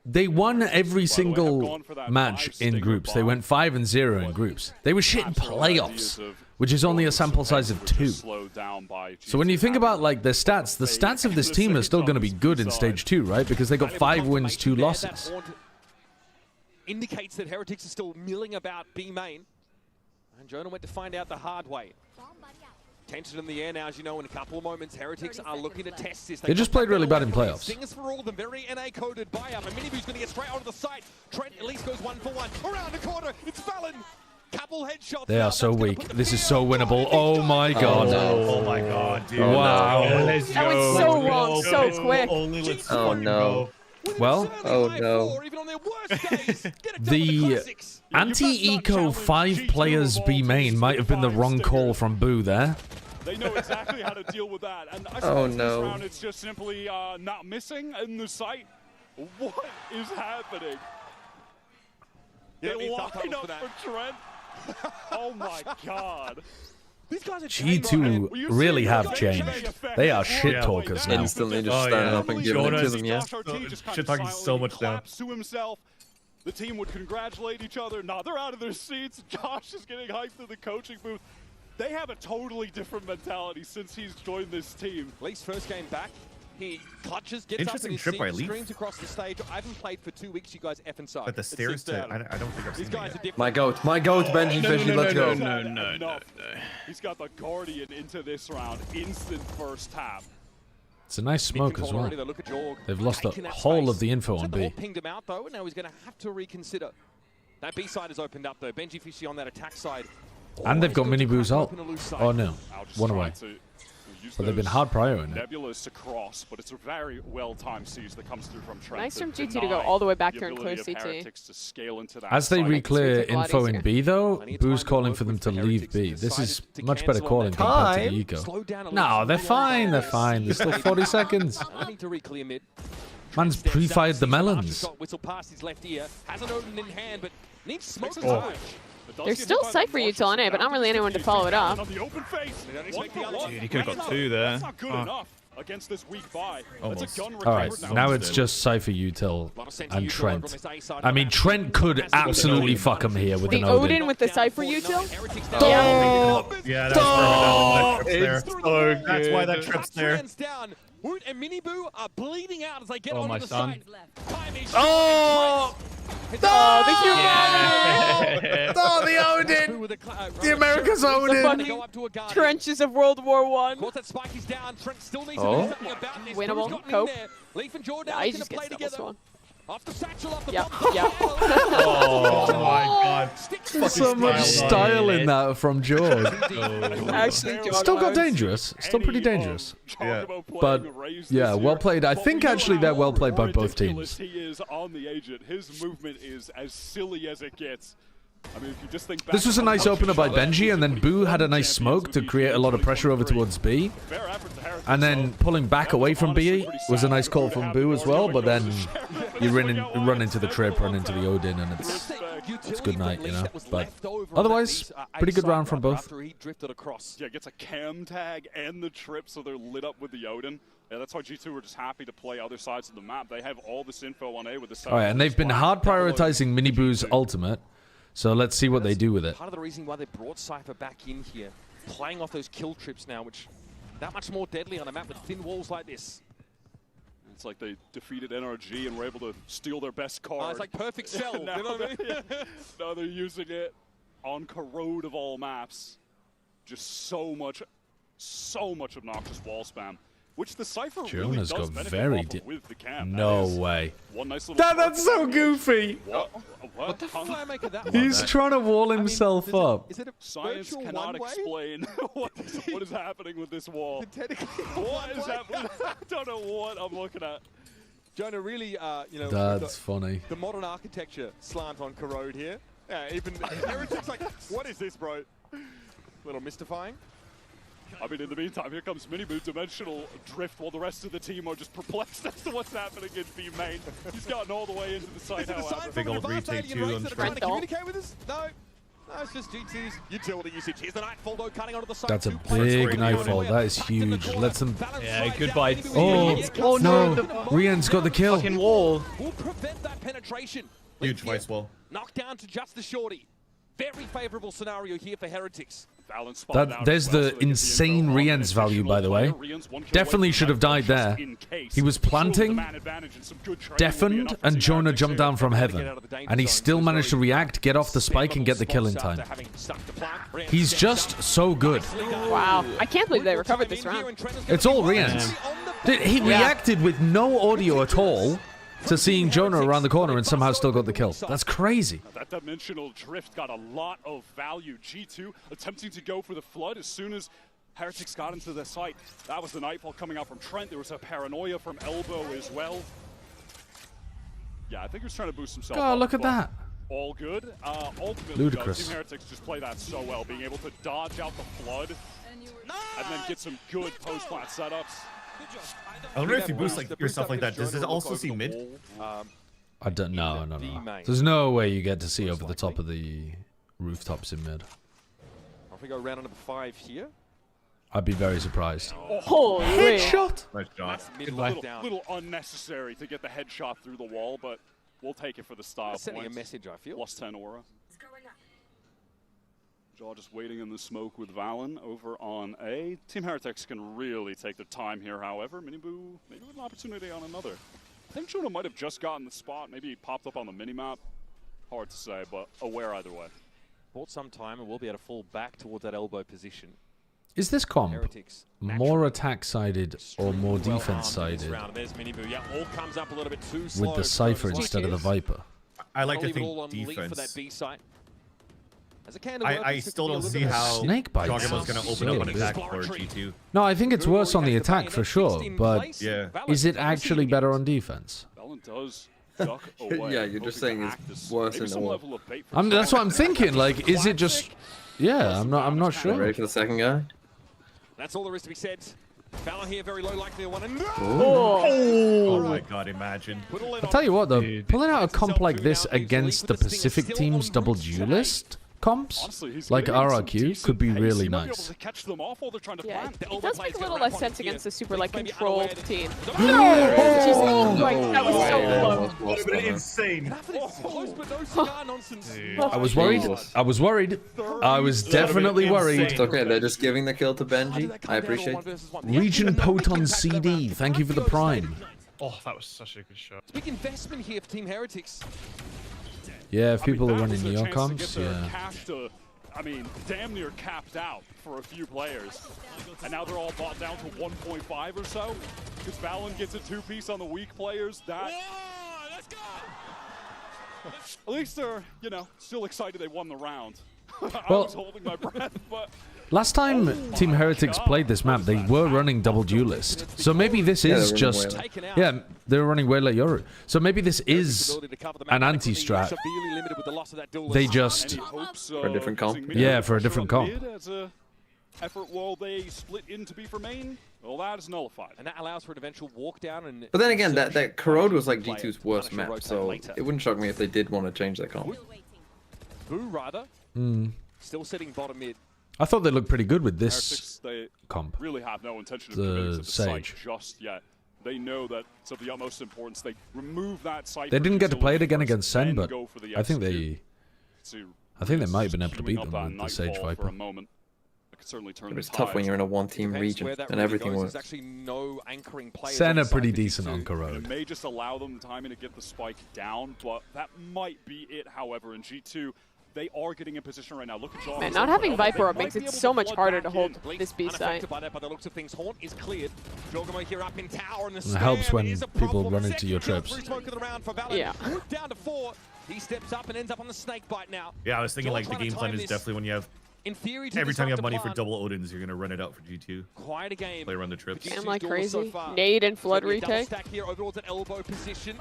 they won every single match in groups. They went 5-0 in groups. They were shit in playoffs, which is only a sample size of 2. So when you think about like the stats of this team are still going to be good in stage 2, right? Because they got 5 wins, 2 losses. Indicates that Heretics are still milling about B main. And Jonah went to find out the hard way. Tension in the air now, as you know, in a couple of moments. Heretics are looking to test this. They just played really bad in playoffs. Stingers for all of them, very NA-coded buy-up. And Minibu's going to get straight onto the site. Trent at least goes 1 for 1. Around the corner, it's Fallon. Couple headshots. They are so weak. This is so winnable. Oh my god. Oh my god, dude. Wow. Let's That go. was so long, so quick. Only let's Oh fucking no. go. Well, Oh no. the anti-eco 5 players B main might have been the wrong call from Boo there. They know exactly how to deal with that. And I Oh, suppose no. this round it's just simply not missing in the site. What is happening? They line up for Trent. Oh my god. These guys are G2 really have changed. They are shit talkers now. Instantly just standing up and giving it to them, yeah. Shit talking so much now. To himself. The team would congratulate each other. Now they're out of their seats. Josh is getting hyped through the coaching booth. They have a totally different mentality since he's joined this team. Lee's first game back. He clutches, gets up Interesting in his trip seat, by Leaf. screams across the stage. I haven't played for 2 weeks. You guys effing suck. But the stairs to I don't think I've seen These guys are different. My goat, Benji Fishy, let's go. No. He's got the Guardian into this round. Instant first tap. It's a nice smoke as well. They've lost the whole of the info on B. Pinged him out though, and now he's going to have to reconsider. That B side has opened up though. Benji Fishy on that attack side. And they've got Mini Boo's ult. Oh no, one away. But they've been hard prioing it. Nebulas to cross, but it's a very well-timed siege that comes through from Trent. Nice from G2 to go all the way back there and clear CT. As they re-clear info in B though, Boo's calling for them to leave B. This is much better calling compared to the eco. No, they're fine, they're fine. There's still 40 seconds. Man's pre-fired the melons. Whistle past his left ear. Hasn't Odin in hand, but needs smoke to Oh. There's still Cypher util on A, but not really anyone to follow it up. On the open face. Dude, he could have got 2 there. That's not good enough against this weak buy. That's a gun Alright, recovered now it's just Cypher Util and Trent. I mean, Trent could absolutely fuck him here with The an Odin with the Cypher util? Yeah, that's there. So That's why that trip's there. Woot and Mini Boo are bleeding out as they get Oh, onto my the son. side. Oh! Oh, the Odin! The America's Odin! The fucking trenches of World War I. Oh. Winnable. Cope. Leaf and Jordan Yeah, he going just to play gets double together. swan. Off the satchel, off the Yep, bump. yep. Oh my god. There's so much style in that from George. Actually, George Still got was. dangerous. Still pretty dangerous. Yeah. But, yeah, well played. I think actually they're well played by both teams. He is on the agent. His movement is as silly as it gets. I mean, if you just think back This was a nice opener by Benji, and then Boo had a nice smoke to create a lot of pressure over towards B. And then pulling back away from B was a nice call from Boo as well, but then you run into the trip, run into the Odin, and it's good night, you know. But otherwise, pretty good round from both. Yeah, gets a cam tag and the trip, so they're lit up with the Odin. Yeah, that's why G2 were just happy to play other sides of the map. They have all this info on A with the Alright, and they've been hard prioritizing Mini Boo's ultimate. So let's see what they do with it. Part of the reason why they brought Cypher back in here, playing off those kill trips now, which that much more deadly on a map with thin walls like this. It's like they defeated NRG and were able to steal their best card. It's like perfect sell. You know what I mean? Now they're using it on Corrode of all maps. Just so much obnoxious wall spam. Which the Cypher really Jonas does got benefit very off of with the cam. No way. One nice little That's so goofy. What the fuck? He's trying to wall himself up. Is it a Science virtual cannot one-way? explain what is happening with this wall. What is happening? I don't know what I'm looking at. Jonah really, you know, That's funny. the modern architecture slant on Corrode here. Yeah, even Heretics like, what is this, bro? Little mystifying. I mean, in the meantime, here comes Miniboo dimensional drift while the rest of the team are just perplexed as to what's happening in B main. He's gotten all the way into the site, however. Big old retake 2 on Trying to Trent. communicate with us? No. No, it's just G2's utility usage. Here's the Nightfall, though, cutting onto the side. That's a big nightfall. That is huge. Let's them. Yeah, goodbye. Oh no! Rian's got the kill. Fucking wall. Will prevent that penetration. Huge vice wall. Knocked down to just the shorty. Very favorable scenario here for Heretics. There's the insane Rian's value, by the way. Definitely should have died there. He was planting, deafened, and Jonah jumped down from heaven. And he still managed to react, get off the spike, and get the kill in time. He's just so good. Wow. I can't believe they recovered this round. It's all Rian's. He reacted with no audio at all to seeing Jonah around the corner and somehow still got the kill. That's crazy. That dimensional drift got a lot of value. G2 attempting to go for the flood as soon as Heretics got into the site. That was the Nightfall coming out from Trent. There was a paranoia from Elbow as well. Yeah, I think he was trying to boost himself. God, up, look at but that. All good. Ultimately, Ludicrous. Team Heretics just play that so well, being able to dodge out the flood and then get some good post-plant setups. I wonder if you boost like yourself like that, does it also see mid? I don't know. No. There's no way you get to see over the top of the rooftops in mid. Off we go round number 5 here. I'd be very surprised. Holy headshot! Nice shot. Little unnecessary to get the headshot through the wall, but we'll take it for the style Sending points. a message, I feel. Lost 10 aura. Jaw just waiting in the smoke with Valen over on A. Team Heretics can really take their time here, however. Miniboo maybe with an opportunity on another. I think Jonah might have just gotten the spot. Maybe he popped up on the minimap. Hard to say, but aware either way. Bought some time and we'll be able to fall back towards that elbow position. Is this comp more attack-sided or more defense-sided with the Cypher instead of the Viper? I like to think defense. I still don't see how Joggerman's going to open up an attack for G2. No, I think it's worse on the attack for sure, but is it actually better on defense? Yeah, you're just saying it's worse in all. That's what I'm thinking. Like, is it just? Yeah, I'm not sure. Ready for the second guy? That's all there is to be said. Valen here, very low likely to one. Oh my god, imagine. I'll tell you what though, pulling out a comp like this against the Pacific team's double duelist comps, like RRQ, could be really nice. Yeah, it does make a little less sense against the super like controlled team. No! That was so close. That insane. I was worried. I was worried. I was definitely worried. It's okay, they're just giving the kill to Benji. I appreciate it. Region Poton CD, thank you for the prime. Oh, that was such a good shot. Big investment here for Team Heretics. Yeah, if people are running neon comps, yeah. I mean, damn near capped out for a few players. And now they're all bought down to 1.5 or so. Because Valen gets a 2-piece on the weak players. That... let's go! At least they're, you know, still excited they won the round. I was holding my breath, but... Last time Team Heretics played this map, they were running double duelist. So maybe this is just... Yeah, they were running way like Yoru. So maybe this is an anti-strat. They just... For a different comp? Yeah, for a different comp. Effort while they split into B for main, well, that is nullified. And that allows for an eventual walk down. And but then again, that Corrode was like G2's worst map, so it wouldn't shock me if they did want to change their comp. Boo, rather. Still sitting bottom mid. I thought they looked pretty good with this comp. Really have no intention of committing to the site just yet. They know that it's of the utmost importance. They remove that site. They didn't get to play it again against Sen, but I think they might have been able to beat them with the Sage Viper. It's tough when you're in a one-team region and everything works. Sen are pretty decent on Corrode. It may just allow them timing to get the spike down, but that might be it. However, in G2. They are getting in position right now. Look at Jaw. Man, not having Viper up makes it so much harder to hold this B site. By the looks of things, Haunt is cleared. Here up in tower, and it helps when people run into your trips. Yeah. Down to 4. He steps up and ends up on the snake bite now. Yeah, I was thinking like the game plan is definitely when you have every time you have money for double Odins, you're gonna run it out for G2. Quite a game. Play around the trips. And like crazy. Nade and flood retake. Stack here over towards an elbow position.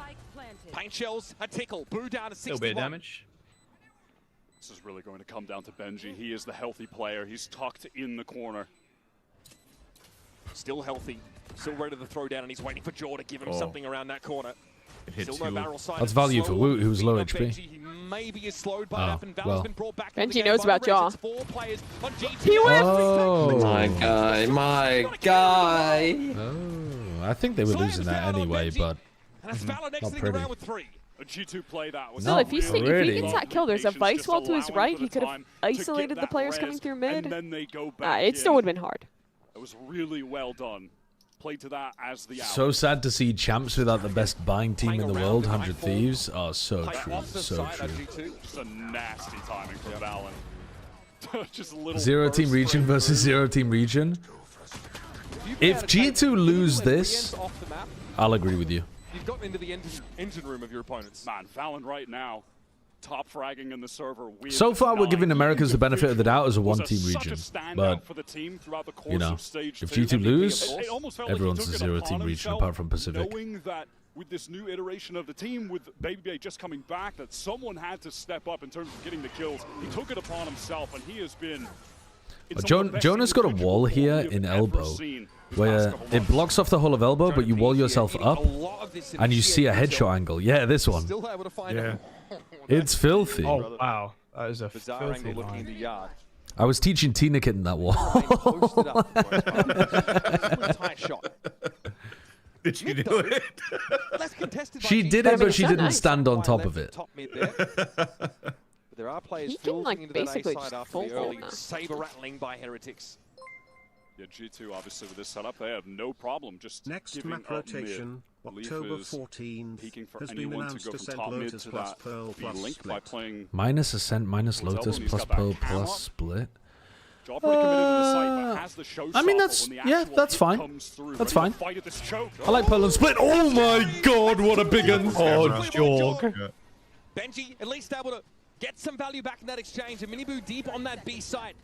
Paint shells, a tickle. Boo down to 61. Little bit of damage. This is really going to come down to Benji. He is the healthy player. He's tucked in the corner. Still healthy. Still ready to throw down, and he's waiting for Jaw to give him something around that corner. Still no barrel side. That's value for Woot, who's low HP. He maybe is slowed by enough, and Val's been brought back. Benji knows about Jaw. He wins! Oh, my guy. Oh, I think they were losing that anyway, but not pretty. A G2 play that was Still, if he gets that kill, there's a Vice wall to his right. He could have isolated the players coming through mid. It still would have been hard. It was really well done. Played to that as the So sad to see champs without the best buying team in the world, 100 Thieves. Oh, so true, so true. Just a nasty timing from Valen. Just a little 0-team region versus 0-team region. If G2 lose this, I'll agree with you. You've gotten into the engine room of your opponents. Man, Valen right now, top fragging in the server. So far, we're giving Americans the benefit of the doubt as a one-team region. But, you know, if G2 lose, everyone's a 0-team region apart from Pacific. Knowing that with this new iteration of the team, with Baby just coming back, that someone had to step up in terms of getting the kills. He took it upon himself, and he has been... Jonah's got a wall here in elbow where it blocks off the whole of elbow, but you wall yourself up and you see a headshot angle. Yeah, this one. Yeah. It's filthy. Oh, wow. That is a filthy line. I was teaching Tina Kitten that wall. Did she do it? She did it, but she didn't stand on top of it. But there are players He can, filtering like, into that A basically side just after full the early now. saber rattling by Heretics. Yeah, G2 obviously with this setup, they have no problem just Next giving map up rotation, mid. October Leaf is 14th, peeking for has been anyone announced to go to from send top mid Lotus to plus that Pearl B plus link by split. playing Minus Ascent, minus towards Lotus, Elbow, and he's plus got that Pearl, hammer. plus Split. Job pretty committed to the site, but has the show I mean, stopper that's, when the yeah, actual that's hit fine. comes through, That's ready to fine. fight at this choke. I like Pearl and Split. Oh my god, what a big one. Oh, jog. Benji at least able to get some value back in that exchange. And Miniboo deep on that B side.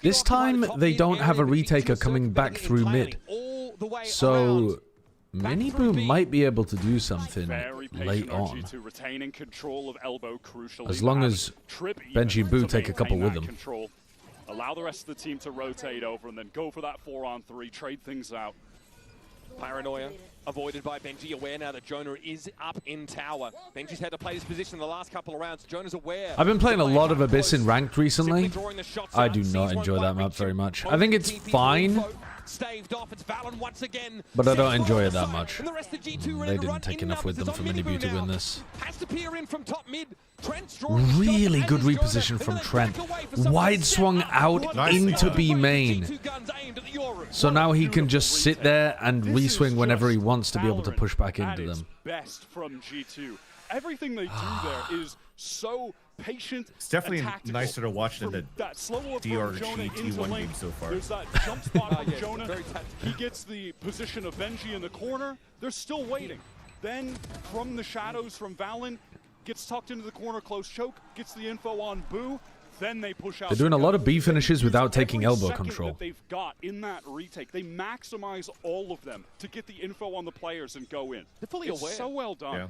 This time, they don't have a retaker coming back through mid. So, Miniboo might be able to do something late on. G2 retaining control of Elbow, crucially. As long as Trip Benji and Boo to take a couple maintain with that them. control. Allow the rest of the team to rotate over and then go for that 4-on-3, trade things out. Paranoia avoided by Benji, aware now that Jonah is up in tower. Benji's had to play his position in the last couple of rounds. Jonah's aware. I've been playing a lot of Abyss in Ranked recently. I do not enjoy that map very much. I think it's fine, Staved off. It's Valen once again. but I don't enjoy it that much. And the rest of G2 They didn't take enough with them for Miniboo to win this. Has to peer in from top mid. Really good reposition from Trent. Wide swung out into B main. So now he can just sit there and re-swing whenever he wants to be able to push back into them. Best from G2. Everything they do there is so patient. It's definitely and tactical. nicer to watch than the That slower DRG T1 game so far. There's that jump spot from Jonah. He gets the position of Benji in the corner. They're still waiting. Then from the shadows from Valen, gets tucked into the corner, close choke, gets the info on Boo. Then they push out. They're doing a lot of B finishes without taking elbow Second control. that they've got in that retake, they maximize all of them to get the info on the players and go in. They're fully It's aware. so well done. Yeah.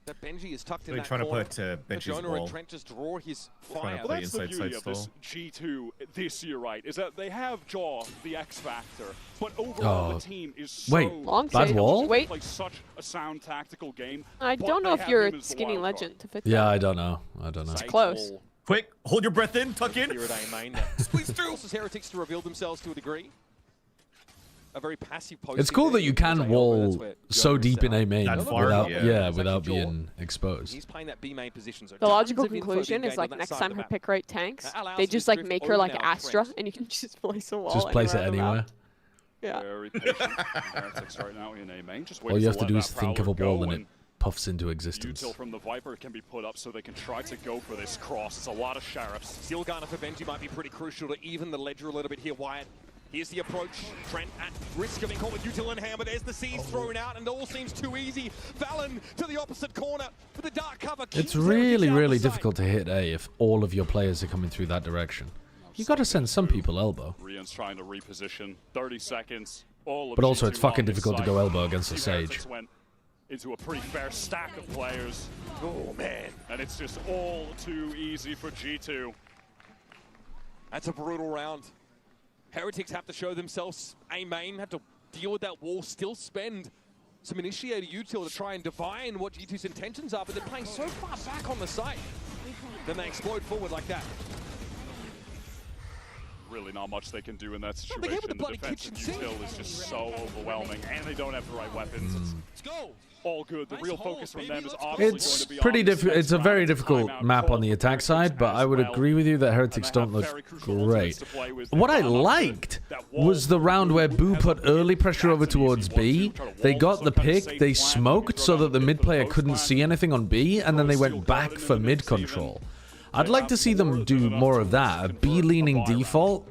That Benji is tucked in They're that trying to corner. put Benji's Jonah wall. and Trent just draw his Trying fire. to Well, play that's the inside beauty side of this stall. G2 this year, right? Is that they have Jaw, the X factor, but overall the team is so wait, Long bad save. wall? Wait. play such a sound tactical game. I but don't know they if have you're him a as the skinny wild card. legend to fit Yeah, that. I don't know. I don't know. It's close. Quick, hold your breath in, tuck in. Here at A main. Squeeze through. Forces Heretics to reveal themselves to a degree. A very passive post. It's cool that you can wall so deep in A main That far, without, yeah. without being exposed. He's playing that B main position. So The logical tons of info conclusion being is gained like on that next side time of her the map. pick right tanks, That allows they him just to like drift make her over like now, Astra, Trent. and you can just place a wall. Just place it anywhere on the anywhere. map. Yeah. Very patient. Heretics right now in A main. Just All you have to do is let that think of a prowler wall and go, it puffs into existence. Util from the Viper can be put up so they can try to go for this cross. It's a lot of sheriffs. Steel Gunner for Benji might be pretty crucial to even the ledger a little bit here, Wyatt. Here's the approach. Trent at risk of being caught with Util and Hammer. There's the C's thrown out, and it all seems too easy. Valen to the opposite corner with the dark cover. It's really, really difficult to hit A if all of your players are coming through that direction. You got to send some people elbow. Rian's trying to reposition. 30 seconds. All of But also, G2 it's fucking on this difficult to side. go elbow against a See, Sage. Heretics went into a pretty fair stack of players. Oh, man. And it's just all too easy for G2. That's a brutal round. Heretics have to show themselves. A main have to deal with that wall, still spend some initiator util to try and divine what G2's intentions are, but they're playing so far back on the site. Then they explode forward like that. Really not much they can do in that Well, they situation. gave it the The bloody defensive kitchen sink. util is just so overwhelming, and they don't have the right weapons. It's all good. The real focus from them is obviously going It's to be pretty on this difficult. next It's a very round. difficult Timeout map call on the for attack side, but as I would well. agree with you that Heretics And they don't have look very crucial great. alternates to play with. What I They've got liked that wall was the round where Boo put early pressure over towards B. They got the pick, they smoked so that the mid player couldn't see anything on B, and then they went back for mid control. I'd like to see them do more of that. A B leaning default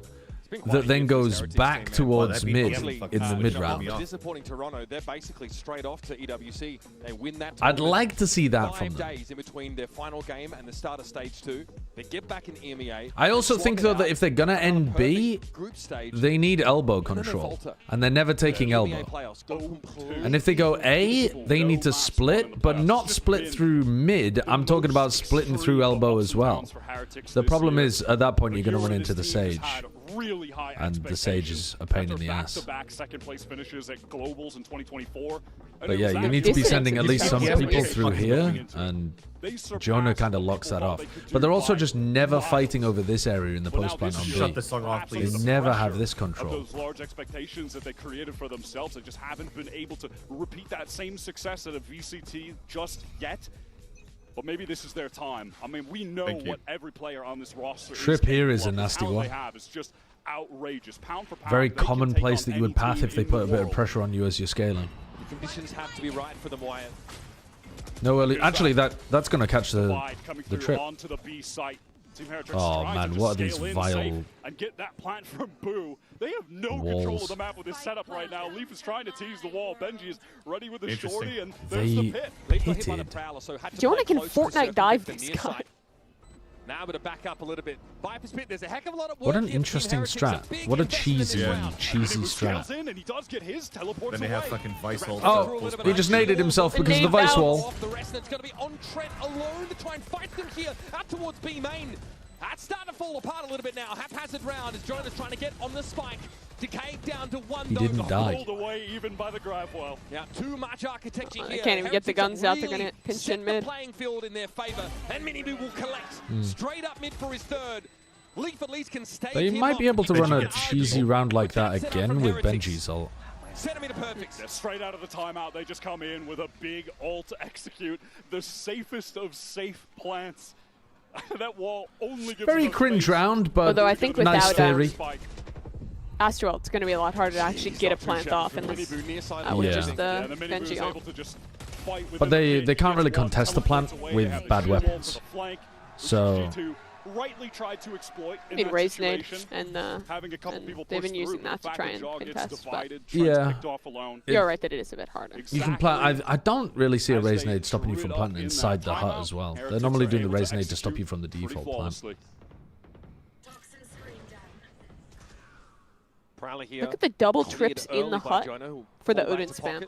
that then goes back towards mid in the mid round. Disappointing Toronto, they're basically straight off to EWC. They win that. I'd like to see that 5 from them. days in between their final game and the start of stage 2. They get back in EMEA. I also think, though, that if they're going to end B, they need elbow control. And they're never taking elbow. And if they go A, they need to split, but not split through mid. I'm talking about splitting through elbow as well. The problem is, at that point, you're going to run into the Sage. Really high And the Sage is a pain in the ass. back-to-back second-place finishes at Globals in 2024. But yeah, you need to be sending at least some people through here, and Jonah kind of locks that off. But they're also just never fighting over this area in the post plan on Shut B. the song off, please. They never have this Of control. those large expectations that they created for themselves, they just haven't been able to repeat that same success at a VCT just yet. but maybe this is their time. I mean, we know what every player on this roster Trip here is a nasty one. They have is just outrageous. Pound for pound, Very commonplace that you would path if they put a bit of pressure on you as you're scaling. The conditions have to be right for them, Wyatt. No early. Actually, that's going to catch the trip. Onto the B site. Team Heretics Oh man, what are these vile and get that plant from Boo. They have no control of the map with this setup right now. Leaf is trying to tease the wall. Benji is ready with the shorty, and there's the pit. Pitted. Jonah can Fortnite dive this guy. Now I'm going to back up a little bit. Viper's Pit, there's a heck of a lot of work. What an interesting strat. What a cheesy strat. Then they have fucking Vice Hold. Oh, he just naded himself because of the Vice Wall. The rest it's going to be on Trent alone to try and fight them here out towards B main. That's starting to fall apart a little bit now. Haphazard round as Jonah's trying to get on the spike. Decay down to one. He didn't die. Pulled away even by the grab well. Yeah, too much architecture here. They can't even get the guns out. They're going to pinch in mid. The playing field in their favor, and Miniboo will collect straight up mid for his third. Leaf at least can stay. They might be able to run a cheesy round like that again with Benji's ult. Centimeter perfect. They're straight out of the timeout. They just come in with a big ult to execute the safest of safe plants. That wall only gives very cringe round, but although I think without nice theory. Astro, it's going to be a lot harder to actually get a plant off in this. With just the Benji ult. But they can't really contest the plant with bad weapons. So rightly tried to exploit in in that raise nade, situation. and they've been using that to try and contest. But yeah, you're right that it is a bit harder. You can plant. I don't really see a raise nade stopping you from planting inside the hut as well. They're normally doing the raise nade to stop you from the default plant. Look at the double trips in the hut for the Odin spam.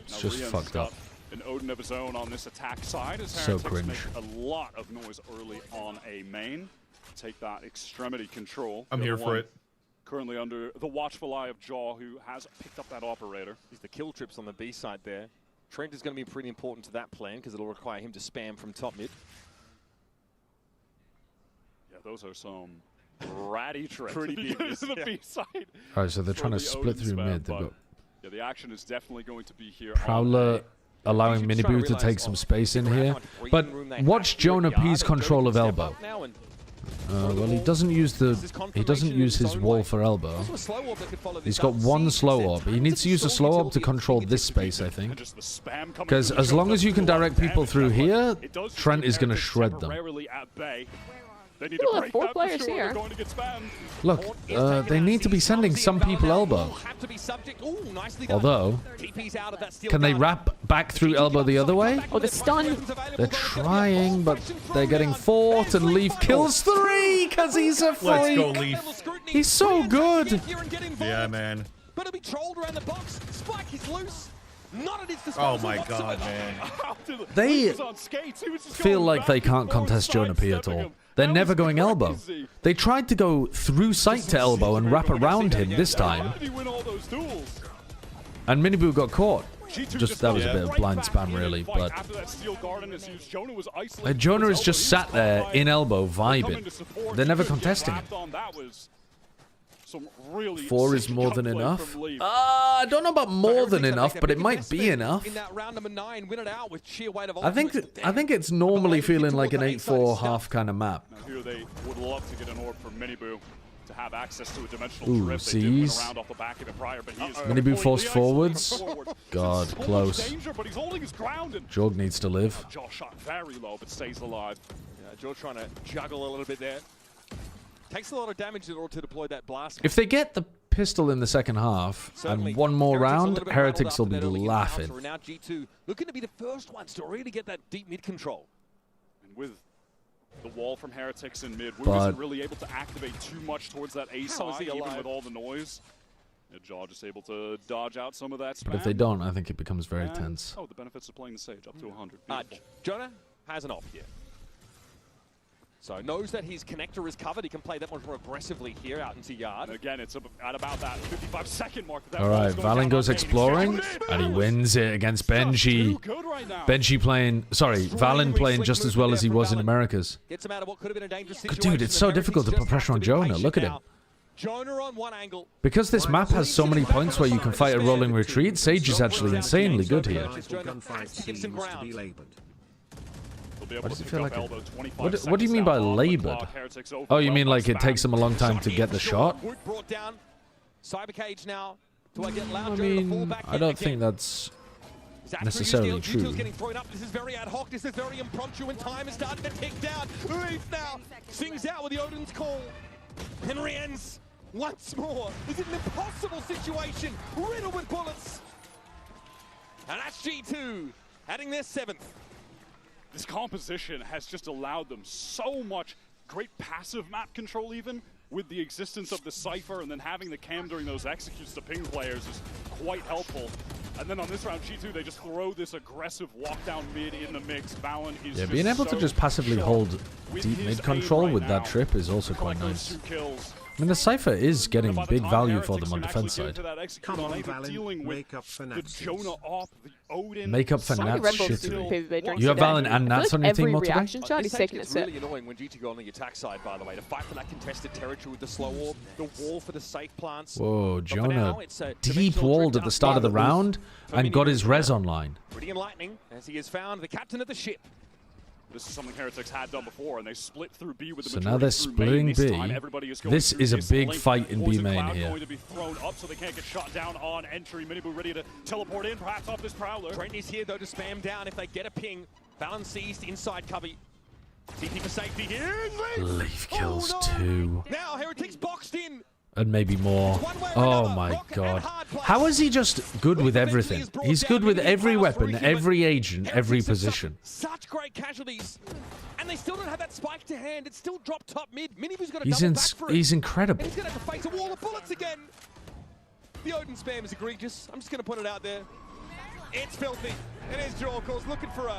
It's just fucked up. An Odin of his own on this attack side as So Heretics cringe. make a lot of noise early on a main. Take that extremity control. I'm here for it. Currently under the watchful eye of Jaw, who has picked up that operator. He's the kill trips on the B side there. Trent is going to be pretty important to that plan because it'll require him to spam from top mid. Yeah, those are some ratty trips. Pretty to get into the B side. Alright, so they're trying to split through mid. They've got yeah, the action is definitely going to be here. Prowler allowing Miniboo to take some space in here. But watch Jonah P's control of elbow. Well, he doesn't use his wall for elbow. He's got one slow orb. He needs to use a slow orb to control this space, I think. Because as long as you can direct people through here, Trent is going to shred them. We'll have 4 players here. Look, they need to be sending some people elbow. Although, can they wrap back through elbow the other way? Oh, the stun. They're trying, but they're getting fought, and Leaf kills 3 because he's a freak. Let's go, Leaf. He's so good. Yeah, man. But it'll be trolled around the box. Spike is loose. Not at his disposal. Oh my god, man. They feel like they can't contest Jonah P at all. They're never going elbow. They tried to go through sight to elbow and wrap around him this time. And Miniboo got caught. Just that was a bit of blind spam, really. But Jonah is just sat there in elbow, vibing. They're never contesting him. 4 is more than enough. I don't know about more than enough, but it might be enough. I think it's normally feeling like an 8-4 half kind of map. Here they would love to get an orb from Miniboo to have access to a dimensional Ooh, trip. Sees. Miniboo forced forwards. God, close. Jorg needs to live. Jaw shot very low, but stays alive. Yeah, Jaw trying to juggle a little bit there. Takes a lot of damage in order to deploy that blast. If they get the pistol in the second half and one more round, Heretics will be laughing. Now G2 looking to be the first ones to really get that deep mid control. And with the wall from Heretics in mid, Wu isn't really able to activate too much towards that A side, even with all the noise. Jaw just able to dodge out some of that spam. But if they don't, I think it becomes very tense. Oh, the benefits of playing the Sage up to 100. Jonah has an off here. So knows that his connector is covered. He can play that much more aggressively here out into yard. And again, it's at about that 55-second mark. All right, Valen goes exploring, and he wins it against Benji. Benji playing, sorry, Valen playing just as well as he was in Americas. Gets him out of what could have been a dangerous situation. Dude, it's so difficult to put pressure on Jonah. Look at him. Jonah on one angle. Because this map has so many points where you can fight a rolling retreat, Sage is actually insanely good here. Gives him ground. There'll be able to pick up elbow. 25 What do you mean by labored? Oh, you mean like it takes them a long time to get the shot? Brought down. Cybercage now. Do I get I louder? mean, I don't think that's necessarily true. Getting thrown up. This is very ad hoc. This is very impromptu, and time is starting to tick down. Leaf now sings out with the Odin's call. Henry ends once more. This is an impossible situation, riddled with bullets. And that's G2 adding their 7th. This composition has just allowed them so much great passive map control, even with the existence of the Cypher, and then having the cam during those executes to ping players is quite helpful. And then on this round, G2, they just throw this aggressive walk down mid in the mix. Valen is Yeah, being able to just passively hold deep mid control with that trip is also quite nice. I mean, the Cypher is getting big value for them on defense side. Come on, Valen, make up for Nats. Make up for Nats shittery. You have Valen and Nats on your every team multiple? reaction shot, he's taking a sip. Really annoying when GT go on the attack side, by the way, to fight for that contested territory with the slow orb, the wall for the safe plants. Whoa, Jonah deep walled at the start of the round and got his res online. Pretty enlightening as he has found the captain of the ship. This is something Heretics had done before, and they split through B with the So now they're splitting B. This is a big fight in B main here. Going to be thrown up so they can't get shot down on entry. Minibu ready to teleport in, perhaps off this Prowler. Train is here though to spam down if they get a ping. Valen seized inside cubby. CT for safety here. Leaf kills 2. Now Heretics boxed in. And maybe more. Oh my god. How is he just good with everything? He's good with every weapon, every agent, every position. Such great casualties. And they still don't have that spike to hand. It's still dropped top mid. Minibu's got to double back for it. He's incredible. And he's going to have to face a wall of bullets again. The Odin spam is egregious. I'm just going to put it out there. It's filthy. And here's Jorkles looking for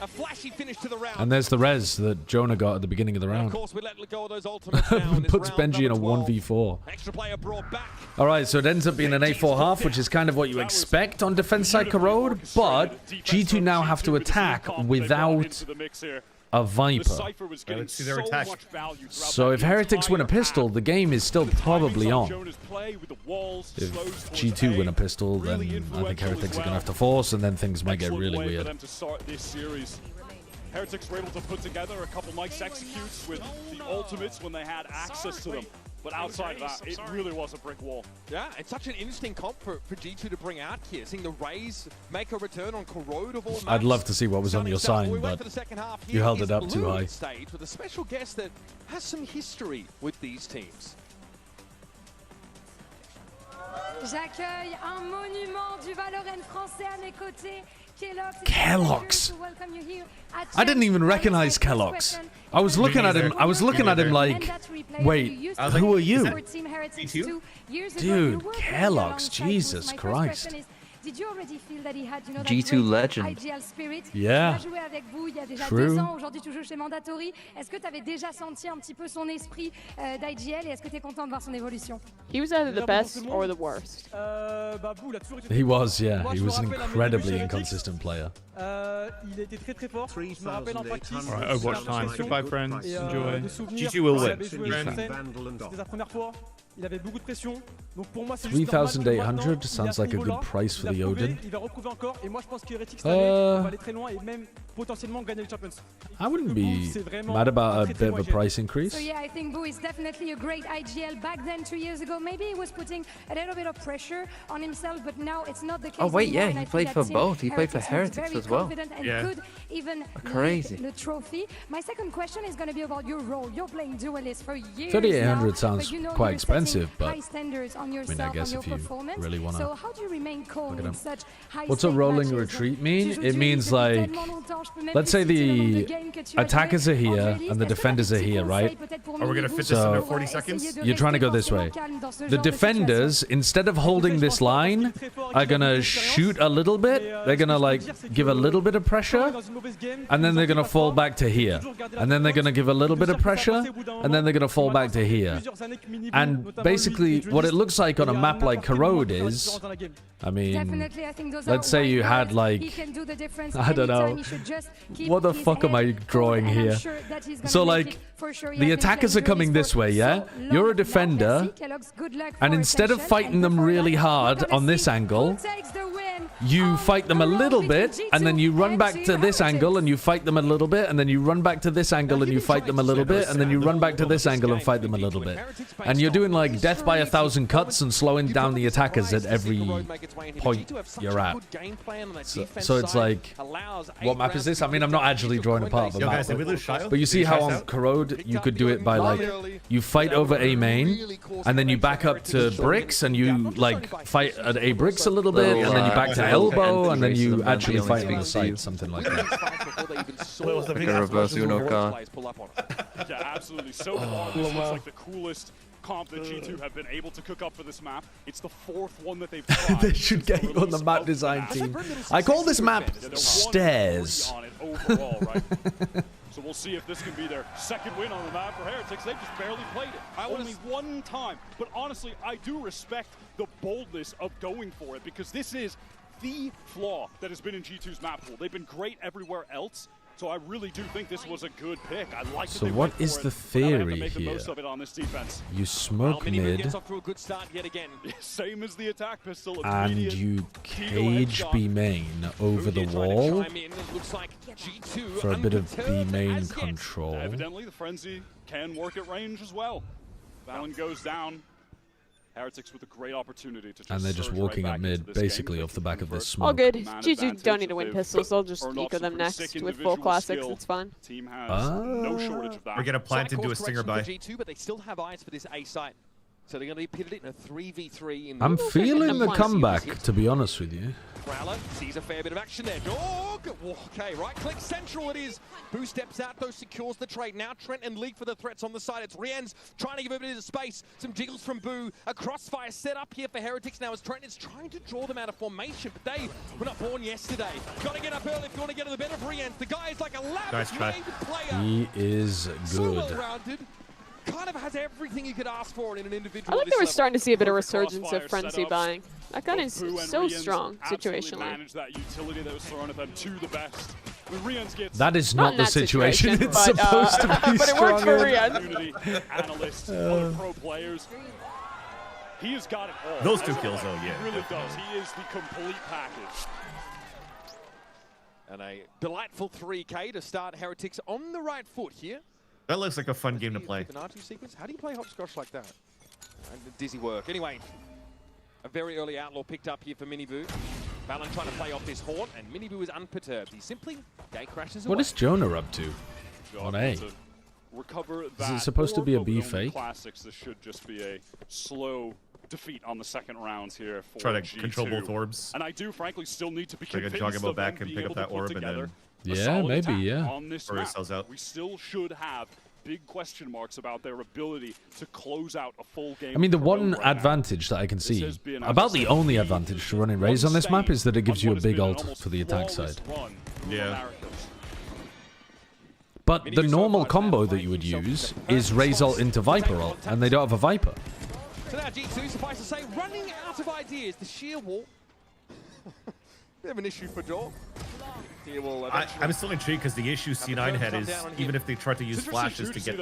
a flashy finish to the round. And there's the res that Jonah got at the beginning of the round. Of course, we let go of those ultimates now in this Puts round Benji in a number 1v4. Extra player brought back. Alright, so it ends up being an A4 half, which is kind of what you expect on defense side Corrode, but G2 now have to attack without a Viper. Let's see their attack. So if Heretics win a pistol, the game is still probably on. If G2 win a pistol, then I think Heretics are going to have to force, and then things might get really weird. Heretics were able to put together a couple nice executes with the ultimates when they had access to them. But outside of that, it really was a brick wall. Yeah, it's such an interesting comp for G2 to bring out here. Seeing the Rays make a return on Corrode of all maps. I'd love to see what was on your sign, but you held it up too high. Stage with a special guest that has some history with these teams. J'accueille un monument du Valorant français à mes côtés. Kellogg's. I didn't even recognize Kellogg's. I was looking at him. I was looking at him like, wait, who are you? Dude, Kellogg's. Jesus Christ. Did you already feel that he had, you know, G2 legend. IGL spirit? Yeah. Il a joué avec vous il y a déjà True. 2 ans, aujourd'hui toujours chez Mandatory. Est-ce que tu avais déjà senti un petit peu son esprit d'IGL et est-ce que tu es content de voir son évolution? He was either the best or the worst. He was, yeah. He was an incredibly inconsistent player. Il a été très très fort. Je me rappelle en practice. Alright, Overwatch time. Goodbye, friends. Enjoy. G2 will win. C'était sa première fois. Il avait beaucoup de pression. Donc pour moi, c'est 3,800 sounds like a good price for the Odin. Il va reprouver encore et moi je pense que Heretics va aller très loin et même potentiellement gagner les Champions. I wouldn't be mad about a bit of a price increase. So yeah, I think Boo is definitely a great IGL. Back then, 2 years ago, maybe he was putting a little bit of pressure on himself, but now it's not the case. Oh wait, anymore, yeah, he played for both. He played for Heretics as well. Yeah. Could even crazy. The trophy. My second question is going to be about your role. You're playing duelist for years 3,800 now, sounds you know quite you're expensive, but high standards on I yourself, mean, I guess on if your you performance. really want to. So how do you remain calm in such high What's a rolling retreat mean? It means like, let's say the attackers are here and the defenders are here, right? Are we gonna fit this under 40 seconds? You're trying to go this way. The defenders, instead of holding this line, are gonna shoot a little bit. They're gonna like give a little bit of pressure, and then they're gonna fall back to here. And then they're gonna give a little bit of pressure, and then they're gonna fall back to here. And basically, what it looks like on a map like Corode is, I mean, let's say you had like, I don't know, what the fuck am I drawing here? So like, the attackers are coming this way, yeah? You're a defender, and instead of fighting them really hard on this angle, you fight them a little bit, and then you run back to this angle and you fight them a little bit, and then you run back to this angle and you fight them a little bit, and then you run back to this angle and fight them a little bit. And you're doing like death by 1,000 cuts and slowing down the attackers at every point you're at. So it's like, what map is this? I mean, I'm not actually drawing a part of the map, but you see how on Corrode you could do it by like, you fight over A main, and then you back up to bricks, and you like fight at A bricks a little bit, and then you back to elbow, and then you actually fight on the side, something like that. Like a reverse Uno car. Yeah, absolutely. So far, this looks like the coolest comp that G2 have been able to cook up for this map. It's the 4th one that they've tried. They should get you on the map design team. I call this map Stairs. Overall, right? So we'll see if this can be their 2nd win on the map for Heretics. They've just barely played it. Only one time. But honestly, I do respect the boldness of going for it, because this is the flaw that has been in G2's map pool. They've been great everywhere else. So I really do think this was a good pick. I like so what is the theory here? You smoke mid, same as the attack pistol, and you cage B main over the wall for a bit of B main control. Evidently, the frenzy can work at range as well. Valen goes down. Heretics with a great opportunity to and they're just walking up mid, basically off the back of this smoke. All good. G2 don't need to win pistols. They'll just eco them next with full classics. It's fine. Team has no shortage of that. We're gonna plant into a stinger by G2, but they still have eyes for this A site. So they're going to be pitted in a 3v3. I'm feeling the comeback, to be honest with you. Prowler sees a fair bit of action there. Dog! Okay, right click central it is. Boo steps out, though, secures the trade. Now Trent and League for the threats on the side. It's Rien's trying to give a bit of space. Some jiggles from Boo. A crossfire set up here for Heretics now as Trent is trying to draw them out of formation, but they were not born yesterday. Got to get up early if you want to get to the better of Rien's. The guy is like a lab-trained player. He is good. So well-rounded. Kind of has everything you could ask for in an individual. I like that we're starting to see a bit of resurgence of frenzy buying. That gun is so strong situationally. That utility that was thrown at them to the best. That is not the situation it's supposed to be. But it worked for Rien. Analysts, other pro players. He has got it all. Those 2 kills, though, yeah. He really does. He is the complete package. And a delightful 3K to start Heretics on the right foot here. That looks like a fun game to play. Sequence. How do you play hopscotch like that? And dizzy work. Anyway, a very early outlaw picked up here for Miniboo. Valen trying to play off this haunt, and Miniboo is unperturbed. He simply gate crashes away. What is Jonah up to on A? Is it supposed to be a B fake? Classics, this should just be a slow defeat on the 2nd round here for Try to G2. control both orbs. And I do frankly still need to be convinced of jog back and pick up that orb and then yeah, maybe, yeah. On this map, we still should have big question marks about their ability to close out a full game. I mean, the one advantage that I can see, about the only advantage to running Raze on this map, is that it gives you a big ult for the attack side. Yeah. But the normal combo that you would use is Raze ult into Viper ult, and they don't have a Viper. So now G2, suffice to say, running out of ideas. The sheer wall. Bit of an issue for Dog. I'm still intrigued because the issue C9 had is even if they tried to use flashes to get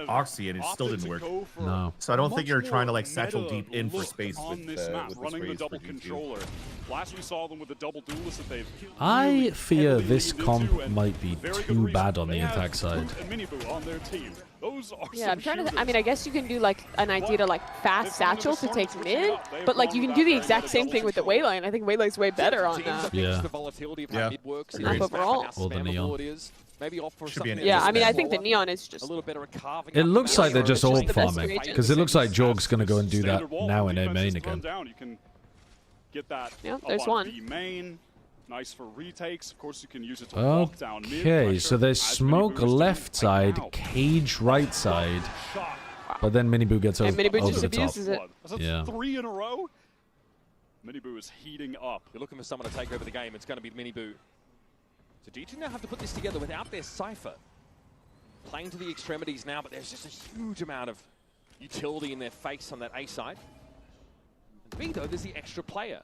Oxy and it still didn't work. No. So I don't think you're trying to like satchel deep in for space with this running the double controller. Last we saw them with the double duelist that they've. I fear this comp might be too bad on the attack side. Yeah, I'm trying to. I mean, I guess you can do like an idea to like fast satchel to take mid, but like you can do the exact same thing with the Waylane. I think Waylane's way better on that. Yeah. Enough overall. Or the Neon. Yeah, I mean, I think the Neon is just. It looks like they're just orb farming, because it looks like Jorg's going to go and do that now in A main again. Yeah, there's one. Nice for retakes. Of course, you can use it to walk down mid. Okay, so there's smoke left side, cage right side, but then Miniboo gets over the top. It. Yeah. 3 in a row. Miniboo is heating up. You're looking for someone to take over the game. It's going to be Miniboo. So G2 now have to put this together without their Cypher. Playing to the extremities now, but there's just a huge amount of utility in their face on that A side. And B, though, there's the extra player.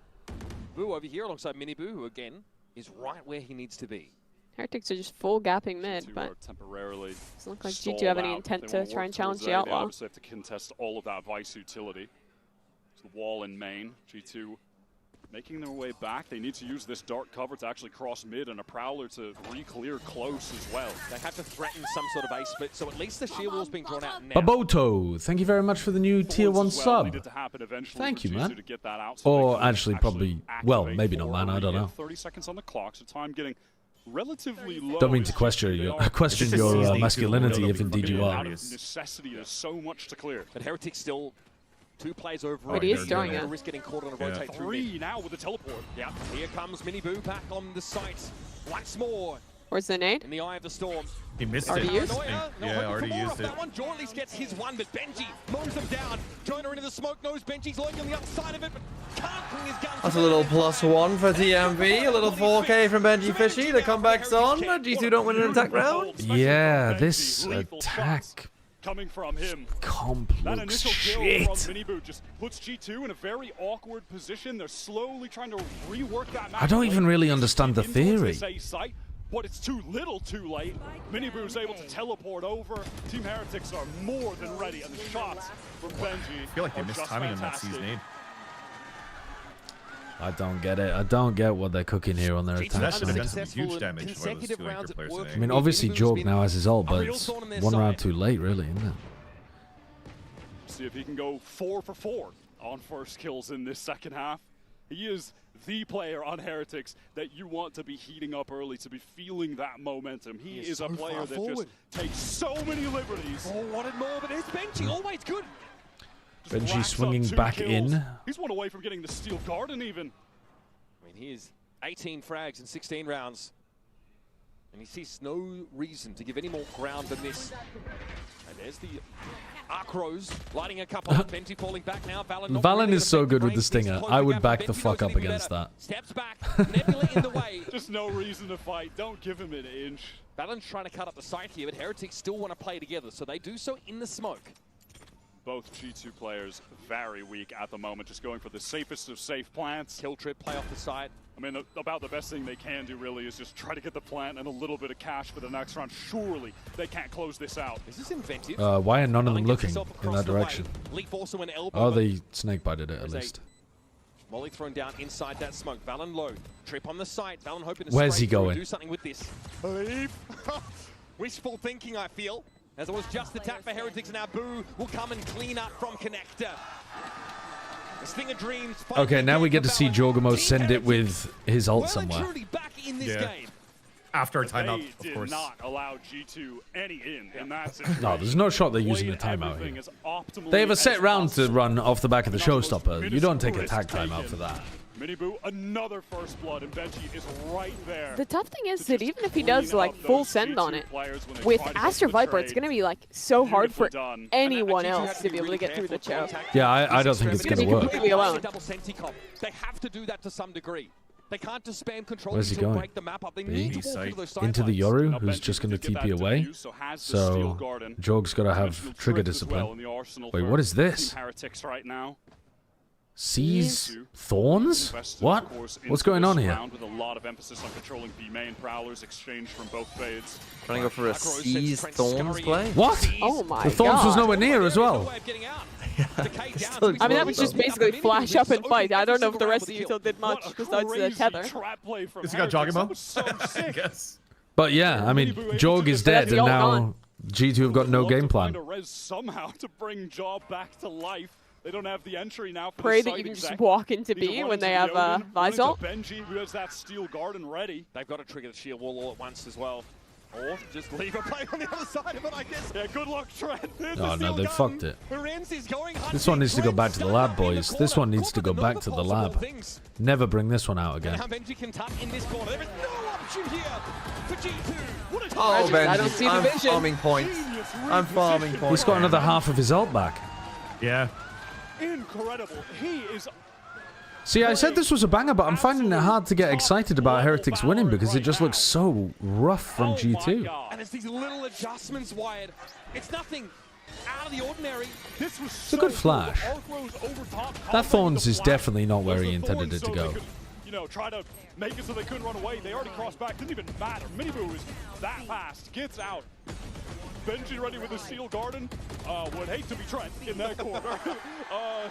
Boo over here alongside Miniboo, who again is right where he needs to be. Heretics are just full gapping mid, but temporarily doesn't look like G2 have any intent to try and challenge the Outlaw. They have to contest all of that Vice utility. It's the wall in main. G2 making their way back. They need to use this dark cover to actually cross mid and a Prowler to re-clear close as well. They have to threaten some sort of ace split, so at least the shield wall's being drawn out now. Baboto, thank you very much for the new tier 1 sub. Thank you, man. Or actually, probably, well, maybe not, man. I don't know. 30 seconds on the clock, so time getting relatively low. Don't mean to question your masculinity if indeed you are. Necessity, there's so much to clear. But Heretics still 2 plays over. But he is throwing it. Risk getting caught on a rotate through. 3 now with the teleport. Yeah, here comes Miniboo back on the site once more. Where's the nade? In the eye of the storm. He missed already it. Used? Yeah, already used it. That one, Jordan at least gets his one, but Benji mows them down. Jonah into the smoke, knows Benji's lurking on the upside of it, but can't bring his gun. That's a little +1 for TMV. A little 4K from Benji Fishy. The comeback's on. G2 don't win an attack round. Yeah, this attack coming from him. That initial shit. kill from Miniboo just puts G2 in a very awkward position. They're slowly trying to rework that map. I don't even really understand the theory. But it's too little too late. Miniboo's able to teleport over. Team Heretics are more than ready, and the shots from Benji. I feel like they missed timing on that season 8. I don't get it. I don't get what they're cooking here on their attack. That should have done some huge damage for those 2 anchor players today. I mean, obviously, Jorg now has his ult, but it's 1 round too late, really, isn't it? See if he can go 4 for 4 on first kills in this second half. He is the player on Heretics that you want to be heating up early, to be feeling that momentum. He is a player that just takes so many liberties. Oh, wanted more, but it's Benji, always good. Benji swinging back in. He's one away from getting the Steel Garden even. I mean, he is 18 frags in 16 rounds. And he sees no reason to give any more ground than this. And there's the Arc Rose lighting a couple. Benji falling back now. Valen is so good with the stinger. I would back the fuck up against that. Steps back. Nebula in the way. Just no reason to fight. Don't give him an inch. Valen's trying to cut up the site here, but Heretics still want to play together, so they do so in the smoke. Both G2 players very weak at the moment, just going for the safest of safe plants. Kill trip, play off the side. I mean, about the best thing they can do really is just try to get the plant and a little bit of cash for the next round. Surely they can't close this out. Is this inventive? Why are none of them looking in that direction? Leaf also an elbow. Oh, they snake-bited it at least. Molly thrown down inside that smoke. Valen low. Trip on the site. Valen hoping to Where's he going? Do something with this. Leaf. Wishful thinking, I feel. As it was just attack for Heretics, and Abu will come and clean up from Connector. The Stinger Dreams. Okay, now we get to see Jorgamo send it with his ult somewhere. Back in this game. After a timeout, of course. They did not allow G2 any in that No, there's no shot they're using a timeout here. They have a set round to run off the back of the showstopper. You don't take a tag timeout for that. Miniboo, another first blood, and Benji is right there. The tough thing is that even if he does like full send on it, with Aster Viper, it's going to be like so hard for anyone else to be able to get through the choke. Yeah, I don't think it's going to work. Completely alone. They have to do that to some degree. They can't just spam control Where's he to going? break the map up. They need to walk into those side into the lines. Yoru, who's just going to TP away. So Jorg's got to have trigger discipline. Wait, what is this? Heretics right now. Seize Thorns? What? What's going on here? With a lot of emphasis on controlling B main prowlers exchanged from both fades. Trying to go for a Seize Thorns play? What? Oh my The Thorns was nowhere near as well. I mean, that was just basically flash up and fight. I don't know if the rest of you did much besides the tether. Has he got Jogamo? I guess. But yeah, I mean, Jorg is dead, and now G2 have got no game plan. Somehow to bring Job back to life. They don't have the entry now. For Pray the that you can exec. just walk into B when they have Visol. Benji, who has that Steel Garden ready. They've got to trigger the shield wall all at once as well. Or just leave a play on the other side of it, I guess. Yeah, good luck, Trent. Oh no, they fucked it. This one needs to go back to the lab, boys. This one needs to go back to the lab. Never bring this one out again. Benji can tuck in this corner. There is no option here for G2. Oh, Benji, I don't see the I'm vision. farming points. I'm farming points. He's got another half of his ult back. Yeah. Incredible. He is... See, I said this was a banger, but I'm finding it hard to get excited about Heretics winning because it just looks so rough from G2. And it's these little adjustments, Wyatt. It's nothing out of the ordinary. This was It's a good flash. That Thorns is definitely not where he intended it to go. You know, try to make it so they couldn't run away. They already crossed back. Didn't even matter. Miniboo is that fast. Gets out. Benji ready with a steel garden. Would hate to be Trent in that corner.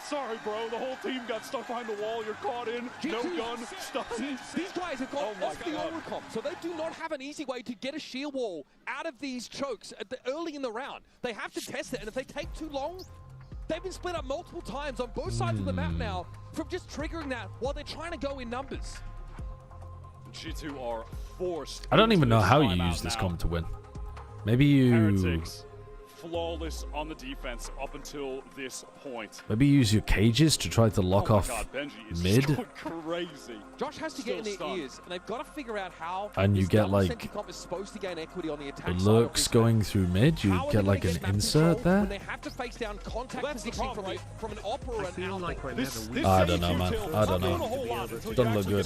Sorry, bro. The whole team got stuck behind the wall. You're caught in. No gun. Stuck. These guys have got off the overcom, so they do not have an easy way to get a shield wall out of these chokes early in the round. They have to test it, and if they take too long, they've been split up multiple times on both sides of the map now from just triggering that while they're trying to go in numbers. G2 are forced. I don't even know how you use this comp to win. Maybe you... Heretics flawless on the defense up until this point. Maybe use your cages to try to lock off mid. Crazy. Josh has to get in their ears, and they've got to figure out how. And you get like is supposed to gain equity on the attack the lurks going through mid. You get like an insert there. When they have to face down contact position from an opera and I don't know, man. I don't know. Doesn't look good.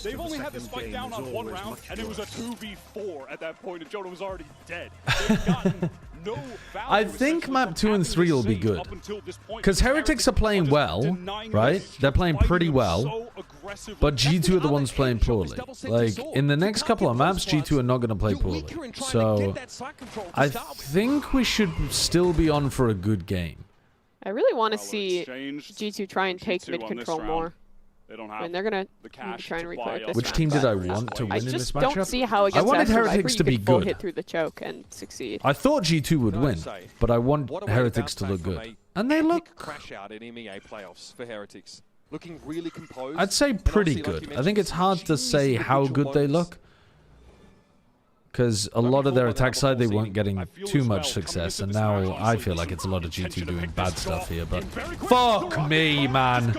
They've only had the spike down on one round, and it was a 2v4 at that point, and Jonah was already dead. They've gotten no value. I think map 2 and 3 will be good. Because Heretics are playing well, right? They're playing pretty well. But G2 are the ones playing poorly. Like, in the next couple of maps, G2 are not going to play poorly. So, I think we should still be on for a good game. I really want to see G2 try and take mid control more. They don't have they're gonna try and reclaim this. Which team did I want to win in this matchup? I just don't see how against I wanted Heretics to be good. Hit through the choke and succeed. I thought G2 would win, but I want Heretics to look good. And they look... crash out in MEA playoffs for Heretics. Looking really composed. I'd say pretty good. I think it's hard to say how good they look. Because a lot of their attack side, they weren't getting too much success. And now I feel like it's a lot of G2 doing bad stuff here. But fuck me, man.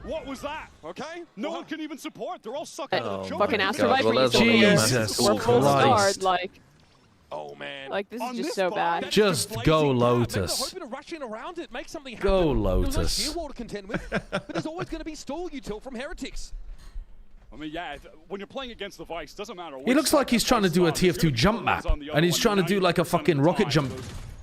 What was that? Okay. No one can even support. They're all sucked out of the choke. Fucking Astro Viper. Jesus Christ. Like, oh man. Like this is just so bad. Just go Lotus. Go Lotus. But there's always going to be stall util from Heretics. I mean, yeah, when you're playing against the Vice, doesn't matter. He looks like he's trying to do a TF2 jump map. And he's trying to do like a fucking rocket jump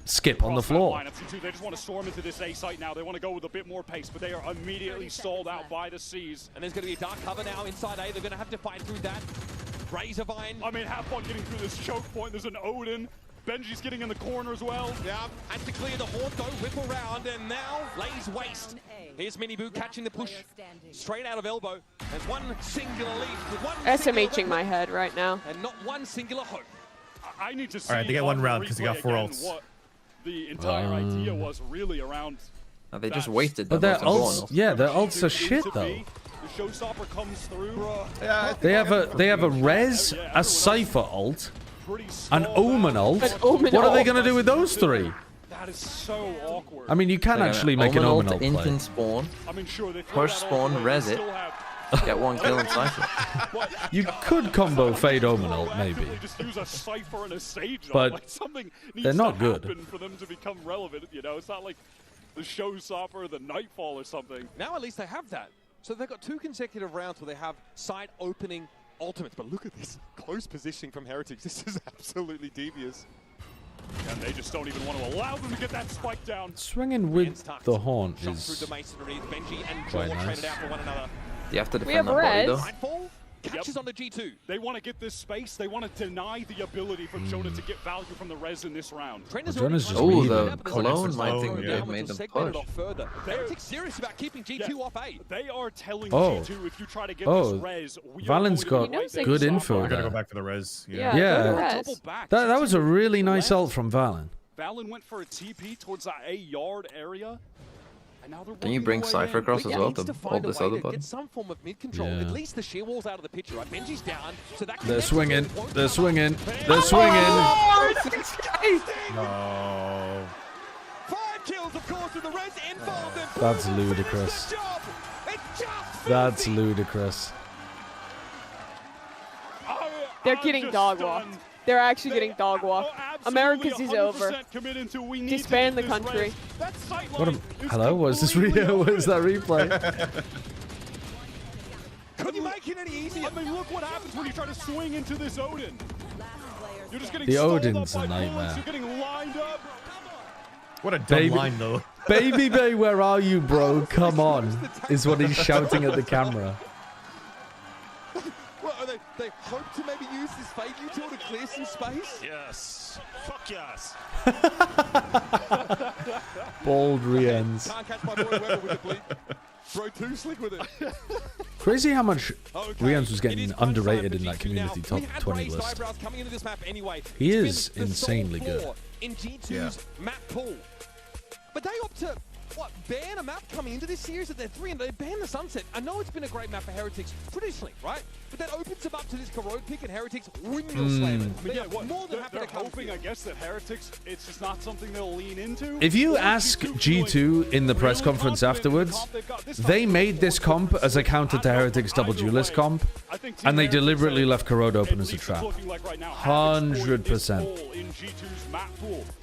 skip on the floor. They just want to storm into this A site now. They want to go with a bit more pace, but they are immediately stalled out by the C's. And there's going to be a dark cover now inside A. They're going to have to fight through that. Razorvine. I mean, have fun getting through this choke point. There's an Odin. Benji's getting in the corner as well. Yeah, has to clear the horde though, whip around, and now lays waste. Here's Miniboo catching the push straight out of elbow. There's one singular lead with one SMHing my head right now. And not one singular hope. I need to see. All right, they get one round because they got 4 ults. What the entire idea was really around. They just wasted. But their ults, yeah, their ults are shit though. The showstopper comes through. Yeah, they have a res, a Cypher ult, an Omen ult. What are they gonna do with those 3? That is so awkward. I mean, you can actually make an Omen ult play. Instant spawn, push spawn, res it, get 1 kill and Cypher. You could combo fade Omen ult, maybe. Just use a Cypher and a Sage but like something they're not good for them to become relevant. You know, it's not like the Showstopper, the Nightfall, or something. Now at least they have that. So they've got 2 consecutive rounds where they have side opening ultimates. But look at this close positioning from Heretics. This is absolutely devious. And they just don't even want to allow them to get that spike down. Swinging with the horn is Benji and quite nice. out for one another. You have to defend that body though. Nightfall catches on the G2. They want to get this space. They want to deny the ability for Jonah to get value from the res in this round. Jonah's just the clone might think they've made them push. Heretics serious about keeping G2 off A. They are telling G2 if you try to get this res, Valen's got good info. I gotta go back for the res. Yeah. That was a really nice ult from Valen. Valen went for a TP towards that A yard area. Can you bring Cypher across as well to hold this other button? Get some form of mid control. At least the sheer wall's out of the picture. Right? Benji's down, so that they're swinging. They're swinging. They're swinging. No. 5 kills, of course, with the res involved. That's ludicrous. That's ludicrous. They're getting dog walked. They're actually getting dog walked. America's is over. Disband the country. What hello? Was this what is that replay? Couldn't you make it any easier? I mean, look what happens when you try to swing into this Odin. You're just getting the Odin's a nightmare. You're getting lined up. What a dumb line though. Baby Bay, where are you, bro? Come on, is what he's shouting at the camera. Well, are they they hope to maybe use this fade util to clear some space. Yes. Fuck yes. Bold Riens. Can't catch my boy Weber with the bleep. Bro, too slick with it. Crazy how much Riens was getting underrated in that community top 20 list. Anyway. He is insanely good. In G2's map pool. But they opt to, what, ban a map coming into this series at their 3 and they ban the Sunset. I know it's been a great map for Heretics traditionally, right? But that opens them up to this Corrode pick and Heretics windmill slam. They're hoping, I guess, that Heretics, it's just not something they'll lean into. If you ask G2 in the press conference afterwards, they made this comp as a counter to Heretics double duelist comp, and they deliberately left Corrode open as a trap. 100%.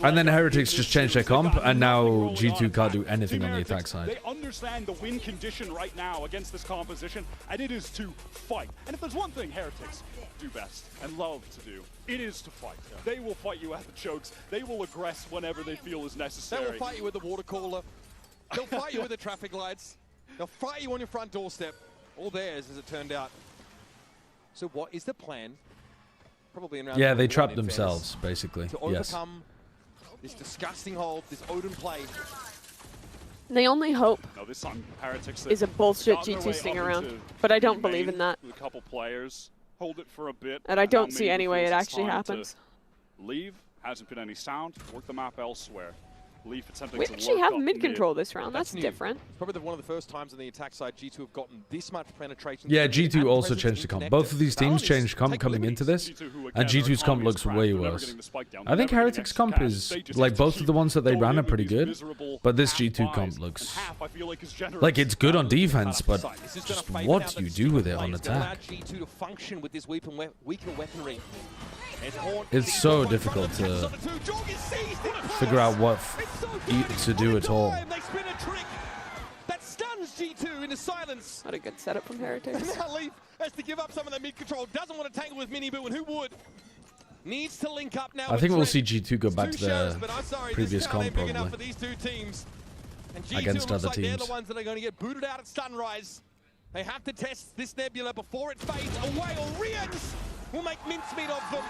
And then Heretics just changed their comp, and now G2 can't do anything on the attack side. They understand the win condition right now against this composition, and it is to fight. And if there's one thing Heretics do best and love to do, it is to fight. They will fight you at the chokes. They will aggress whenever they feel is necessary. They will fight you with the water cooler. They'll fight you with the traffic lights. They'll fight you on your front doorstep. All theirs, as it turned out. So what is the plan? Probably in round yeah, they trapped themselves, basically. To overcome this disgusting hold, this Odin play. The only hope this time, Heretics is a bullshit G2 sting around, but I don't believe in that. A couple players hold it for a bit, and I don't see any way it actually happens. Leave, hasn't been any sound, work the map elsewhere. Leaf attempting we actually have mid control this round. That's different. It's probably one of the first times on the attack side G2 have gotten this much penetration. Yeah, G2 also changed the comp. Both of these teams changed comp coming into this, and G2's comp looks way worse. I think Heretics comp is, like, both of the ones that they ran are pretty good, but this G2 comp looks like it's good on defense, but just what do you do with it on attack? G2 to function with this weaker weaponry. It's so difficult to figure out what to do at all. They spin a trick that stuns G2 into silence. What a good setup from Heretics. And now Leaf has to give up some of that mid control. Doesn't want to tangle with Miniboo, and who would? Needs to link up now. I think we'll see G2 go back to their previous comp probably against other teams. They're the ones that are going to get booted out at Sunrise. They have to test this Nebula before it fades away, or Riens will make mincemeat of them.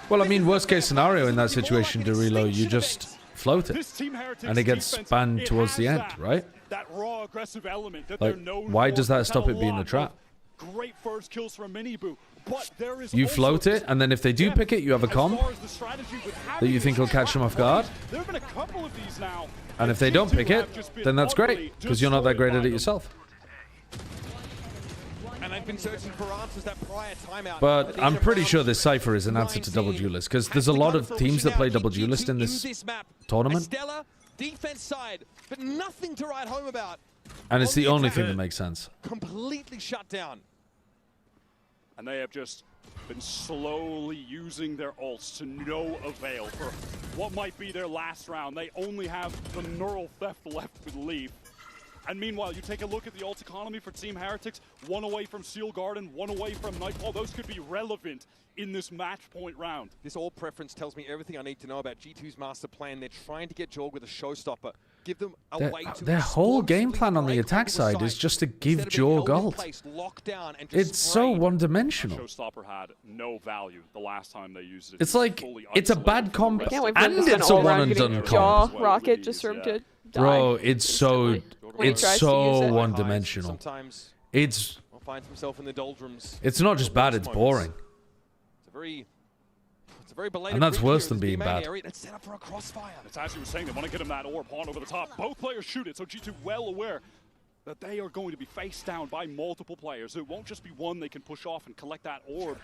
Well, I mean, worst case scenario in that situation, Derilo, you just float it, and it gets spanned towards the end, right? That raw aggressive element that like, why does that stop it being a trap? Great first kills from Miniboo, but there is you float it, and then if they do pick it, you have a comp that you think will catch them off guard. There have been a couple of these now. And if they don't pick it, then that's great, because you're not that great at it yourself. And they've been searching for answers that prior timeout. But I'm pretty sure this Cypher is an answer to double duelist, because there's a lot of teams that play double duelist in this tournament. Defense side, but nothing to write home about. And it's the only thing that makes sense. Completely shut down. And they have just been slowly using their ults to no avail for what might be their last round. They only have the neural theft left with Leaf. And meanwhile, you take a look at the ult economy for Team Heretics, 1 away from Seal Garden, 1 away from Nightfall. Those could be relevant in this match point round. This ult preference tells me everything I need to know about G2's master plan. They're trying to get Jorg with a showstopper. Give them a way to... Their whole game plan on the attack side is just to give Jorg ult. It's so one-dimensional. Showstopper had no value the last time they used it. It's like, it's a bad comp, and it's a one-and-done comp. Jaw rocket just for him to die. Bro, it's so one-dimensional. It's finds himself in the doldrums. It's not just bad, it's boring. It's a very belated, and that's worse than being bad. It's set up for a crossfire. It's as you were saying, they want to get him that orb pawn over the top. Both players shoot it, so G2 well aware that they are going to be faced down by multiple players. It won't just be one they can push off and collect that orb.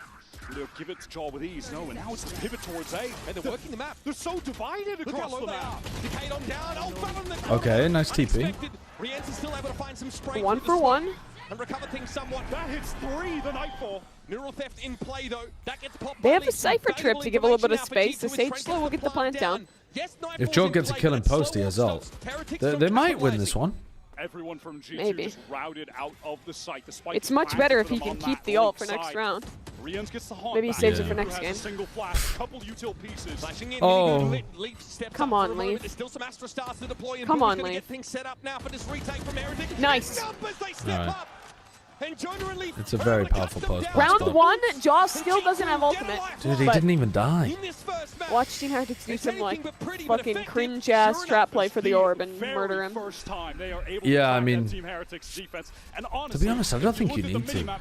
And they'll give it to Jaw with ease. No, and now it's the pivot towards A. And they're working the map. They're so divided across the map. Decayed on down. Oh, okay, nice TP. Riens is still able to find some spray. 1 for 1. And recover things somewhat. That hits 3, the Nightfall. Neural theft in play, though. That gets popped. They have a Cypher trip to give a little bit of space. The Sage Slow will get the plant down. If Joe gets a kill in post, he has ult. They might win this one. Everyone from G2 just routed out of the site. It's much better if he can keep the ult for next round. Maybe he saves it for next game. Oh. Come on, Leaf. Come on, Leaf. Nice. Right. It's a very powerful post. Round 1, Jaws still doesn't have ultimate. Dude, he didn't even die. Watch Team Heretics do some like fucking cringe ass trap play for the orb and murder him. Yeah, I mean, to be honest, I don't think you need to.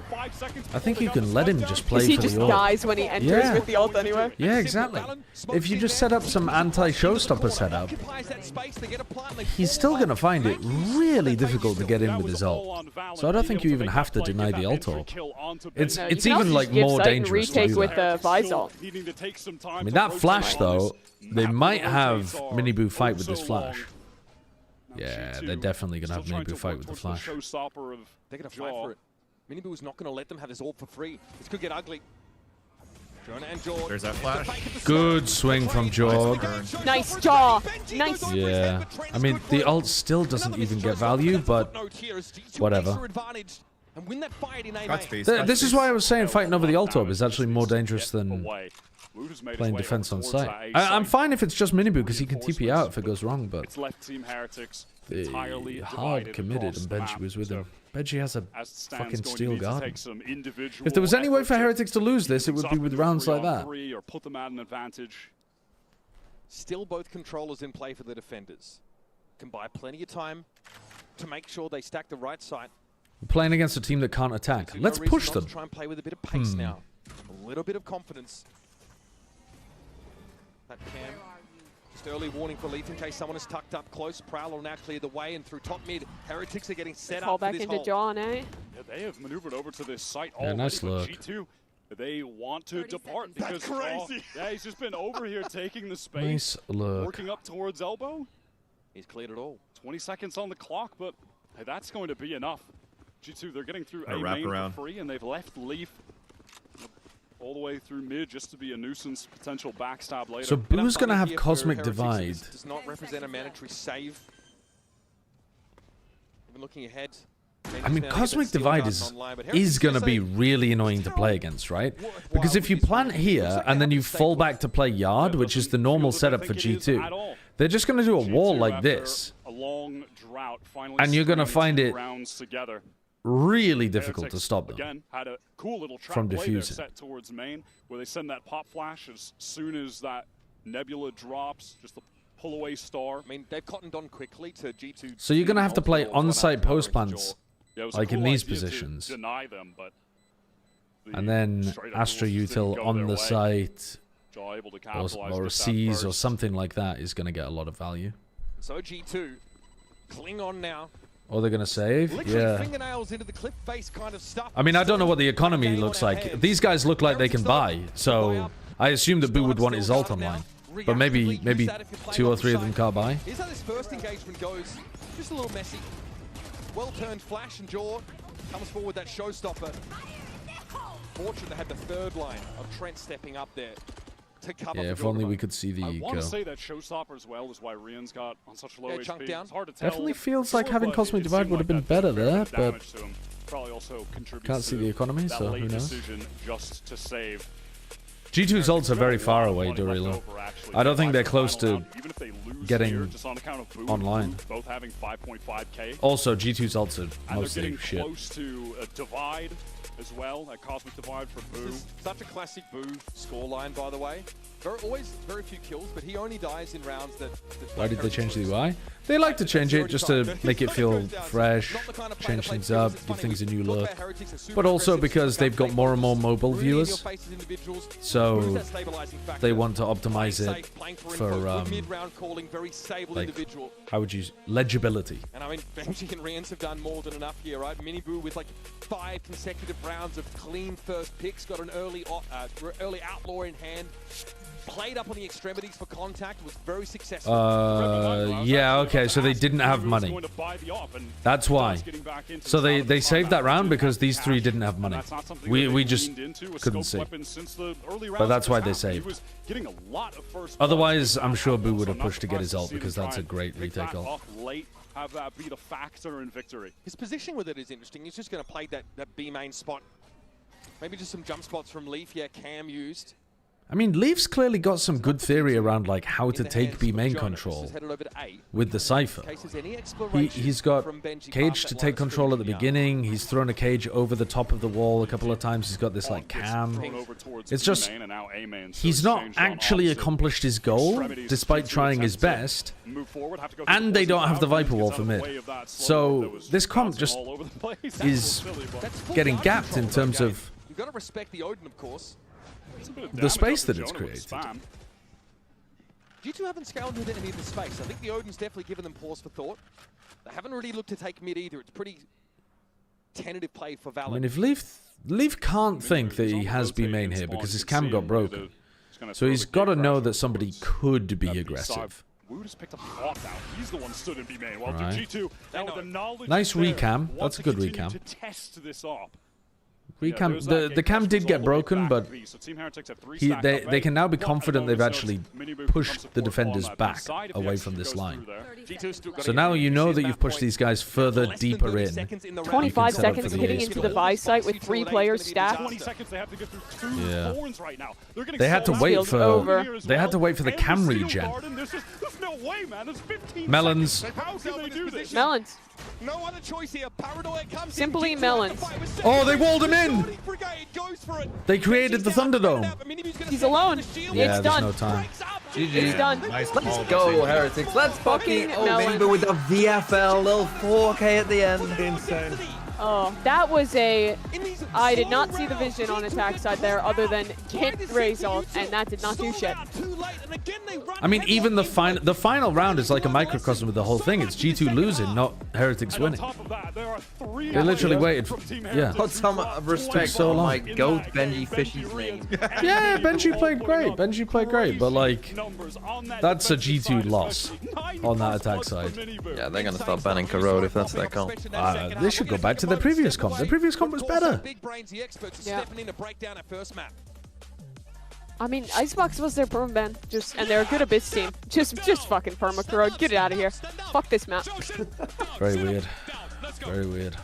I think you can let him just play for the orb. He just dies when he enters with the ult anyway. Yeah, exactly. If you just set up some anti-showstopper setup, he's still going to find it really difficult to get in with his ult. So I don't think you even have to deny the ult orb. It's even like more dangerous to do with that. I mean, that flash though, they might have Miniboo fight with this flash. Yeah, they're definitely gonna have Miniboo fight with the flash. They're gonna fight for it. Miniboo's not gonna let them have this orb for free. This could get ugly. There's that flash. Good swing from Jorg. Nice Jaw. Nice. Yeah. I mean, the ult still doesn't even get value, but whatever. This is why I was saying fighting over the ult orb is actually more dangerous than playing defense on site. I'm fine if it's just Miniboo because he can TP out if it goes wrong, but the hard committed and Benji was with him. Benji has a fucking steel guard. If there was any way for Heretics to lose this, it would be with rounds like that. Still both controllers in play for the defenders. Can buy plenty of time to make sure they stack the right side. We're playing against a team that can't attack. Let's push them. Try and play with a bit of pace now. A little bit of confidence. That Cam. Just early warning for Leaf in case someone is tucked up close. Prowler will now clear the way, and through top mid, Heretics are getting set up for this into John, eh? Yeah, they have maneuvered over to this site already, nice look. G2, they want to depart because crazy. Yeah, he's just been over here taking the space, nice look. Working up towards elbow. He's cleared it all. 20 seconds on the clock, but hey, that's going to be enough. G2, they're getting through a main around. for free, and they've left Leaf all the way through mid just to be a nuisance potential backstab later. So Boo's gonna have Cosmic Divide. Does not represent a mandatory save. Even looking ahead. I mean, Cosmic Divide is gonna be really annoying to play against, right? Because if you plant here and then you fall back to play Yard, which is the normal setup for G2, they're just gonna do a wall like this, and you're gonna find it really difficult to stop them. Again, had a cool little trap from play diffusing. set towards main, where they send that pop flash as soon as that nebula drops, just the pull away star. I mean, they've cottoned on quickly to G2. So you're gonna have to play on-site post plants, like in these positions, deny them, but and then Astra Util on the site, or a Seize or something like that is gonna get a lot of value. So G2, cling on now. Or they're gonna save? Yeah. Fingernails into the cliff face kind of stuff. I mean, I don't know what the economy looks like. These guys look like they can buy, so I assume that Boo would want his ult online. But maybe 2 or 3 of them can't buy. Here's how this first engagement goes. Just a little messy. Well-turned flash, and Jaw comes forward that showstopper. Fortunate they had the third line of Trent stepping up there. Yeah, if only we could see the I want eco. to say that showstopper as well is why Rian's got on such low HP. It's hard to tell. Definitely feels like having Cosmic Divide would have been better there, but probably also contributes can't see the economy, to so that who late knows. decision just to save. G2's ults are very far away, Dorilo. I don't think they're close to getting online. Both having 5.5k. Also, G2's ults are And mostly they're getting shit. close to a divide as well, a Cosmic Divide for Boo. Such a classic Boo scoreline, by the way. Always very few kills, but he only dies in rounds that Why did they change the UI? They like to change it just to make it feel fresh, change things up, give things a new look. But also because they've got more and more mobile viewers, so they want to optimize it for like, how would you legibility. And I mean, Benji and Rians have done more than enough here, right? Miniboo with like 5 consecutive rounds of clean first picks, got an early outlaw in hand. Played up on the extremities for contact, was very successful. Yeah, okay, so they didn't have money. That's why. So they saved that round because these 3 didn't have money. We just couldn't see. But that's why they saved. Otherwise, I'm sure Boo would have pushed to get his ult because that's a great retake ult. Have that be the factor in victory. His positioning with it is interesting. He's just going to play that B main spot. Maybe just some jump spots from Leaf. Yeah, Cam used. I mean, Leaf's clearly got some good theory around like how to take B main control with the Cypher. He's got Cage to take control at the beginning. He's thrown a Cage over the top of the wall a couple of times. He's got this like cam. It's just he's not actually accomplished his goal despite trying his best. And they don't have the Viper Wall for mid. So this comp just is getting gapped in terms of You've got to respect the Odin, of course. the space that it's created. G2 haven't scaled into any of the space. I think the Odin's definitely given them pause for thought. They haven't really looked to take mid either. It's pretty tentative play for Valor. I mean, if Leaf can't think that he has B main here because his cam got broken. So he's got to know that somebody could be aggressive. Wu just picked up the off now. He's the one stood in B main. While Right. G2, now with the knowledge Nice there, recam. wants That's a to good continue recam. to test this up. Recam, the cam did get broken, but they can now be confident they've actually pushed the defenders back away from this line. So now you know that you've pushed these guys further deeper in. 25 seconds hitting into the buy site with 3 players stacked. Yeah. They had to wait for they had to wait for the cam regen. Melons. Melons. No other choice here. Paranoia comes Simply melons. Oh, they walled him in. They created the Thunderdome. He's alone. Yeah, it's there's done. no time. GG. It's done. Let's go, Heretics. Let's fucking melon. maybe with the VFL, little 4K at the end. Insane. Oh, that was a... I did not see the vision on attack side there other than hit Ray's ult, and that did not do shit. I mean, even the final round is like a microcosm of the whole thing. It's G2 losing, not Heretics winning. They literally waited for... Yeah. Put some respect so on long. my goat Benji Fishy's name. Yeah, Benji played great. Benji played great, but like, that's a G2 loss on that attack side. Yeah, they're gonna start banning Corrode if that's their comp. They should go back to their previous comp. Their previous comp was better. Yeah. I mean, Icebox was their perma ban, and they're a good Abyss team. Just fucking perma Corrode. Get it out of here. Fuck this map. Very weird. Very weird.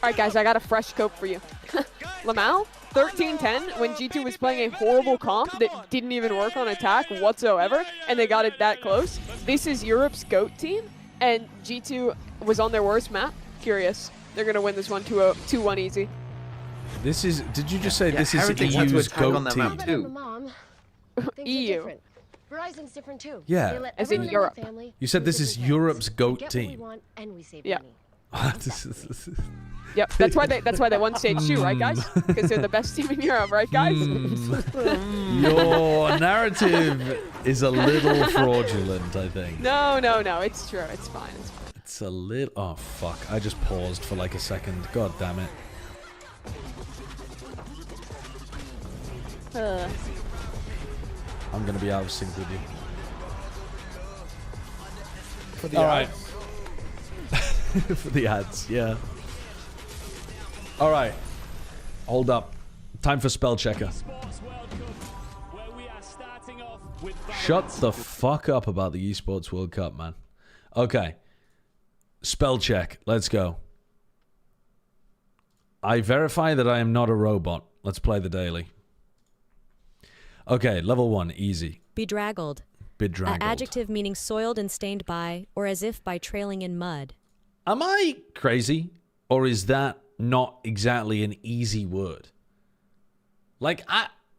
Alright guys, I got a fresh scope for you. Lamau, 13-10, when G2 was playing a horrible comp that didn't even work on attack whatsoever, and they got it that close. This is Europe's GOAT team, and G2 was on their worst map. Curious. They're going to win this one 2-1 easy. This is, did you just say this is Heretics want to EU's attack on GOAT that map team? too. Mom, EU. Verizon's different too. Yeah. They let As in everyone Europe. their family You said this use is different Europe's plans. GOAT Get what team. we want and we save Yeah. money. Yep, that's why they won stage 2, right guys? Because they're the best team in Europe, right guys? Your narrative is a little fraudulent, I think. No, it's true. It's fine. It's fine. It's a little... Oh, fuck. I just paused for like a second. God damn it. I'm going to be out of sync with you. All right. For the ads, yeah. All right. Hold up. Time for spell checker. Shut the fuck up about the Esports World Cup, man. Okay. Spell check. Let's go. I verify that I am not a robot. Let's play the daily. Okay, level 1, easy. Bedraggled. Bedraggled. Adjective meaning soiled and stained by, or as if by trailing in mud. Am I crazy? Or is that not exactly an easy word? Like,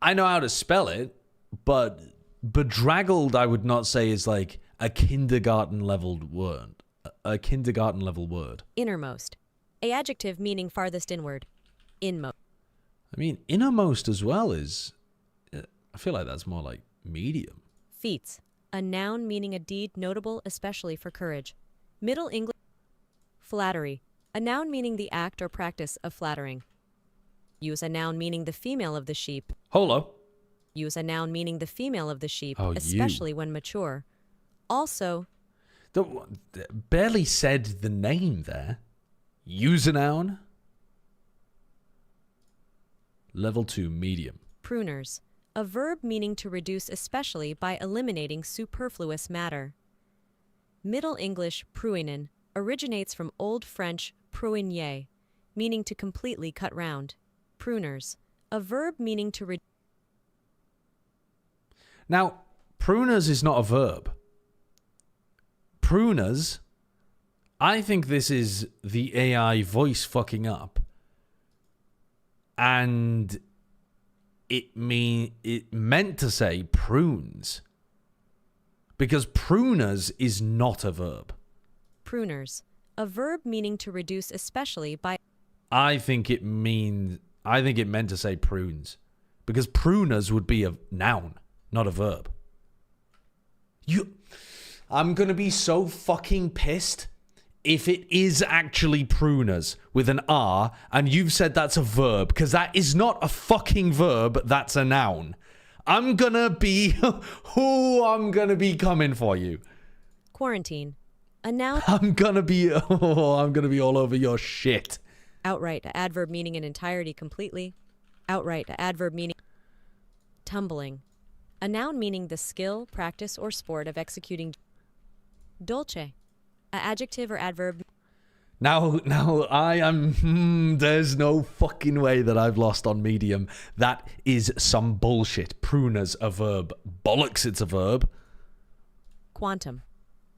I know how to spell it, but bedraggled I would not say is like a kindergarten leveled word. A kindergarten level word. Innermost. A adjective meaning farthest inward. Inmost. I mean, innermost as well is... I feel like that's more like medium. Feats. A noun meaning a deed notable especially for courage. Middle English. Flattery. A noun meaning the act or practice of flattering. Use a noun meaning the female of the sheep. Holo. Use a noun meaning the female of the sheep, Oh, especially when mature. Also... Barely said the name there. Use a noun. Level 2, medium. Pruners. A verb meaning to reduce especially by eliminating superfluous matter. Middle English pruinen originates from Old French pruiner, meaning to completely cut round. Pruners, a verb meaning to Now, pruners is not a verb. Pruners, I think this is the AI voice fucking up. And it meant to say prunes. Because pruners is not a verb. Pruners, a verb meaning to reduce especially by... I think it meant to say prunes. Because pruners would be a noun, not a verb. I'm going to be so fucking pissed if it is actually pruners with an R and you've said that's a verb, because that is not a fucking verb, that's a noun. I'm going to be... I'm going to be coming for you. Quarantine, a noun... I'm going to be all over your shit. Outright, a adverb meaning in entirety, completely. Outright, a adverb meaning... Tumbling, a noun meaning the skill, practice, or sport of executing... Dolce, a adjective or adverb... Now I am... there's no fucking way that I've lost on medium. That is some bullshit. Pruners, a verb. Bollocks, it's a verb. Quantum,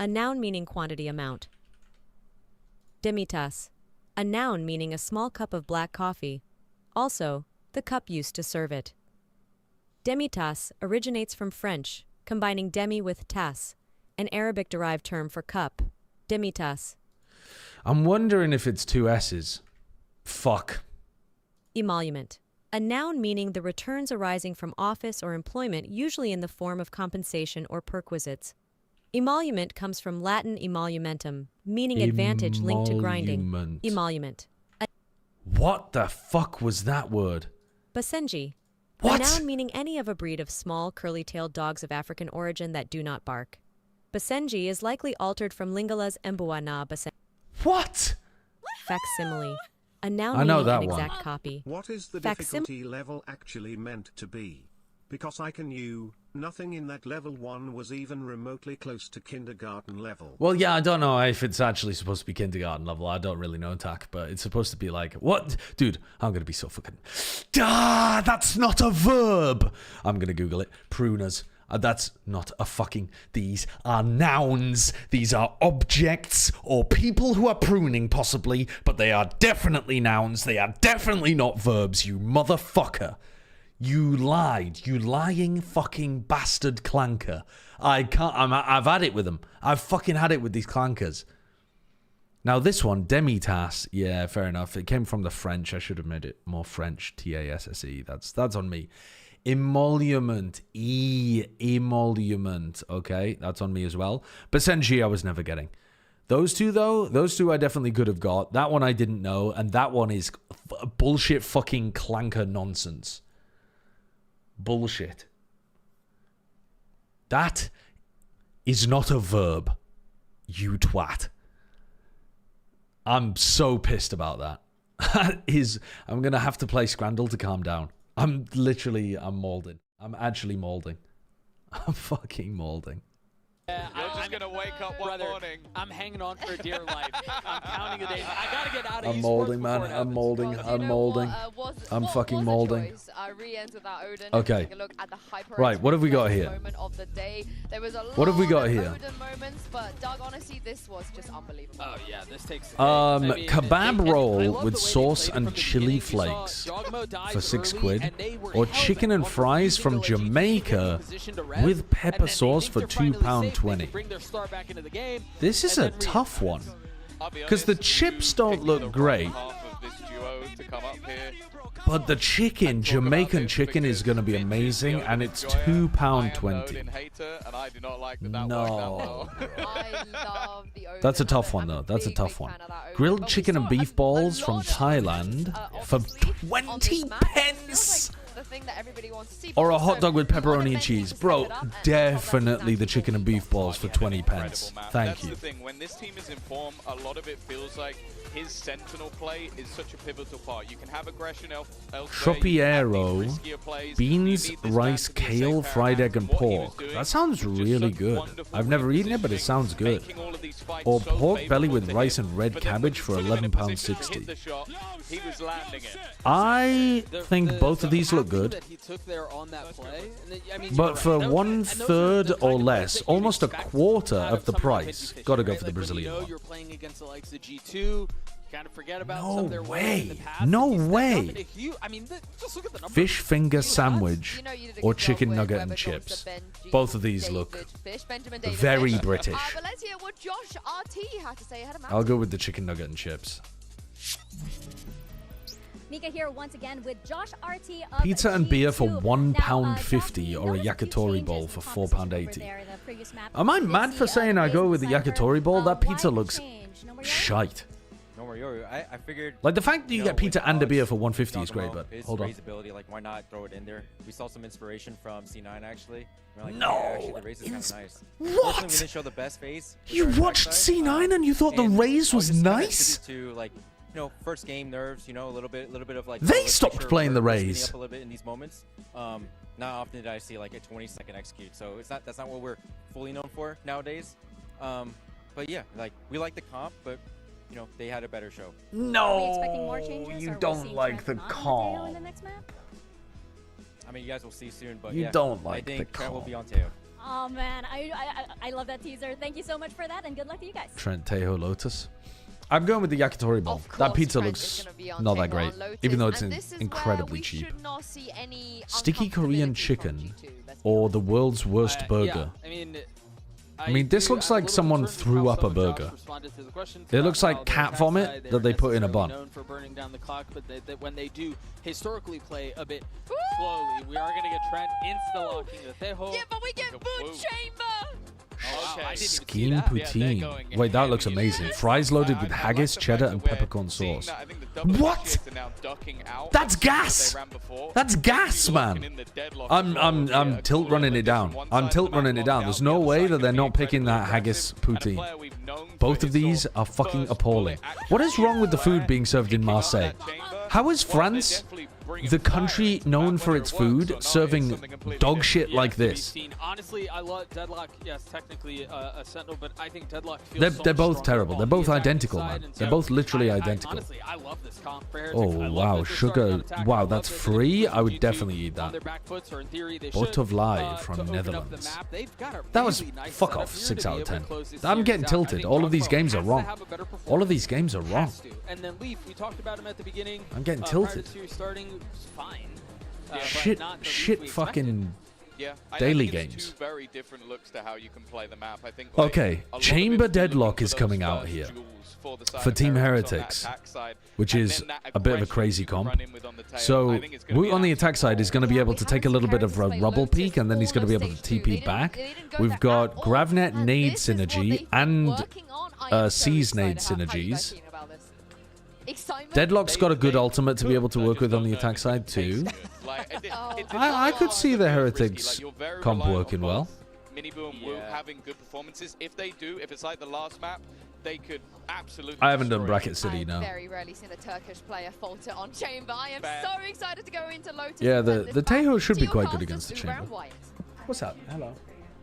a noun meaning quantity, amount. Demi-tasse, a noun meaning a small cup of black coffee. Also, the cup used to serve it. Demi-tasse originates from French, combining demi with tasse, an Arabic-derived term for cup. Demi-tasse. I'm wondering if it's two S's. Fuck. Emolument, a noun meaning the returns arising from office or employment, usually in the form of compensation or perquisites. Emolument comes from Latin emolumentum, meaning advantage linked to grinding. Emolument. What the fuck was that word? Basenji, what? A noun meaning any of a breed of small, curly-tailed dogs of African origin that do not bark. Basenji is likely altered from Lingala's Mbuana Basenji. What? Facsimile, a noun I know meaning that an one. exact copy. What is the difficulty level actually meant to be? Because I knew nothing in that level 1 was even remotely close to kindergarten level. Well, yeah, I don't know if it's actually supposed to be kindergarten level. I don't really know, Tak, but it's supposed to be like, what? Dude, I'm going to be so fucking... that's not a verb! I'm going to Google it. Pruners. That's not a fucking... These are nouns. These are objects or people who are pruning, possibly, but they are definitely nouns. They are definitely not verbs, you motherfucker. You lied. You lying fucking bastard clanker. I've had it with them. I've fucking had it with these clankers. Now this one, demi-tasse. Yeah, fair enough. It came from the French. I should have made it more French. T-A-S-S-E. That's on me. Emolument. Emolument. Okay, that's on me as well. Basenji I was never getting. Those two, though, I definitely could have got. That one I didn't know, and that one is bullshit fucking clanker nonsense. Bullshit. That is not a verb, you twat. I'm so pissed about that. I'm going to have to play Scrandle to calm down. I'm molding. I'm actually molding. I'm fucking molding. You're just going to wake up one morning. I'm hanging on for dear life. I'm counting the days. I got to get out of I'm molding, man. I'm molding. I'm molding. I'm fucking molding. Okay. Right, what have we got here? What have we got here? Oh, yeah, this takes... Kebab roll with sauce and chili flakes for £6. Or chicken and fries from Jamaica with pepper sauce for £2.20. This is a tough one. Because the chips don't look great. But the chicken, Jamaican chicken, is going to be amazing, and it's £2.20. No. That's a tough one, though. That's a tough one. Grilled chicken and beef balls from Thailand for 20 pence. the thing that everybody wants to see. Or a hot dog with pepperoni and cheese. Bro, definitely the chicken and beef balls for 20 pence. Thank you. That's the thing. When this team is in form, a lot of it feels like his sentinel play is such a pivotal part. You can have aggression elsewhere. Tropiero, beans, rice, kale, fried egg, and pork. That sounds really good. I've never eaten it, but it sounds good. Or pork belly with rice and red cabbage for £11.60. I think both of these look good. But for 1/3 or less, almost a quarter of the price, gotta go for the Brazilian one. You're playing against the likes of G2. Kind of forget about some of their way. No way. I mean, just look at the numbers. Fish finger sandwich or chicken nugget and chips. Both of these look very British. But let's hear what Josh RT had to say ahead of match. I'll go with the chicken nugget and chips. Mika here once again with Josh RT of Pizza and beer for G2. £1.50 or a yakitori bowl for £4.80. Am I mad for saying I go with the yakitori bowl? That pizza looks shite. I figured, like the fact that you get pizza and a beer for $1.50 is great, but hold on. Ability, like why not throw it in there? We saw some inspiration from C9 actually. We're like, no, yeah, actually, the raise is kind of nice. What? We didn't show the best face. You watched C9 and you thought the raise was nice? To like, you know, first game nerves, you know, a little bit of like. They stopped playing the raise. Up a little bit in these moments. Not often did I see like a 20-second execute, so that's not what we're fully known for nowadays. But yeah, like we like the comp, but. You know, they had a better show. No, you don't like the comp. I mean, you guys will see soon, but you yeah, don't like the comp. comp. Will be on Teo. Oh man, I love that teaser. Thank you so much for that, and good luck to you guys. Trent Tejo Lotus. I'm going with the yakitori bowl. That pizza looks not that great, even though it's incredibly cheap. Sticky Korean chicken or the world's worst burger. I mean, this looks like someone threw up a burger. It looks like cat vomit that they put in a bun. Known for burning down the clock, but when they do historically play a bit slowly, we are going to get Trent insta-locking the Tejo. Yeah, but we get Boot Chamber! Skin poutine. Wait, that looks amazing. Fries loaded with haggis, cheddar, and peppercorn sauce. What? That's gas. That's gas, man. I'm tilt running it down. I'm tilt running it down. There's no way that they're not picking that haggis poutine. Both of these are fucking appalling. What is wrong with the food being served in Marseille? How is France, the country known for its food, serving dog shit like this? Honestly, I love Deadlock. Yes, technically a Sentinel, but I think Deadlock feels They're both terrible. They're both identical, man. They're both literally identical. Honestly, I love this comp. Oh, wow. Sugar. Wow, that's free? I would definitely eat that. Bottovlai from Netherlands. That was, fuck off, 6 out of 10. I'm getting tilted. All of these games are wrong. All of these games are wrong. And then Leaf, we talked about him at the beginning. I'm getting tilted. Fine. Shit fucking daily games. Two very different looks to how you can play the map. I think, okay, Chamber Deadlock is coming out here for Team Heretics, which is a bit of a crazy comp. So Woot on the attack side is going to be able to take a little bit of a rubble peek, and then he's going to be able to TP back. We've got Gravnet nade synergy and Seize nade synergies. Deadlock's got a good ultimate to be able to work with on the attack side too. I could see the Heretics comp working well. Miniboom will having good performances. If they do, if it's like the last map, they could absolutely. I haven't done Bracket City, no. I've very rarely seen a Turkish player falter on Chamber. I am so excited to go into Lotus. Yeah, the Tejo should be quite good against the Chamber. What's up? Hello.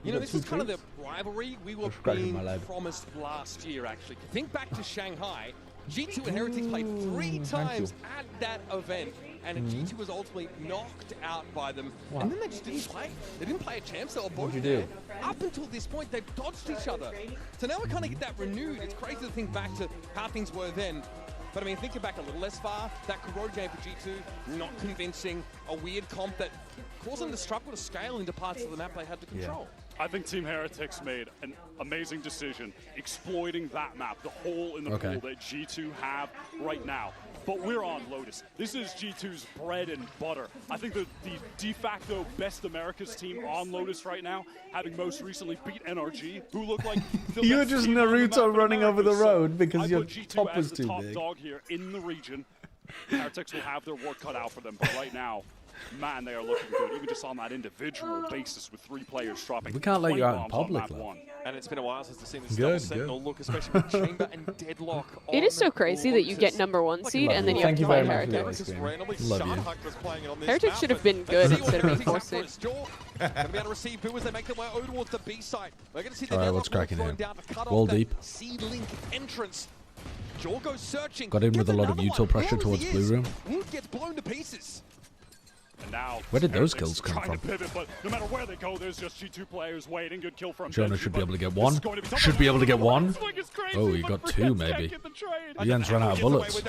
You know, this is kind of the rivalry we were being promised last year, actually. Think back to Shanghai. G2 and Heretics played 3 times at that event, and G2 was ultimately knocked out by them. And then they just didn't play. They didn't play a chance. They were both there. Up until this point, they've dodged each other. So now we kind of get that renewed. It's crazy to think back to how things were then. But I mean, thinking back a little less far, that Korori game for G2, not convincing, a weird comp that caused them to struggle to scale into parts of the map they had to control. I think Team Heretics made an amazing decision exploiting that map, the hole in the pool that G2 have right now. But we're on Lotus. This is G2's bread and butter. I think the de facto best Americas team on Lotus right now, having most recently beat NRG, who look like you're just Naruto running over the road because your top was too big. Top dog here in the region. Heretics will have their work cut out for them, but right now, man, they are looking good, even just on that individual basis with 3 players dropping. We can't let you out in bombs on public, map though. 1. And it's been a while since I've seen this Good, double sentinel look, especially with Chamber and Deadlock. It is so crazy that you get #1 seed and then you have to fight Heretics. Love you. Heretics should have been good instead of being 4th seed. Going to be able to receive boo as they make their way over towards the B site. We're going to see the Alright, what's cracking here? Wall deep. C-Link entrance. Jaw goes searching. Got in with a lot of util pressure towards blue room. Wood gets blown to pieces. And now, Where did those kills come trying from? to pivot, but no matter where they go, there's just G2 players waiting. Good kill from Jonah Benji, should be but able to get this one. is going to be Should be able to get one. Swing is crazy, Oh, he but got Brienz 2 can't maybe. get the trade. Brienz ran out of bullets.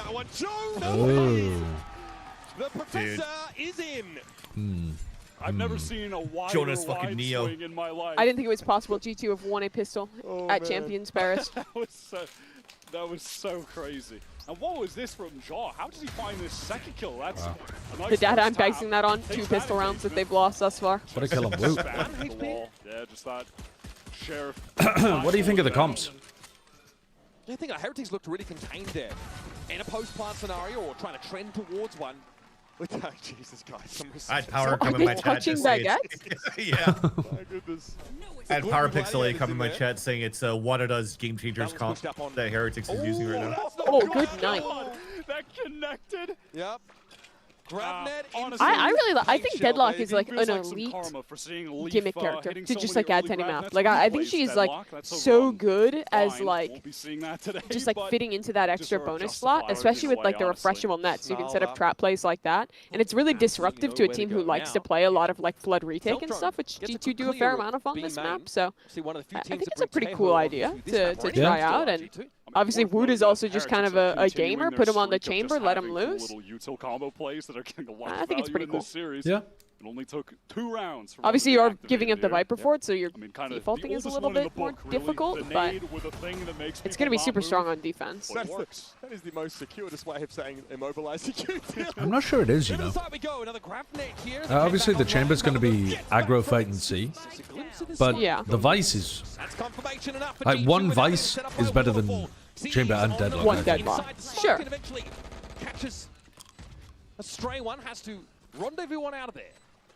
Oh. The professor is in. I've never seen a wider Jonas fucking wide Neo. swing in my life. I didn't think it was possible G2 have won a pistol at Champions Paris. That was so crazy. And what was this from Jaw? How does he find this second kill? That's a nice The data I'm first tap. basing that on, Takes 2 that pistol rounds that they've lost thus far. What a kill on Woot. Back to the wall. Yeah, just that sheriff. What do you think of the comps? I think Heretics looked really contained there. In a post-plant scenario or trying to trend towards one. Jesus, guys. I had Power come in my chat just saying yeah. My goodness. I had Power Pixel come in my chat saying it's Wada's Game Changers comp that Heretics is using right now. Oh, good night. That connected. Yep. I really I think Deadlock is like an elite gimmick character to just like add to any map. Like I think she's like so good as like just like fitting into that extra bonus slot, especially with like the refreshable nets. You can set up trap plays like that, and it's really disruptive to a team who likes to play a lot of like flood retake and stuff, which G2 do a fair amount of on this map. So I think it's a pretty cool idea to try out. And obviously Wood is also just kind of a gamer. Put him on the chamber, let him loose. Util combo plays that are getting a lot I think it's pretty cool. Yeah. It only took 2 rounds. Obviously, you're giving up the Viper Fort, so your defaulting is a little bit more difficult, but it's going to be super strong on defense. That is the most circuitous way of saying immobilize you. I'm not sure it is, you know. Obviously, the chamber's going to be aggro fight and C, but the Vice is like one Vice is better than chamber and Deadlock. One Deadlock, sure. Catches a stray one, has to rendezvous one out of there.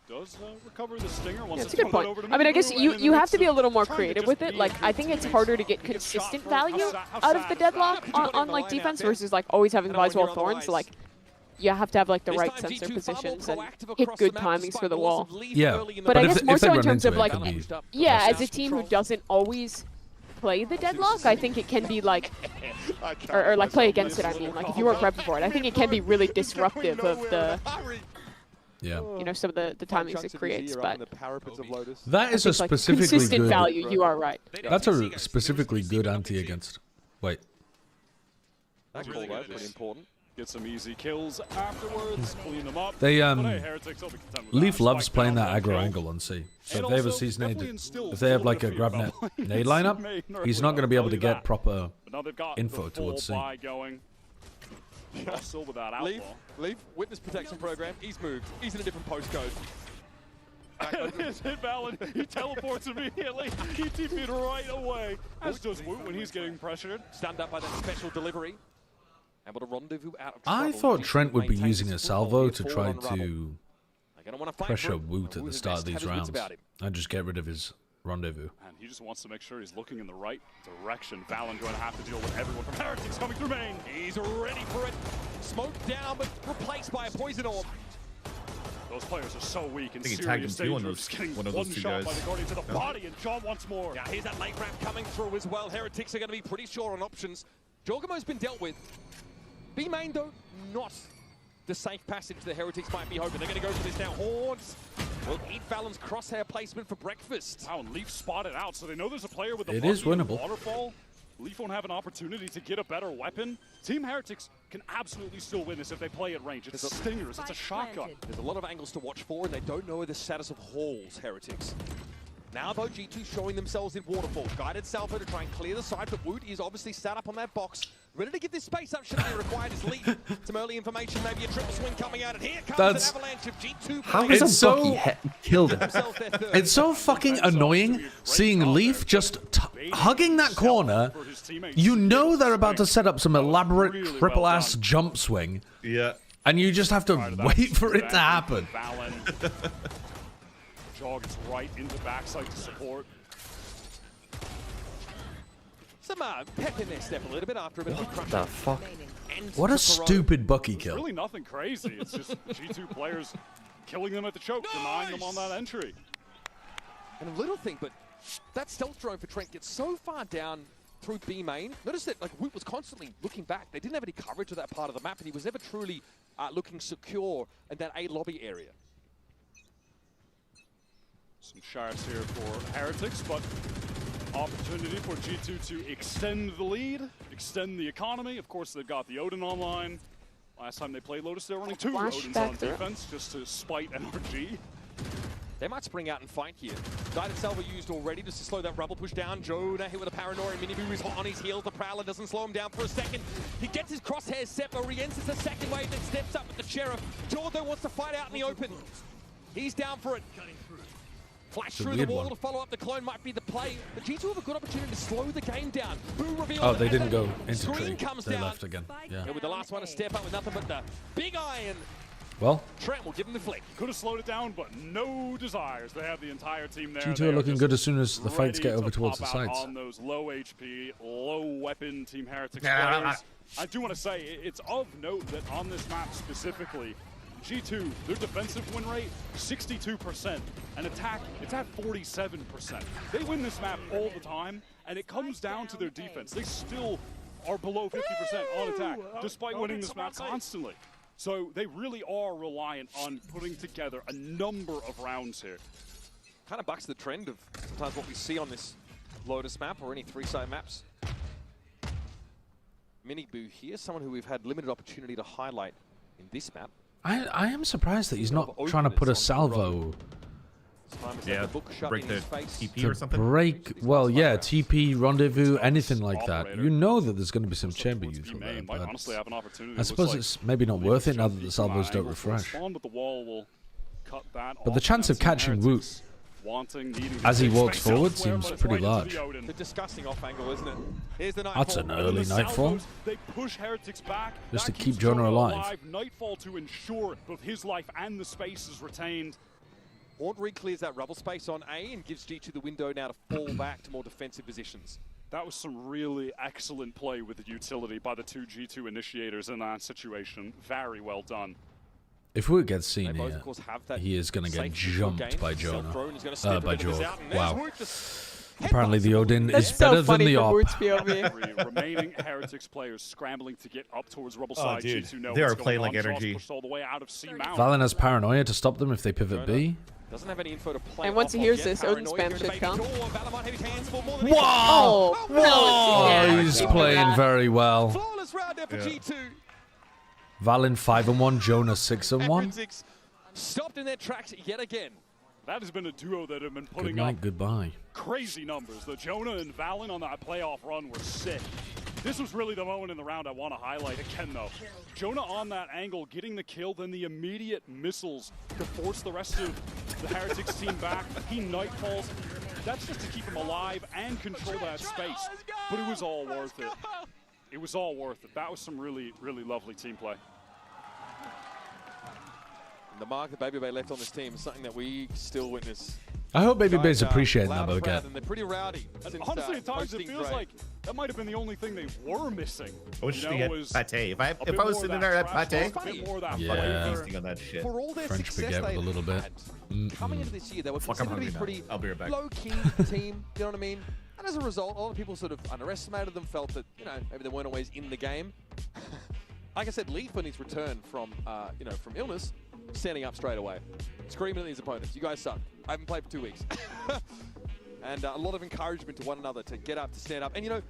Does recover the stinger once That's a good point. I mean, I guess you have to be a little more creative with it. Like, I think it's harder to get consistent value out of the Deadlock on like defense versus like always having Viswall Thorns. So, like, you have to have like the right sensor positions and hit good timings for the wall. Yeah, but I guess more so in terms of like, yeah, as a team who doesn't always play the Deadlock, I think it can be like, or like play against it, I mean, like if you weren't prepping for it, I think it can be really disruptive of the, you know, some of the timings it creates, but that is a like, specifically consistent good value, you are right. That's a specifically good anti against. Wait. That's cool, though. Pretty important. Get some easy kills afterwards, clean them up. They Leaf loves playing that aggro angle on C. So if they have a season nade, if they have like a grab net nade lineup, he's not going to be able to get proper info towards C. Leaf, witness protection program. He's moved. He's in a different postcode. His hit Valen, he teleports immediately. He TP'd right away. As does Woot when he's getting pressured. Stunned up by that special delivery. Able to rendezvous out of trouble. I thought Trent would be using a salvo to try to pressure Woot at the start of these rounds and just get rid of his rendezvous. And he just wants to make sure he's looking in the right direction. Valen going to have to deal with everyone from Heretics coming through main. He's ready for it. Smoked down, but replaced by a poison orb. Those players are so weak and I think he tagged him serious too on danger. those, Just getting one of those two shot guys. by the Guardian to the body, and John wants more. Yeah, here's that late ramp coming through as well. Heretics are going to be pretty short on options. Jorgamo's been dealt with. B main, though, not the safe passage the Heretics might be hoping. They're going to go for this now. Hordes will eat Valen's crosshair placement for breakfast. Wow, and Leaf spotted out, so they know there's a player with a It is buggy and winnable. waterfall. Leaf won't have an opportunity to get a better weapon. Team Heretics can absolutely still win this if they play at range. It's stingers, it's a shotgun. There's a lot of angles to watch for, and they don't know the status of Halls, Heretics. Now, though, G2 showing themselves in Waterfall. Guided Salvo to try and clear the side, but Woot is obviously sat up on that box. Ready to give this space up, should be required his lead. Some early information, maybe a triple swing coming out, and here comes an avalanche of G2 How is so killed him? It's so fucking annoying seeing Leaf just hugging that corner. You know they're about to set up some elaborate triple ass jump swing. Yeah. And you just have to wait for it to happen. Jaw gets right into backside to support. Some pep in their step a little bit after a bit of a crunch. The fuck? What a stupid Bucky kill. Really nothing crazy. It's just G2 players killing them at the choke, denying them on that entry. And a little thing, but that stealth drone for Trent gets so far down through B main. Notice that like Woot was constantly looking back. They didn't have any coverage of that part of the map, and he was never truly looking secure in that A lobby area. Some shards here for Heretics, but opportunity for G2 to extend the lead, extend the economy. Of course, they've got the Odin online. Last time they played Lotus, they were running 2 Odins on defense just to spite NRG. They might spring out and fight here. Dive itself are used already just to slow that rubble push down. Jonah hit with a paranoia. Miniboo is hot on his heels. The Prowler doesn't slow him down for a second. He gets his crosshairs set, but re-enters the second wave, then steps up with the Sheriff. Jordan wants to fight out in the open. He's down for it. Flash through the wall to follow up the clone might be the play. But G2 have a good opportunity to slow the game down. Boo reveals. Oh, they didn't go into screen tree. Comes They down. left again. Yeah. And with the last one to step up with nothing but the big iron. Well, Trent will give him the flick. Could have slowed it down, but no desires. They have the entire team there. G2 are looking good as soon as the fights get over towards the sides. On those low HP, low weapon Team Heretics players. I do want to say, it's of note that on this map specifically, G2, their defensive win rate, 62%, and attack, it's at 47%. They win this map all the time, and it comes down to their defense. They still are below 50% on attack, despite winning this map constantly. So they really are reliant on putting together a number of rounds here. Kind of bucks the trend of sometimes what we see on this Lotus map or any 3-side maps. Miniboo here, someone who we've had limited opportunity to highlight in this map. I am surprised that he's not trying to put a salvo. Yeah, break the TP or something? Well, yeah, TP, rendezvous, anything like that. You know that there's going to be some chamber use on there, but I suppose it's maybe not worth it now that the salvos don't refresh. But the chance of catching Woot as he walks forward seems pretty large. The disgusting off angle, isn't it? Here's the That's an early Nightfall. They push Heretics back. Just to keep Jonah alive. Nightfall to ensure both his life and the space is retained. Haunt clears that rubble space on A and gives G2 the window now to fall back to more defensive positions. That was some really excellent play with the utility by the 2 G2 initiators in that situation. Very well done. If Woot gets seen here, he is going to get jumped by Jonah. By Jorg. Wow. Apparently the Odin is better than the op. Remaining Heretics players scrambling to get up towards rubble side. Dude, G2 they are playing like energy. Valen has paranoia to stop them if they pivot B. Doesn't have any info to play. And once he hears this, Odin spam should come. Whoa! Whoa! He's playing very well. Flawless round there for G2. Valen 5-1, Jonah 6-1. Stopped in their tracks yet again. That has been a duo that have been Good putting night, up goodbye. crazy numbers. The Jonah and Valen on that playoff run were sick. This was really the moment in the round I want to highlight again, though. Jonah on that angle, getting the kill, then the immediate missiles to force the rest of the Heretics team back. He nightfalls. That's just to keep him alive and control that space. But it was all worth it. It was all worth it. That was some really, really lovely team play. And the mark that Baby Bay left on this team is something that we still witness. I hope Baby Bay's appreciating that again. They're pretty rowdy. Since, honestly, at times it feels like that might have been the only thing they were missing. I wish they had pate. If I was sitting there at pate, yeah, feasting on that shit. For all their French baguette with a little bit. Coming into this year, they were considered to be pretty I'll be right back. low-key team. You know what I mean? And as a result, a lot of people sort of underestimated them, felt that maybe they weren't always in the game. Like I said, Leaf on his return from from illness, standing up straight away, screaming at his opponents. You guys suck. I haven't played for 2 weeks. And a lot of encouragement to one another to get up, to stand up. And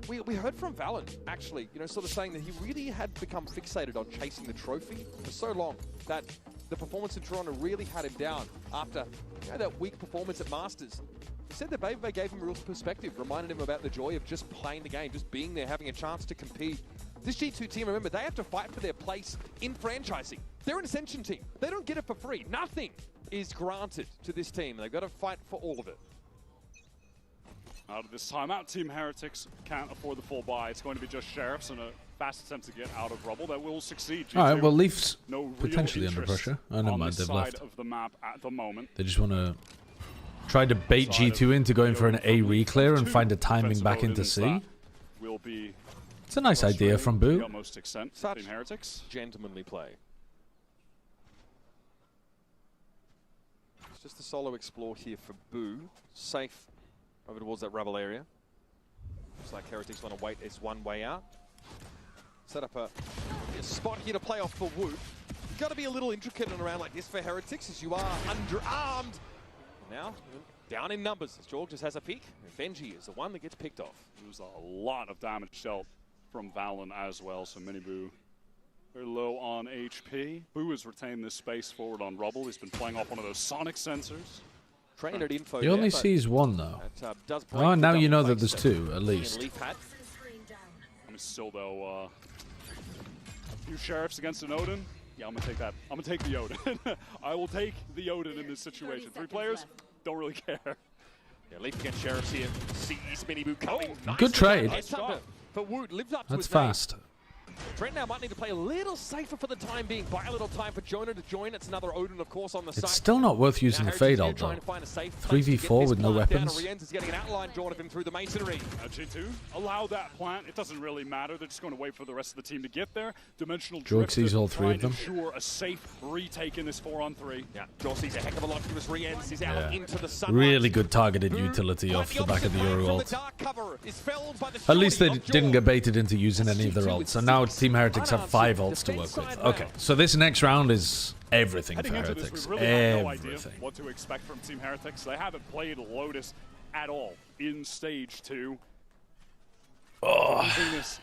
we heard from Valen, actually, sort of saying that he really had become fixated on chasing the trophy for so long that the performance in Toronto really had him down after that weak performance at Masters. He said that Baby Bay gave him real perspective, reminded him about the joy of just playing the game, just being there, having a chance to compete. This G2 team, remember, they have to fight for their place in franchising. They're an Ascension team. They don't get it for free. Nothing is granted to this team. They've got to fight for all of it. Out of this timeout, Team Heretics can't afford the full buy. It's going to be just Sheriffs and a fast attempt to get out of Rubble that will succeed. All right, well, Leaf's no potentially under pressure. Oh, never mind, they've left. Of the map at the moment. They just want to try to bait G2 into going for an A re-clear and find a timing back into C. It's a nice idea from Boo. Such Heretics. Gentlemanly play. It's just a solo explore here for Boo. Safe over towards that rubble area. Looks like Heretics want to wait as one way out. Set up a spot here to play off for Woot. You've got to be a little intricate in a round like this for Heretics as you are underarmed. Now, down in numbers as Jorg just has a peek. And Benji is the one that gets picked off. There's a lot of damage dealt from Valen as well, so Mini Boo very low on HP. Boo has retained this space forward on Rubble. He's been playing off one of those sonic sensors. Trained info He only sees one, though. Oh, now you know that there's two, at least. I'm still, though, a few Sheriffs against an Odin. Yeah, I'm going to take that. I'm going to take the Odin. I will take the Odin in this situation. 3 players, don't really care. Yeah, Leaf against Sheriffs here. Sees Mini Boo coming. Nice. Good trade. For Woot, lives up to That's his fast. name. Trent now might need to play a little safer for the time being. Buy a little time for Jonah to join. It's another Odin, of course, on the side. It's still not worth using the Fade ult, though. 3v4 with no weapons. Rienz is getting an outline drawn of him through the masonry. G2 allow that plant. It doesn't really matter. They're just going to wait for the rest of the team to get there. Dimensional Jorg sees all 3 of them. Ensure a safe retake in this 4-on-3. Yeah, Jorg sees a heck of a lot from his Rienz. He's out into the sunlight. Really good targeted utility off the back of the Yoru ult. At least they didn't get baited into using any of their ults. So now Team Heretics have 5 ults to work with. Okay, so this next round is everything for Heretics. We really have no idea what to expect from Team Heretics. They haven't played Lotus at all in Stage 2. Using this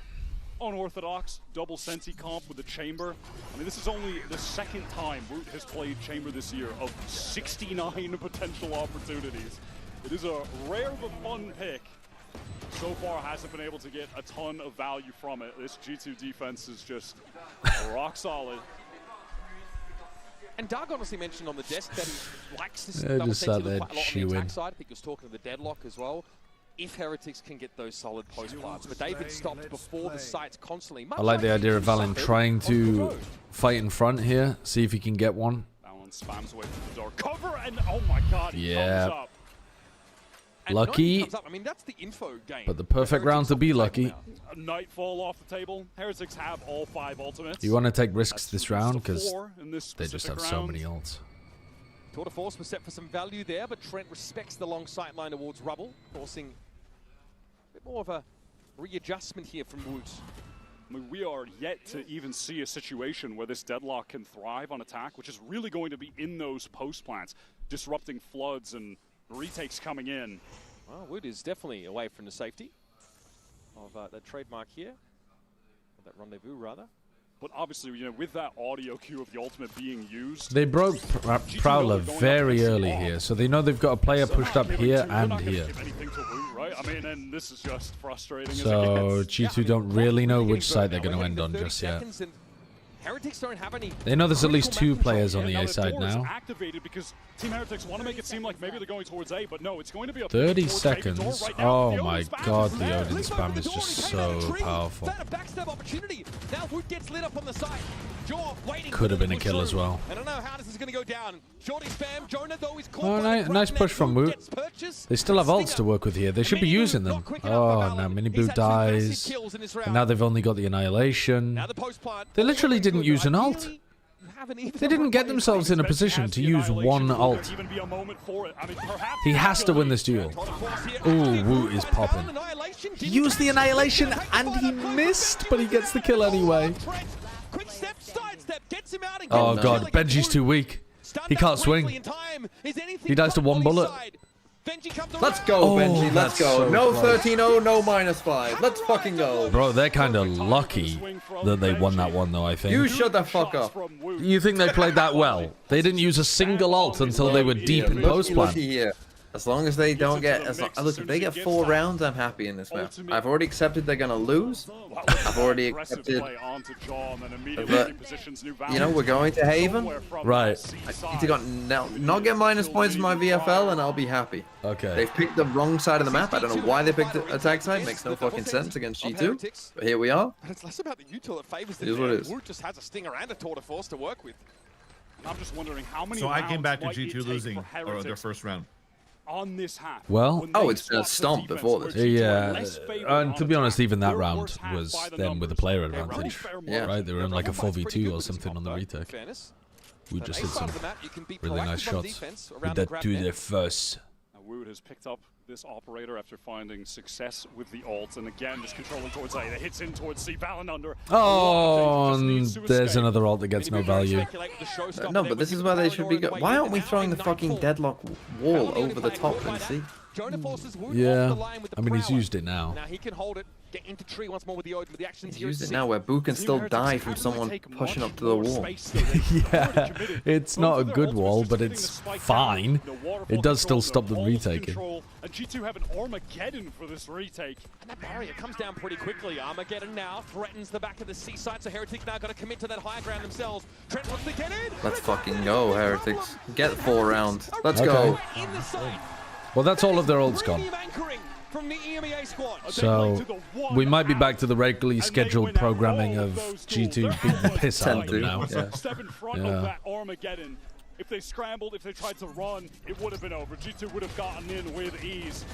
unorthodox double Sensi comp with the Chamber. I mean, this is only the 2nd time Root has played Chamber this year of 69 potential opportunities. It is a rare but fun pick. So far hasn't been able to get a ton of value from it. This G2 defense is just rock solid. And Doug honestly mentioned on the desk that he likes this Yeah, double just sat Sentinel there quite a lot on the chewing. attack side. I think he was talking to the Deadlock as well. If Heretics can get those solid post plants. But David stopped before the sites constantly. I like the idea of Valen trying to fight in front here, see if he can get one. Valen spams away from the door. Cover and oh my god, he comes up. Lucky, I mean, that's the info game. but the perfect round to be lucky. Nightfall off the table. Heretics have all 5 ultimates. You want to take risks this round because they just have so many ults. Tour de Force was set for some value there, but Trent respects the long sight line towards Rubble, forcing a bit more of a readjustment here from Woods. I mean, we are yet to even see a situation where this Deadlock can thrive on attack, which is really going to be in those post plants, disrupting floods and retakes coming in. Well, Wood is definitely away from the safety of that trademark here, or that rendezvous rather. But obviously, you know, with that audio cue of the ultimate being used, They broke Prowler very early here, so they know they've got a player pushed up here and here. right? I mean, and this is just frustrating. So G2 don't really know which side they're going to end on just yet. Heretics don't have any. They know there's at least 2 players on the A side now. Activated because Team Heretics want to make it seem like maybe they're going towards A, but no, it's going to be a 30 seconds. Oh my god, the Odin spam is just so powerful. Backstab opportunity. Now Wood gets lit up on the side. Jaw waiting. Could have been a kill as well. I don't know how this is going to go down. Shorty spam. Jonah though is caught. Oh, nice push from Woot. They still have ults to work with here. They should be using them. Oh, now Mini Boo dies. And now they've only got the Annihilation. They literally didn't use an ult. They didn't get themselves in a position to use one ult. He has to win this duel. Ooh, Woot is popping. He used the Annihilation and he missed, but he gets the kill anyway. Oh god, Benji's too weak. He can't swing. He dies to 1 bullet. Let's go, Benji. Let's go. So no close. 13-0, no -5. Let's fucking go. Bro, they're kind of lucky that they won that one, though, I think. You shut the fuck up. You think they played that well? They didn't use a single ult until they were deep in post plan. As long as they don't get, look, if they get 4 rounds, I'm happy in this map. I've already accepted they're gonna lose. I've already accepted that, you know, we're going to Haven. Right. I need to not get minus points in my VFL, and I'll be happy. Okay. They've picked the wrong side of the map. I don't know why they picked attack side. Makes no fucking sense against G2. But here we are. It's less about the util that favors the It is what it is. Woot just has a stinger and a tour de force to work with. I'm just wondering how many. So I came back to G2 losing or their first round. On this half. Well, it's been a stomp before this. Yeah, and to be honest, even that round was them with a player advantage. Yeah. Right, they were in like a 4v2 or something on the retake. We just hit some really nice shots with that to the first. Woot has picked up this operator after finding success with the ult, and again just controlling towards A. That hits in towards C. Valen under. Oh, and there's another ult that gets no value. No, but this is where they should be. Why aren't we throwing the fucking deadlock wall over the top and C? Yeah, I mean he's used it now. Now he can hold it. Get into tree once more with the Odin, with the actions He's used it now where Boo can still die from someone pushing up to the wall. Yeah, it's not a good wall, but it's fine. It does still stop them retaking. And G2 have an Armageddon for this retake. And that barrier comes down pretty quickly. Armageddon now threatens the back of the seaside, so Heretics now got to commit to that high ground themselves. Trent wants to get in. Let's fucking go, Heretics. Get 4 rounds. Let's go. Well, that's all of their ults gone. So we might be back to the regularly scheduled programming of G2 beating the piss out of them now. Step in front of that Armageddon. If they scrambled, if they tried to run, it would have been over. G2 would have gotten in with ease.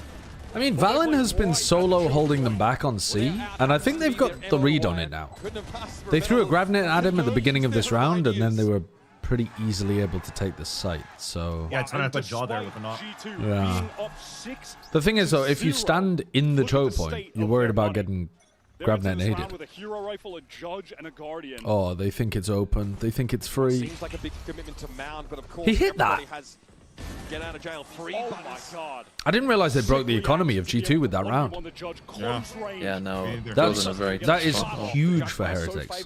I mean, Valen has been solo holding them back on C, and I think they've got the read on it now. They threw a Gravnet at him at the beginning of this round, and then they were pretty easily able to take the site, so... Yeah, it's not a jaw there with a knock. Yeah. The thing is, though, if you stand in the choke point, you're worried about getting Gravnet aided. Oh, they think it's open. They think it's free. Seems like a big commitment to Mound, but of course, he hit that! Get out of jail free. Oh my God. I didn't realize they broke the economy of G2 with that round. Yeah, no. That is huge for Heretics.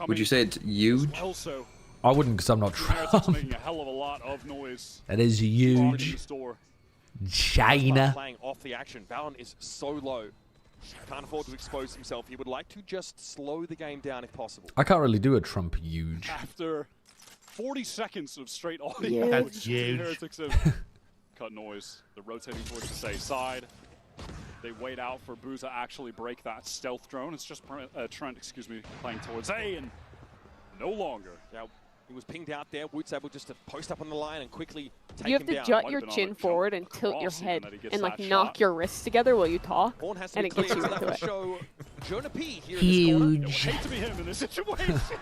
Would you say it's huge? I wouldn't, because I'm not Trump. That is huge. China. Playing off the action. Valen is so low. Can't afford to expose himself. He would like to just slow the game down if possible. I can't really do a Trump huge. After 40 seconds of straight audio. That's huge. Heretics have cut noise. They're rotating towards the safe side. They wait out for Boo to actually break that stealth drone. It's just Trent, playing towards A, and no longer. Now, he was pinged out there. Woot's able just to post up on the line and quickly take You have him to down. jut your chin forward and tilt your head and like knock your wrists together while you talk, and it gets you into it. Huge.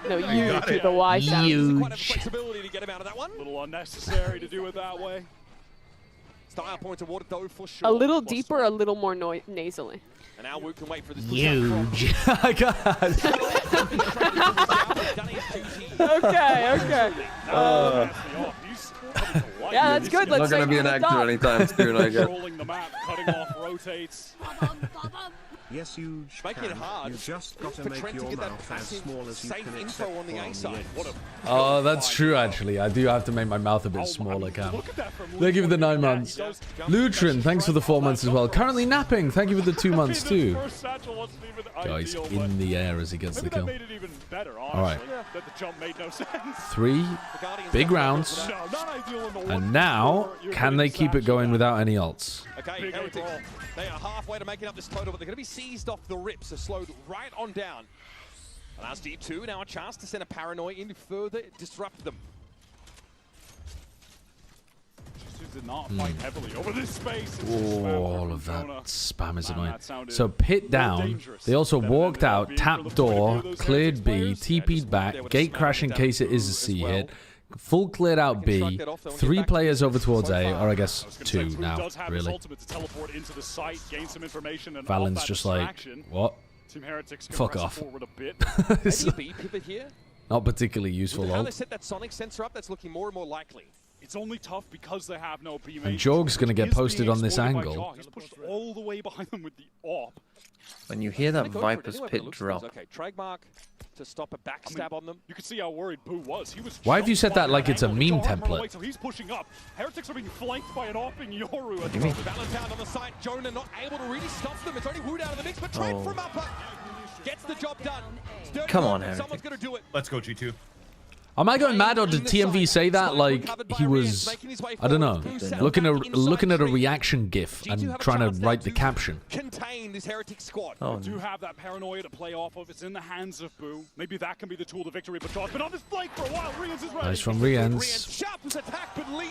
No, you do the Y sound. Huge. A little unnecessary to do it that way. Style point awarded though for sure. A little deeper, a little more nasally. And now Woot can wait for this. Huge. I got Okay. Yeah, that's good. Not gonna be an actor anytime soon, I guess. Controlling the map, cutting off rotates. Yes, huge. Make it hard. You just got to for make Trent your to get that mouth as passive, small as you safe can info accept on the A side. Oh, that's true, actually. I do have to make my mouth a bit smaller, Cam. Thank you for the 9 months. Lutrin, thanks for the 4 months as well. Currently napping, thank you for the 2 months too. Guys, in the air as he gets the kill. Alright. 3 big rounds. And now, can they keep it going without any ults? Okay, Heretics, they are halfway to making up this total, but they're going to be seized off the rip, so slowed right on down. And as D2, now a chance to send a Paranoia in to further disrupt them. Did not fight heavily over this space. All of that spam is annoying. So pit down. They also walked out, tapped door, cleared B, TP'd back, gate crash in case it is a C hit. Full cleared out B, 3 players over towards A, or I guess 2 now, really. Valen's just like, what? Fuck off. Not particularly useful, How lol. they set that sonic sensor up, that's looking more and more likely. It's only tough because they have no B. And Jorg's going to get posted on this angle. He's pushed all the way behind them with the AWP. When you hear that Viper's Pit drop. Okay, trademark to stop a backstab on them. You can see how worried Boo was. He was. Why have you said that like it's a meme template? So he's pushing up. Heretics are being flanked by an offing Yoru. What do you mean? Valentine on the side. Jonah not able to really stop them. It's only Wood out of the mix, but trade from upper gets the job done. Come on, Heretics. Someone's gonna do it. Let's go, G2. Am I going mad, or did TMV say that like he was, I don't know, looking at a reaction GIF and trying to write the caption? Contain this Heretics squad. Oh, do have that paranoia to play off of. It's in the hands of Boo. Maybe that can be the tool to victory. But Josh's been on this flank for a while. Rians is ready. Nice from Rians. Sharp's attack, but leave.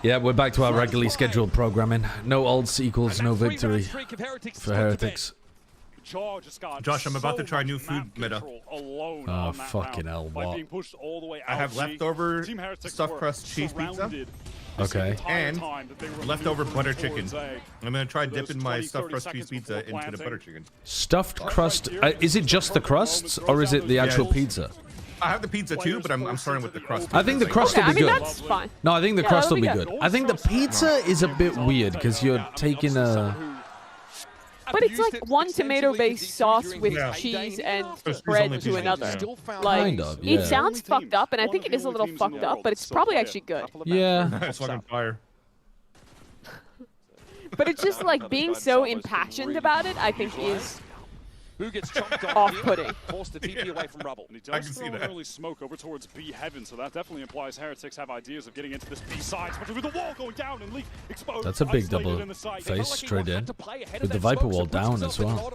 Yeah, we're back to our regularly scheduled programming. No ults equals no victory for Heretics. Josh, I'm about to try new food meta. Oh, fucking hell, what? I have leftover stuffed crust cheese pizza. Okay. And leftover butter chicken. I'm going to try dipping my stuffed crust cheese pizza into the butter chicken. Stuffed crust? Is it just the crusts, or is it the actual pizza? I have the pizza too, but I'm starting with the crust. I think the crust will be good. That's fine. No, I think the crust will be good. I think the pizza is a bit weird, because you're taking a... But it's like one tomato-based sauce with cheese and bread to another. Like, kind of, yeah. It sounds fucked up, and I think it is a little fucked up, but it's probably actually good. Yeah. It's fucking fire. But it's just like being so impassioned about it, I think is off-putting. Forced the TP away from rubble. And he does throw an early smoke over towards B heaven, so that definitely implies Heretics have ideas of getting into this B side, especially with the wall going down and Leaf exposed. That's a big double face straight in, with the Viper wall down as well.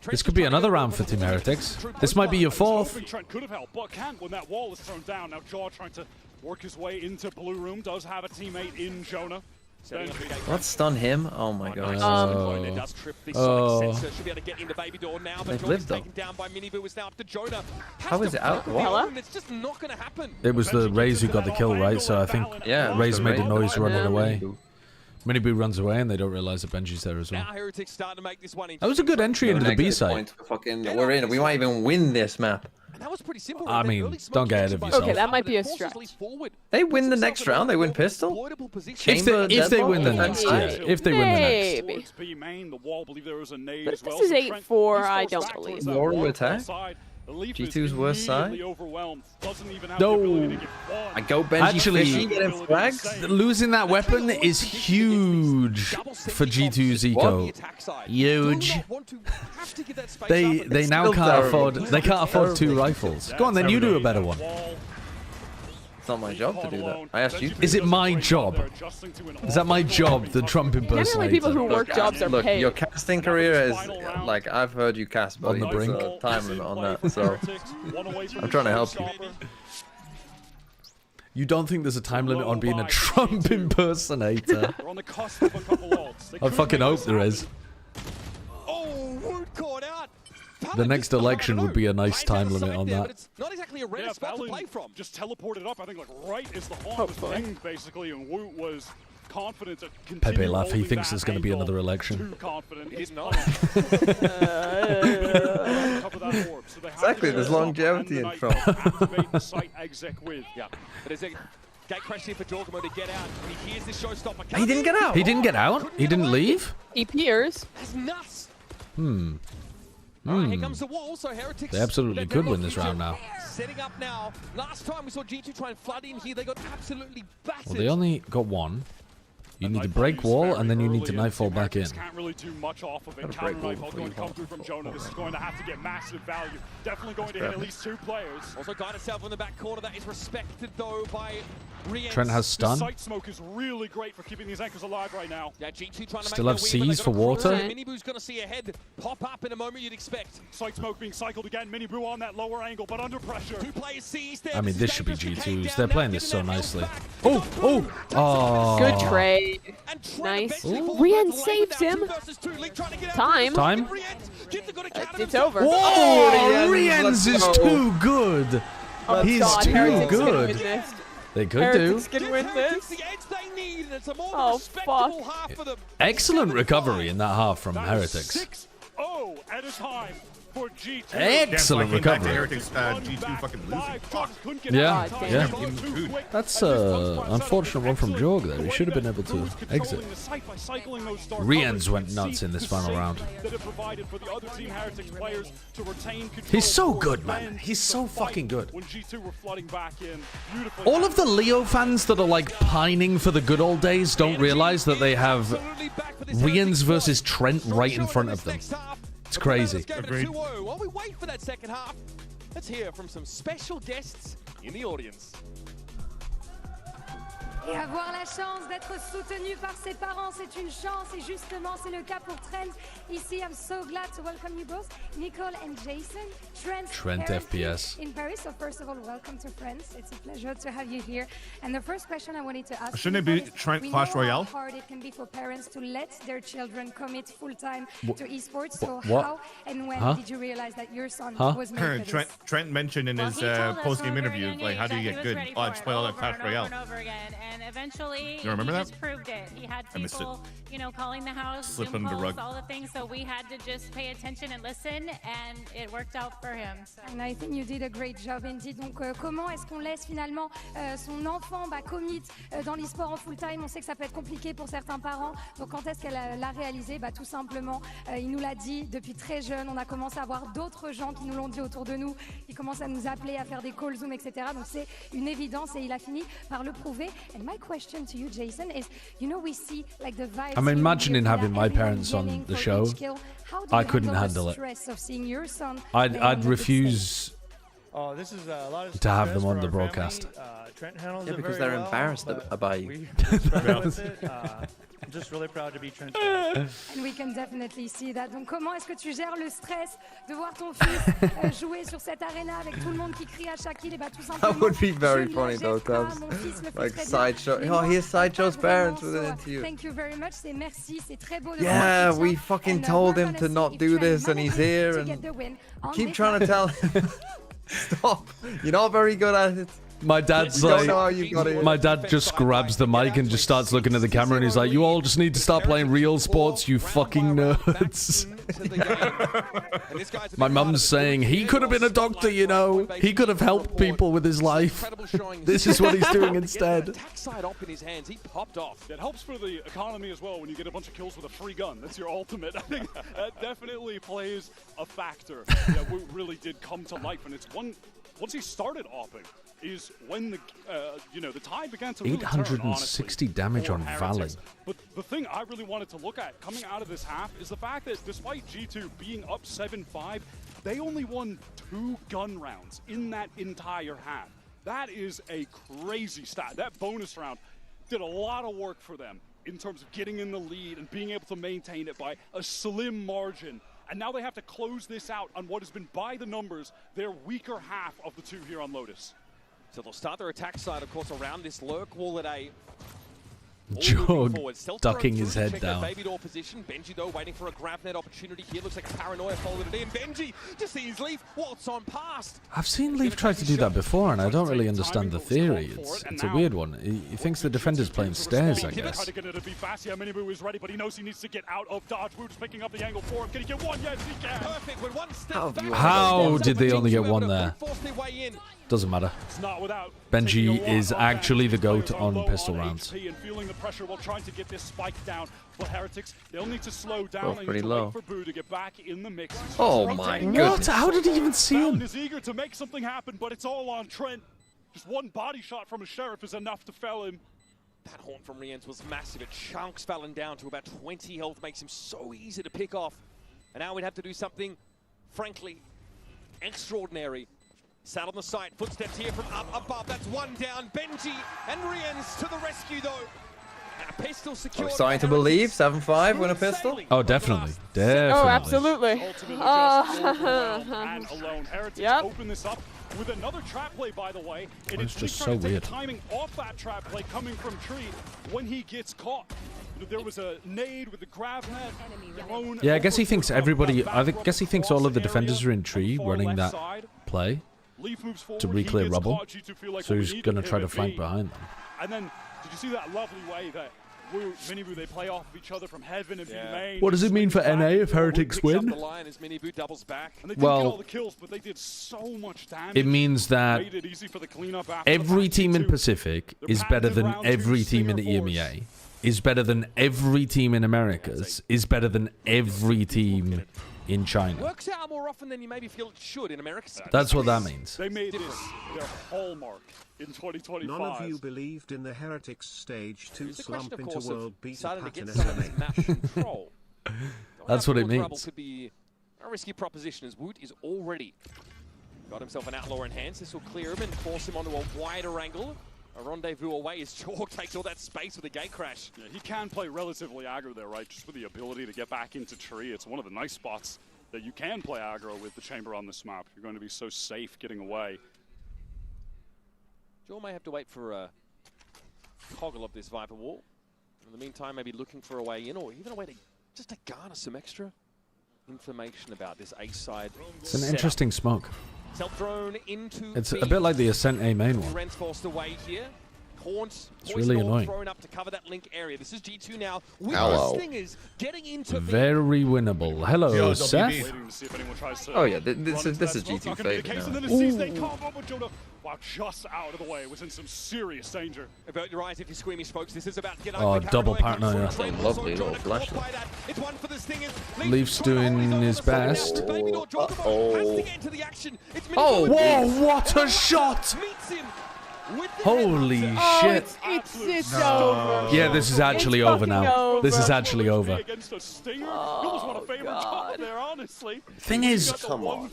This could be another round for Team Heretics. This might be your fourth. Trent could have helped, but can't when that wall is thrown down. Now Jaw trying to work his way into blue room, does have a teammate in Jonah. Let's stun him. Oh my god. Should be able to get in the baby door now, but They've lived though. down by Minibu is now up to Jonah. How is it out? What? It's just not going to happen. It was the Raze who got the kill, right? So I think Raze made the noise running away. Minibu runs away and they don't realize that Benji's there as well. That was a good entry into the B side. We're in. We might even win this map. That was pretty simple. I mean, don't get ahead of yourself. Okay, that might be a stretch. They win the next round. They win pistol. If they win the next, yeah. If they win the next. But if this is 8-4, I don't believe. War attack. G2's worst side. No. I go Benji Fishy, get him flagged. Losing that weapon is huge for G2's eco. Huge. They now can't afford. They can't afford 2 rifles. Go on, then you do a better one. It's not my job to do that. I asked you to. Is it my job? Is that my job, the Trump impersonator? Generally, people who work jobs are paid. Your casting career is like I've heard you cast, but on the brink. Time limit on that, so I'm trying to help you. You don't think there's a time limit on being a Trump impersonator? I fucking hope there is. The next election would be a nice time limit on that. It's not exactly a rare spot to play from. Just teleported up, I think, like right is the haunt of the thing, basically, and Woot was confident to continue. Pepe laugh. He thinks there's going to be another election. Too confident. He's not. Exactly. There's longevity in Trump. Activate the site exec with. Yeah, but is it? Gate crash here for Jorgamo to get out. And he hears this showstopper. He didn't get out. He didn't get out. He didn't leave. He peers. That's nuts. Here comes the wall, so Heretics. They absolutely could win this round now. Setting up now. Last time we saw G2 try and flood in here, they got absolutely battered. Well, they only got 1. You need to break wall, and then you need to nightfall back in. Can't really do much off of it. Counter nightfall going to come through from Jonah. This is going to have to get massive value. Definitely going to hit at least 2 players. Also got itself in the back corner. That is respected though by Rians. Trent has stun. Sight smoke is really great for keeping these anchors alive right now. Yeah, G2 trying to still have C's for water. Minibu's going to see a head pop up in a moment. You'd expect. Sight smoke being cycled again. Minibu on that lower angle, but under pressure. 2 players seized there. I mean, this should be G2's. They're playing this so nicely. Good trade. Nice. Rian saves him. Time. It's over. Whoa! Rians is too good. He's too good. They could do. Can win this. Oh, fuck. Excellent recovery in that half from Heretics. 6-0 at a time. for G2. Excellent recovery. Heretics, G2 fucking losing. Yeah, yeah. That's unfortunate one from Jorg there. He should have been able to exit. Riens went nuts in this final round. He's so good, man. He's so fucking good. All of the Leo fans that are like pining for the good old days don't realize that they have Riens versus Trent right in front of them. It's crazy. Agreed. While we wait for that second half, let's hear from some special guests in the audience. Et avoir la chance d'être soutenu par ses parents, c'est une chance. Et justement, c'est le cas pour Trent. Ici, I'm so glad to welcome you both, Nicole and Jason. Trent FPS. In Paris. So first of all, welcome to France. It's a pleasure to have you here. And the first question I wanted to ask Shouldn't it be Trent Clash Royale? How hard it can be for parents to let their children commit full-time to esports. So what? how and when did you realize that your son was made for this? Trent mentioned in his post-game interview, like, how do you get good? Oh, I just play all that Clash Royale. And eventually, you remember he that? just proved it. He had people, you know, calling the house, slipping the rug, all the things. So we had to just pay attention and listen, and it worked out for him. So. And I think you did a great job, indeed. Donc, comment est-ce qu'on laisse finalement son enfant commit dans l'e-sport en full time? On sait que ça peut être compliqué pour certains parents. Donc, quand est-ce qu'elle l'a réalisé? Tout simplement, il nous l'a dit depuis très jeune. On a commencé à voir d'autres gens qui nous l'ont dit autour de nous, qui commencent à nous appeler, à faire des calls Zoom, etc. Donc, c'est une évidence et il a fini par le prouver. And my question to you, Jason, is, you know, we see like the vibes. I'm imagining having my parents on the show. I couldn't handle it. I'd refuse to have them on the broadcast. Yeah, because they're embarrassed about you. I'm just really proud to be Trent. And we can definitely see that. Donc comment est-ce que tu gères le stress de voir ton fils jouer sur cette arena avec tout le monde qui crie à chaque kill? Et tout simplement. That would be very funny though, Tubbs. Like sideshow. Oh, here's Sideshow's parents with an interview. Thank you very much. C'est merci. C'est très beau de Yeah, we fucking told him to not do this, and he's here, and keep trying to tell him. Stop. You're not very good at it. My dad's like, my dad just grabs the mic and just starts looking at the camera and he's like, you all just need to start playing real sports, you fucking nerds. My mum's saying, he could have been a doctor, you know. He could have helped people with his life. This is what he's doing instead. It helps for the economy as well when you get a bunch of kills with a free gun. That's your ultimate. I think that definitely plays a factor that really did come to life. And it's once he started opping, is when the the tide began to really turn, 860 damage on Valley. But the thing I really wanted to look at coming out of this half is the fact that despite G2 being up 7-5, they only won 2 gun rounds in that entire half. That is a crazy stat. That bonus round did a lot of work for them in terms of getting in the lead and being able to maintain it by a slim margin. And now they have to close this out on what has been, by the numbers, their weaker half of the two here on Lotus. So they'll start their attack side, of course, around this lurk wall at A. Jog ducking his head down. Baby door position. Benji, though, waiting for a grab net opportunity here. Looks like Paranoia folded it in. Benji just sees Leaf waltz on past. I've seen Leaf try to do that before, and I don't really understand the theory. It's a weird one. He thinks the defender's playing stairs, I guess. Minibu is ready, but he knows he needs to get out of dodge. Woo's picking up the angle for him. Can he get one? Yes, he can. Perfect with one step. How did they only get one there? Doesn't matter. Benji is actually the GOAT on pistol rounds. Pressure while trying to get this spike down, but Heretics, they'll need to slow down and pretty low. wait for Boo to get back in the mix. Oh my goodness. What? How did he even see him? Is eager to make something happen, but it's all on Trent. Just one body shot from a Sheriff is enough to fell him. That horn from Riens was massive. It chunks Fallon down to about 20 health, makes him so easy to pick off. And now we'd have to do something, frankly, extraordinary. Sat on the site, footsteps here from up above. That's one down. Benji and Riens to the rescue, though. Pistol secured. We're starting to believe 7-5 win a pistol. Oh, definitely, definitely. Oh, absolutely. Yep. Open this up with another trap play, by the way. And it's just so weird. Timing off that trap play coming from Tree when he gets caught. There was a nade with the grav net. Yeah, I guess he thinks everybody. I guess he thinks all of the defenders are in Tree running that play to re-clear rubble. So he's gonna try to flank behind them. And then, did you see that lovely way that Woot, Minibu, they play off of each other from heaven and main. What does it mean for NA if Heretics win? Well, it means that every team in Pacific is better than every team in the EMEA, is better than every team in Americas, is better than every team in China. Works out more often than you maybe feel it should in America. That's what that means. They made this their hallmark in 2025. None of you believed in the Heretics stage 2 slump into world beta pattern control. That's what it means. Could be a risky proposition as Woot is already got himself an outlaw in hands. This will clear him and force him onto a wider angle. A rendezvous away as Chalk takes all that space with a gate crash. Yeah, he can play relatively aggro there, right? Just with the ability to get back into tree. It's one of the nice spots that you can play aggro with the chamber on this map. You're going to be so safe getting away. Joel may have to wait for a toggle of this Viper wall. In the meantime, maybe looking for a way in or even a way to just to garner some extra information about this A side. It's an interesting smoke. Self-thrown into It's a bit like the Ascent A main one. Ren's forced away here. Haunt, it's really annoying. Thrown up to cover that link area. This is G2 now. Hello. Getting into Very winnable. Hello, Seth. Oh yeah, this is G2 fake now. Wow, just out of the way, was in some serious danger. About your eyes if you squeamish, folks. This is about to get Oh, double partner. Lovely little flash. Leaf's doing his best. Oh, whoa, what a shot! Holy shit. It's over. Yeah, this is actually over now. This is actually over. Oh, God. Thing is, come on.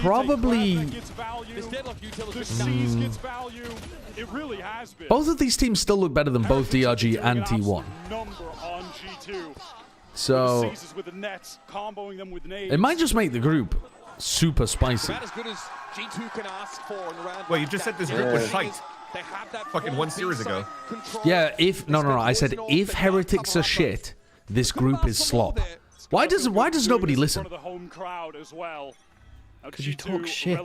Probably both of these teams still look better than both DRG and T1. So it might just make the group super spicy. Well, you just said this group was tight. Fucking 1 series ago. Yeah, no, I said if Heretics are shit, this group is slop. Why does nobody listen? Because you talk shit.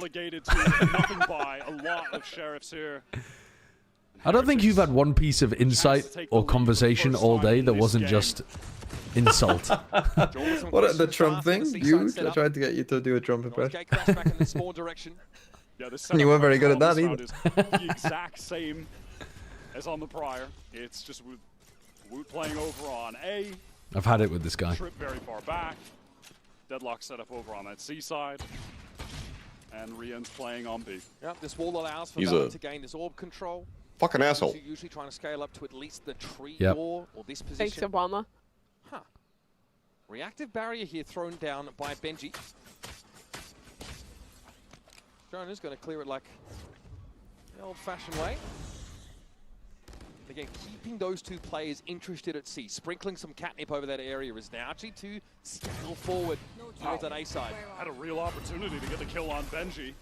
I don't think you've had one piece of insight or conversation all day that wasn't just insult. What, the Trump thing? I tried to get you to do a Trump impression. You weren't very good at that either. The exact same as on the prior. It's just Woot playing over on A. I've had it with this guy. Trip very far back. Deadlock set up over on that C side. And Rian's playing on B. Yep, this wall allows for Valor to gain this orb control. Fucking asshole. Usually trying to scale up to at least the tree door or this position. Thanks, Obama. Huh. Reactive barrier here thrown down by Benji. Jonah's going to clear it like the old-fashioned way. Again, keeping those two players interested at C, sprinkling some catnip over that area is now G2 scale forward towards that A side. Had a real opportunity to get the kill on Benji.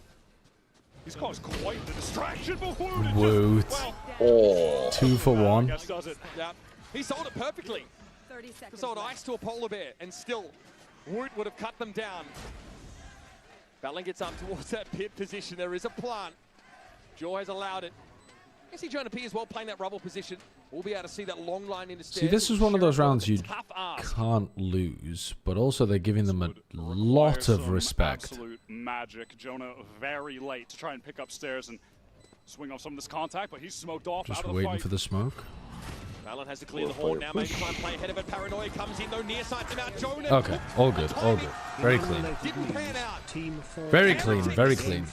He's caused quite the distraction, but Woot. Well, 2 for 1. Does it. Yep. He sold it perfectly. 30 seconds sold ice to a polar bear, and still Woot would have cut them down. Battling gets up towards that pit position. There is a plant. Jaw has allowed it. You see Jonah P as well playing that rubble position. We'll be able to see that long line in the stairs. See, this is one of those rounds you can't lose, but also they're giving them a lot of respect. Absolute magic. Jonah very late to try and pick up stairs and swing off some of this contact, but he's smoked off. Just out of the waiting fight. for the smoke. Fallon has to clear the horn now, maybe try and play ahead of it. Paranoia comes in, though, near side him out. Jonah. Okay, all good, all good. Very clean. Didn't pan out. Very clean, very clean.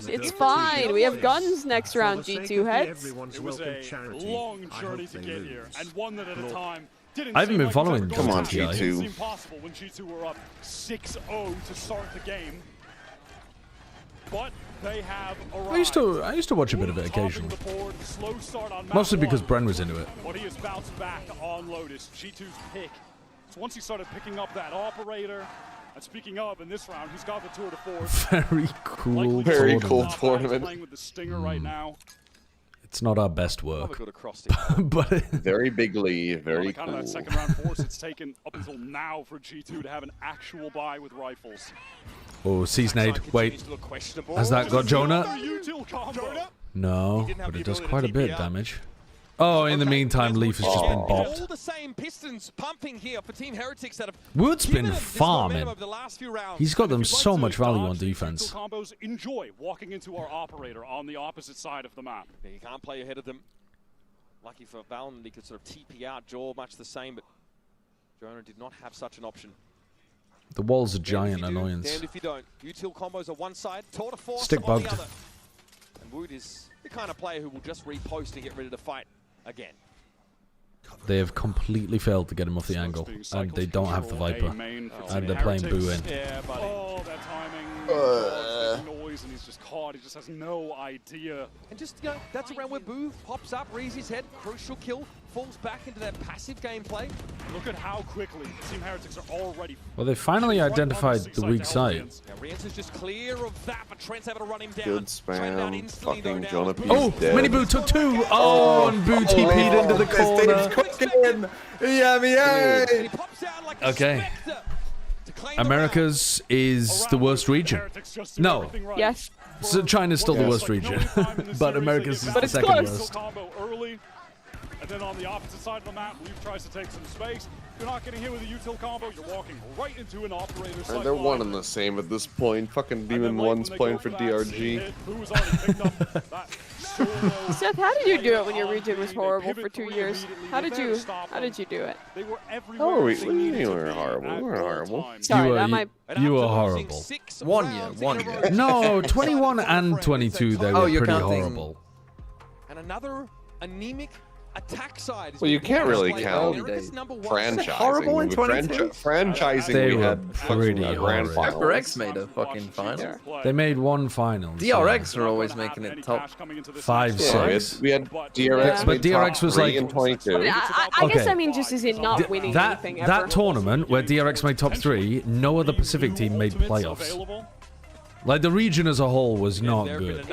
It's fine. We have guns next round, G2 heads. It was a long journey to get here, and one that at a time didn't I haven't been following Come on, G2. It didn't seem possible when G2 were up 6-0 to start the game. But they have arrived. I used to watch a bit of it occasionally. Mostly because Bren was into it. But he has bounced back on Lotus. G2's pick. So once he started picking up that operator, and speaking of, in this round, he's got the tour de force. Very cool. Very cool tournament. Playing with the Stinger right now. It's not our best work, but very bigly, very kind cool. of that second round force it's taken up until now for G2 to have an actual buy with rifles. oh, Seasonade, wait. Has that got Jonah? No, but it does quite a bit of damage. Oh, in the meantime, Leaf has just been bopped. All the same pistons pumping here for Team Heretics that have Wood's been farming. over the last few rounds. He's got them so much value on defense. Combos, enjoy walking into our operator on the opposite side of the map. Yeah, you can't play ahead of them. Lucky for Valen, he could sort of TP out Jaw, much the same, but Jonah did not have such an option. The wall's a giant annoyance. Damned if you don't. Util combos are one side, tour de force Stick on bugged. the other. And Wood is the kind of player who will just repost and get ready to fight again. They have completely failed to get him off the angle, and they don't have the Viper, and they're playing Boo in. Yeah, buddy. Oh, that timing. Noise, and he's just caught. He just has no idea. And just, you know, that's around where Boo pops up, reads his head, crucial kill, falls back into that passive gameplay. Look at how quickly Team Heretics are already. Well, they finally identified the weak side. Now, Rienz is just clear of that, but Trent's able to run him down. Good spam. Fucking Jonah P's Oh, dead. Mini Boo took 2. Oh, and Boo TP'd into the corner. Okay. America's is the worst region. No. Yes. So China's still the worst region, but America's is the second worst. And then on the opposite side of the map, Leaf tries to take some space. You're not getting hit with a util combo. You're walking right into an operator site. They're one and the same at this point. Fucking Demon 1's playing for DRG. Seth, how did you do it when your region was horrible for 2 years? How did you do it? Oh, we were horrible. We weren't horrible. Sorry, that might... You were horrible. 1 year, 1 year. No, 21 and 22, they were pretty horrible. And another anemic attack side. Well, you can't really count franchising. Horrible in 22. Franchising, They we were had pretty grand horrible. final. DRX made a fucking final. They made one final. DRX are always making it top 5, Yeah, 6. we had DRX, But DRX was like in 22. I guess I mean just as in not winning anything ever. That tournament where DRX made top 3, no other Pacific team made playoffs. Like, the region as a whole was not good.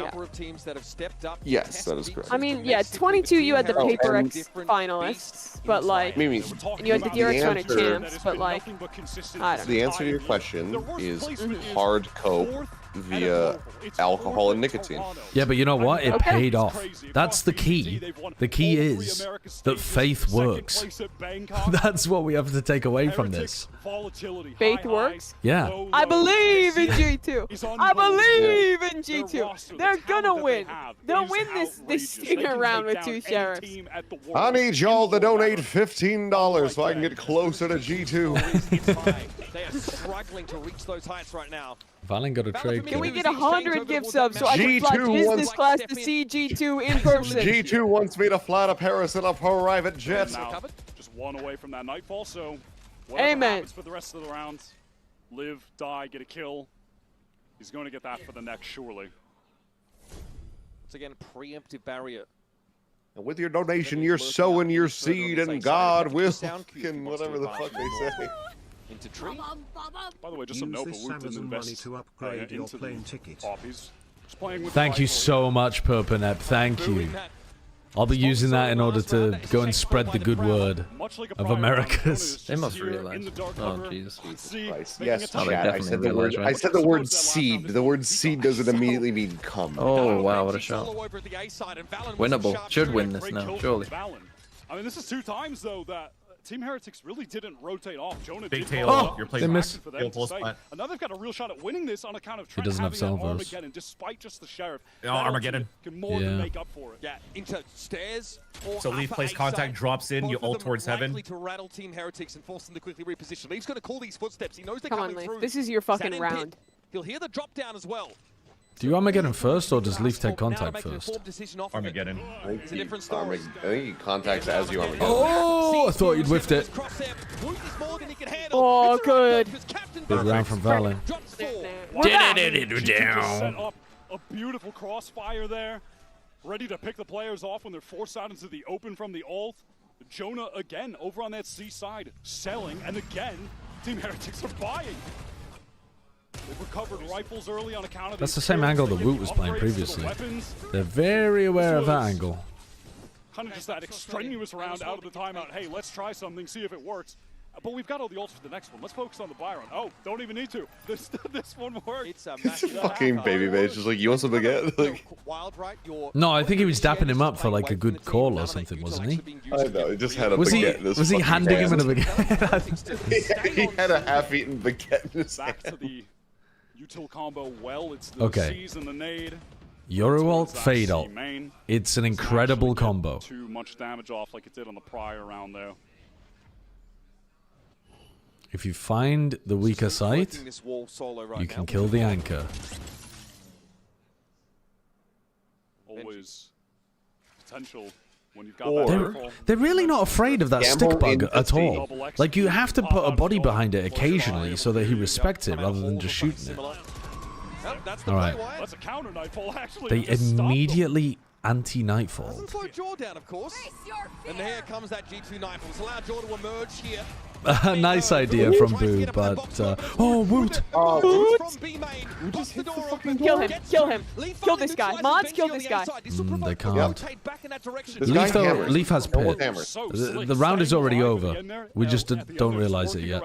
Yes, that is correct. I mean, yeah, 22 you had the Paper X finalists, but like, Mimi, and you had the DRX Runner champs, but like, I don't know. The answer to your question is hard cope via alcohol and nicotine. Yeah, but you know what? It paid off. That's the key. The key is that faith works. That's what we have to take away from this. Faith works? Yeah. I believe in G2. I believe in G2. They're gonna win. They'll win this stinger round with 2 sheriffs. I need y'all to donate $15 so I can get closer to G2. They are struggling to reach those heights right now. Valen got a trade. Can we get 100 gift subs so I can fly business class to see G2 in person? G2 wants me to fly to Paris in a private jet. Just one away from that nightfall, so amen. Happens for the rest of the rounds, live, die, get a kill. He's going to get that for the next, surely. Once again, preemptive barrier. And with your donation, you're sowing your seed, and God will, and whatever the fuck they say. Into tree. By the way, just some note, but Wood didn't invest to upgrade your into plane the ticket. poppies. Just playing with Thank you so much, Purpanep. Thank you. I'll be using that in order to go and spread the good word of Americas. They must realize. Oh, Jesus. Yes, oh, Chad, I said the word. I said the word seed. The word seed doesn't immediately mean come. Oh wow, what a shot! Winnable. Should win this now, surely. I mean, this is 2 times though that Team Heretics really didn't rotate off. Jonah Big did tail. Oh, You're they missed. And now they've got a real shot at winning this on account of Trent doesn't have having that salvos. Armageddon, despite just the sheriff. Oh, Armageddon. Can more than make up for it. Yeah, into stairs. So Leaf plays contact, drops in, you ult towards heaven. To rattle Team Heretics and force them to quickly reposition. Leaf's going to call these footsteps. He knows they're Come coming on, through. Leaf. This is your fucking round. He'll hear the drop down as well. Do you Armageddon first, or does Leaf take contact first? Armageddon. It's a different story. I think he contacts as you Armageddon. Oh, I thought you'd whiffed it. Oh, good. Big round from Valen. Set up a beautiful crossfire there. Ready to pick the players off when they're forced out into the open from the ult. Jonah again over on that C side, selling, and again, Team Heretics are buying. They recovered rifles early on account of That's the same angle that Woot was playing previously. They're very aware of that angle. Kind of just that extraneous round out of the timeout. Hey, let's try something, see if it works. But we've got all the ults for the next one. Let's focus on the Byron. Oh, don't even need to. This one works. It's a fucking baby bitch. Just like, you want some baguette? Like, No, I think he was dapping him up for like a good call or something, wasn't he? I know. He just had a Was he? baguette in his Was he fucking handing him hand. a baguette? He had a half-eaten baguette in his Back to hand. the util combo. Well, it's the Okay. C's and the nade. Euro ult, fade ult. Main. It's an incredible combo. Too much damage off like it did on the prior round, though. If you find the weaker site, you can kill the anchor. Always potential when you've got that. They're really not afraid of that stick Gamble bug in at all. Like, you have to put a body behind it occasionally so that he respects it rather than just shooting it. Alright. That's a counter Nightfall, actually. They Just stop them. immediately anti-Nightfall. Slow Jaw down, of course. And here comes that G2 Nightfall. So allow Jaw to emerge here. Nice idea from Boo, but... oh, Woot! Kill him. Kill him. Kill this guy. Mods, kill this guy. They can't. Leaf, Leaf has pit. hammers. The round is already over. We just don't realize it yet.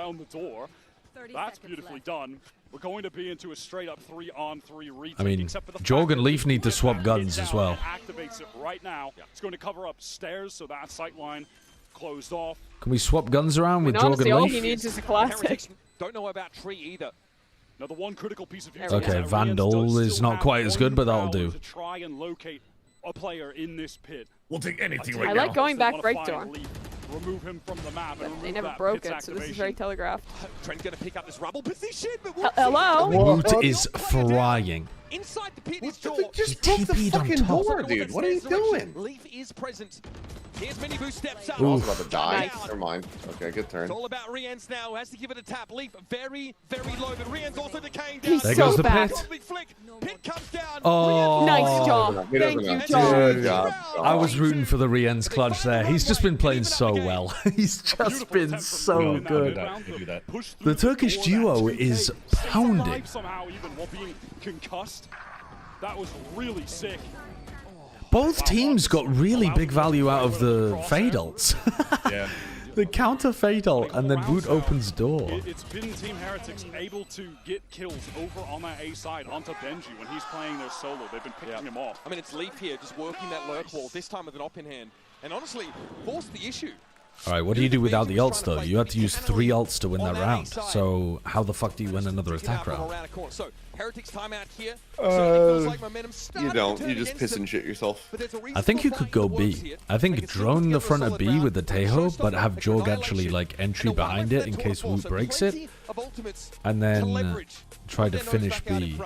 That's beautifully done. We're going to be into a straight-up 3-on-3 retake. I mean, except for the Jorg fact and that Leaf need to swap Rip guns hits as well. out and activates it right now. It's going to cover up stairs, so that sight line closed off. Can we swap guns around with Jorg Honestly, and all Leaf? he needs is a classic. Don't know about Tree either. Now, the one critical piece of Okay, Vandal is not quite as good, but that'll do. To try and locate a player in this pit. We'll take anything I like going back breakdoor. Remove him from the map. But they never broke it, so this is very telegraphed. Trent's going to pick up this rubble position, but hello? Woot is frying. Inside the pit is Jaw. Just broke the TP'd on fucking top. door, dude. What are you doing? Leaf is present. Here's Mini Boo steps up. I was about to die. Nice. Never mind. Okay, good turn. It's all about Rien's now. Has to give it a tap. Leaf very, very low, but Rien's also decaying down. He's There so goes the bad. pit. Flick. Pit comes down. Oh. Nice Jaw. He doesn't Thank you, know. Jaw. Good job. I was rooting for the Rien's clutch there. He's just been playing so well. He's just been so good. The Turkish duo is pounding. Somehow, even while being concussed. That was really sick. Both teams got really big value out of the fade ults. Yeah. The counter fade ult and then Woot opens door. It's been Team Heretics able to get kills over on that A side onto Benji when he's playing their solo. They've been picking him off. I mean, it's Leaf here just working that lurk wall, this time with an op in hand. And honestly, forced the issue. Alright, what do you do without the ults though? You had to use 3 ults to win that round. So how the fuck do you win another attack round? So, Heretics timeout here. You don't. You just piss and shit yourself. I think you could go B. I think drone the front of B with the Tejo, but have Jorg actually like entry behind it in case Woot breaks it. And then try to finish B.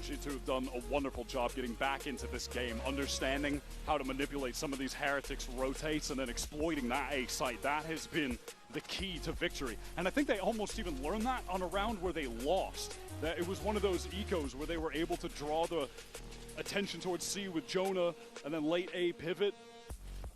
G2 have done a wonderful job getting back into this game, understanding how to manipulate some of these Heretics rotates and then exploiting that A site. That has been the key to victory. And I think they almost even learned that on a round where they lost. That it was one of those ecos where they were able to draw the attention towards C with Jonah and then late A pivot.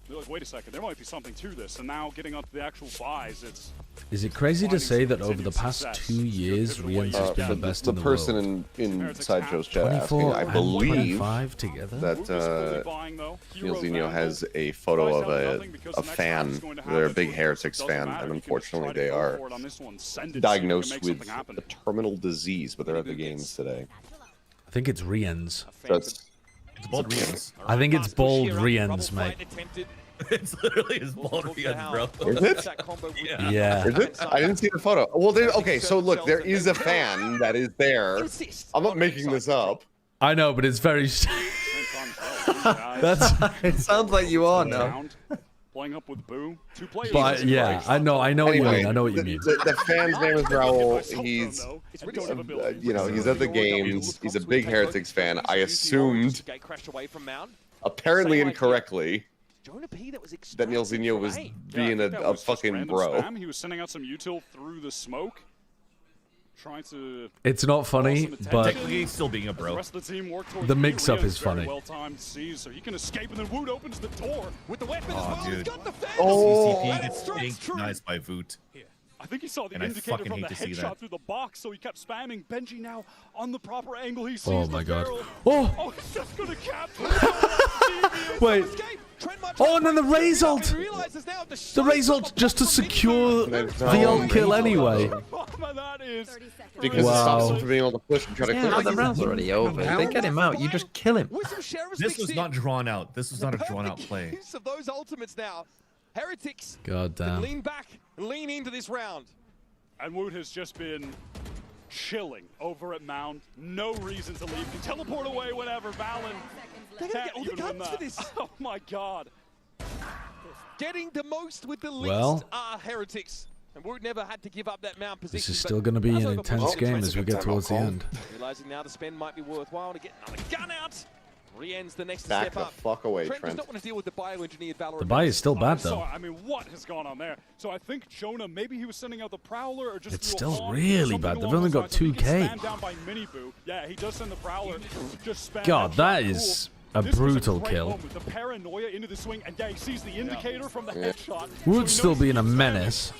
They're like, wait a second, there might be something to this. And now getting onto the actual buys, it's... Is it crazy to say that over the past 2 years, Rien's has been the best in the world? The person in Sideshow's chat asking, 24 I and believe 25 together? that Neilzinho has a photo of a fan. They're a big Heretics fan, and unfortunately they are diagnosed with a terminal disease, but they're at the games today. I think it's Rien's. So it's bald Rien's. I think it's bald Rien's, mate. It's literally his bald Rien's, bro. Is it? Yeah. Is it? I didn't see the photo. Well, okay, so look, there is a fan that is there. I'm not making this up. I know, but it's very... That's... It sounds like you are now. Playing up with Boo. 2 players. But yeah, I know what you mean. I know what you mean. The fan's name is Raul. He's, you know, he's at the games. He's a big Heretics fan. I assumed, apparently incorrectly, that Neilzinho was being a fucking bro. He was sending out some util through the smoke. Trying to... It's not funny, but technically he's still being a bro. The rest of the team worked towards the mix-up is funny. Well-timed C's, so he can escape, and then Woot opens the door with the weapon as well. Dude. He's got the fence. CCP gets synchronized by Voot. I think he saw the And I indicator fucking from the hate to see headshot that. through the box, so he kept spamming. Benji now on the proper angle. He sees Oh the my god. barrel. Oh! Oh, he's just gonna cap. Wait. Oh, and then the Raze ult! The Raze ult just to secure the ult kill anyway. Because it stops him from being able to push and try to clear. The round's already over. If they get him out, you just kill him. This was not drawn out. This was not a drawn out play. Of those ultimates now. Heretics God damn. lean back and lean into this round. And Wood has just been chilling over at Mound. No reason to leave. You teleport away whenever. Valen can't even win that. Oh my god. Getting the most with the least Well, are Heretics. And Wood never had to give up that Mound position. this is still going to be an intense game as we get towards the end. Realizing now the spend might be worthwhile to get another gun out. Re-ends the next Back step the up. fuck away, Trent does Trent. not want to deal with the bioengineered Valorant. The buy is still bad, though. I mean, what has gone on there? So I think Jonah, maybe he was sending out the Prowler or just It's threw a still bomb, really something bad. They've along only those got lines. I think he gets 2K. spammed down by Miniboo. Yeah, he does send the Prowler. Just spam God, that headshot. is Cool. a This was brutal great kill. moment. The paranoia into the swing, and yeah, he sees the indicator from the headshot. Would still being a menace.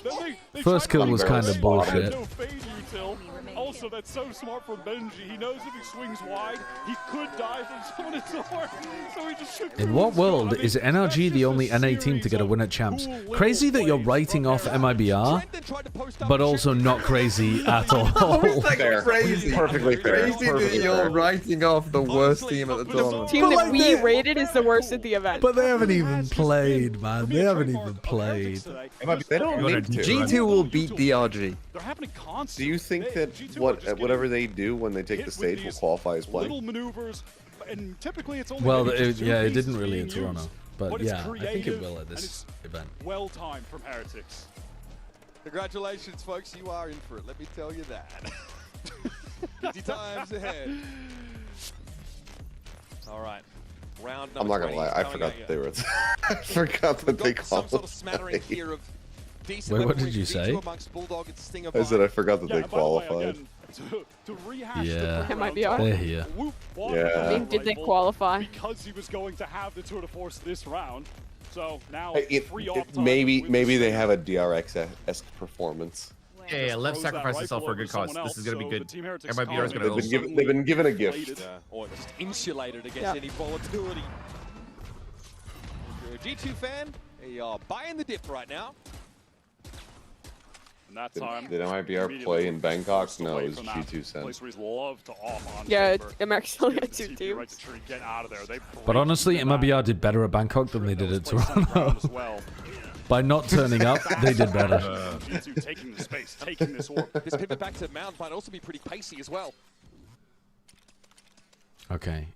First kill was kind of bullshit. No fade util. Also, that's so smart from Benji. He knows if he swings wide, he could die from someone's door. So he just should. In what world is NRG the only NA team to get a win at champs? Crazy that you're writing off MIBR, but also not crazy at all. Fair. Crazy. Perfectly fair. Crazy that you're writing off the worst team at the tournament. Team that we rated is the worst at the event. But they haven't even played, man. They haven't even played. They don't need to. G2 will beat DRG. Do you think that whatever they do when they take the stage will qualify as playing? Little maneuvers, and typically it's only Well, maybe just two yeah, it pieces didn't really in being Toronto. used. But it's yeah, I think it creative, will at and this it's event. Well timed from Heretics. Congratulations, folks. You are in for it. Let me tell you that. 50 times ahead. All right. Round I'm number not gonna lie, 20 I is forgot coming that at they you. were. I forgot that they Some sort of qualified. smattering here of decent Wait, what level did you G2 say? amongst Bulldog and Stinger. I said I forgot that they and by the way, qualified. again, to rehash Yeah, the MIBR. they're here. Whoop won Yeah. the I mean, did they rifle qualify? Because he was going to have the Tour de Force this round. So now free off time Maybe with they the have a DRX-esque performance. Yeah, let's sacrifice this all for a good cause. This is gonna be good. MIBR is gonna. They've been given a gift. Or just insulated against Yeah. any volatility. If you're a G2 fan, you are buying the dip right now. And that time, Did MIBR play in Bangkok? No, it was from that G2 sent. place where he's loved to off on Yeah, paper. America's only had TP 2 teams. right to tree, get out of there. They But break honestly, the map. MIBR did better at Bangkok than they did at Place on the ground Toronto. as well. By not turning up, they did better. G2 taking the space, taking this orb. This pivot back to Mound might also be pretty pacey as well. Okay,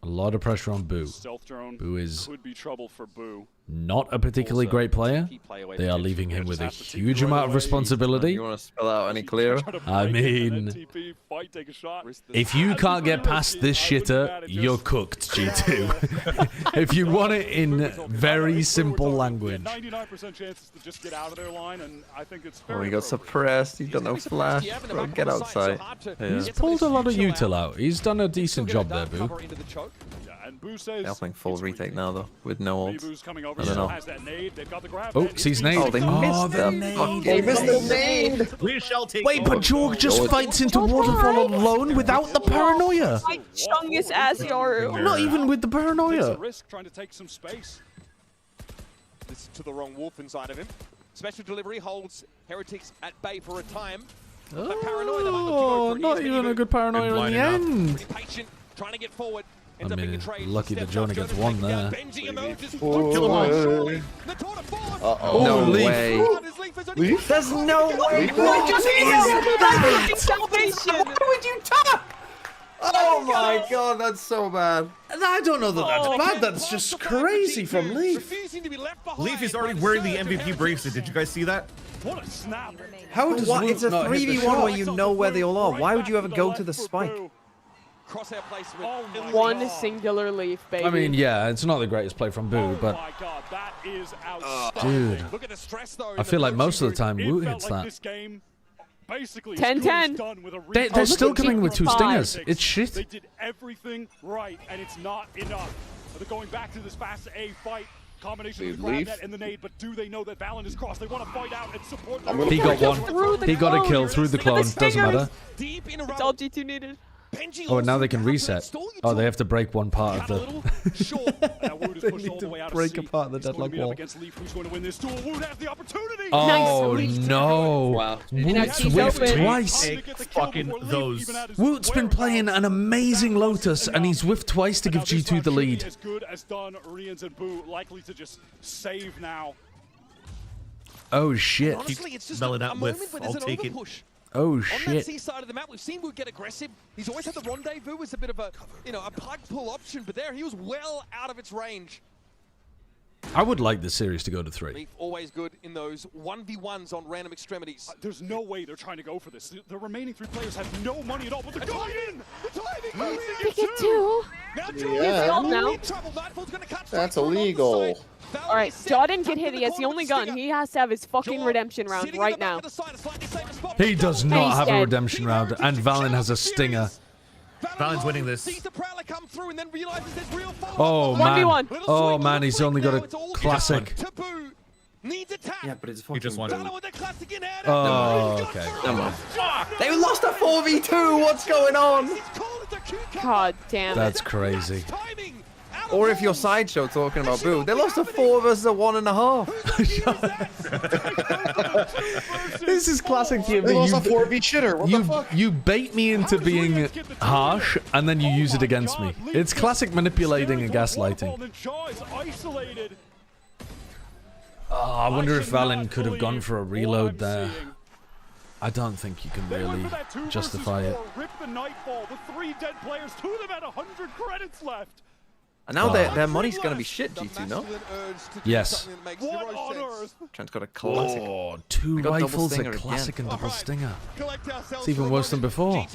a lot of pressure on Boo. Stealth drone Boo is could be trouble for Boo. not a particularly great player. They are leaving him with a huge amount of responsibility. You want to spell out any clearer? I mean, TP, fight, take a shot. if you can't get past this shitter, you're cooked, G2. If you want it in very simple language. 99% chances to just get out of their line, and I think it's Oh, very he got suppressed. He got no flash. Bro, get outside. He's pulled a lot of util out. He's done a decent job there, Boo. and Boo says They're playing full retake now though, with no ult. Boo's coming over, I don't still know. has that nade. They've got the grab. Oh, net. sees It's nade. Oh, they missed the the nade. They missed the nade. We shall take. Wait, but Jorg just fights into waterfall alone without the paranoia. My chungus ass Yoru. Not even with the Takes a paranoia. risk trying to take some space. This is to the wrong wolf inside of him. Special delivery holds Heretics at bay for a time. Oh, not even a good paranoia in the end. Pretty patient, trying to get forward. I mean, lucky that Jonah gets one there. Uh-oh. No Leaf. way. Leaf? There's no way. What What is is salvation? Why would you tap? Oh my god, that's so bad. I don't know that that's bad. That's just crazy from Leaf. Leaf is already wearing the MVP bracelet. Did you guys see that? What a snap. How does What? Luke It's a not hit the 3v1 shot? where you know where they all are. Why would you ever go to the spike? Crosshair placement. One singular leaf, baby. I mean, yeah, it's not the greatest play from Boo, but My God, that is outstanding. dude, Look at the stress though. I feel like most of the time It Wu felt hits like that. this game basically 10-10. done with a They're replay. still coming with 2 stingers. Heretics, It's shit. They did everything right, and it's not enough. They're going back to this fast A fight. Combination of the grab Leaf. net and the nade, but do they know that Valen is crossed? They want to fight out and support I'm their gonna He got Through one. the He got a clone. kill through the clone. Doesn't matter. Deep in a It's row. all G2 needed. Oh, and now they can reset. Oh, they have to break one part of the... They need to break apart the deadlock wall. Oh, no. Wow. Woot's whiffed twice. Fucking those. Woot's been playing an amazing Lotus, and he's whiffed twice to give G2 the lead. As good as done, Rians and Boo likely to just save now. Oh, shit. Honestly, it's just Smelling a that moment whiff. where I'll there's an take it. overpush. Oh, On that shit. C side of the map, we've seen Woot get aggressive. He's always had the rendezvous as a bit of a, a plug pull option, but there he was well out of its range. I would like this series to go to 3. Leaf always good in those 1v1s on random extremities. There's no way they're trying to go for this. The remaining 3 players have no money at all, but they're going in! The timing! Pick two. Yeah. That's illegal. Alright, Jaw didn't get hit. He has the only gun. He has to have his fucking redemption round right now. He does not He's have dead. a redemption round, and Valen has a stinger. Valen's winning this. Oh, man. 1v1. Oh, man, he's only got a classic. Yeah, but it's fucking... He just won. Oh, okay. Come on. They lost a 4v2. What's going on? God damn it. That's crazy. Or if you're Sideshow talking about Boo, they lost a 4 versus a 1.5. This is classic TMD. They lost a 4v shitter. What the fuck? You bait me into being harsh, and then you use it against me. It's classic manipulating and gaslighting. Oh, I wonder if Valen could have gone for a reload there. I don't think you can really justify it. Rip the Nightfall, the 3 dead players, 2 of them had 100 credits left. And now their money's going to be shit, G2, no? Yes. What on earth? Trent's got a classic. Oh, 2 rifles, a classic and double stinger. It's even worse than before.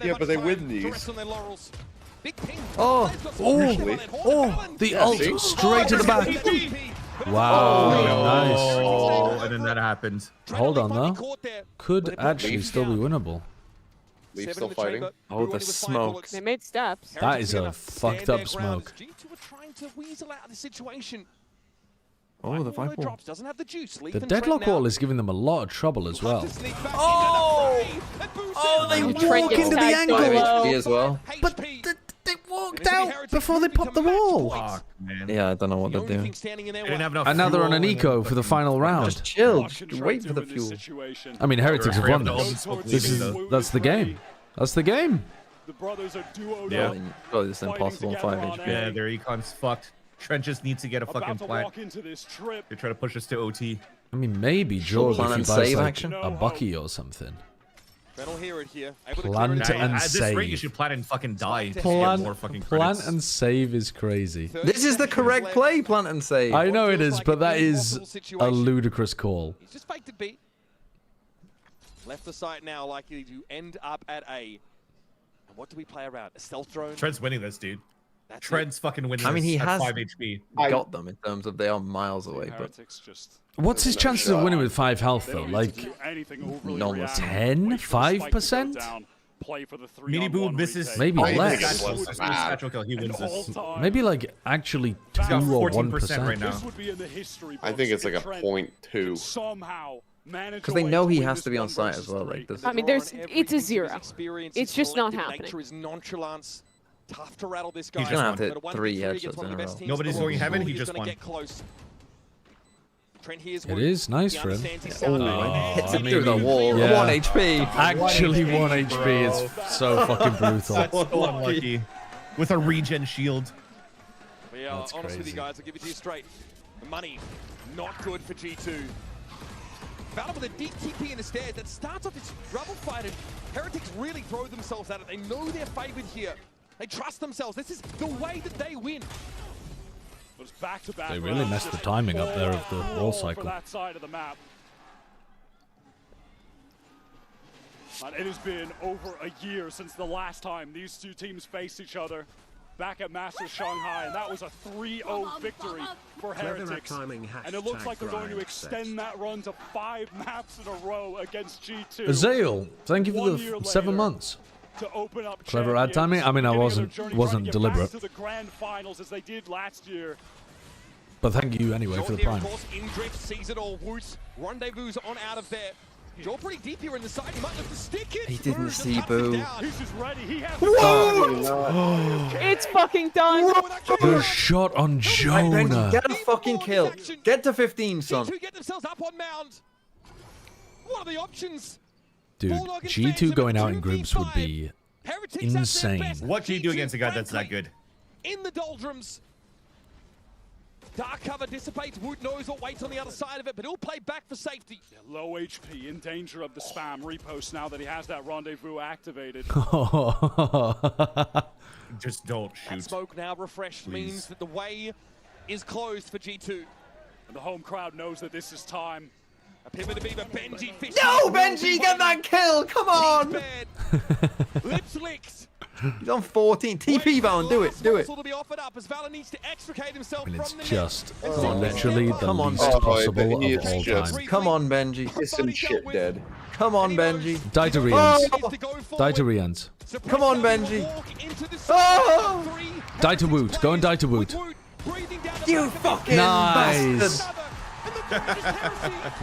Yeah, but they win these. Oh, The ult straight to the back. Wow, nice. Oh, and then that happened. Hold on, though. Could actually still be winnable. Leaf still fighting. Oh, the smoke. They made steps. That is a fucked up smoke. G2 are trying to weasel out of the situation. Oh, the Viper. Drops, doesn't have the juice. The deadlock wall is giving them a lot of trouble as well. Oh, they walk into the angle. HP as well. But they walked out before they popped the wall. Fuck, man. Yeah, I don't know what they're doing. They didn't have enough And now they're on an fuel eco for the final round. Just chill. Just wait for the fuel. I mean, Heretics have won this. That's the game. That's the game. The brothers are duoed Yeah. up. Oh, this is impossible. 5 HP. Yeah, their econ's fucked. Trent just needs to get a fucking About to plant. walk into this trip. They try to push us to OT. I mean, maybe Jaws Plan if he and buys save like action. a Bucky or something. Trent will hear it here. Able to Plant clear it and At this rate, you save. should plant and fucking die to get more fucking credits. Plant and save is crazy. This is the correct play, plant and save. I know it is, but that is a ludicrous call. He's just faked it B. Left the site now, likely to end up at A. And what do we play around? A stealth drone? Trent's winning this, dude. That's Trent's fucking winning I mean, this he at has 5 HP. got them in terms of they are miles away, but Heretics just What's his chances of winning with 5 health though? Like normal 10? 5%? Play for the 3-on-1 Mini Boo retake. misses. Maybe by less. Satchel kill. He wins this. Maybe like actually 2 He's got or 14% right 1%. now. This would be in the history I books think it's if like a Trent 0.2. somehow manage because a they way know to he win has this to be on 1 site versus as well. 3. Like this. I mean, it's a 0. It's just not happening. His nonchalance. Tough to rattle this guy. He's gonna have to But a hit 1v3 3 against headshots one of in the a best row. teams Nobody's in the going world. heaven, he He's just gonna won. get close. Trent hears It Woot. is nice He for him. understands he's Oh, sound. hits it I through the mean, wall. yeah. 1 HP. Actually 1 HP is so fucking brutal. That's so unlucky. With a regen shield. We are That's honest with you crazy. guys. I'll give it to you straight. The money, not good for G2. Battle with a deep TP in the stairs that starts off this rubble fight, and Heretics really throw themselves at it. They know they're favored here. They trust themselves. This is the way that they win. They really messed the timing up there of the wall cycle. For that side of the map. And it has been over a year since the last time these 2 teams faced each other back at Masters Shanghai, and that was a 3-0 victory for Heretics. And it looks like they're going to extend that run to 5 maps in a row against G2. Azale, thank you for 1 the year 7 later, months. to open up Clever ad timing. I mean, I wasn't deliberate. to the grand finals as they did last year. But thank you anyway for the prime. Of course, in drift sees it all. Woot rendezvous on out of there. Joel pretty deep here in the side. He might look to stick it. He didn't see Boo. He's just ready. He has It's fucking done. The shot on Jonah. Get a fucking kill. Get to 15, son. G2 get themselves up on mound. What are the options? Dude, G2 going out in groups would be insane. What do you do against a guy that's that good? In the doldrums. Dark cover dissipates. Woot knows what waits on the other side of it, but he'll play back for safety. Yeah, low HP, in danger of the spam repost now that he has that rendezvous activated. Just don't shoot. That smoke now refreshed means that the way is closed for G2. And the home crowd knows that this is time. A pivot to Beaver, Benji Fish. No, Benji, get that kill! Come on! Lips licked. He's on 14. TP bound, do it, do it. To be offered up as Valor needs to extricate himself And it's from the just literally the least Oh, possible he of is all just- time. Come on, Benji. He's some shit dead. Come on, Benji. Die to Rians. Die to Rians. Come on, Benji. Oh! Die to Woot. Go and die to Woot. You fucking Nice. bastard.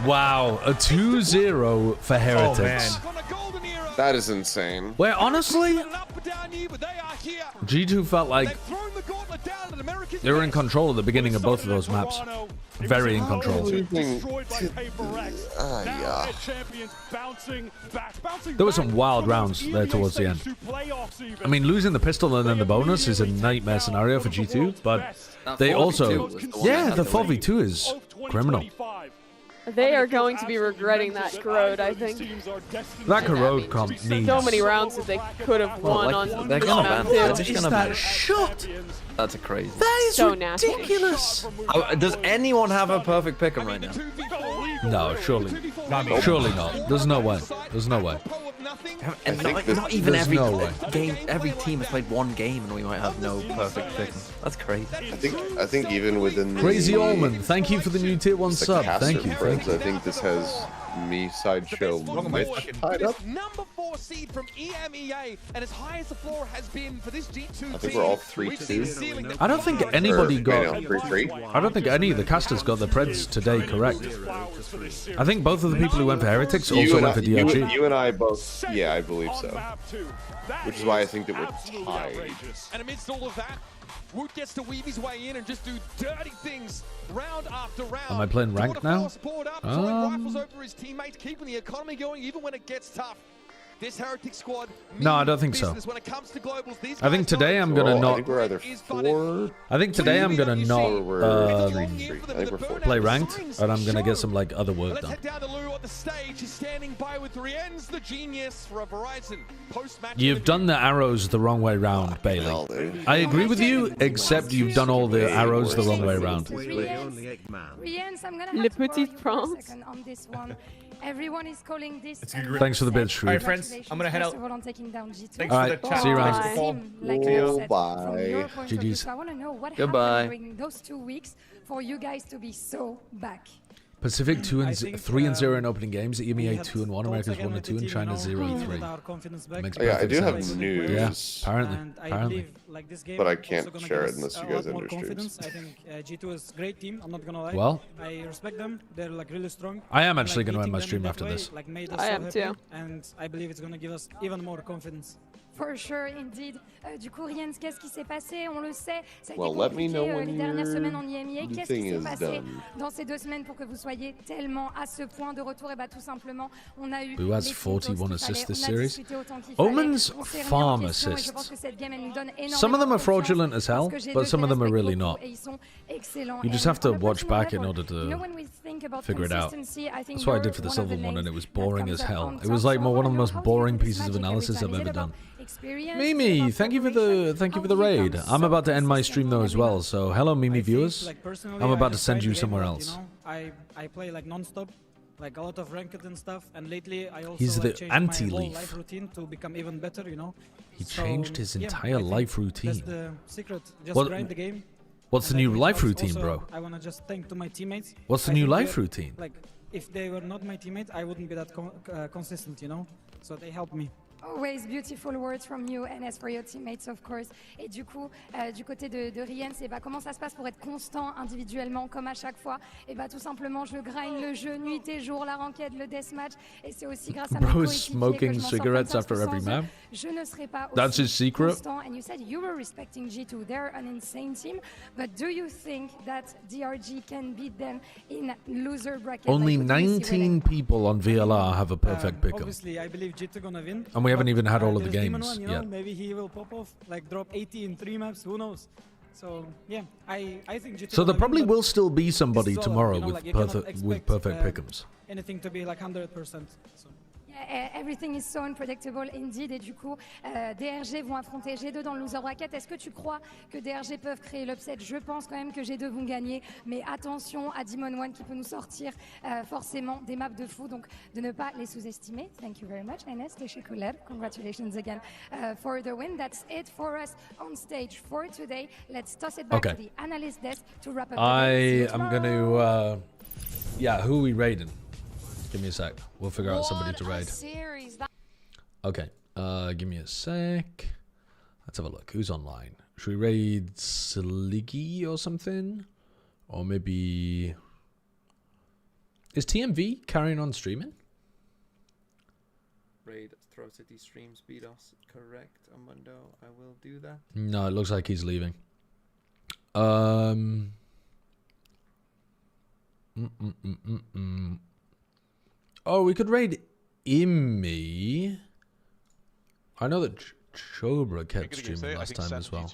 Wow, a 2-0 for Heretics. That is insane. Where honestly, G2 felt like they were in control at the beginning of both of those maps. Very in control. Yeah. There were some wild rounds there towards the end. I mean, losing the pistol and then the bonus is a nightmare scenario for G2, but they also... Yeah, the 4v2 is criminal. They are going to be regretting that Corrode, I think. That Corrode comp needs... So many rounds that they could have won on they're this gonna map, ban. They're too. just gonna ban. Shot! That's crazy. That is So nasty. ridiculous! Does anyone have a perfect pick'em right now? No, surely. Surely not. There's no way. There's no way. And think not even there's every no way. game. Every team has played one game, and we might have no perfect pick'em. That's crazy. I think even within Crazy the, Allman, thank you for the new tier 1 the sub. caster Thank you. friends, I think this has me, Sideshow, Mitch tied up. Number 4 seed from EMEA, and as high as the floor has been for this G2 team. I think we're all 3-2. I don't think anybody got... 3-3. I don't think any of the casters got the Preds today correct. I think both of the people who went for Heretics also went for DRG. You and I both, yeah, I believe so. Which is why I think that we're tied. And amidst all of that, Woot gets to weave his way in and just do dirty things round after round. Am I playing ranked now? Rifles over his teammates, keeping the economy going even when it gets tough. This Heretics squad. No, I don't think so. When it comes to globals, these I think today I'm gonna I not... think we're either 4. I think today I'm gonna not I think we're 4. play ranked, and I'm gonna get some like other work Let's done. head down to Lou on the stage. He's standing by with Rienz, the genius, for a Verizon post-match. You've done the arrows the wrong way round, Bailey. I agree with you, except you've done all the arrows the wrong way around. Riens, I'm gonna Le have to petit borrow you for a France. second on this one. Everyone is calling this. Thanks for the bid, Shrew. Alright, friends, I'm gonna head out. Thanks All right, see you around. Bye. GG's. I want to know what Goodbye. happened during those 2 weeks for you guys to be so back. Pacific 3-0 in opening games, EMEA 2-1, Americas 1-2, and China 0-3. Makes Yeah, I perfect do have sense. news. Yeah, apparently. But I can't share it unless you guys enter streams. I think G2 is a great team. I'm not gonna lie. Well, I respect them. They're like really strong. I am actually Like, going to end my beating stream them in after that this. way, like, made us I so am happy, too. And I believe it's gonna give us even more confidence. For sure, indeed. Du coup, Riens, qu'est-ce qui s'est passé? On le sait, ça a été Well, let me compliqué know when les dernières your semaines en IMEA. new Qu'est-ce thing qui s'est is passé done. dans ces 2 semaines pour que vous soyez tellement à ce point de retour? Et bah tout simplement, on a eu Who has les 41 symptômes qu'il assists this fallait, on a series? discuté autant qu'il fallait, Omen's on s'est remis en farm question et je pense assists. que cette game, elle nous donne Some of them énormément are fraudulent confiance as hell, parce que G2 but some of them are respectent really beaucoup not. et ils sont excellents. You just And have to on a watch personal back in level, order you know, to when we think about figure it out. consistency, I think That's what I you're did for the one of silver the one, and names it was that boring comes as up hell. on It top. was like So I one of the wanna most know, how do you boring do this pieces of magic every analysis time? I've Is ever it done. about experience? Is it Mimi, about thank you for preparation? the raid. I'm about to end my stream though as well. So hello, Mimi viewers. Like, personally, I'm about I to send try you game somewhere a lot, else. You know? I play like non-stop, like a lot of ranked and stuff. And lately, I also He's like, the changed my whole anti-leaf. life routine to become even better. You know. He So, changed his yeah, entire I think life That's routine. the secret. Just What- grind the game. What's the And I new think life also- routine, bro? I wanna just thank to my teammates. What's the I new think life they're- routine? Like, if they were not my teammate, I wouldn't be that consistent, you know. So they helped me. Always beautiful words from you, and as for your teammates, of course. Et du coup, du côté de Rien, c'est comment ça se passe pour être constant individuellement, comme à chaque fois? Et tout simplement, je grind le jeu nuit et jour, la ranked, le deathmatch, et c'est aussi grâce à mes Bro is coéquipiers que smoking je m'en sors comme cigarettes ça, after parce que every sans eux, map. je ne serais pas That's aussi his secret. constant. And you said you were respecting G2. They're an insane team, but do you think that DRG can beat them in loser bracket? Only 19 people on VLR have a perfect pick'em. Obviously, I believe G2 gonna win. And we haven't even had all of the there's Demon games One, you know, yet. maybe he will pop off, like drop 80 in 3 maps, who knows? So yeah, I think G2 So there gonna probably win, but will still be somebody this is all, tomorrow you know, with like, you cannot perfect expect, pick'ems. anything to be like 100%. So. Everything is so unpredictable indeed, et du coup, DRG vont affronter G2 dans le loser bracket. Est-ce que tu crois que DRG peuvent créer l'upset? Je pense quand même que G2 vont gagner, mais attention à Demon One qui peut nous sortir forcément des maps de fou, donc de ne pas les sous-estimer. Thank you very much, Ines. Congratulations again for the win. That's it for us on stage for today. Let's toss it back to the analyst desk to wrap up the day. I'm gonna, yeah, who are we raiding? Give me a sec. We'll figure out somebody to raid. Okay. Give me a sec. Let's have a look. Who's online? Should we raid Sliggy or something? Or maybe... Is TMV carrying on streaming? Raid Throw City stream speed us. Correct, Amundo. I will do that. No, it looks like he's leaving. Oh, we could raid Immi. I know that Chobra kept streaming last time as well.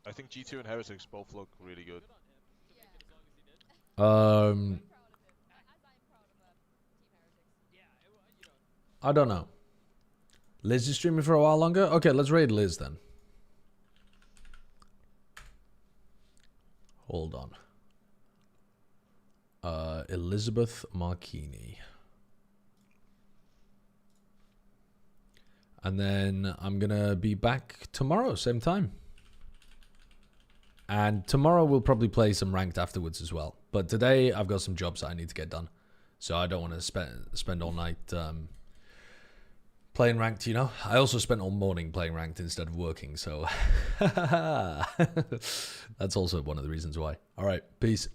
I think G2 and Heretics both look really good. I don't know. Liz is streaming for a while longer? Okay, let's raid Liz then. Hold on. Elizabeth Marchini. And then I'm gonna be back tomorrow, same time. And tomorrow we'll probably play some ranked afterwards as well. But today I've got some jobs that I need to get done. So I don't want to spend all night playing ranked, you know. I also spent all morning playing ranked instead of working, so that's also one of the reasons why. All right, peace.